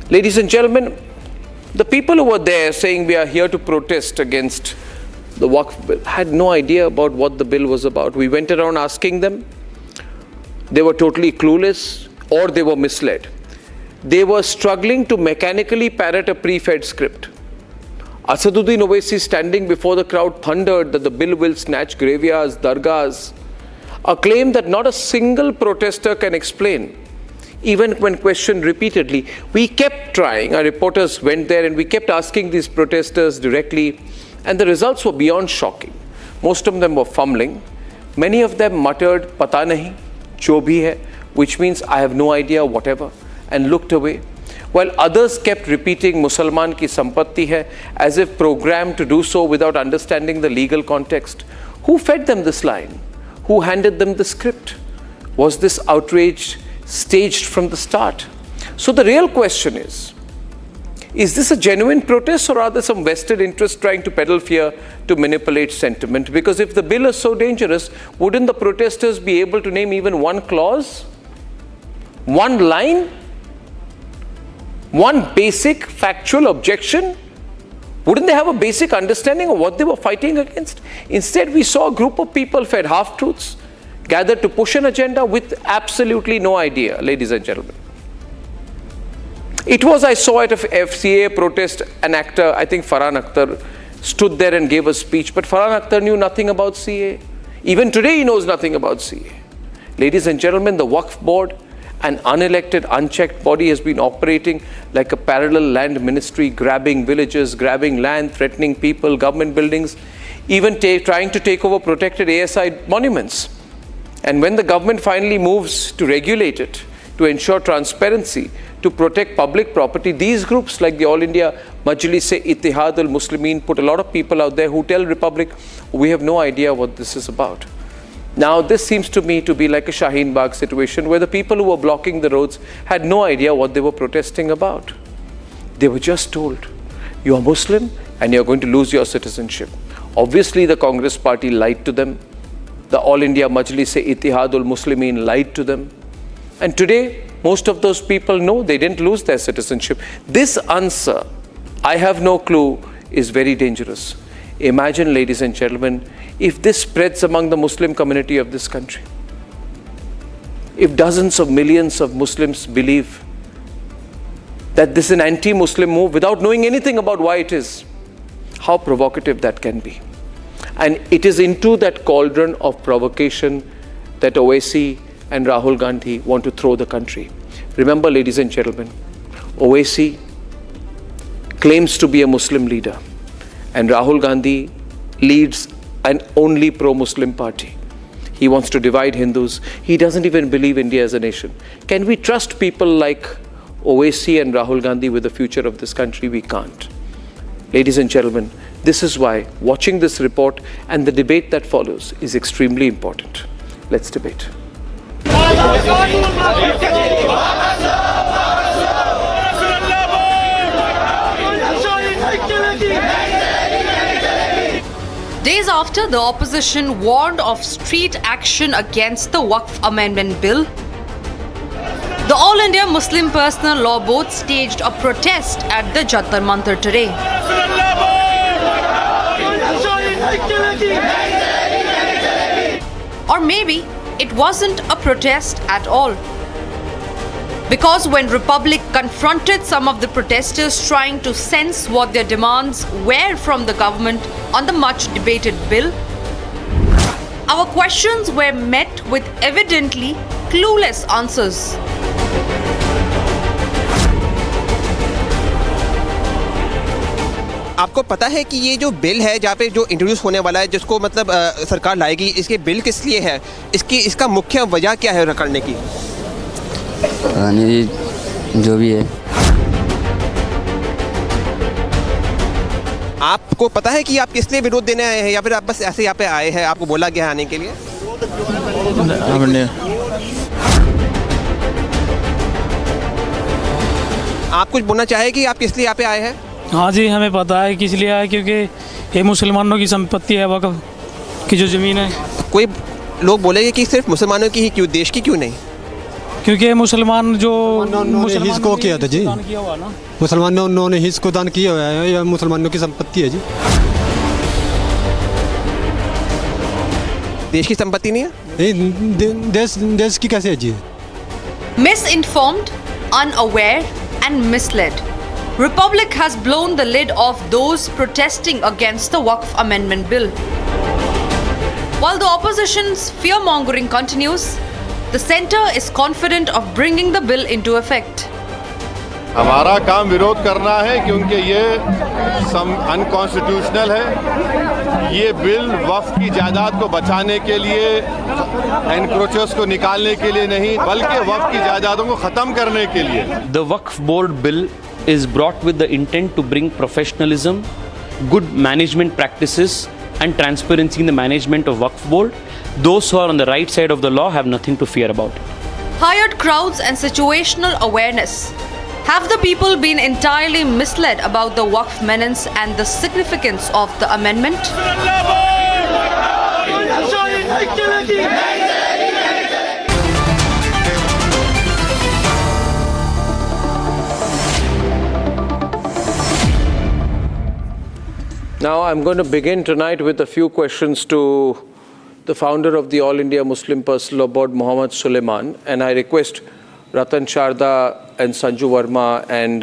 Ladies and gentlemen, the people who were there saying we are here to protest against the Waqf Bill had no idea about what the bill was about. We went around asking them. They were totally clueless or they were misled. They were struggling to mechanically parrot a pre-fed script. Asaduddin Owaisi, standing before the crowd, thundered that the bill will snatch graveyards, dargahs, a claim that not a single protester can explain. Even when questioned repeatedly, we kept trying. Our reporters went there and we kept asking these protesters directly, and the results were beyond shocking. Most of them were fumbling. Many of them muttered, "Pata nahi, jo bhi hai," which means "I have no idea, whatever," and looked away. While others kept repeating "Musalman ki sampatti hai," as if programmed to do so without understanding the legal context. Who fed them this line? Who handed them the script? Was this outrage staged from the start? So the real question is this a genuine protest, or are there some vested interests trying to peddle fear to manipulate sentiment? Because if the bill is so dangerous, wouldn't the protesters be able to name even one clause, one line, one basic factual objection? Wouldn't they have a basic understanding of what they were fighting against? Instead, we saw a group of people fed half-truths, gathered to push an agenda with absolutely no idea, ladies and gentlemen. It was, I saw at a FCA protest, an actor, I think Farhan Akhtar, stood there and gave a speech, but Farhan Akhtar knew nothing about CA. Even today he knows nothing about CA. Ladies and gentlemen, the Waqf Board, an unelected, unchecked body, has been operating like a parallel land ministry, grabbing villages, grabbing land, threatening people, government buildings, even trying to take over protected ASI monuments. And when the government finally moves to regulate it, to ensure transparency, to protect public property, these groups like the All India Majlis-e-Ittihad al-Muslimin put a lot of people out there who tell Republic, we have no idea what this is about. Now, this seems to me to be like a Shaheen Bagh situation where the people who were blocking the roads had no idea what they were protesting about. They were just told, you are Muslim and you're going to lose your citizenship. Obviously, the Congress party lied to them. The All India Majlis-e-Ittihad al-Muslimin lied to them. And today, most of those people know they didn't lose their citizenship. This answer, I have no clue, is very dangerous. Imagine, ladies and gentlemen, if this spreads among the Muslim community of this country. if dozens of millions of Muslims believe that this is an anti-Muslim move without knowing anything about why it is, how provocative that can be. And it is into that cauldron of provocation that Owaisi and Rahul Gandhi want to throw the country. Remember, ladies and gentlemen, Owaisi claims to be a Muslim leader, and Rahul Gandhi leads an only pro-Muslim party. He wants to divide Hindus. He doesn't even believe India as a nation. Can we trust people like Owaisi and Rahul Gandhi with the future of this country? We can't. Ladies and gentlemen, this is why watching this report and the debate that follows is extremely important. Let's debate. Days after the opposition warned of street action against the Waqf Amendment Bill, the All India Muslim Personal Law Board staged a protest at the Jantar Mantar today. Or maybe it wasn't a protest at all. Because when Republic confronted some of the protesters trying to sense what their demands were from the government on the much debated bill, our questions were met with evidently clueless answers. आपको पता है कि ये जो bill है जहाँ पे जो इंट्रोड्यूस होने वाला है, जिसको मतलब सरकार लाएगी, इसके बिल किस लिए है, इसका मुख्य वजह क्या है करने की? जो भी है, आपको पता है कि आप किस लिए विरोध देने आए हैं या फिर आप बस ऐसे यहाँ पे आए हैं, आपको बोला गया आने के लिए? हमने आप कुछ बोलना चाहे कि आप किस लिए यहाँ पे आए हैं? हाँ जी, हमें पता है किस लिए आए, क्योंकि ये मुसलमानों की संपत्ति है, वक़्फ़ की जो ज़मीन है। कोई लोग बोलेंगे कि सिर्फ मुसलमानों की ही क्यों, देश की क्यों नहीं? क्योंकि मुसलमान जो हिस्सों किया था जी, मुसलमानों ने हिस्सों को दान किया हुआ है, यह मुसलमानों की संपत्ति है जी। देश की संपत्ति नहीं है? देश की कैसे है जी? Misinformed, unaware and misled, Republic has blown the lid off those protesting against the Waqf Amendment Bill. While the opposition's fear-mongering continues, the centre is confident of bringing the bill into effect. हमारा काम विरोध करना है क्योंकि ये unconstitutional है। ये bill वक्फ की जायदाद को बचाने के लिए, एनक्रोचर्स को निकालने के लिए नहीं, बल्कि वक्फ की जायदादों को खत्म करने के लिए। The Waqf Board bill is brought with the intent to bring professionalism, good management practices and transparency in the management of Waqf Board. Those who are on the right side of the law have nothing to fear about it. Hired crowds and situational awareness. Have the people been entirely misled about the Waqf menace and the significance of the amendment? Now I'm going to begin tonight with a few questions to the founder of the All India Muslim Personal Law Board, Muhammad Suleiman, and I request Ratan Sharda and Sanju Verma and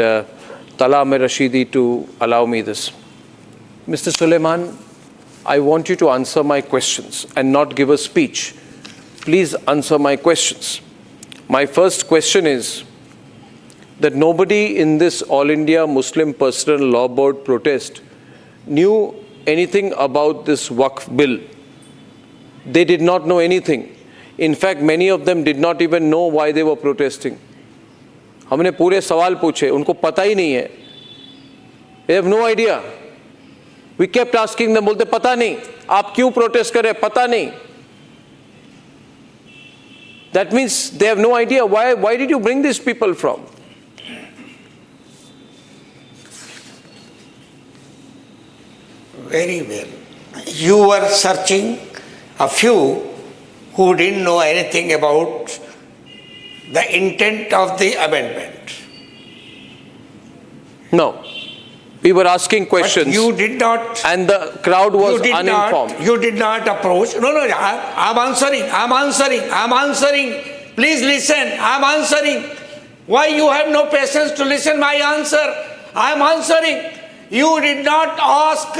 Tala Amir Rashidi to allow me this. Mr. Suleiman, I want you to answer my questions and not give a speech. Please answer my questions. My first question is that nobody in this All India Muslim Personal Law Board protest knew anything about this Waqf bill. They did not know anything. In fact, many of them did not even know why they were protesting. हमने पूरे सवाल पूछे, उनको पता ही नहीं है. They have no idea. We kept asking them, बोलते पता नहीं, आप क्यों protest कर रहे, पता नहीं. That means they have no idea. Why did you bring these people from? Very well. You were searching a few who didn't know anything about the intent of the amendment. No. We were asking questions. But you did not. And the crowd was uninformed. You did not approach. No, I'm answering. Please listen. I am answering. Why you have no patience to listen my answer? I am answering. You did not ask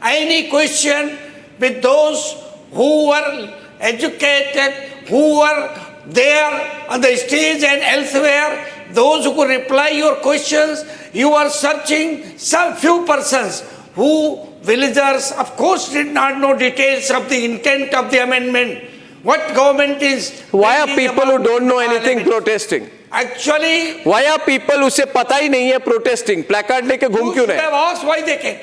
any question with those who were educated, who were there on the stage and elsewhere, those who could reply your questions. You are searching some few persons who villagers of course did not know details of the intent of the amendment. What government is... Why are people who don't know anything protesting? Actually... Why are people who say pata hi nahi hai protesting? Placard leke ghum kyun rahe? You have asked why they came.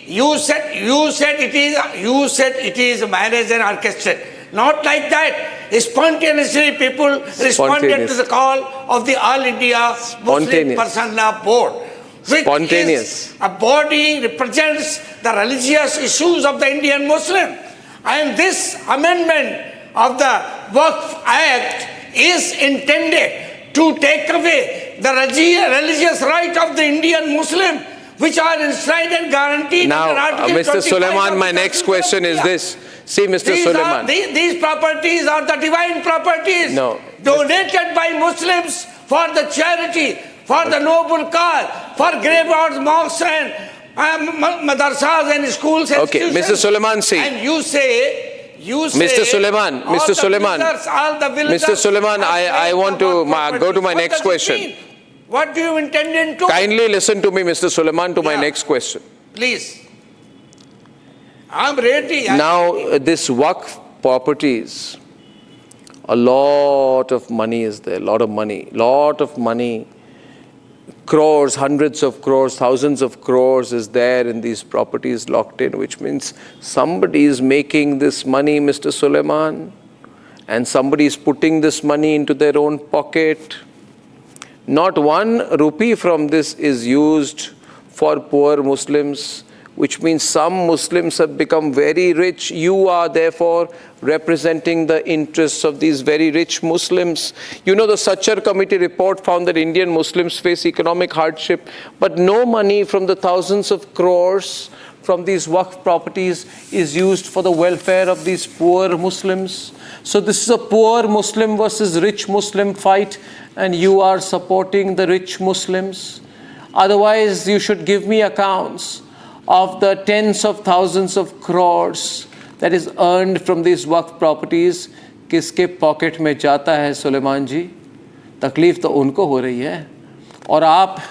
You said it is managed and orchestrated. Not like that. Spontaneously people responded to the call of the All India Muslim Personal Law Board. Which is a body represents the religious issues of the Indian Muslim. And this amendment of the Waqf Act is intended to take away the religious right of the Indian Muslim, which are enshrined and guaranteed. Now, Mr. Suleiman, my next question is this. See, Mr. Suleiman. These properties are the divine properties donated by Muslims for the charity, for the noble cause, for graveyards, mosques and madrasas and schools and okay, Mr. Suleiman, see. And you say, Mr. Suleiman, Mr. Suleiman, Mr. Suleiman, I want to go to my next question. What do you intend to? Kindly listen to me, Mr. Suleiman, to my next question. Please. I'm ready. Now, this Waqf properties, a lot of money is there, lot of money. Crores, hundreds of crores, thousands of crores is there in these properties locked in, which means somebody is making this money, Mr. Suleiman, and somebody is putting this money into their own pocket. Not 1 rupee from this is used for poor Muslims, which means some Muslims have become very rich. You are therefore representing the interests of these very rich Muslims. You know, the Zakir committee report found that Indian Muslims face economic hardship, but no money from the thousands of crores from these Waqf properties is used for the welfare of these poor Muslims. So this is a poor Muslim versus rich Muslim fight, and you are supporting the rich Muslims. Otherwise, you should give me accounts of the tens of thousands of crores that is earned from these Waqf properties. किसके pocket में जाता है सुलेमान जी? तकलीफ तो उनको हो रही है, और आप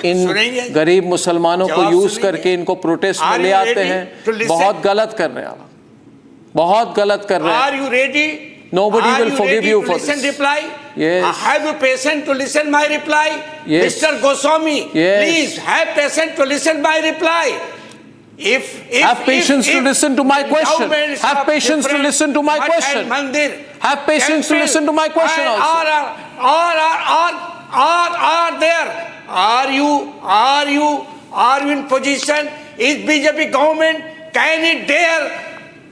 इन गरीब मुसलमानों को यूज करके इनको प्रोटेस्ट में ले आते हैं. बहुत गलत कर रहे हैं आप, बहुत गलत कर रहे हैं. Are you ready? Nobody will forgive you for this. Reply? Yes. Have you patience to listen my reply? Yes. Mr. Goswami, yes. Please have patience to listen my reply. Have patience to listen to my question. Have patience to listen to my question. Have patience to listen to my question also. Are there? Are you in position? Is BJP government, can it dare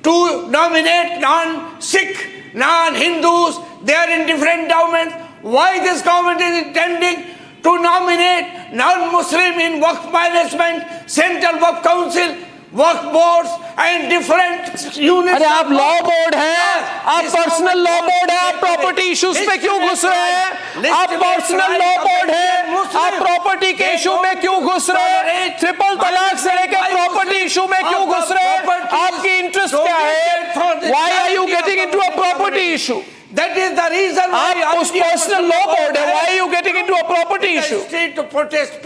to nominate non-Sikh, non-Hindus? They are in different endowments. Why this government is intending to nominate non-Muslim in Waqf management, Central Waqf Council, Waqf boards and different units? अरे आप law board हैं, आप personal law board हैं, आप property issues पे क्यों घुस रहे हैं? आप पर्सनल लॉ बोर्ड हैं, आप प्रॉपर्टी के इशू में क्यों घुस रहे हैं? ट्रिपल तलाक से लेकर प्रॉपर्टी इशू में क्यों घुस रहे हैं? आपकी इंटरेस्ट क्या है? Why are you getting into a property issue? That is the reason why आप उस पर्सनल लॉ बोर्ड है. Why are you getting into a property issue?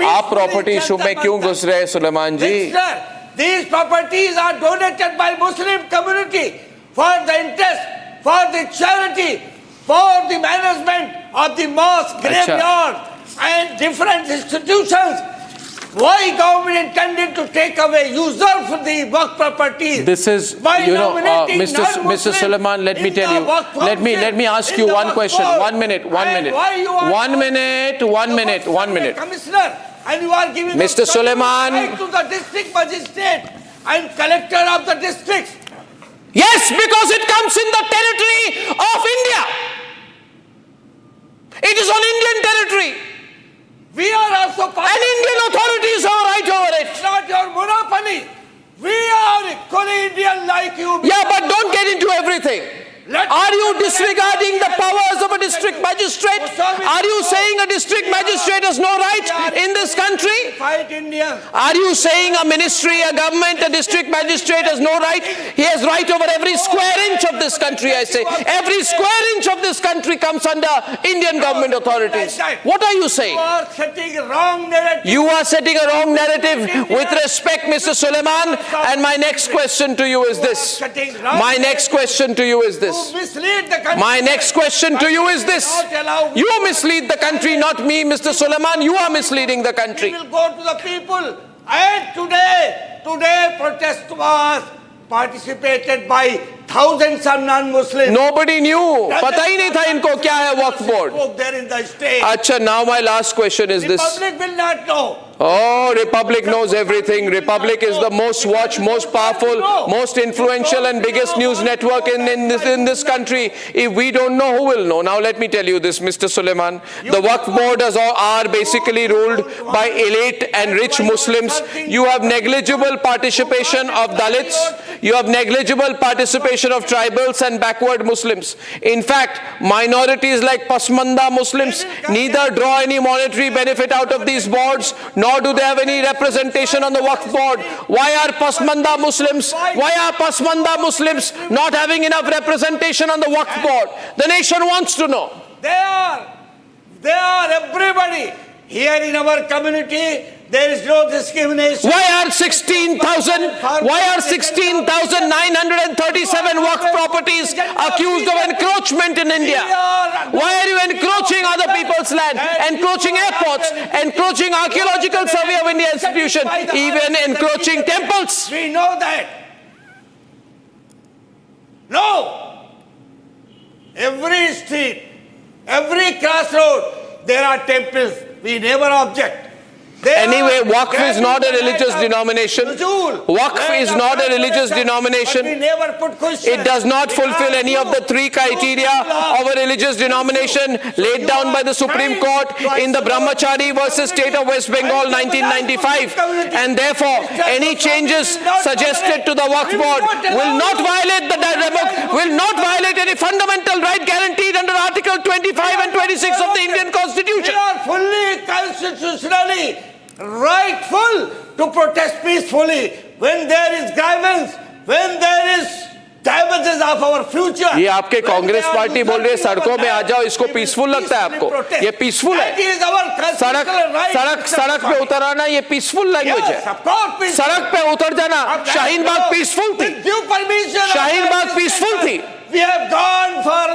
आप प्रॉपर्टी इशू में क्यों घुस रहे हैं सुलेमान जी? These properties are donated by Muslim community for the interest, for the charity, for the management of the mosque, graveyard and different institutions. Why government intended to take away, usurp the Waqf properties? This is, you know, Mr. Suleiman, let me tell you. Let me ask you one question. 1 minute. Commissioner, and you are giving Mr. Suleiman right to the district magistrate and collector of the districts. Yes, because it comes in the territory of India. It is on Indian territory. We are also part and Indian authorities have a right over it. It's not your monopoly. We are equally Indian like you. Yeah, but don't get into everything. Are you disregarding the powers of a district magistrate? Are you saying a district magistrate has no right in this country? Fight Indians. Are you saying a ministry, a government, a district magistrate has no right? He has right over every square inch of this country, I say. Every square inch of this country comes under Indian government authorities. What are you saying? You are setting a wrong narrative. You are setting a wrong narrative. With respect, Mr. Suleiman, and my next question to you is this. My next question to you is this. My next question to you is this. You mislead the country, not me, Mr. Suleiman. You are misleading the country. We will go to the people. And today protest was participated by thousands of non-Muslims. Nobody knew. पता ही नहीं था इनको क्या है वक्फ board. There in the state. अच्छा, now my last question is this. The public will not know. Oh, Republic knows everything. Republic is the most watched, most powerful, most influential and biggest news network in this country. If we don't know, who will know? Now let me tell you this, Mr. Suleiman. The Waqf board are basically ruled by elite and rich Muslims. You have negligible participation of Dalits. You have negligible participation of tribals and backward Muslims. In fact, minorities like Pasmanda Muslims neither draw any monetary benefit out of these boards, nor do they have any representation on the Waqf board. Why are Pasmanda Muslims not having enough representation on the Waqf board? The nation wants to know. They are everybody. Here in our community, there is no discrimination. Why are 16,937 Waqf properties accused of encroachment in India? Why are you encroaching other people's land, encroaching airports, encroaching Archaeological Survey of India institution, even encroaching temples? We know that. No. Every street, every crossroad, there are temples. We never object. Anyway, Waqf is not a religious denomination. Waqf is not a religious denomination. It does not fulfill any of the three criteria of a religious denomination laid down by the Supreme Court in the Brahmachari versus State of West Bengal 1995. And therefore, any changes suggested to the Waqf board will not violate any fundamental right guaranteed under Article 25 and 26 of the Indian Constitution. We are fully constitutionally rightful to protest peacefully when there is grievance, when there is damages of our future. ये आपके Congress party बोल रही है सड़कों में आ जाओ, इसको peaceful लगता है आपको? ये पीसफुल है? सड़क पे उतर आना ये पीसफुल लैंग्वेज है? सड़क पे उतर जाना, शाहीन बाग पीसफुल थी? शाहीन बाग पीसफुल थी? We have gone for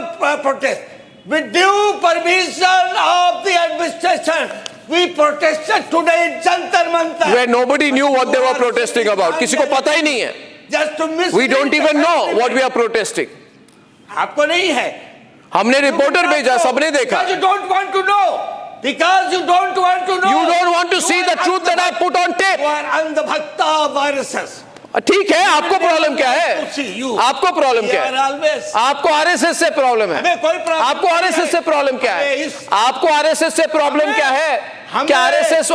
protest with due permission of the administration. We protested today in Jantar Mantar. Where nobody knew what they were protesting about. किसी को पता ही नहीं है. We don't even know what we are protesting. आपको नहीं है. हमने रिपोर्टर भेजा, सबने देखा. Because you don't want to know. Because you don't want to know. You don't want to see the truth that I put on tape. You are अंधभक्ता of RSS. ठीक है, आपको प्रॉब्लम क्या है? आपको प्रॉब्लम क्या है? आपको आरएसएस से प्रॉब्लम है? आपको आरएसएस से प्रॉब्लम क्या है? आपको आरएसएस से प्रॉब्लम क्या है? क्या आरएसएस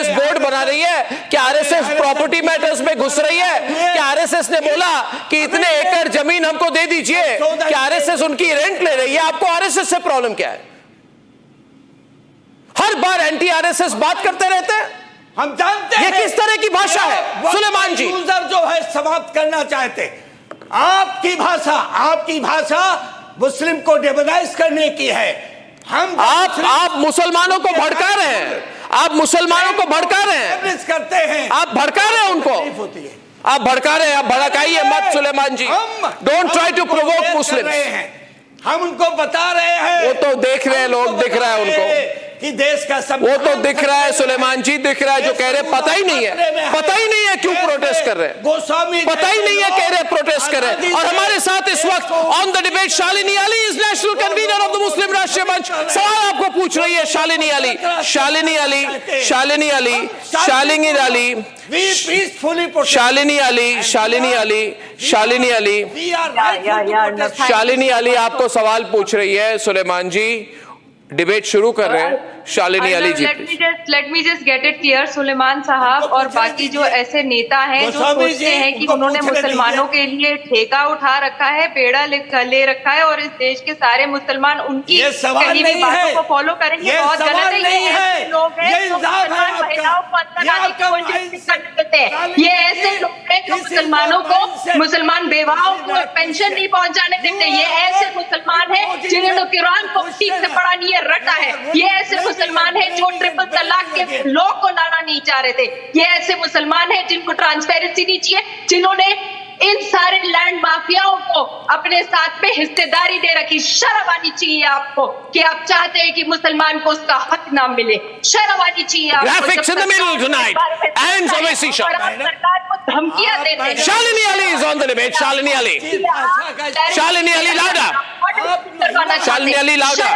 बोर्ड बना रही है? क्या आरएसएस प्रॉपर्टी मैटर्स में घुस रही है? क्या आरएसएस ने बोला कि इतने एकड़ जमीन हमको दे दीजिए? क्या आरएसएस उनकी रेंट ले रही है? आपको आरएसएस से प्रॉब्लम क्या है? हर बार एंटी आरएसएस बात करते रहते हैं. हम जानते हैं ये किस तरह की भाषा है सुलेमान जी? यूजर जो है समाप्त करना चाहते. आपकी भाषा मुस्लिम को डेमोनाइज करने की है. आप मुसलमानों को भड़का रहे हैं. आप मुसलमानों को भड़का रहे हैं. करते हैं. आप भड़का रहे हैं उनको. आप भड़का रहे हैं. आप भड़काइए मत Suleman ji. Don't try to provoke Muslims. हम उनको बता रहे हैं. वो तो देख रहे हैं लोग, दिख रहा है उनको कि देश का वो तो दिख रहा है सुलेमान जी, दिख रहा है. जो कह रहे पता ही नहीं है क्यों प्रोटेस्ट कर रहे हैं. गोस्वामी पता ही नहीं है कह रहे प्रोटेस्ट कर रहे हैं. और हमारे साथ इस वक्त on the debate Shalini Ali is national convener of the Muslim राष्ट्रीय मंच. सवाल आपको पूछ रही है शालिनी अली. शालिनी अली आपको सवाल पूछ रही है सुलेमान जी. डिबेट शुरू कर रहे हैं, Shalini Ali ji. Let me just get it clear, Suleman sahab और बाकी जो ऐसे नेता हैं जो सोचते हैं कि उन्होंने मुसलमानों के लिए ठेका उठा रखा है, पेड़ा ले रखा है और इस देश के सारे मुसलमान उनकी कहीं भी बातों को फॉलो करेंगे, बहुत गलत है। ये ऐसे लोग हैं जो मुसलमान महिलाओं को अंदर करते हैं, ये ऐसे लोग हैं जो मुसलमानों को, मुसलमान बेवाओं को पेंशन नहीं पहुंचाने देते, ये ऐसे मुसलमान हैं जिन्होंने कुरान को ठीक से पढ़ा नहीं है, रटा है, ये ऐसे मुसलमान हैं जो ट्रिपल तलाक के लॉ को लाना नहीं चाह रहे थे, ये ऐसे मुसलमान हैं जिनको ट्रांसपेरेंसी नहीं चाहिए, जिन्होंने इन सारे लैंड माफियाओं को अपने साथ में हिस्सेदारी दे रखी। शर्म आनी चाहिए आपको कि आप चाहते हैं कि मुसलमान को उसका हक ना मिले, शर्म आनी चाहिए आपको। Graphics in the middle tonight. And Owaisi Shah. सरकार को धमकियां देते हैं। Shalini Ali is on the debate. Shalini Ali. Shalini Ali louder. Shalini Ali louder.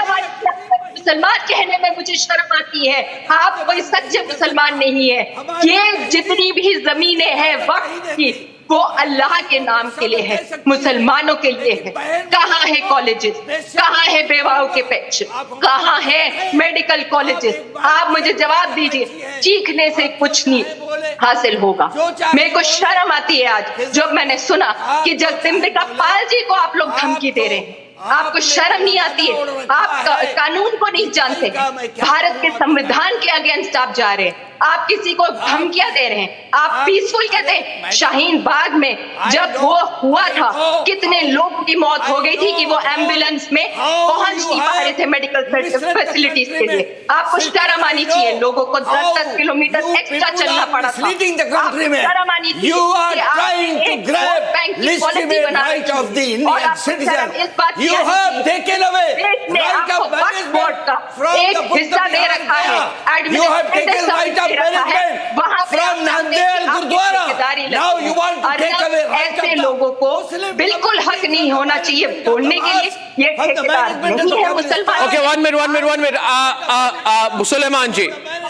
मुसलमान कहने में मुझे शर्म आती है, आप कोई सच्चे मुसलमान नहीं है। ये जितनी भी जमीनें हैं वक्फ की, वो अल्लाह के नाम के लिए है, मुसलमानों के लिए है। कहाँ है कॉलेजेस, कहाँ है बेवाओं के पेंशन, कहाँ है मेडिकल कॉलेजेस? आप मुझे जवाब दीजिए। चीखने से कुछ नहीं हासिल होगा। मेरे को शर्म आती है आज जब मैंने सुना कि जगदम्बिका पाल जी को आप लोग धमकी दे रहे हैं। आपको शर्म नहीं आती है? आप कानून को नहीं जानते, भारत के संविधान के अगेंस्ट आप जा रहे हैं, आप किसी को धमकियां दे रहे हैं। आप पीसफुल कहते हैं। शाहीन बाग में जब वो हुआ था, कितने लोगों की मौत हो गई थी कि वो एम्बुलेंस में पहुंच नहीं पा रहे थे मेडिकल फैसिलिटीज के लिए। आपको शर्म आनी चाहिए। लोगों को 10-10 किलोमीटर एक्स्ट्रा चलना पड़ा था। शर्म आनी चाहिए कि आप बैंक की पॉलिसी बना रहे हैं और आप शर्म इस बात की बोर्ड का एक हिस्सा दे रखा है, ऐसे लोगों को बिल्कुल हक नहीं होना चाहिए बोलने के लिए। ये ठेकेदार नहीं है मुसलमान। Okay, 1 minute.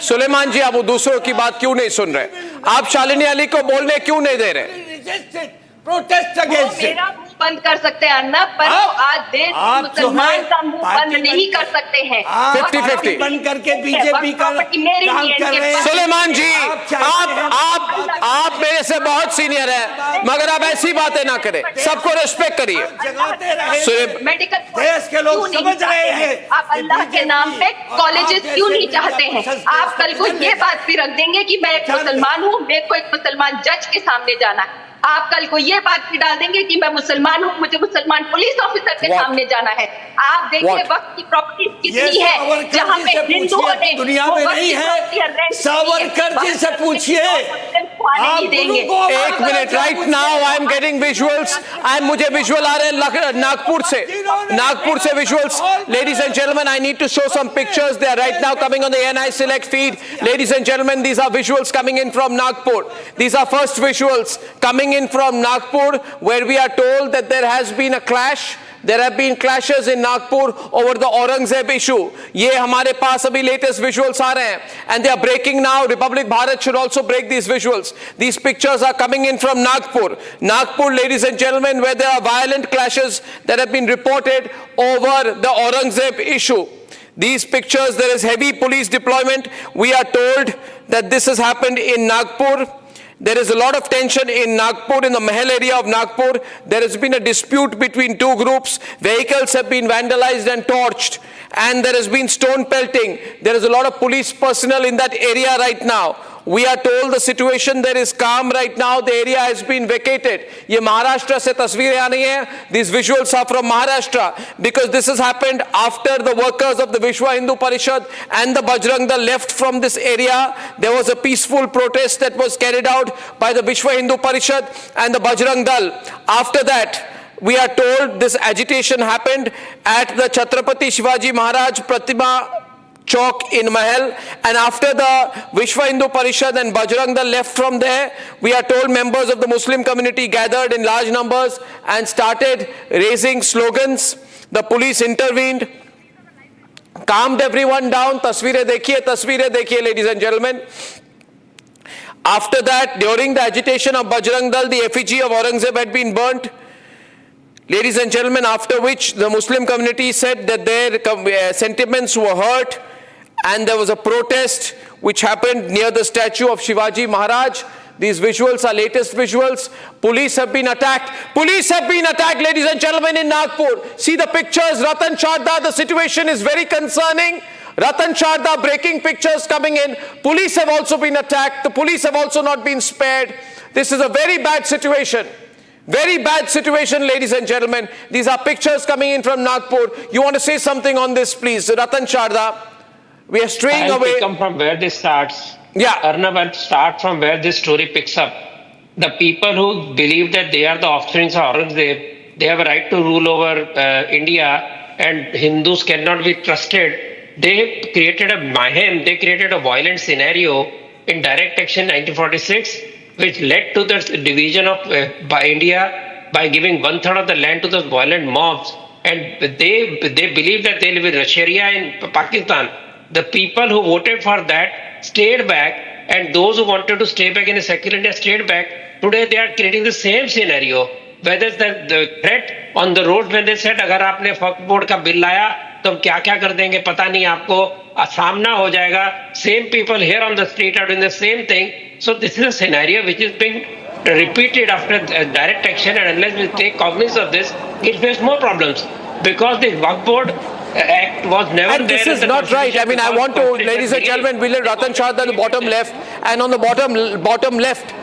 सुलेमान जी, आप दूसरों की बात क्यों नहीं सुन रहे? आप शालिनी अली को बोलने क्यों नहीं दे रहे? प्रोटेस्ट अगेंस्ट मेरा मुंह बंद कर सकते हैं अन्ना, पर आज देश मुसलमान का मुंह बंद नहीं कर सकते हैं। 50-50 बंद करके बीजेपी का काम कर रहे हैं। सुलेमान जी, आप मेरे से बहुत सीनियर हैं, मगर आप ऐसी बातें ना करें, सबको रिस्पेक्ट करिए। मेडिकल देश के लोग समझ रहे हैं। आप अल्लाह के नाम पे कॉलेजेस क्यों नहीं चाहते हैं? आप कल को ये बात भी रख देंगे कि मैं एक मुसलमान हूँ, मेरे को एक मुसलमान जज के सामने जाना है। आप कल को ये बात भी डाल देंगे कि मैं मुसलमान हूँ, मुझे मुसलमान पुलिस ऑफिसर के सामने जाना है। आप देखिए वक्त की प्रॉपर्टी कितनी है, जहाँ पे हिंदुओं ने दुनिया में नहीं है। सावरकर जी से पूछिए, नहीं देंगे। एक minute, right now I am getting visuals, मुझे विजुअल आ रहे हैं नागपुर से visuals. Ladies and gentleman, I need to show some pictures, they are right now coming on the NI Select feed. Ladies and gentlemen, these are visuals coming in from Nagpur. These are first visuals coming in from Nagpur, where we are told that there has been a clash. There have been clashes in Nagpur over the Aurangzeb issue. ये हमारे पास अभी latest visuals आ रहे हैं, and they are breaking now. Republic Bharat should also break these visuals. These pictures are coming in from Nagpur. Nagpur, ladies and gentlemen, where there are violent clashes that have been reported over the Aurangzeb issue. These pictures, there is heavy police deployment. We are told that this has happened in Nagpur. There is a lot of tension in Nagpur, in the Mahal area of Nagpur. There has been a dispute between two groups. Vehicles have been vandalized and torched, and there has been stone pelting. There is a lot of police personnel in that area right now. We are told the situation there is calm right now. The area has been vacated. ये महाराष्ट्र से तस्वीरें आ रही हैं. These visuals are from Maharashtra, because this has happened after the workers of the Vishwa Hindu Parishad and the Bajrang Dal left from this area. There was a peaceful protest that was carried out by the Vishwa Hindu Parishad and the Bajrang Dal. After that, we are told this agitation happened at the Chhatrapati Shivaji Maharaj Pratima Chowk in Mahal, and after the Vishwa Hindu Parishad and Bajrang Dal left from there, we are told members of the Muslim community gathered in large numbers and started raising slogans. The police intervened, calmed everyone down. Tasveerein dekhiye, ladies and gentlemen. After that, during the agitation of Bajrang Dal, the effigy of Aurangzeb had been burnt. Ladies and gentlemen, after which the Muslim community said that their sentiments were hurt and there was a protest which happened near the statue of Shivaji Maharaj. These visuals are latest visuals. Police have been attacked. Police have been attacked, ladies and gentlemen, in Nagpur. See the pictures, Ratan Chadda. The situation is very concerning. Ratan Chadda breaking pictures coming in. Police have also been attacked. The police have also not been spared. This is a very bad situation. Very bad situation, ladies and gentlemen. These are pictures coming in from Nagpur. You want to say something on this, please? Ratan Chadda. We are straying away. Come from where this starts. Yeah. Arnab, I'll start from where this story picks up. The people who believe that they are the offspring of Aurangzeb, they have a right to rule over India, and Hindus cannot be trusted. They created a mayhem, they created a violent scenario in direct action 1946, which led to the division of by India by giving 1/3 of the land to those violent mobs. And they believe that they live in Sharia in Pakistan. The people who voted for that stayed back, and those who wanted to stay back in a secular India stayed back. Today they are creating the same scenario. Whether it's the threat on the road when they said, अगर आपने वक्फ board का bill लाया तो हम क्या-क्या कर देंगे पता नहीं आपको सामना हो जाएगा. Same people here on the street are doing the same thing. So this is a scenario which is being repeated after direct action, and unless we take cognizance of this, it faces more problems because the Waqf board Act was never and there. This is not right. I mean, I want to, ladies and gentlemen, we'll let Ratan Chadda on the bottom left, and on the bottom left,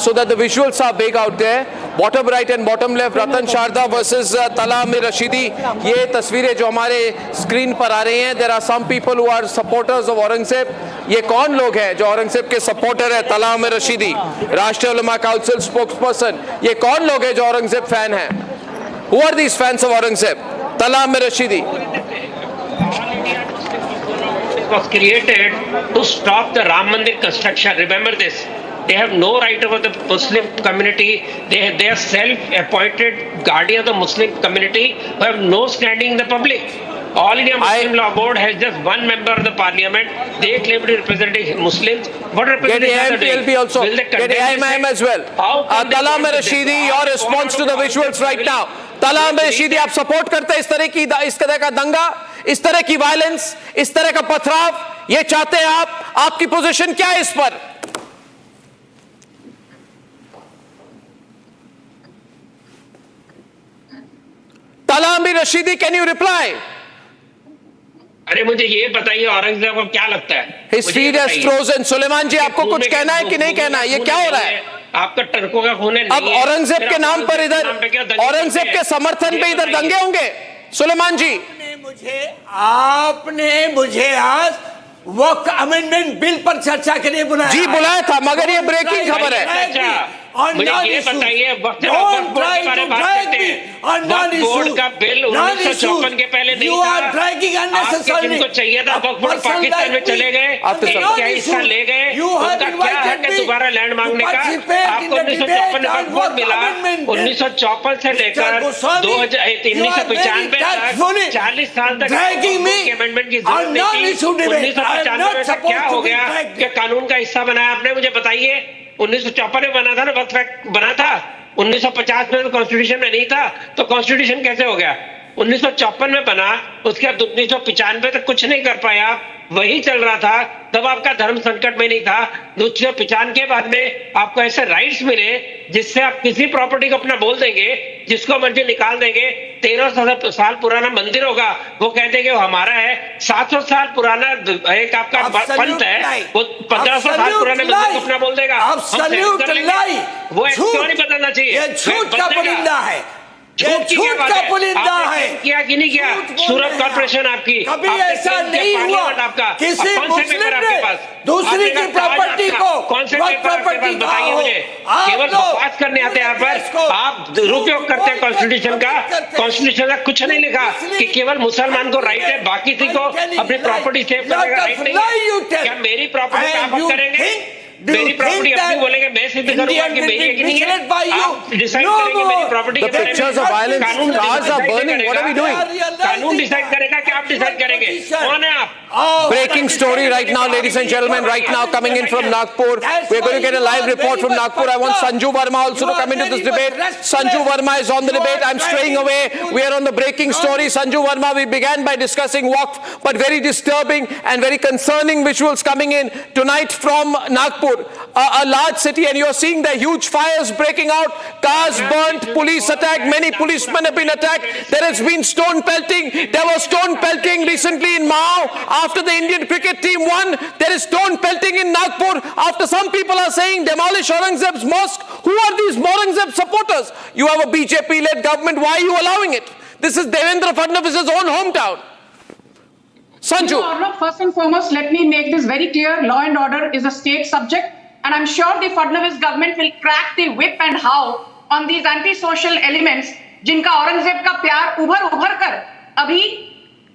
so that the visuals are big out there. Bottom right and bottom left, Ratan Chadda versus Tala Amir Rashidi. ये तस्वीरें जो हमारे screen पर आ रही हैं. There are some people who are supporters of Aurangzeb. ये कौन लोग हैं जो औरंगजेब के सपोर्टर है? तला आमिर रशीदी, राष्ट्रीय उलमा काउंसिल स्पोक्सपर्सन. ये कौन लोग हैं जो औरंगजेब फैन हैं? Who are these fans of Aurangzeb? Tala Amir Rashidi. Was created to stop the Ram Mandir construction. Remember this. They have no right over the Muslim community. They are self-appointed guardian of the Muslim community who have no standing in the public. All India Muslim Law Board has just one member of the parliament. They claim to represent Muslims. What representation Get AMPLB also. Get AIMIM as well. Tala Amir Rashidi, your response to the visuals right now. Tala Amir Rashidi, आप support करते हैं इस तरह का दंगा, इस तरह की वायलेंस, इस तरह का पथराव? ये चाहते हैं आप? आपकी पोजीशन क्या है इस पर? Tala Amir Rashidi, can you reply? अरे मुझे ये बताइए औरंगजेब को क्या लगता है? His feet has frozen. Suleman जी, आपको कुछ कहना है कि नहीं कहना है? ये क्या हो रहा है? आपका टर्कों का खून है. अब औरंगजेब के नाम पर इधर, औरंगजेब के समर्थन पे इधर दंगे होंगे? सुलेमान जी, आपने मुझे आज वक्फ अमेंडमेंट बिल पर चर्चा के लिए बुलाया. जी बुलाया था, मगर ये ब्रेकिंग खबर है. मुझे ये बताइए वक्फ बोर्ड के बारे में बात करते हैं. वक्फ बोर्ड का बिल 1954 के पहले नहीं था. आपके जिनको चाहिए था वक्फ बोर्ड पाकिस्तान में चले गए, क्या हिस्सा ले गए, उनका क्या है कि दोबारा लैंड मांगने का? आपको 1954 में वक्फ बोर्ड मिला. 1954 से लेकर 1995 तक 40 साल तक अमेंडमेंट की जरूरत नहीं थी. 1995 में क्या हो गया कि कानून का हिस्सा बनाया आपने? मुझे बताइए. 1954 में बना था ना, वक्फ एक्ट बना था. 1950 में तो कॉन्स्टिट्यूशन में नहीं था, तो कॉन्स्टिट्यूशन कैसे हो गया? 1954 में बना, उसके बाद 1995 तक कुछ नहीं कर पाया. वही चल रहा था, तब आपका धर्म संकट में नहीं था. 1995 के बाद में आपको ऐसे राइट्स मिले जिससे आप किसी प्रॉपर्टी को अपना बोल देंगे, जिसको मर्जी निकाल देंगे. 1300 साल पुराना मंदिर होगा, वो कह देंगे वो हमारा है. 700 साल पुराना एक आपका पंथ है, वो 1500 साल पुराने मंदिर को अपना बोल देगा. वो क्यों नहीं बदलना चाहिए? झूठ का पुलिंदा है. झूठ का पुलिंदा है. किया कि नहीं किया? सूरत कॉर्पोरेशन आपकी, कभी ऐसा नहीं हुआ. आपका किसी मुस्लिम ने दूसरी की प्रॉपर्टी को कौन से प्रॉपर्टी बताइए मुझे. केवल बकवास करने आते हैं यहाँ पर. आप दुरुपयोग करते हैं कॉन्स्टिट्यूशन का. कॉन्स्टिट्यूशन का कुछ नहीं लिखा कि केवल मुसलमान को राइट है, बाकी किसी को अपनी प्रॉपर्टी सेव करने का राइट नहीं है. क्या मेरी प्रॉपर्टी आप करेंगे? मेरी प्रॉपर्टी अपनी बोलेंगे, मैं सिद्ध करूंगा कि मेरी है कि नहीं है। आप डिसाइड करेंगे मेरी प्रॉपर्टी के बारे में। कानून डिसाइड करेगा कि आप डिसाइड करेंगे। कौन है आप? Breaking story right now, ladies and gentlemen. Right now, coming in from Nagpur, we're going to get a live report from Nagpur. I want Sanju Verma also to come into this debate. Sanju Verma is on the debate. I'm straying away. We are on the breaking story. Sanju Verma, we began by discussing Waqf, but very disturbing and very concerning visuals coming in tonight from Nagpur, a large city, and you're seeing the huge fires breaking out, cars burnt, police attacked, many policemen have been attacked. There has been stone pelting. There was stone pelting recently in Mao. After the Indian cricket team won, there is stone pelting in Nagpur. After some people are saying demolish Aurangzeb's mosque. Who are these Aurangzeb supporters? You have a BJP-led government. Why are you allowing it? This is Devendra Fadnavis's own hometown. Sanju. First and foremost, let me make this very clear. Law and order is a state subject, and I'm sure the Fadnavis government will crack the whip and howl on these anti-social elements, जिनका औरंगजेब का प्यार उभर कर अभी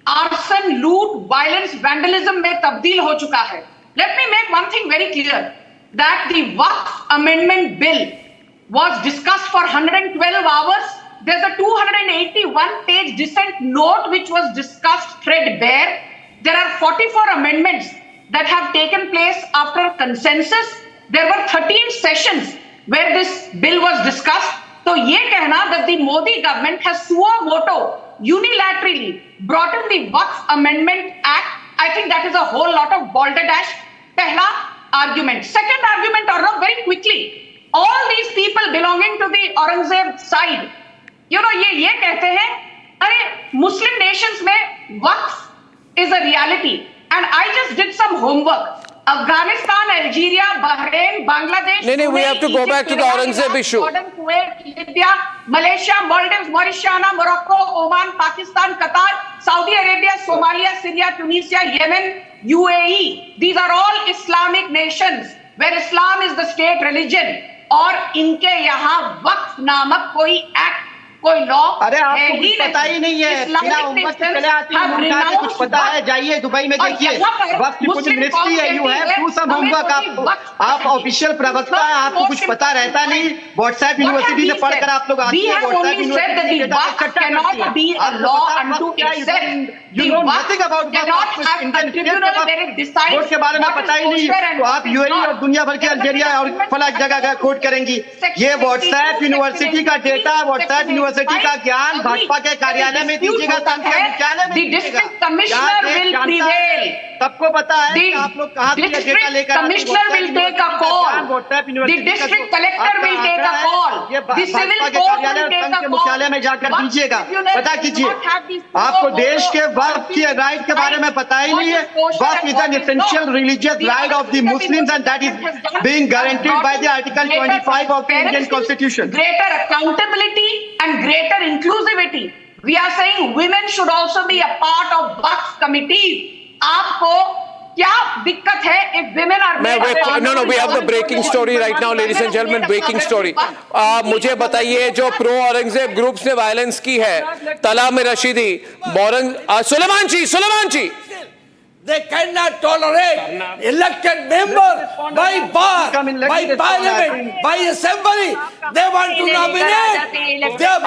arson, loot, violence, vandalism में तब्दील हो चुका है. Let me make one thing very clear, that the Waqf Amendment Bill was discussed for 112 hours. There's a 281-page dissent note which was discussed threadbare. There are 44 amendments that have taken place after consensus. There were 13 sessions where this bill was discussed. So ये कहना that the Modi government has suo moto unilaterally brought in the Waqf Amendment Act, I think that is a whole lot of balderdash. Pehla argument. Second argument, Arnab, very quickly. All these people belonging to the Aurangzeb side, ये कहते हैं, अरे Muslim nations में Waqf is a reality. And I just did some homework. Afghanistan, Algeria, Bahrain, Bangladesh. No, we have to go back to the Aurangzeb issue. Jordan, Kuwait, Libya, Malaysia, Maldives, Mauritania, Morocco, Oman, Pakistan, Qatar, Saudi Arabia, Somalia, Syria, Tunisia, Yemen, UAE. These are all Islamic nations where Islam is the state religion. और इनके यहाँ वक्फ नामक कोई act, कोई law अरे आपको कुछ पता ही नहीं है, बिना उम्मत के चले आती है, मुल्क कुछ पता है, जाइए दुबई में देखिए, वक्त की कुछ मिनिस्ट्री है, you have to some homework, आप ऑफिशियल प्रवक्ता हैं, आपको कुछ पता रहता नहीं, व्हाट्सएप यूनिवर्सिटी से पढ़कर आप लोग आते हैं, व्हाट्सएप यूनिवर्सिटी के डाटा इकट्ठा करती है, वोट के बारे में पता ही नहीं, तो आप यूएई और दुनिया भर के अल्जीरिया और फला जगह कोट करेंगी, ये व्हाट्सएप यूनिवर्सिटी का डेटा, व्हाट्सएप यूनिवर्सिटी का ज्ञान भाजपा के कार्यालय में दीजिएगा, मुख्यालय में दीजिएगा, सबको पता है कि आप लोग कहाँ से डेटा लेकर commissioner will take a call, the district collector will take a call, the civil court will take a मुख्यालय में जाकर दीजिएगा, पता कीजिए, आपको देश के वक्फ के राइट के बारे में पता ही नहीं है, Waqf is an essential religious right of the Muslims and that is being guaranteed by the article 25 of the Indian constitution. Greater accountability and greater inclusivity. We are saying women should also be a part of Waqf committees. आपको क्या दिक्कत है if women are no, we have the breaking story right now, ladies and gentlemen, breaking story. मुझे बताइए जो pro Aurangzeb groups ने violence की है, तला में रशीदी, सुलेमान जी, they cannot tolerate elected member by bar, by parliament, by assembly. They want to nominate.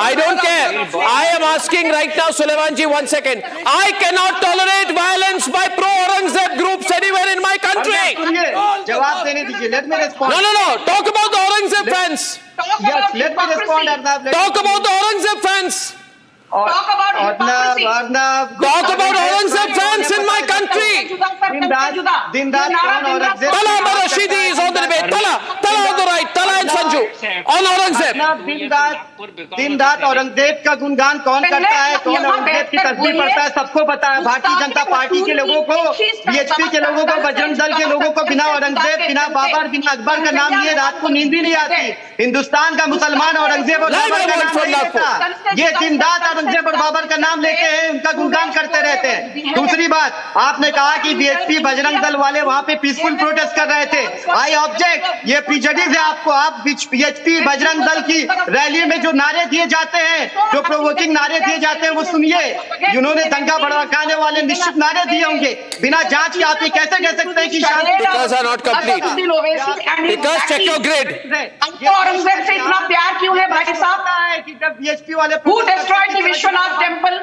I don't care. I am asking right now, Suleimanji, 1 second. I cannot tolerate violence by pro-Aurangzeb groups anywhere in my country. जवाब देने दीजिए. Let me respond. No. Talk about the Aurangzeb fans. Yes, let me respond, Arnab. Talk about the Aurangzeb fans. Talk about hypocrisy. Talk about Aurangzeb fans in my country. Tala Rashidi is on the debate. Tala on the right. Tala and Sanju on Aurangzeb. दिन रात औरंगजेब का गुणगान कौन करता है, कौन औरंगजेब की तस्वीर पढ़ता है, सबको पता है. भारतीय जनता पार्टी के लोगों को, बीएचपी के लोगों को, बजरंग दल के लोगों को बिना औरंगजेब, बिना बाबर, बिना अकबर का नाम लिए रात को नींद भी नहीं आती. हिंदुस्तान का मुसलमान औरंगजेब और बाबर का नाम नहीं लेता. ये दिन रात औरंगजेब और बाबर का नाम लेते हैं, उनका गुणगान करते रहते हैं। दूसरी बात, आपने कहा कि बीएचपी बजरंग दल वाले वहां पे पीसफुल प्रोटेस्ट कर रहे थे। आई ऑब्जेक्ट, ये प्रिजडिस है आपको। आप बीएचपी बजरंग दल की रैली में जो नारे दिए जाते हैं, जो प्रोवोकिंग नारे दिए जाते हैं, वो सुनिए। जिन्होंने दंगा भड़काने वाले निश्चित नारे दिए होंगे। बिना जांच के आप ये कैसे कह सकते हैं कि औरंगजेब से इतना प्यार क्यों है भाई साहब? कि जब बीएचपी वाले विश्वनाथ टेम्पल,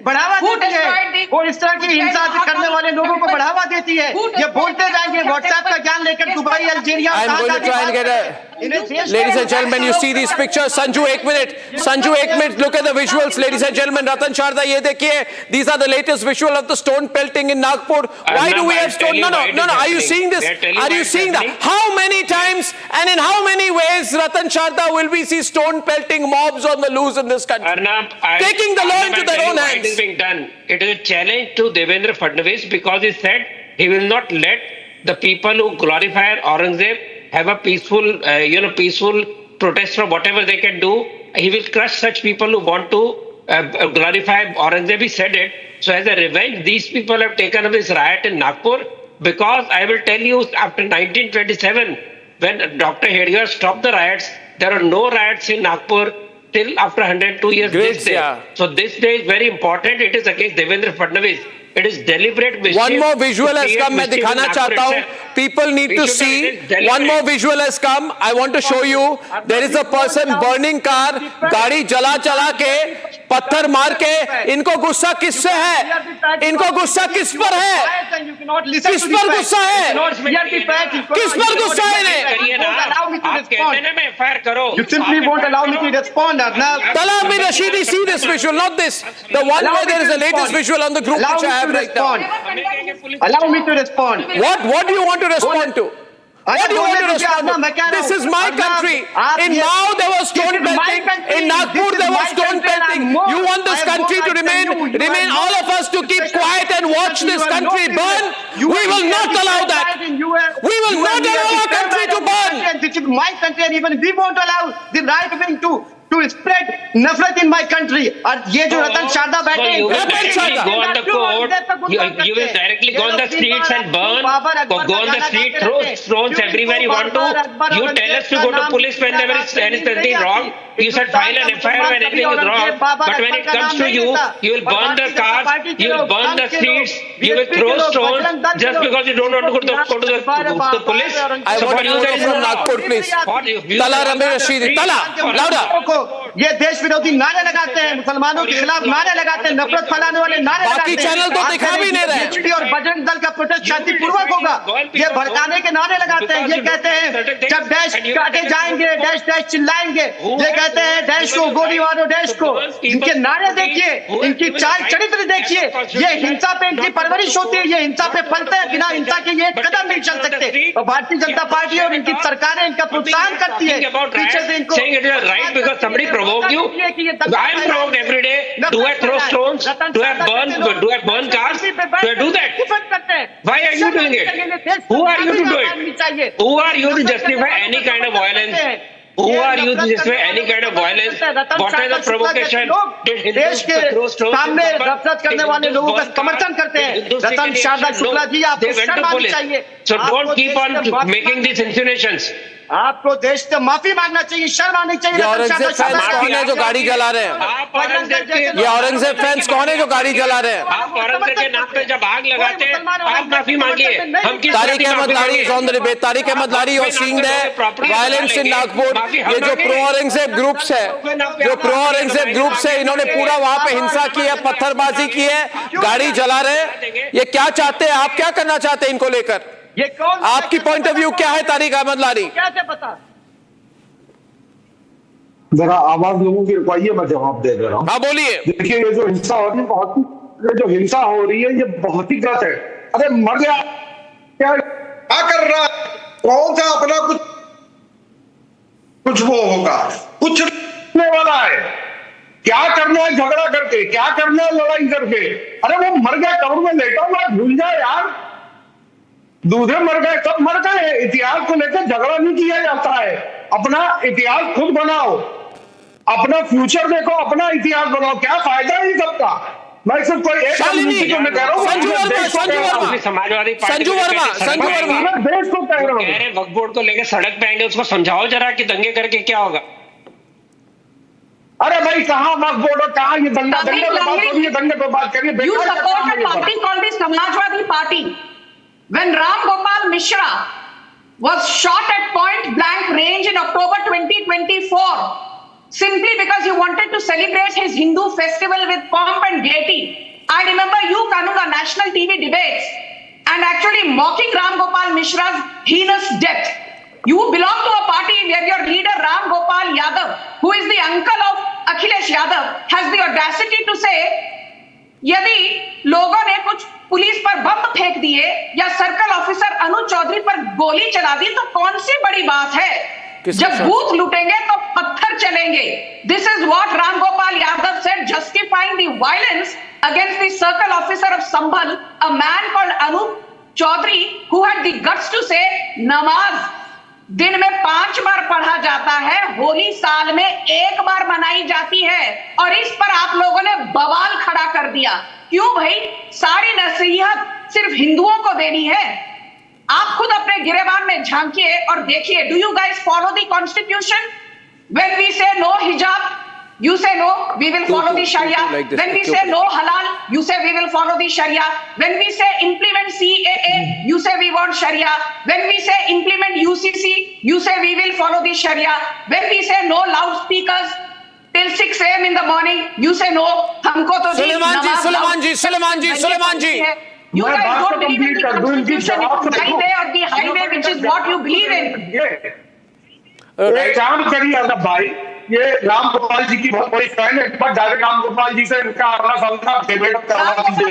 बढ़ावा देती है, वो इस तरह की हिंसा करने वाले लोगों को बढ़ावा देती है। ये बोलते जाएंगे व्हाट्सएप का ज्ञान लेकर Dubai, Algeria. Ladies and gentlemen, you see these pictures. Sanju, 1 minute. Sanju, 1 minute. Look at the visuals, ladies and gentlemen. Ratan Sharda, ye dekhiye. These are the latest visual of the stone pelting in Nagpur. Why do we have stone? No. Are you seeing this? Are you seeing that? How many times and in how many ways, Ratan Sharda, will we see stone pelting mobs on the loose in this country? Arnab, taking the law into their own hands. It is being done. It is a challenge to Devendra Fadnavis because he said he will not let the people who glorify Aurangzeb have a peaceful protest for whatever they can do. He will crush such people who want to glorify Aurangzeb. He said it. So as a revenge, these people have taken up this riot in Nagpur because I will tell you, after 1927, when Dr. Hedgar stopped the riots, there are no riots in Nagpur till after 102 years this day. Yeah. So this day is very important. It is against Devendra Fadnavis. It is deliberate mischief. One more visual has come. मैं दिखाना चाहता हूँ. People need to see. One more visual has come. I want to show you. There is a person burning car. गाड़ी जला के पत्थर मार के. इनको गुस्सा किससे है? इनको गुस्सा किस पर है? किस पर गुस्सा है? किस पर गुस्सा है इन्हें? You simply won't allow me to respond, Arnab. Tala Amir Rashidi, see this visual, not this. The one where there is the latest visual on the group which I have right now. Allow me to respond. What do you want to respond to? What do you want to respond to? This is my country. In Mao there was stone pelting. In Nagpur there was stone pelting. You want this country to remain all of us to keep quiet and watch this country burn? We will not allow that. We will not allow our country to burn. This is my country and even we won't allow the right wing to spread nafrat in my country. और ये जो रतन शारदा बैठे हैं, you will directly go on the streets and burn, go on the street, throw stones everywhere you want to. You tell us to go to police whenever anything wrong. You said file an FIR when anything is wrong. But when it comes to you, you will burn the cars, you will burn the streets, you will throw stones just because you don't want to go to the police. I want to hear from Nagpur, please. Tala Amir Rashidi. Tala, louder. ये देश विरोधी नारे लगाते हैं, मुसलमानों के खिलाफ नारे लगाते हैं, नफरत फैलाने वाले नारे लगाते हैं। बाकी चैनल तो दिखा भी नहीं रहे। बीएचपी और बजरंग दल का प्रोटेस्ट शांतिपूर्वक होगा। ये भड़काने के नारे लगाते हैं। ये कहते हैं जब डैश काटे जाएंगे, डैश डैश चिल्लाएंगे। ये कहते हैं डैश को गोली मारो, डैश को। इनके नारे देखिए, इनकी चाल चरित्र देखिए। ये हिंसा पे इनकी परवरिश होती है, ये हिंसा पे पलते हैं। बिना हिंसा के ये कदम नहीं चल सकते। और भारतीय जनता पार्टी और इनकी सरकारें इनका प्रोत्साहन करती है। पीछे से इनको somebody provoked you? I am provoked every day. Do I throw stones? Do I burn cars? Do I do that? Why are you doing it? Who are you to do it? Who are you to justify any kind of violence? Who are you to justify any kind of violence? What is the provocation? देश के सामने नफरत करने वाले लोगों का समर्थन करते हैं। रतन शारदा शुक्ला जी, आपको शर्म आनी चाहिए। So don't keep on making these insinuations. आपको देश से माफी मांगना चाहिए, शर्म आनी चाहिए। औरंगजेब फैंस कौन है जो गाड़ी जला रहे हैं? ये औरंगजेब फैंस कौन है जो गाड़ी जला रहे हैं? आप औरंगजेब के नाम पे जब आग लगाते हैं, आप माफी मांगिए। हम किस Tariq Ahmed Lari is on the debate. Tariq Ahmed Lari are seeing the violence in Nagpur. ये जो प्रो औरंगजेब ग्रुप्स है, इन्होंने पूरा वहां पे हिंसा की है, पत्थरबाजी की है, गाड़ी जला रहे हैं. ये क्या चाहते हैं? आप क्या करना चाहते हैं इनको लेकर? आपकी पॉइंट ऑफ व्यू क्या है तारिक अहमद लारी? कैसे पता? जरा आवाज लोगों की रुकवाइए, मैं जवाब दे रहा हूँ। हाँ बोलिए। देखिए ये जो हिंसा हो रही है, ये बहुत ही गलत है। अरे मर गया, क्या कर रहा है? कौन सा अपना कुछ वो होगा, कुछ नहीं वाला है। क्या करना है झगड़ा करके, क्या करना है लड़ाई करके? अरे वो मर गया, कब्र में लेटा हुआ, भूल जाए यार। दूसरे मर गए, सब मर गए। इतिहास को लेकर झगड़ा नहीं किया जाता है। अपना इतिहास खुद बनाओ। अपना फ्यूचर देखो, अपना इतिहास बनाओ, क्या फायदा है इन सबका? मैं सिर्फ कोई एक कम्युनिटी को मैं कह रहा हूँ, संजू वर्मा समाजवादी संजू वर्मा देश को कह रहा हूँ। कह रहे वक्फ बोर्ड को लेकर सड़क पे आएंगे, उसको समझाओ जरा कि दंगे करके क्या होगा। अरे भाई कहाँ वक्फ बोर्ड और कहाँ ये दंगा, दंगे पे बात करिए, दंगे पे बात करिए। You support a party called the Samajwadi Party. When Ram Gopal Mishra was shot at point blank range in October 2024, simply because he wanted to celebrate his Hindu festival with pomp and gaiety. I remember you coming on national TV debates and actually mocking Ram Gopal Mishra's heinous death. You belong to a party where your leader Ram Gopal Yadav, who is the uncle of Akhilesh Yadav, has the audacity to say, यदि लोगों ने कुछ police पर बम फेंक दिए या circle officer अनुज चौधरी पर गोली चला दी तो कौन सी बड़ी बात है? जब बूथ लूटेंगे तो पत्थर चलेंगे. This is what Ram Gopal Yadav said, justifying the violence against the circle officer of Sambhal, a man called Anup Chaudhary, who had the guts to say, नमाज दिन में 5 बार पढ़ा जाता है, होली साल में 1 बार मनाई जाती है, और इस पर आप लोगों ने बवाल खड़ा कर दिया. क्यों भाई? सारी नसीहत सिर्फ हिंदुओं को देनी है? आप खुद अपने गिरेबान में झांकिए और देखिए. Do you guys follow the constitution? When we say no hijab, you say no, we will follow the Sharia. When we say no halal, you say we will follow the Sharia. When we say implement CAA, you say we want Sharia. When we say implement UCC, you say we will follow the Sharia. When we say no loudspeakers till 6 a.m. in the morning, you say no. हमको तो सुलेमान जी. You guys don't believe in the constitution. It's highway or the highway, which is what you believe in. एक काम करिए अर्नब भाई, ये राम गोपाल जी की बहुत बड़ी फैन है, एक बार डायरेक्ट राम गोपाल जी से इनका अपना संसार डिबेट करवा दीजिए,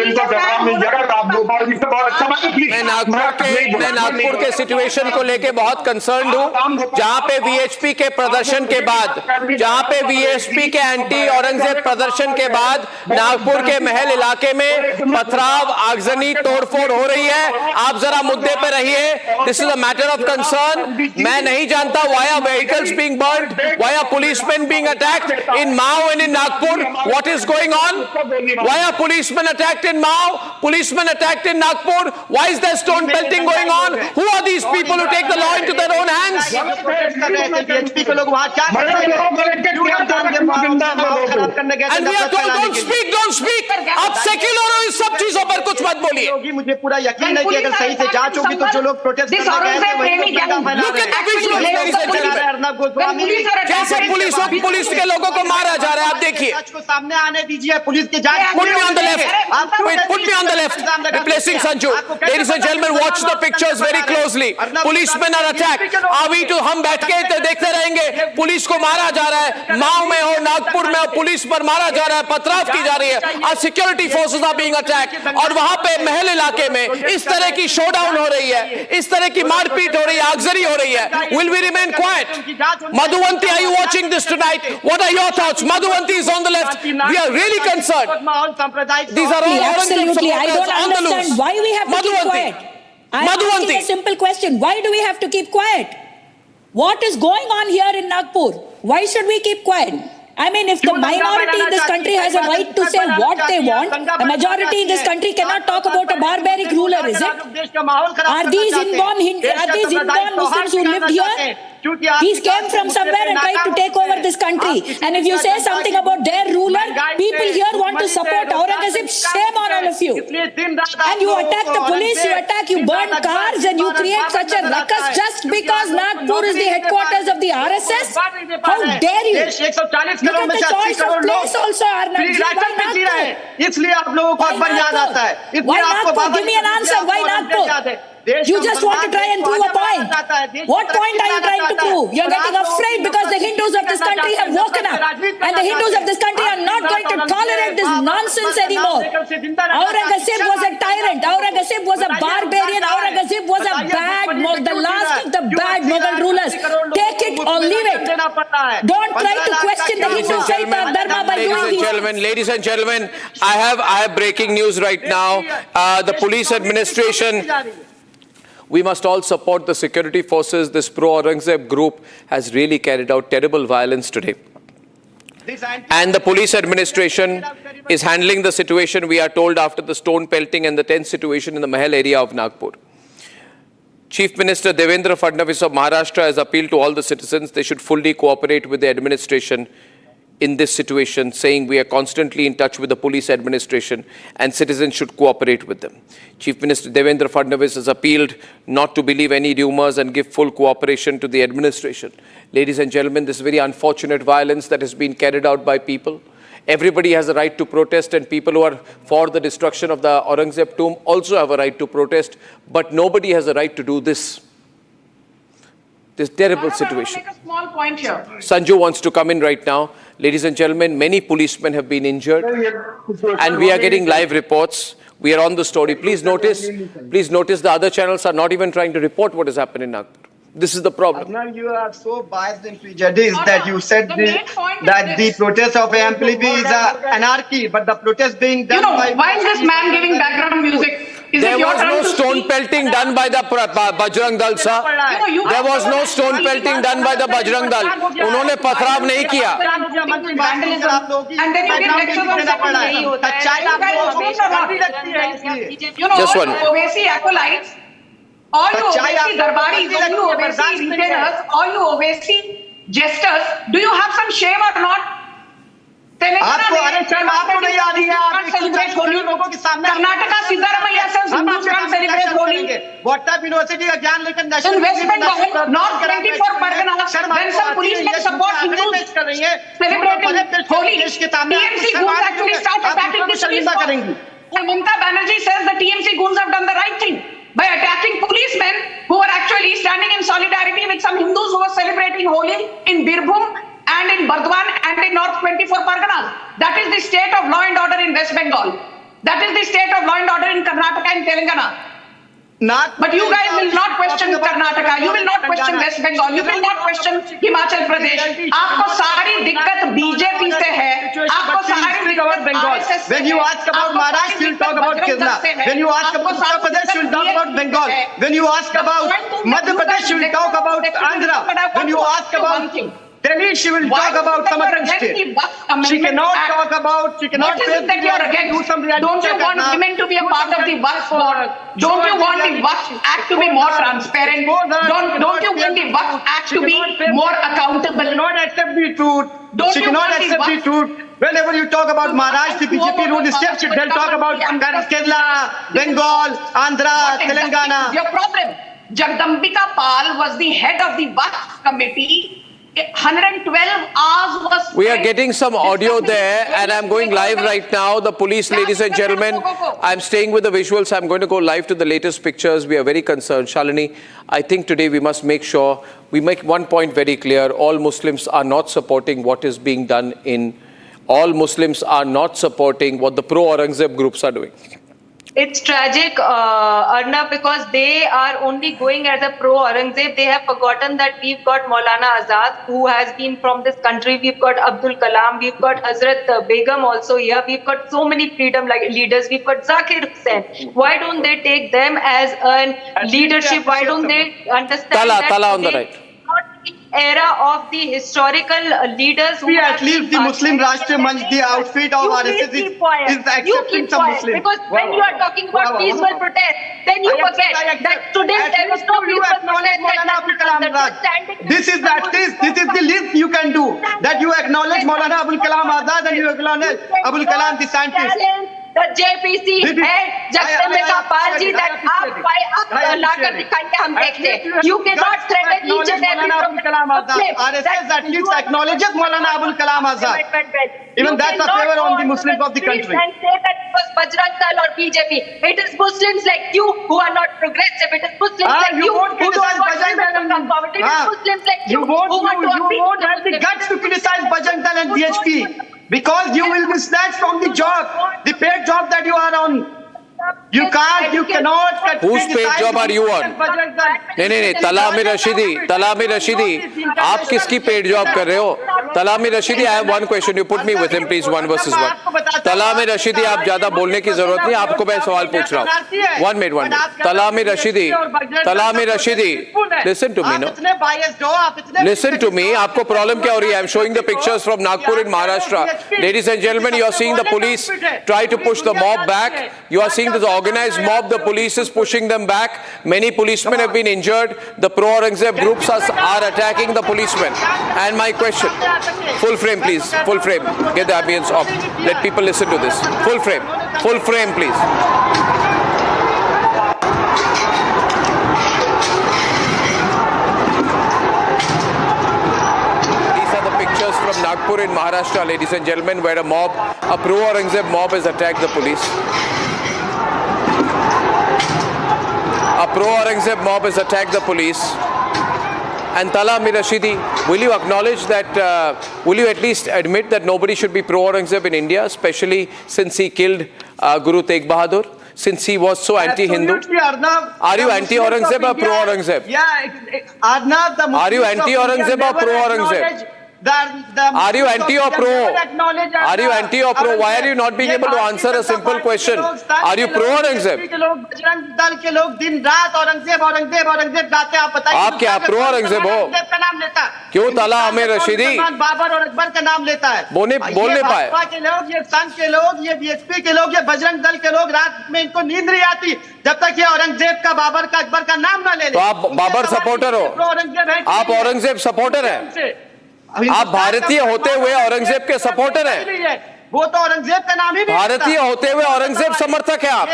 इनको जवाब मिल जाएगा. राम गोपाल जी से बहुत अच्छा बात है. प्लीज, मैं नागपुर के सिचुएशन को लेके बहुत कंसर्न हूँ, जहाँ पे वीएचपी के प्रदर्शन के बाद, जहाँ पे वीएचपी के एंटी औरंगजेब प्रदर्शन के बाद नागपुर के महल इलाके में पथराव, आगजनी, तोड़फोड़ हो रही है. आप जरा मुद्दे पे रहिए. This is a matter of concern. मैं नहीं जानता why are vehicles being burned, why are policemen being attacked in Mao and in Nagpur? What is going on? Why are policemen attacked in Mao, policemen attacked in Nagpur? Why is there stone pelting going on? Who are these people who take the law into their own hands? And we are told don't speak, don't speak. आप secular हो, इस सब चीजों पर कुछ मत बोलिए. मुझे पूरा यकीन है कि अगर सही से जांच होगी तो जो लोग प्रोटेस्ट करने गए थे वही जैसे पुलिस के लोगों को मारा जा रहा है. आप देखिए, को सामने आने दीजिए. पुलिस की जांच. Put me on the left. Wait, put me on the left. Replacing Sanju. Ladies and gentlemen, watch the pictures very closely. Policemen are attacked. हम बैठ के देखते रहेंगे. पुलिस को मारा जा रहा है. माओ में हो, नागपुर में हो, पुलिस पर मारा जा रहा है, पथराव की जा रही है. Our security forces are being attacked. और वहां पे महल इलाके में इस तरह की शोडाउन हो रही है, इस तरह की मारपीट हो रही है, आगजनी हो रही है. Will we remain quiet? Madhuvanti, are you watching this tonight? What are your thoughts? Madhuvanti is on the left. We are really concerned. These are all absolutely. I don't understand why we have to keep quiet. I'm asking a simple question. Why do we have to keep quiet? What is going on here in Nagpur? Why should we keep quiet? I mean, if the minority in this country has a right to say what they want, the majority in this country cannot talk about a barbaric ruler, is it? Are these inborn Muslims who lived here? These came from somewhere and tried to take over this country. And if you say something about their ruler, people here want to support Aurangzeb. Shame on all of you. And you attack the police, you burn cars, and you create such a ruckus just because Nagpur is the headquarters of the RSS? How dare you? Look at the choice of place also, Arnab. Why Nagpur? इसलिए आप लोगों को अकबर याद आता है. Why Nagpur? Give me an answer. Why Nagpur? You just want to try and prove a point. What point are you trying to prove? You're getting afraid because the Hindus of this country have woken up. And the Hindus of this country are not going to tolerate this nonsense anymore. Aurangzeb was a tyrant. Aurangzeb was a barbarian. Aurangzeb was a the last of the bad Mughal rulers. Take it or leave it. Don't try to question the Hindu faith or dharma by doing this. Ladies and gentlemen, I have breaking news right now. The police administration... We must all support the security forces. This pro-Aurangzeb group has really carried out terrible violence today. and the police administration is handling the situation, we are told, after the stone pelting and the tense situation in the Mahal area of Nagpur. Chief Minister Devendra Fadnavis of Maharashtra has appealed to all the citizens they should fully cooperate with the administration in this situation, saying we are constantly in touch with the police administration and citizens should cooperate with them. Chief Minister Devendra Fadnavis has appealed not to believe any rumors and give full cooperation to the administration. Ladies and gentlemen, this very unfortunate violence that has been carried out by people. Everybody has a right to protest, and people who are for the destruction of the Aurangzeb tomb also have a right to protest, but nobody has a right to do this. This terrible situation. Make a small point here. Sanju wants to come in right now. Ladies and gentlemen, many policemen have been injured, and we are getting live reports. We are on the story. Please notice the other channels are not even trying to report what has happened in Nagpur. This is the problem. Arnab, you are so biased and prejudiced that you said that the protest of AMPLP is anarchy, but the protest being done by... Why is this man giving background music? There was no stone pelting done by the Bajrang Dal, sir. There was no stone pelting done by the Bajrang Dal. उन्होंने पथराव नहीं किया. And then you give lectures on Just one. Owaisi acolytes, all you Owaisi darbaris, all you Owaisi retainers, all you Owaisi jesters, do you have some shame or not? आपको अरे शर्म आपको नहीं आ रही है, आप सेलिब्रेट होली लोगों के सामने कर्नाटका सिद्धारमैया से Hindus can celebrate Holi. WhatsApp university का ज्ञान लेकर In West Bengal, North 24 Parganas, when some policemen support Hindus celebrating Holi, TMC goons actually start attacking the police. Mamata Banerjee says the TMC goons have done the right thing by attacking policemen who were actually standing in solidarity with some Hindus who were celebrating Holi in Birbhum and in Burdwan and in North 24 Parganas. That is the state of law and order in West Bengal. That is the state of law and order in Karnataka and Telangana. But you guys will not question Karnataka. You will not question West Bengal. You will not question Himachal Pradesh. आपको सारी दिक्कत BJP से है. आपको सारी दिक्कत RSS से है. When you ask about Maharashtra, you will talk about Kerala. When you ask about Uttar Pradesh, you will talk about Bengal. When you ask about Madhya Pradesh, you will talk about Andhra. When you ask about Delhi, she will talk about some other state. She cannot talk about, she cannot What is it that you are against? Don't you want women to be a part of the Waqf board? Don't you want the Waqf Act to be more transparent? Don't you want the Waqf Act to be more accountable? She cannot accept the truth. She cannot accept the truth. Whenever you talk about Maharashtra, the BJP ruled states, they'll talk about Kerala, Bengal, Andhra, Telangana. Your problem. Jagdambika Pal was the head of the Waqf committee. 112 hours was... We are getting some audio there, and I'm going live right now. The police, ladies and gentlemen, I'm staying with the visuals. I'm going to go live to the latest pictures. We are very concerned. Shalini, I think today we must make sure we make one point very clear. All Muslims are not supporting what is being done in... All Muslims are not supporting what the pro-Aurangzeb groups are doing. It's tragic, Arnab, because they are only going as a pro-Aurangzeb. They have forgotten that we've got Maulana Azad, who has been from this country. We've got Abdul Kalam. We've got Hazrat Begum also here. We've got so many freedom leaders. We've got Zakir Hussain. Why don't they take them as a leadership? Why don't they understand Tala on the right. Era of the historical leaders who at least the Muslim Rashtriya Manch, the outfit of RSS is accepting some Muslims. Because when you are talking about peaceful protest, then you forget that today there was no peaceful protest. This is the least you can do. That you acknowledge Maulana Abul Kalam Azad and you acknowledge Abul Kalam the scientist. The JPC head, Jagdambika Pal ji, that आप लाकर दिखाइए हम देखते. You cannot threaten each and every RSS at least acknowledges Maulana Abul Kalam Azad. Even that's a favor on the Muslims of the country. And say that it was Bajrang Dal or BJP. It is Muslims like you who are not progressive. It is Muslims like you who don't want women to come forward. It is Muslims like you who want to You won't have the guts to criticize Bajrang Dal and BHP. Because you will be snatched from the job, the paid job that you are on. You cannot. Whose paid job are you on? नहीं, Talami Rashidi, आप किसकी paid job कर रहे हो? तलामी Rashidi, I have one question. You put me with him, please. 1 versus 1. तलामी Rashidi, आप ज्यादा बोलने की जरूरत नहीं, आपको मैं सवाल पूछ रहा हूँ. 1 minute. तलामी Rashidi, listen to me, no? Listen to me. आपको प्रॉब्लम क्या हो रही है? I'm showing the pictures from Nagpur in Maharashtra. Ladies and gentlemen, you are seeing the police try to push the mob back. You are seeing this organized mob. The police is pushing them back. Many policemen have been injured. The pro-Aurangzeb groups are attacking the policemen. And my question, full frame please, full frame. Get the ambience off. Let people listen to this. Full frame please. From Nagpur in Maharashtra, ladies and gentlemen, where a pro-Aurangzeb mob has attacked the police. A pro-Aurangzeb mob has attacked the police. And Talami Rashidi, will you acknowledge that, will you at least admit that nobody should be pro-Aurangzeb in India, especially since he killed Guru Tegh Bahadur? Since he was so anti-Hindu? Arnab, are you anti-Aurangzeb or pro-Aurangzeb? Yeah, Arnab, are you anti-Aurangzeb or pro-Aurangzeb? Are you anti or pro? Are you anti or pro? Why are you not being able to answer a simple question? Are you pro Aurangzeb? आप क्या pro Aurangzeb हो? क्यों तला हमें रशीदी? बाबर और अकबर का नाम लेता है। बोल नहीं पाए। के लोग, ये संघ के लोग, ये बीएसपी के लोग, ये बजरंग दल के लोग रात में इनको नींद नहीं आती जब तक ये औरंगजेब का, बाबर का, अकबर का नाम ना ले। तो आप बाबर सपोर्टर हो? आप औरंगजेब सपोर्टर हैं? आप भारतीय होते हुए औरंगजेब के सपोर्टर हैं? वो तो औरंगजेब का नाम ही नहीं। भारतीय होते हुए औरंगजेब समर्थक है आप?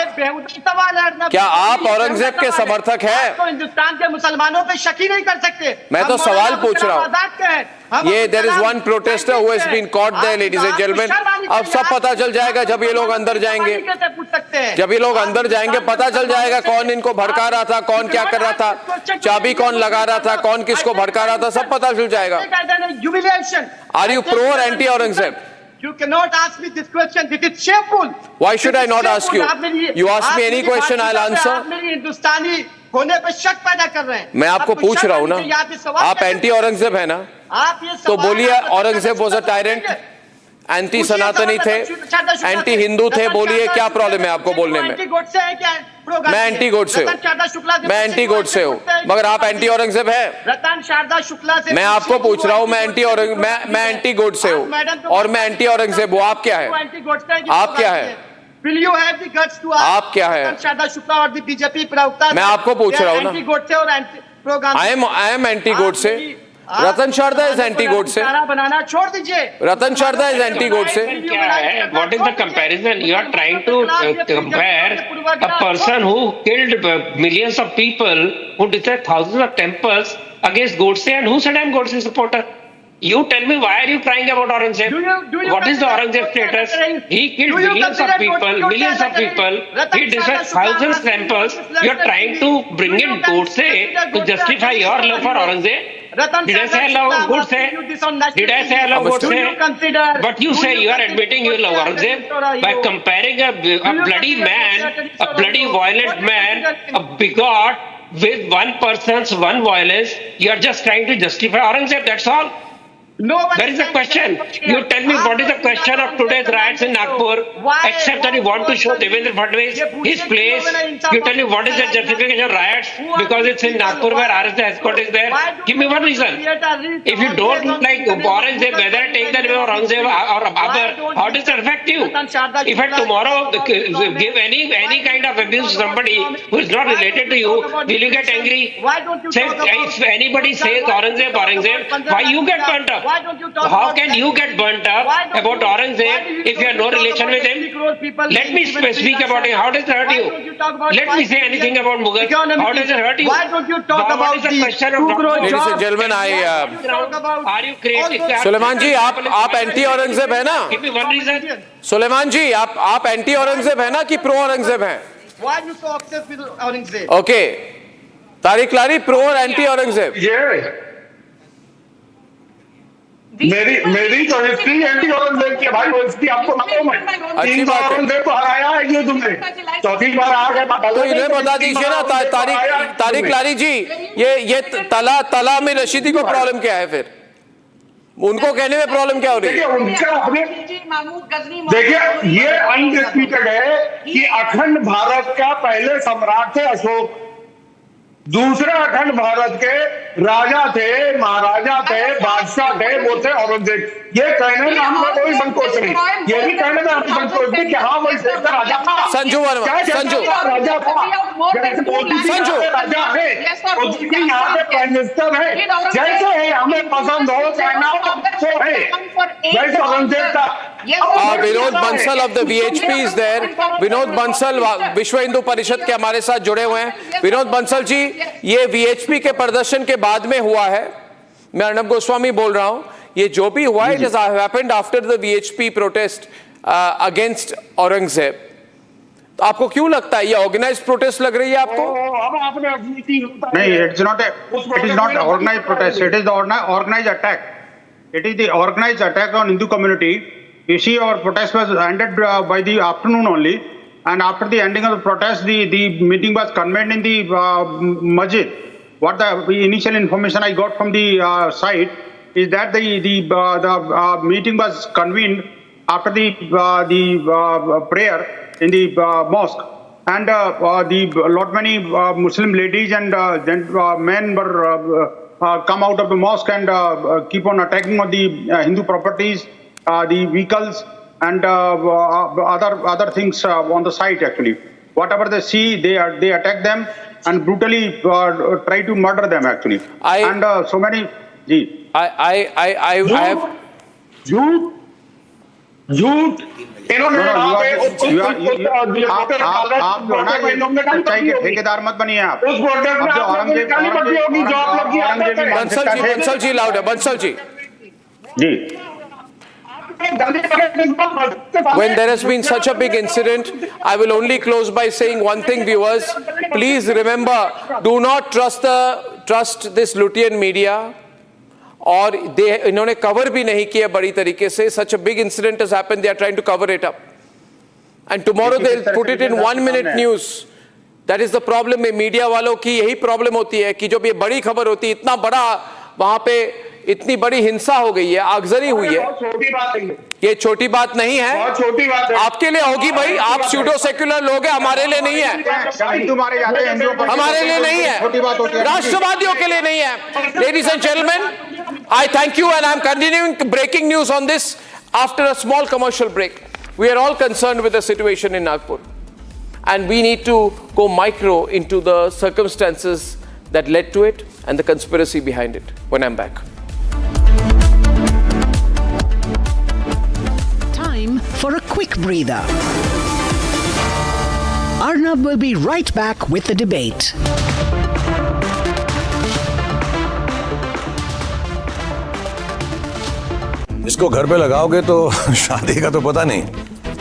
क्या आप औरंगजेब के समर्थक हैं? तो हिंदुस्तान के मुसलमानों पे शक ही नहीं कर सकते। मैं तो सवाल पूछ रहा हूँ। ये there is one protester who has been caught there, ladies and gentlemen. अब सब पता चल जाएगा जब ये लोग अंदर जाएंगे। जब ये लोग अंदर जाएंगे पता चल जाएगा कौन इनको भड़का रहा था, कौन क्या कर रहा था, चाबी कौन लगा रहा था, कौन किसको भड़का रहा था, सब पता चल जाएगा। Are you pro or anti Aurangzeb? You cannot ask me this question. It is shameful. Why should I not ask you? You ask me any question, I'll answer. आप मेरी हिंदुस्तानी होने पे शक पैदा कर रहे हैं। मैं आपको पूछ रहा हूँ ना, आप एंटी औरंगजेब है ना? तो बोलिए Aurangzeb was a tyrant, anti सनातनी थे, एंटी हिंदू थे, बोलिए क्या प्रॉब्लम है आपको बोलने में? मैं एंटी गोड से हूँ, मगर आप एंटी औरंगजेब है? रतन शारदा शुक्ला से मैं आपको पूछ रहा हूँ, मैं एंटी गोड से हूँ और मैं एंटी औरंगजेब हूँ। आप क्या है? आप क्या है? Will you have the guts to आप क्या है? शारदा शुक्ला और बीजेपी प्रवक्ता मैं आपको पूछ रहा हूँ ना। I am एंटी गोड से। रतन शारदा इज एंटी गोड से। बनाना छोड़ दीजिए। रतन शारदा इज एंटी गोड से। क्या है? What is the comparison? You are trying to compare a person who killed millions of people, who destroyed thousands of temples against Godse, and who said I am Godse supporter? You tell me, why are you crying about Aurangzeb? What is the Aurangzeb status? He killed millions of people. He destroyed thousands of temples. You are trying to bring in Godse to justify your love for Aurangzeb? Did I say I love Godse? Did I say I love Godse? But you say you are admitting you love Aurangzeb by comparing a bloody man, a bloody violent man, a bigot with one person's one violence. You are just trying to justify Aurangzeb. That's all. There is a question. You tell me what is the question of today's riots in Nagpur, except that you want to show Devendra Fadnavis his place. You tell me what is the justification of riots because it's in Nagpur where RSS headquarters is there. Give me one reason. If you don't like Aurangzeb, whether I take the name of Aurangzeb or Babar, how does that affect you? If I tomorrow give any kind of abuse to somebody who is not related to you, will you get angry? Say, if anybody says Aurangzeb, why you get burnt up? How can you get burnt up about Aurangzeb if you have no relation with him? Let me speak about him. How does it hurt you? Let me say anything about Mughal. How does it hurt you? Why don't you talk about the Ladies and gentlemen, are you creating? Suleman जी, आप anti Aurangzeb है ना? Give me one reason. Suleman जी, आप anti Aurangzeb है ना कि pro Aurangzeb हैं? Why are you so obsessed with Aurangzeb? Okay, Tariq Lari pro और anti Aurangzeb. मेरी तो हिस्ट्री एंटी औरंगजेब की भाई, वो हिस्ट्री आपको मालूम है। अच्छी बात है। औरंगजेब को हराया है ये तुमने, चौथी बार आ गए। तो इन्हें बता दीजिए ना तारिक लारी जी, ये तला में रशीदी को प्रॉब्लम क्या है फिर? उनको कहने में प्रॉब्लम क्या हो रही है? उनका अपने देखिए, ये अनडिस्प्यूटेड है कि अखंड भारत का पहले सम्राट थे अशोक, दूसरे अखंड भारत के राजा थे, महाराजा थे, बादशाह थे, वो थे औरंगजेब। ये कहने में हमें कोई संकोच नहीं, ये भी कहने में हमें संकोच नहीं कि हाँ वही शेर का राजा था। संजू वर्मा, संजू राजा था, संजू राजा है, यहाँ पे प्राइम मिनिस्टर है, जैसे है हमें पसंद हो कहना तो है, वैसे औरंगजेब का। Vinod Bansal of the VHP is there. Vinod Bansal Vishwa Hindu परिषद के हमारे साथ जुड़े हुए हैं। विनोद बंसल जी, ये VHP के प्रदर्शन के बाद में हुआ है, मैं अर्नब गोस्वामी बोल रहा हूं। ये जो भी हुआ है, it has happened after the VHP protest against Aurangzeb. तो आपको क्यों लगता है ये ऑर्गेनाइज्ड प्रोटेस्ट लग रही है आपको? नहीं, it is not organised protest, it is the organised attack. It is the organized attack on Hindu community. You see, our protest was ended by the afternoon only, and after the ending of the protest, the meeting was convened in the masjid. What the initial information I got from the site is that the meeting was convened after the prayer in the mosque, and many Muslim ladies and men were come out of the mosque and keep on attacking on the Hindu properties, the vehicles, and other things on the site. Actually, whatever they see, they attack them and brutally try to murder them. Actually, and so many. I have. झूठ इन्होंने सच्चाई के ठेकेदार मत बनिए आप। उस protest में बंसल जी लाउड है, बंसल जी जी। When there has been such a big incident, I will only close by saying one thing, viewers. Please remember, do not trust this Lutean media. और इन्होंने कवर भी नहीं किया बड़ी तरीके से. Such a big incident has happened, they are trying to cover it up. And tomorrow they'll put it in 1 minute news. That is the problem में media वालों की यही प्रॉब्लम होती है कि जब ये बड़ी खबर होती है, इतना बड़ा वहां पे इतनी बड़ी हिंसा हो गई है, आगजनी हुई है, ये छोटी बात नहीं है. छोटी बात है आपके लिए होगी भाई, आप स्यूडो सेक्युलर लोग हैं, हमारे लिए नहीं है, हमारे लिए नहीं है, राष्ट्रवादियों के लिए नहीं है. Ladies and gentlemen, I thank you, and I'm continuing breaking news on this after a small commercial break. We are all concerned with the situation in Nagpur, and we need to go micro into the circumstances that led to it and the conspiracy behind it when I'm back. Time for a quick breather. Arnab will be right back with the debate. इसको घर पे लगाओगे तो शादी का तो पता नहीं,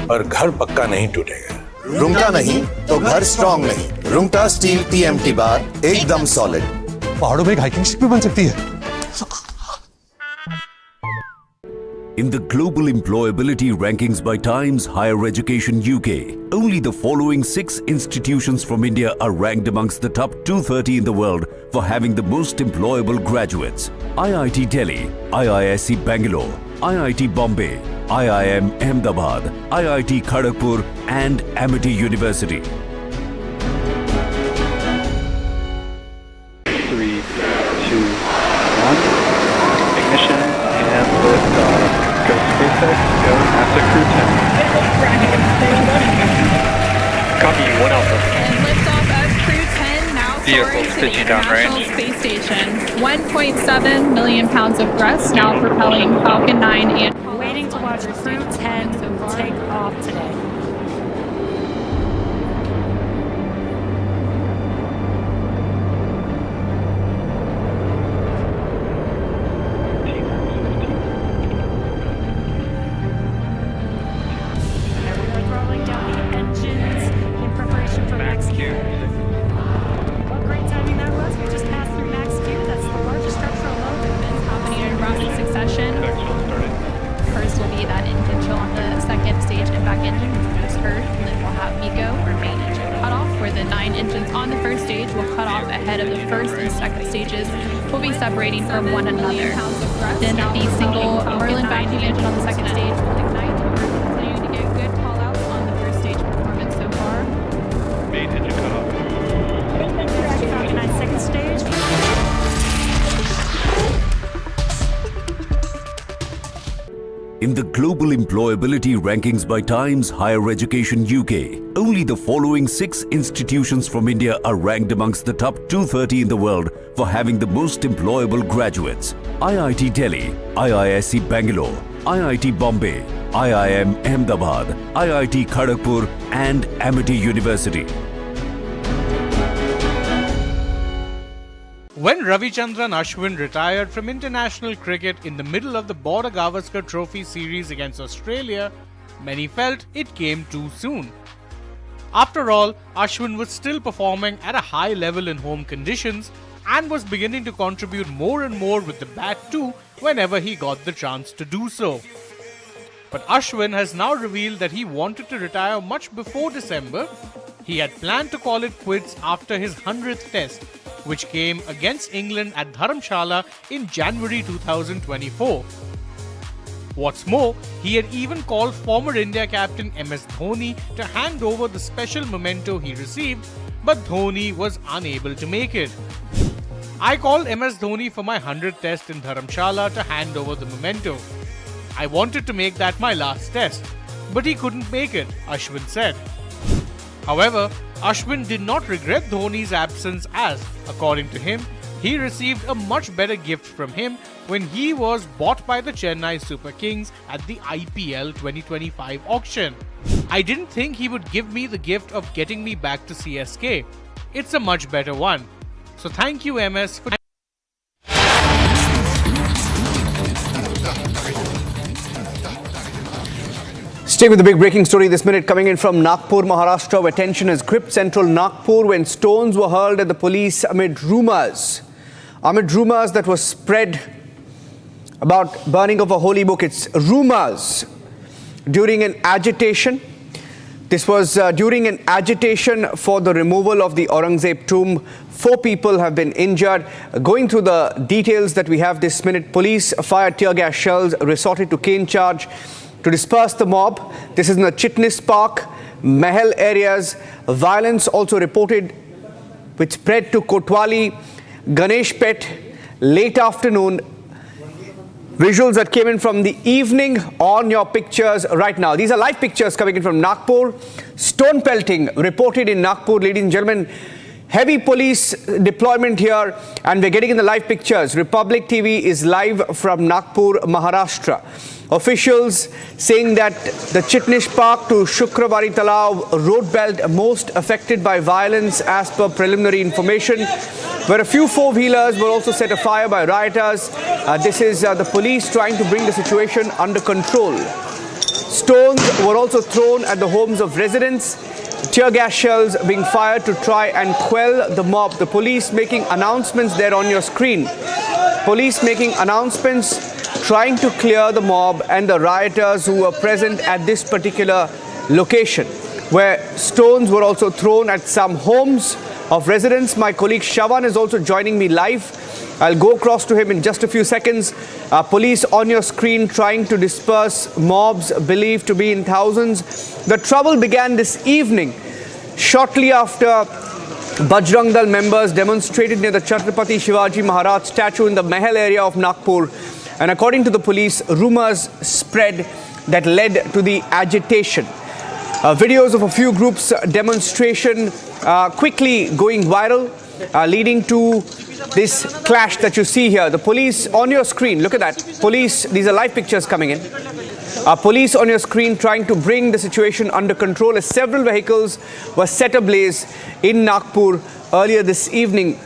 पर घर पक्का नहीं टूटेगा. रुंगटा नहीं तो घर स्ट्रॉन्ग नहीं. रुंगटा स्टील TMT बार एकदम सॉलिड. पहाड़ों में एक हाइकिंग शिप भी बन सकती है. In the global employability rankings by Times Higher Education UK, only the following 6 institutions from India are ranked amongst the top 230 in the world for having the most employable graduates. IIT Delhi, IISc Bangalore, IIT Bombay, IIM Ahmedabad, IIT Kharagpur and Amity University. 3, 2, 1. Ignition and liftoff. Go SpaceX, go NASA Crew 10. Copy, 1 Alpha. And liftoff of Crew 10 now soaring to the International Space Station. 1.7 million pounds of thrust now propelling Falcon 9 and waiting to watch Crew 10 take off today. the 9 engines on the first stage will cut off ahead of the first and second stages, will be separating from one another. Then the single Merlin vacuum engine on the second stage will ignite, and we're continuing to get good call-outs on the first stage performance so far. Main engine cut off. Second stage. In the global employability rankings by Times Higher Education UK, only the following 6 institutions from India are ranked amongst the top 230 in the world for having the most employable graduates. IIT Delhi, IISc Bangalore, IIT Bombay, IIM Ahmedabad, IIT Kharagpur and Amity University. When Ravichandran Ashwin retired from international cricket in the middle of the Border Gavaskar Trophy series against Australia, many felt it came too soon. After all, Ashwin was still performing at a high level in home conditions and was beginning to contribute more and more with the bat too whenever he got the chance to do so. But Ashwin has now revealed that he wanted to retire much before December. He had planned to call it quits after his 100th test, which came against England at Dharamshala in January 2024. What's more, he had even called former India captain MS Dhoni to hand over the special memento he received, but Dhoni was unable to make it. I called MS Dhoni for my 100th test in Dharamshala to hand over the memento. I wanted to make that my last test, but he couldn't make it, Ashwin said. However, Ashwin did not regret Dhoni's absence as, according to him, he received a much better gift from him when he was bought by the Chennai Super Kings at the IPL 2025 auction. I didn't think he would give me the gift of getting me back to CSK. It's a much better one. So thank you, MS, for... Stay with the big breaking story this minute coming in from Nagpur, Maharashtra, where tension has gripped central Nagpur when stones were hurled at the police amid rumors that were spread about burning of a holy book. It's rumors during an agitation. This was during an agitation for the removal of the Aurangzeb tomb. 4 people have been injured. Going through the details that we have this minute, police fired tear gas shells, resorted to cane charge to disperse the mob. This is in the Chitnis Park, Mahal areas. Violence also reported which spread to Kotwali, Ganesh Pet, late afternoon. Visuals that came in from the evening on your pictures right now. These are live pictures coming in from Nagpur. Stone pelting reported in Nagpur, ladies and gentlemen. Heavy police deployment here, and we're getting in the live pictures. Republic TV is live from Nagpur, Maharashtra. Officials saying that the Chitnis Park to Shukravari Talav road belt most affected by violence as per preliminary information, where a few 4-wheelers were also set afire by rioters. This is the police trying to bring the situation under control. Stones were also thrown at the homes of residents. Tear gas shells being fired to try and quell the mob. The police making announcements there on your screen. Police making announcements trying to clear the mob and the rioters who were present at this particular location, where stones were also thrown at some homes of residents. My colleague Shawan is also joining me live. I'll go across to him in just a few seconds. Police on your screen trying to disperse mobs believed to be in thousands. The trouble began this evening, shortly after Bajrang Dal members demonstrated near the Chhatrapati Shivaji Maharaj statue in the Mahal area of Nagpur. And according to the police, rumors spread that led to the agitation. Videos of a few groups' demonstration quickly going viral, leading to this clash that you see here. The police on your screen, look at that. Police, these are live pictures coming in. Police on your screen trying to bring the situation under control as several vehicles were set ablaze in Nagpur earlier this evening.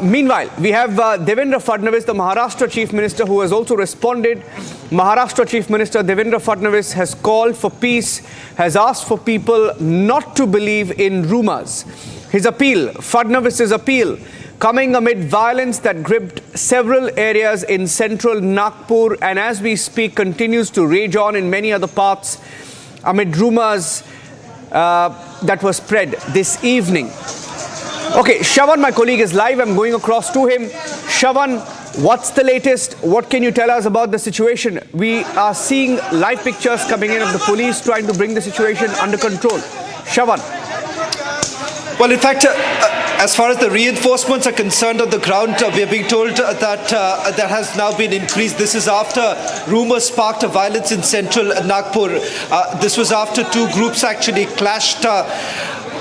Meanwhile, we have Devendra Fadnavis, the Maharashtra Chief Minister, who has also responded. Maharashtra Chief Minister Devendra Fadnavis has called for peace, has asked for people not to believe in rumors. His appeal, Fadnavis's appeal, coming amid violence that gripped several areas in central Nagpur and as we speak continues to rage on in many other parts amid rumors that was spread this evening. Okay, Shravan, my colleague, is live. I'm going across to him. Shravan, what's the latest? What can you tell us about the situation? We are seeing live pictures coming in of the police trying to bring the situation under control. Shravan. Well, in fact, as far as the reinforcements are concerned on the ground, we are being told that that has now been increased. This is after rumors sparked of violence in central Nagpur. This was after two groups actually clashed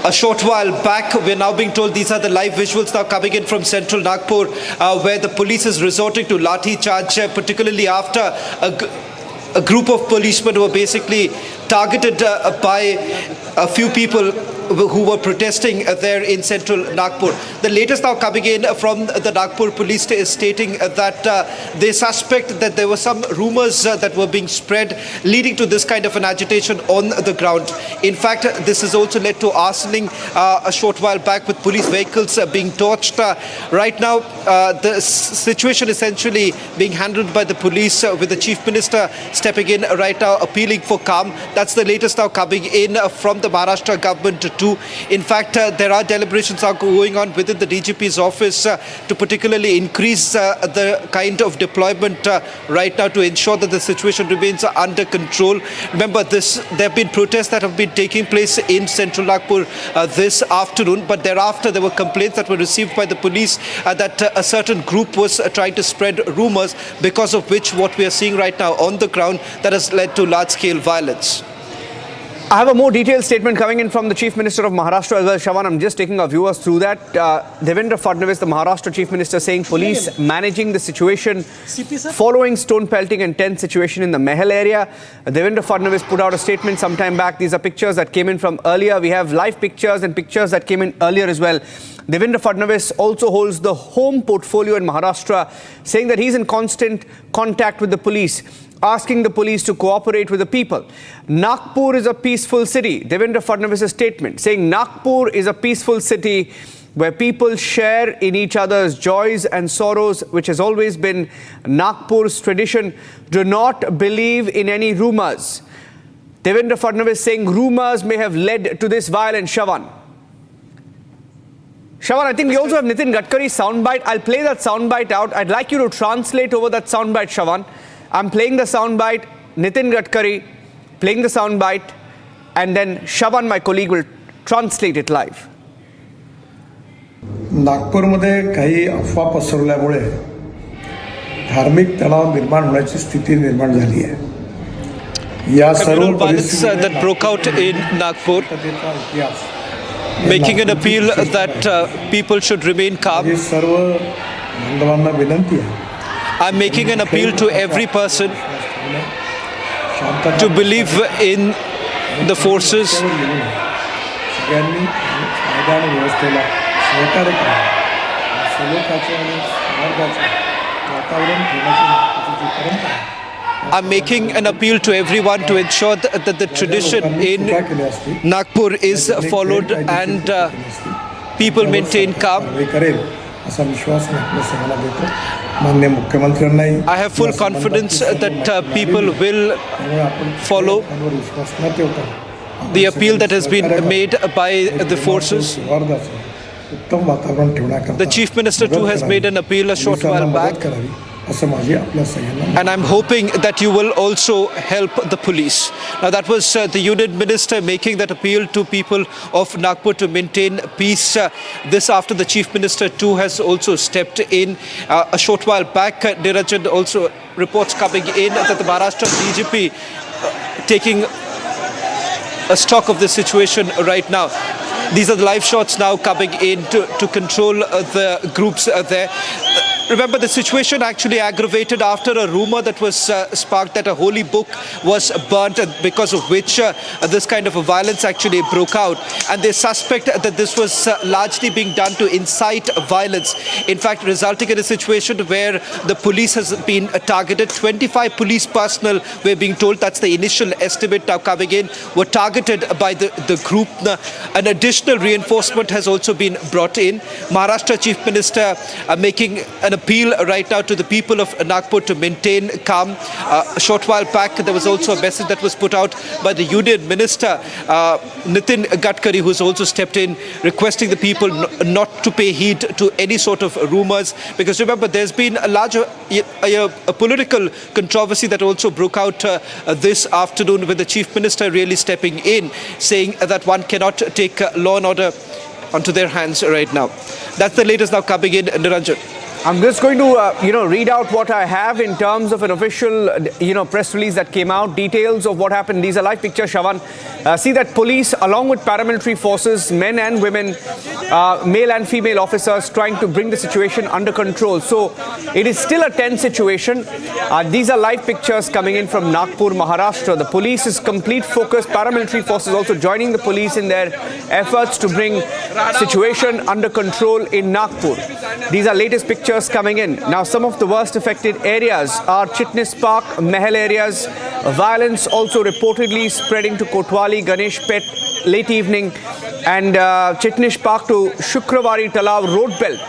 a short while back. We're now being told these are the live visuals now coming in from central Nagpur, where the police is resorting to lathi charge, particularly after a group of policemen who were basically targeted by a few people who were protesting there in central Nagpur. The latest now coming in from the Nagpur police is stating that they suspect that there were some rumors that were being spread leading to this kind of an agitation on the ground. In fact, this has also led to arsoning a short while back with police vehicles being torched. Right now, the situation essentially being handled by the police with the Chief Minister stepping in right now, appealing for calm. That's the latest now coming in from the Maharashtra government too. In fact, there are deliberations are going on within the DGP's office to particularly increase the kind of deployment right now to ensure that the situation remains under control. Remember, there have been protests that have been taking place in central Nagpur this afternoon, but thereafter there were complaints that were received by the police that a certain group was trying to spread rumors, because of which what we are seeing right now on the ground that has led to large-scale violence. I have a more detailed statement coming in from the Chief Minister of Maharashtra as well. Shravan, I'm just taking our viewers through that. Devendra Fadnavis, the Maharashtra Chief Minister, saying police managing the situation following stone pelting and tense situation in the Mahal area. Devendra Fadnavis put out a statement sometime back. These are pictures that came in from earlier. We have live pictures and pictures that came in earlier as well. Devendra Fadnavis also holds the home portfolio in Maharashtra, saying that he's in constant contact with the police, asking the police to cooperate with the people. Nagpur is a peaceful city. Devendra Fadnavis' statement saying Nagpur is a peaceful city where people share in each other's joys and sorrows, which has always been Nagpur's tradition. Do not believe in any rumors. Devendra Fadnavis saying rumors may have led to this violence. Shravan, I think we also have Nitin Gadkari's soundbite. I'll play that soundbite out. I'd like you to translate over that soundbite, Shravan. I'm playing the soundbite, Nitin Gadkari playing the soundbite, and then Shravan, my colleague, will translate it live. नागपूरमध्ये काही अफवा पसरल्यामुळे धार्मिक तणाव निर्माण होण्याची स्थिती निर्माण झाली आहे. या सर्व परिस्थितीत that broke out in Nagpur, making an appeal that people should remain calm. सर्व बांधवांना विनंती आहे. I'm making an appeal to every person to believe in the forces. I'm making an appeal to everyone to ensure that the tradition in Nagpur is followed and people maintain calm. I have full confidence that people will follow the appeal that has been made by the forces. The Chief Minister too has made an appeal a short while back. And I'm hoping that you will also help the police. Now that was the Union Minister making that appeal to people of Nagpur to maintain peace. This after the Chief Minister too has also stepped in a short while back. Nirajan, also reports coming in that the Maharashtra DGP taking a stock of the situation right now. These are the live shots now coming in to control the groups there. Remember, the situation actually aggravated after a rumor that was sparked that a holy book was burnt, because of which this kind of a violence actually broke out. And they suspect that this was largely being done to incite violence. In fact, resulting in a situation where the police has been targeted. 25 police personnel, we're being told, that's the initial estimate now coming in, were targeted by the group. An additional reinforcement has also been brought in. Maharashtra Chief Minister making an appeal right now to the people of Nagpur to maintain calm. A short while back, there was also a message that was put out by the Union Minister, Nitin Gadkari, who's also stepped in, requesting the people not to pay heed to any sort of rumors. Because remember, there's been a larger a political controversy that also broke out this afternoon with the Chief Minister really stepping in, saying that one cannot take law and order onto their hands right now. That's the latest now coming in, Niranjan. I'm just going to, read out what I have in terms of an official, press release that came out. Details of what happened. These are live pictures, Shavan. See that police, along with paramilitary forces, men and women, male and female officers, trying to bring the situation under control. So it is still a tense situation. These are live pictures coming in from Nagpur, Maharashtra. The police is complete focus. Paramilitary forces also joining the police in their efforts to bring situation under control in Nagpur. These are latest pictures coming in. Now, some of the worst affected areas are Chitnis Park, Mahal areas. Violence also reportedly spreading to Kotwali, Ganesh Pet, late evening, and Chitnis Park to Shukravari Talav road belt.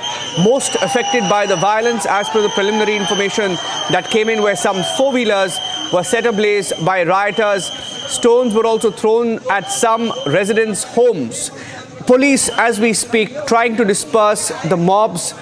Most affected by the violence, as per the preliminary information that came in, where some four-wheelers were set ablaze by rioters. Stones were also thrown at some residents' homes. Police, as we speak, trying to disperse the mobs.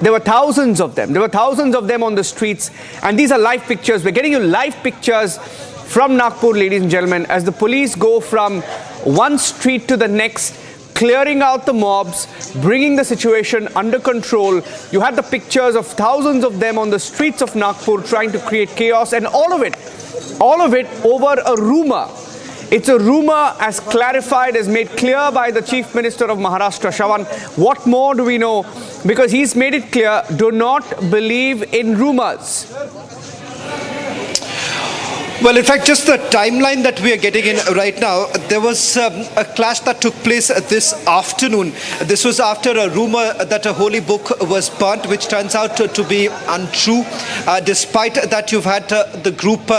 There were thousands of them. There were thousands of them on the streets. And these are live pictures. We're getting you live pictures from Nagpur, ladies and gentlemen, as the police go from one street to the next, clearing out the mobs, bringing the situation under control. You had the pictures of thousands of them on the streets of Nagpur trying to create chaos, and all of it over a rumor. It's a rumor, as clarified, as made clear by the Chief Minister of Maharashtra, Shavan. What more do we know? Because he's made it clear, do not believe in rumors. Well, in fact, just the timeline that we are getting in right now, there was a clash that took place this afternoon. This was after a rumor that a holy book was burnt, which turns out to be untrue. Despite that, you've had the group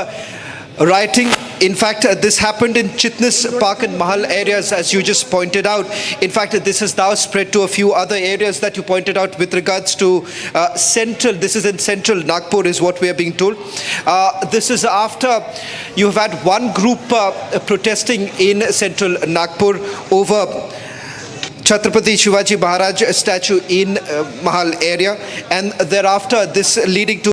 rioting. In fact, this happened in Chitnis Park and Mahal areas, as you just pointed out. In fact, this has now spread to a few other areas that you pointed out with regards to central. This is in central Nagpur, is what we are being told. This is after you have had one group protesting in central Nagpur over Chhatrapati Shivaji Maharaj statue in Mahal area, and thereafter this leading to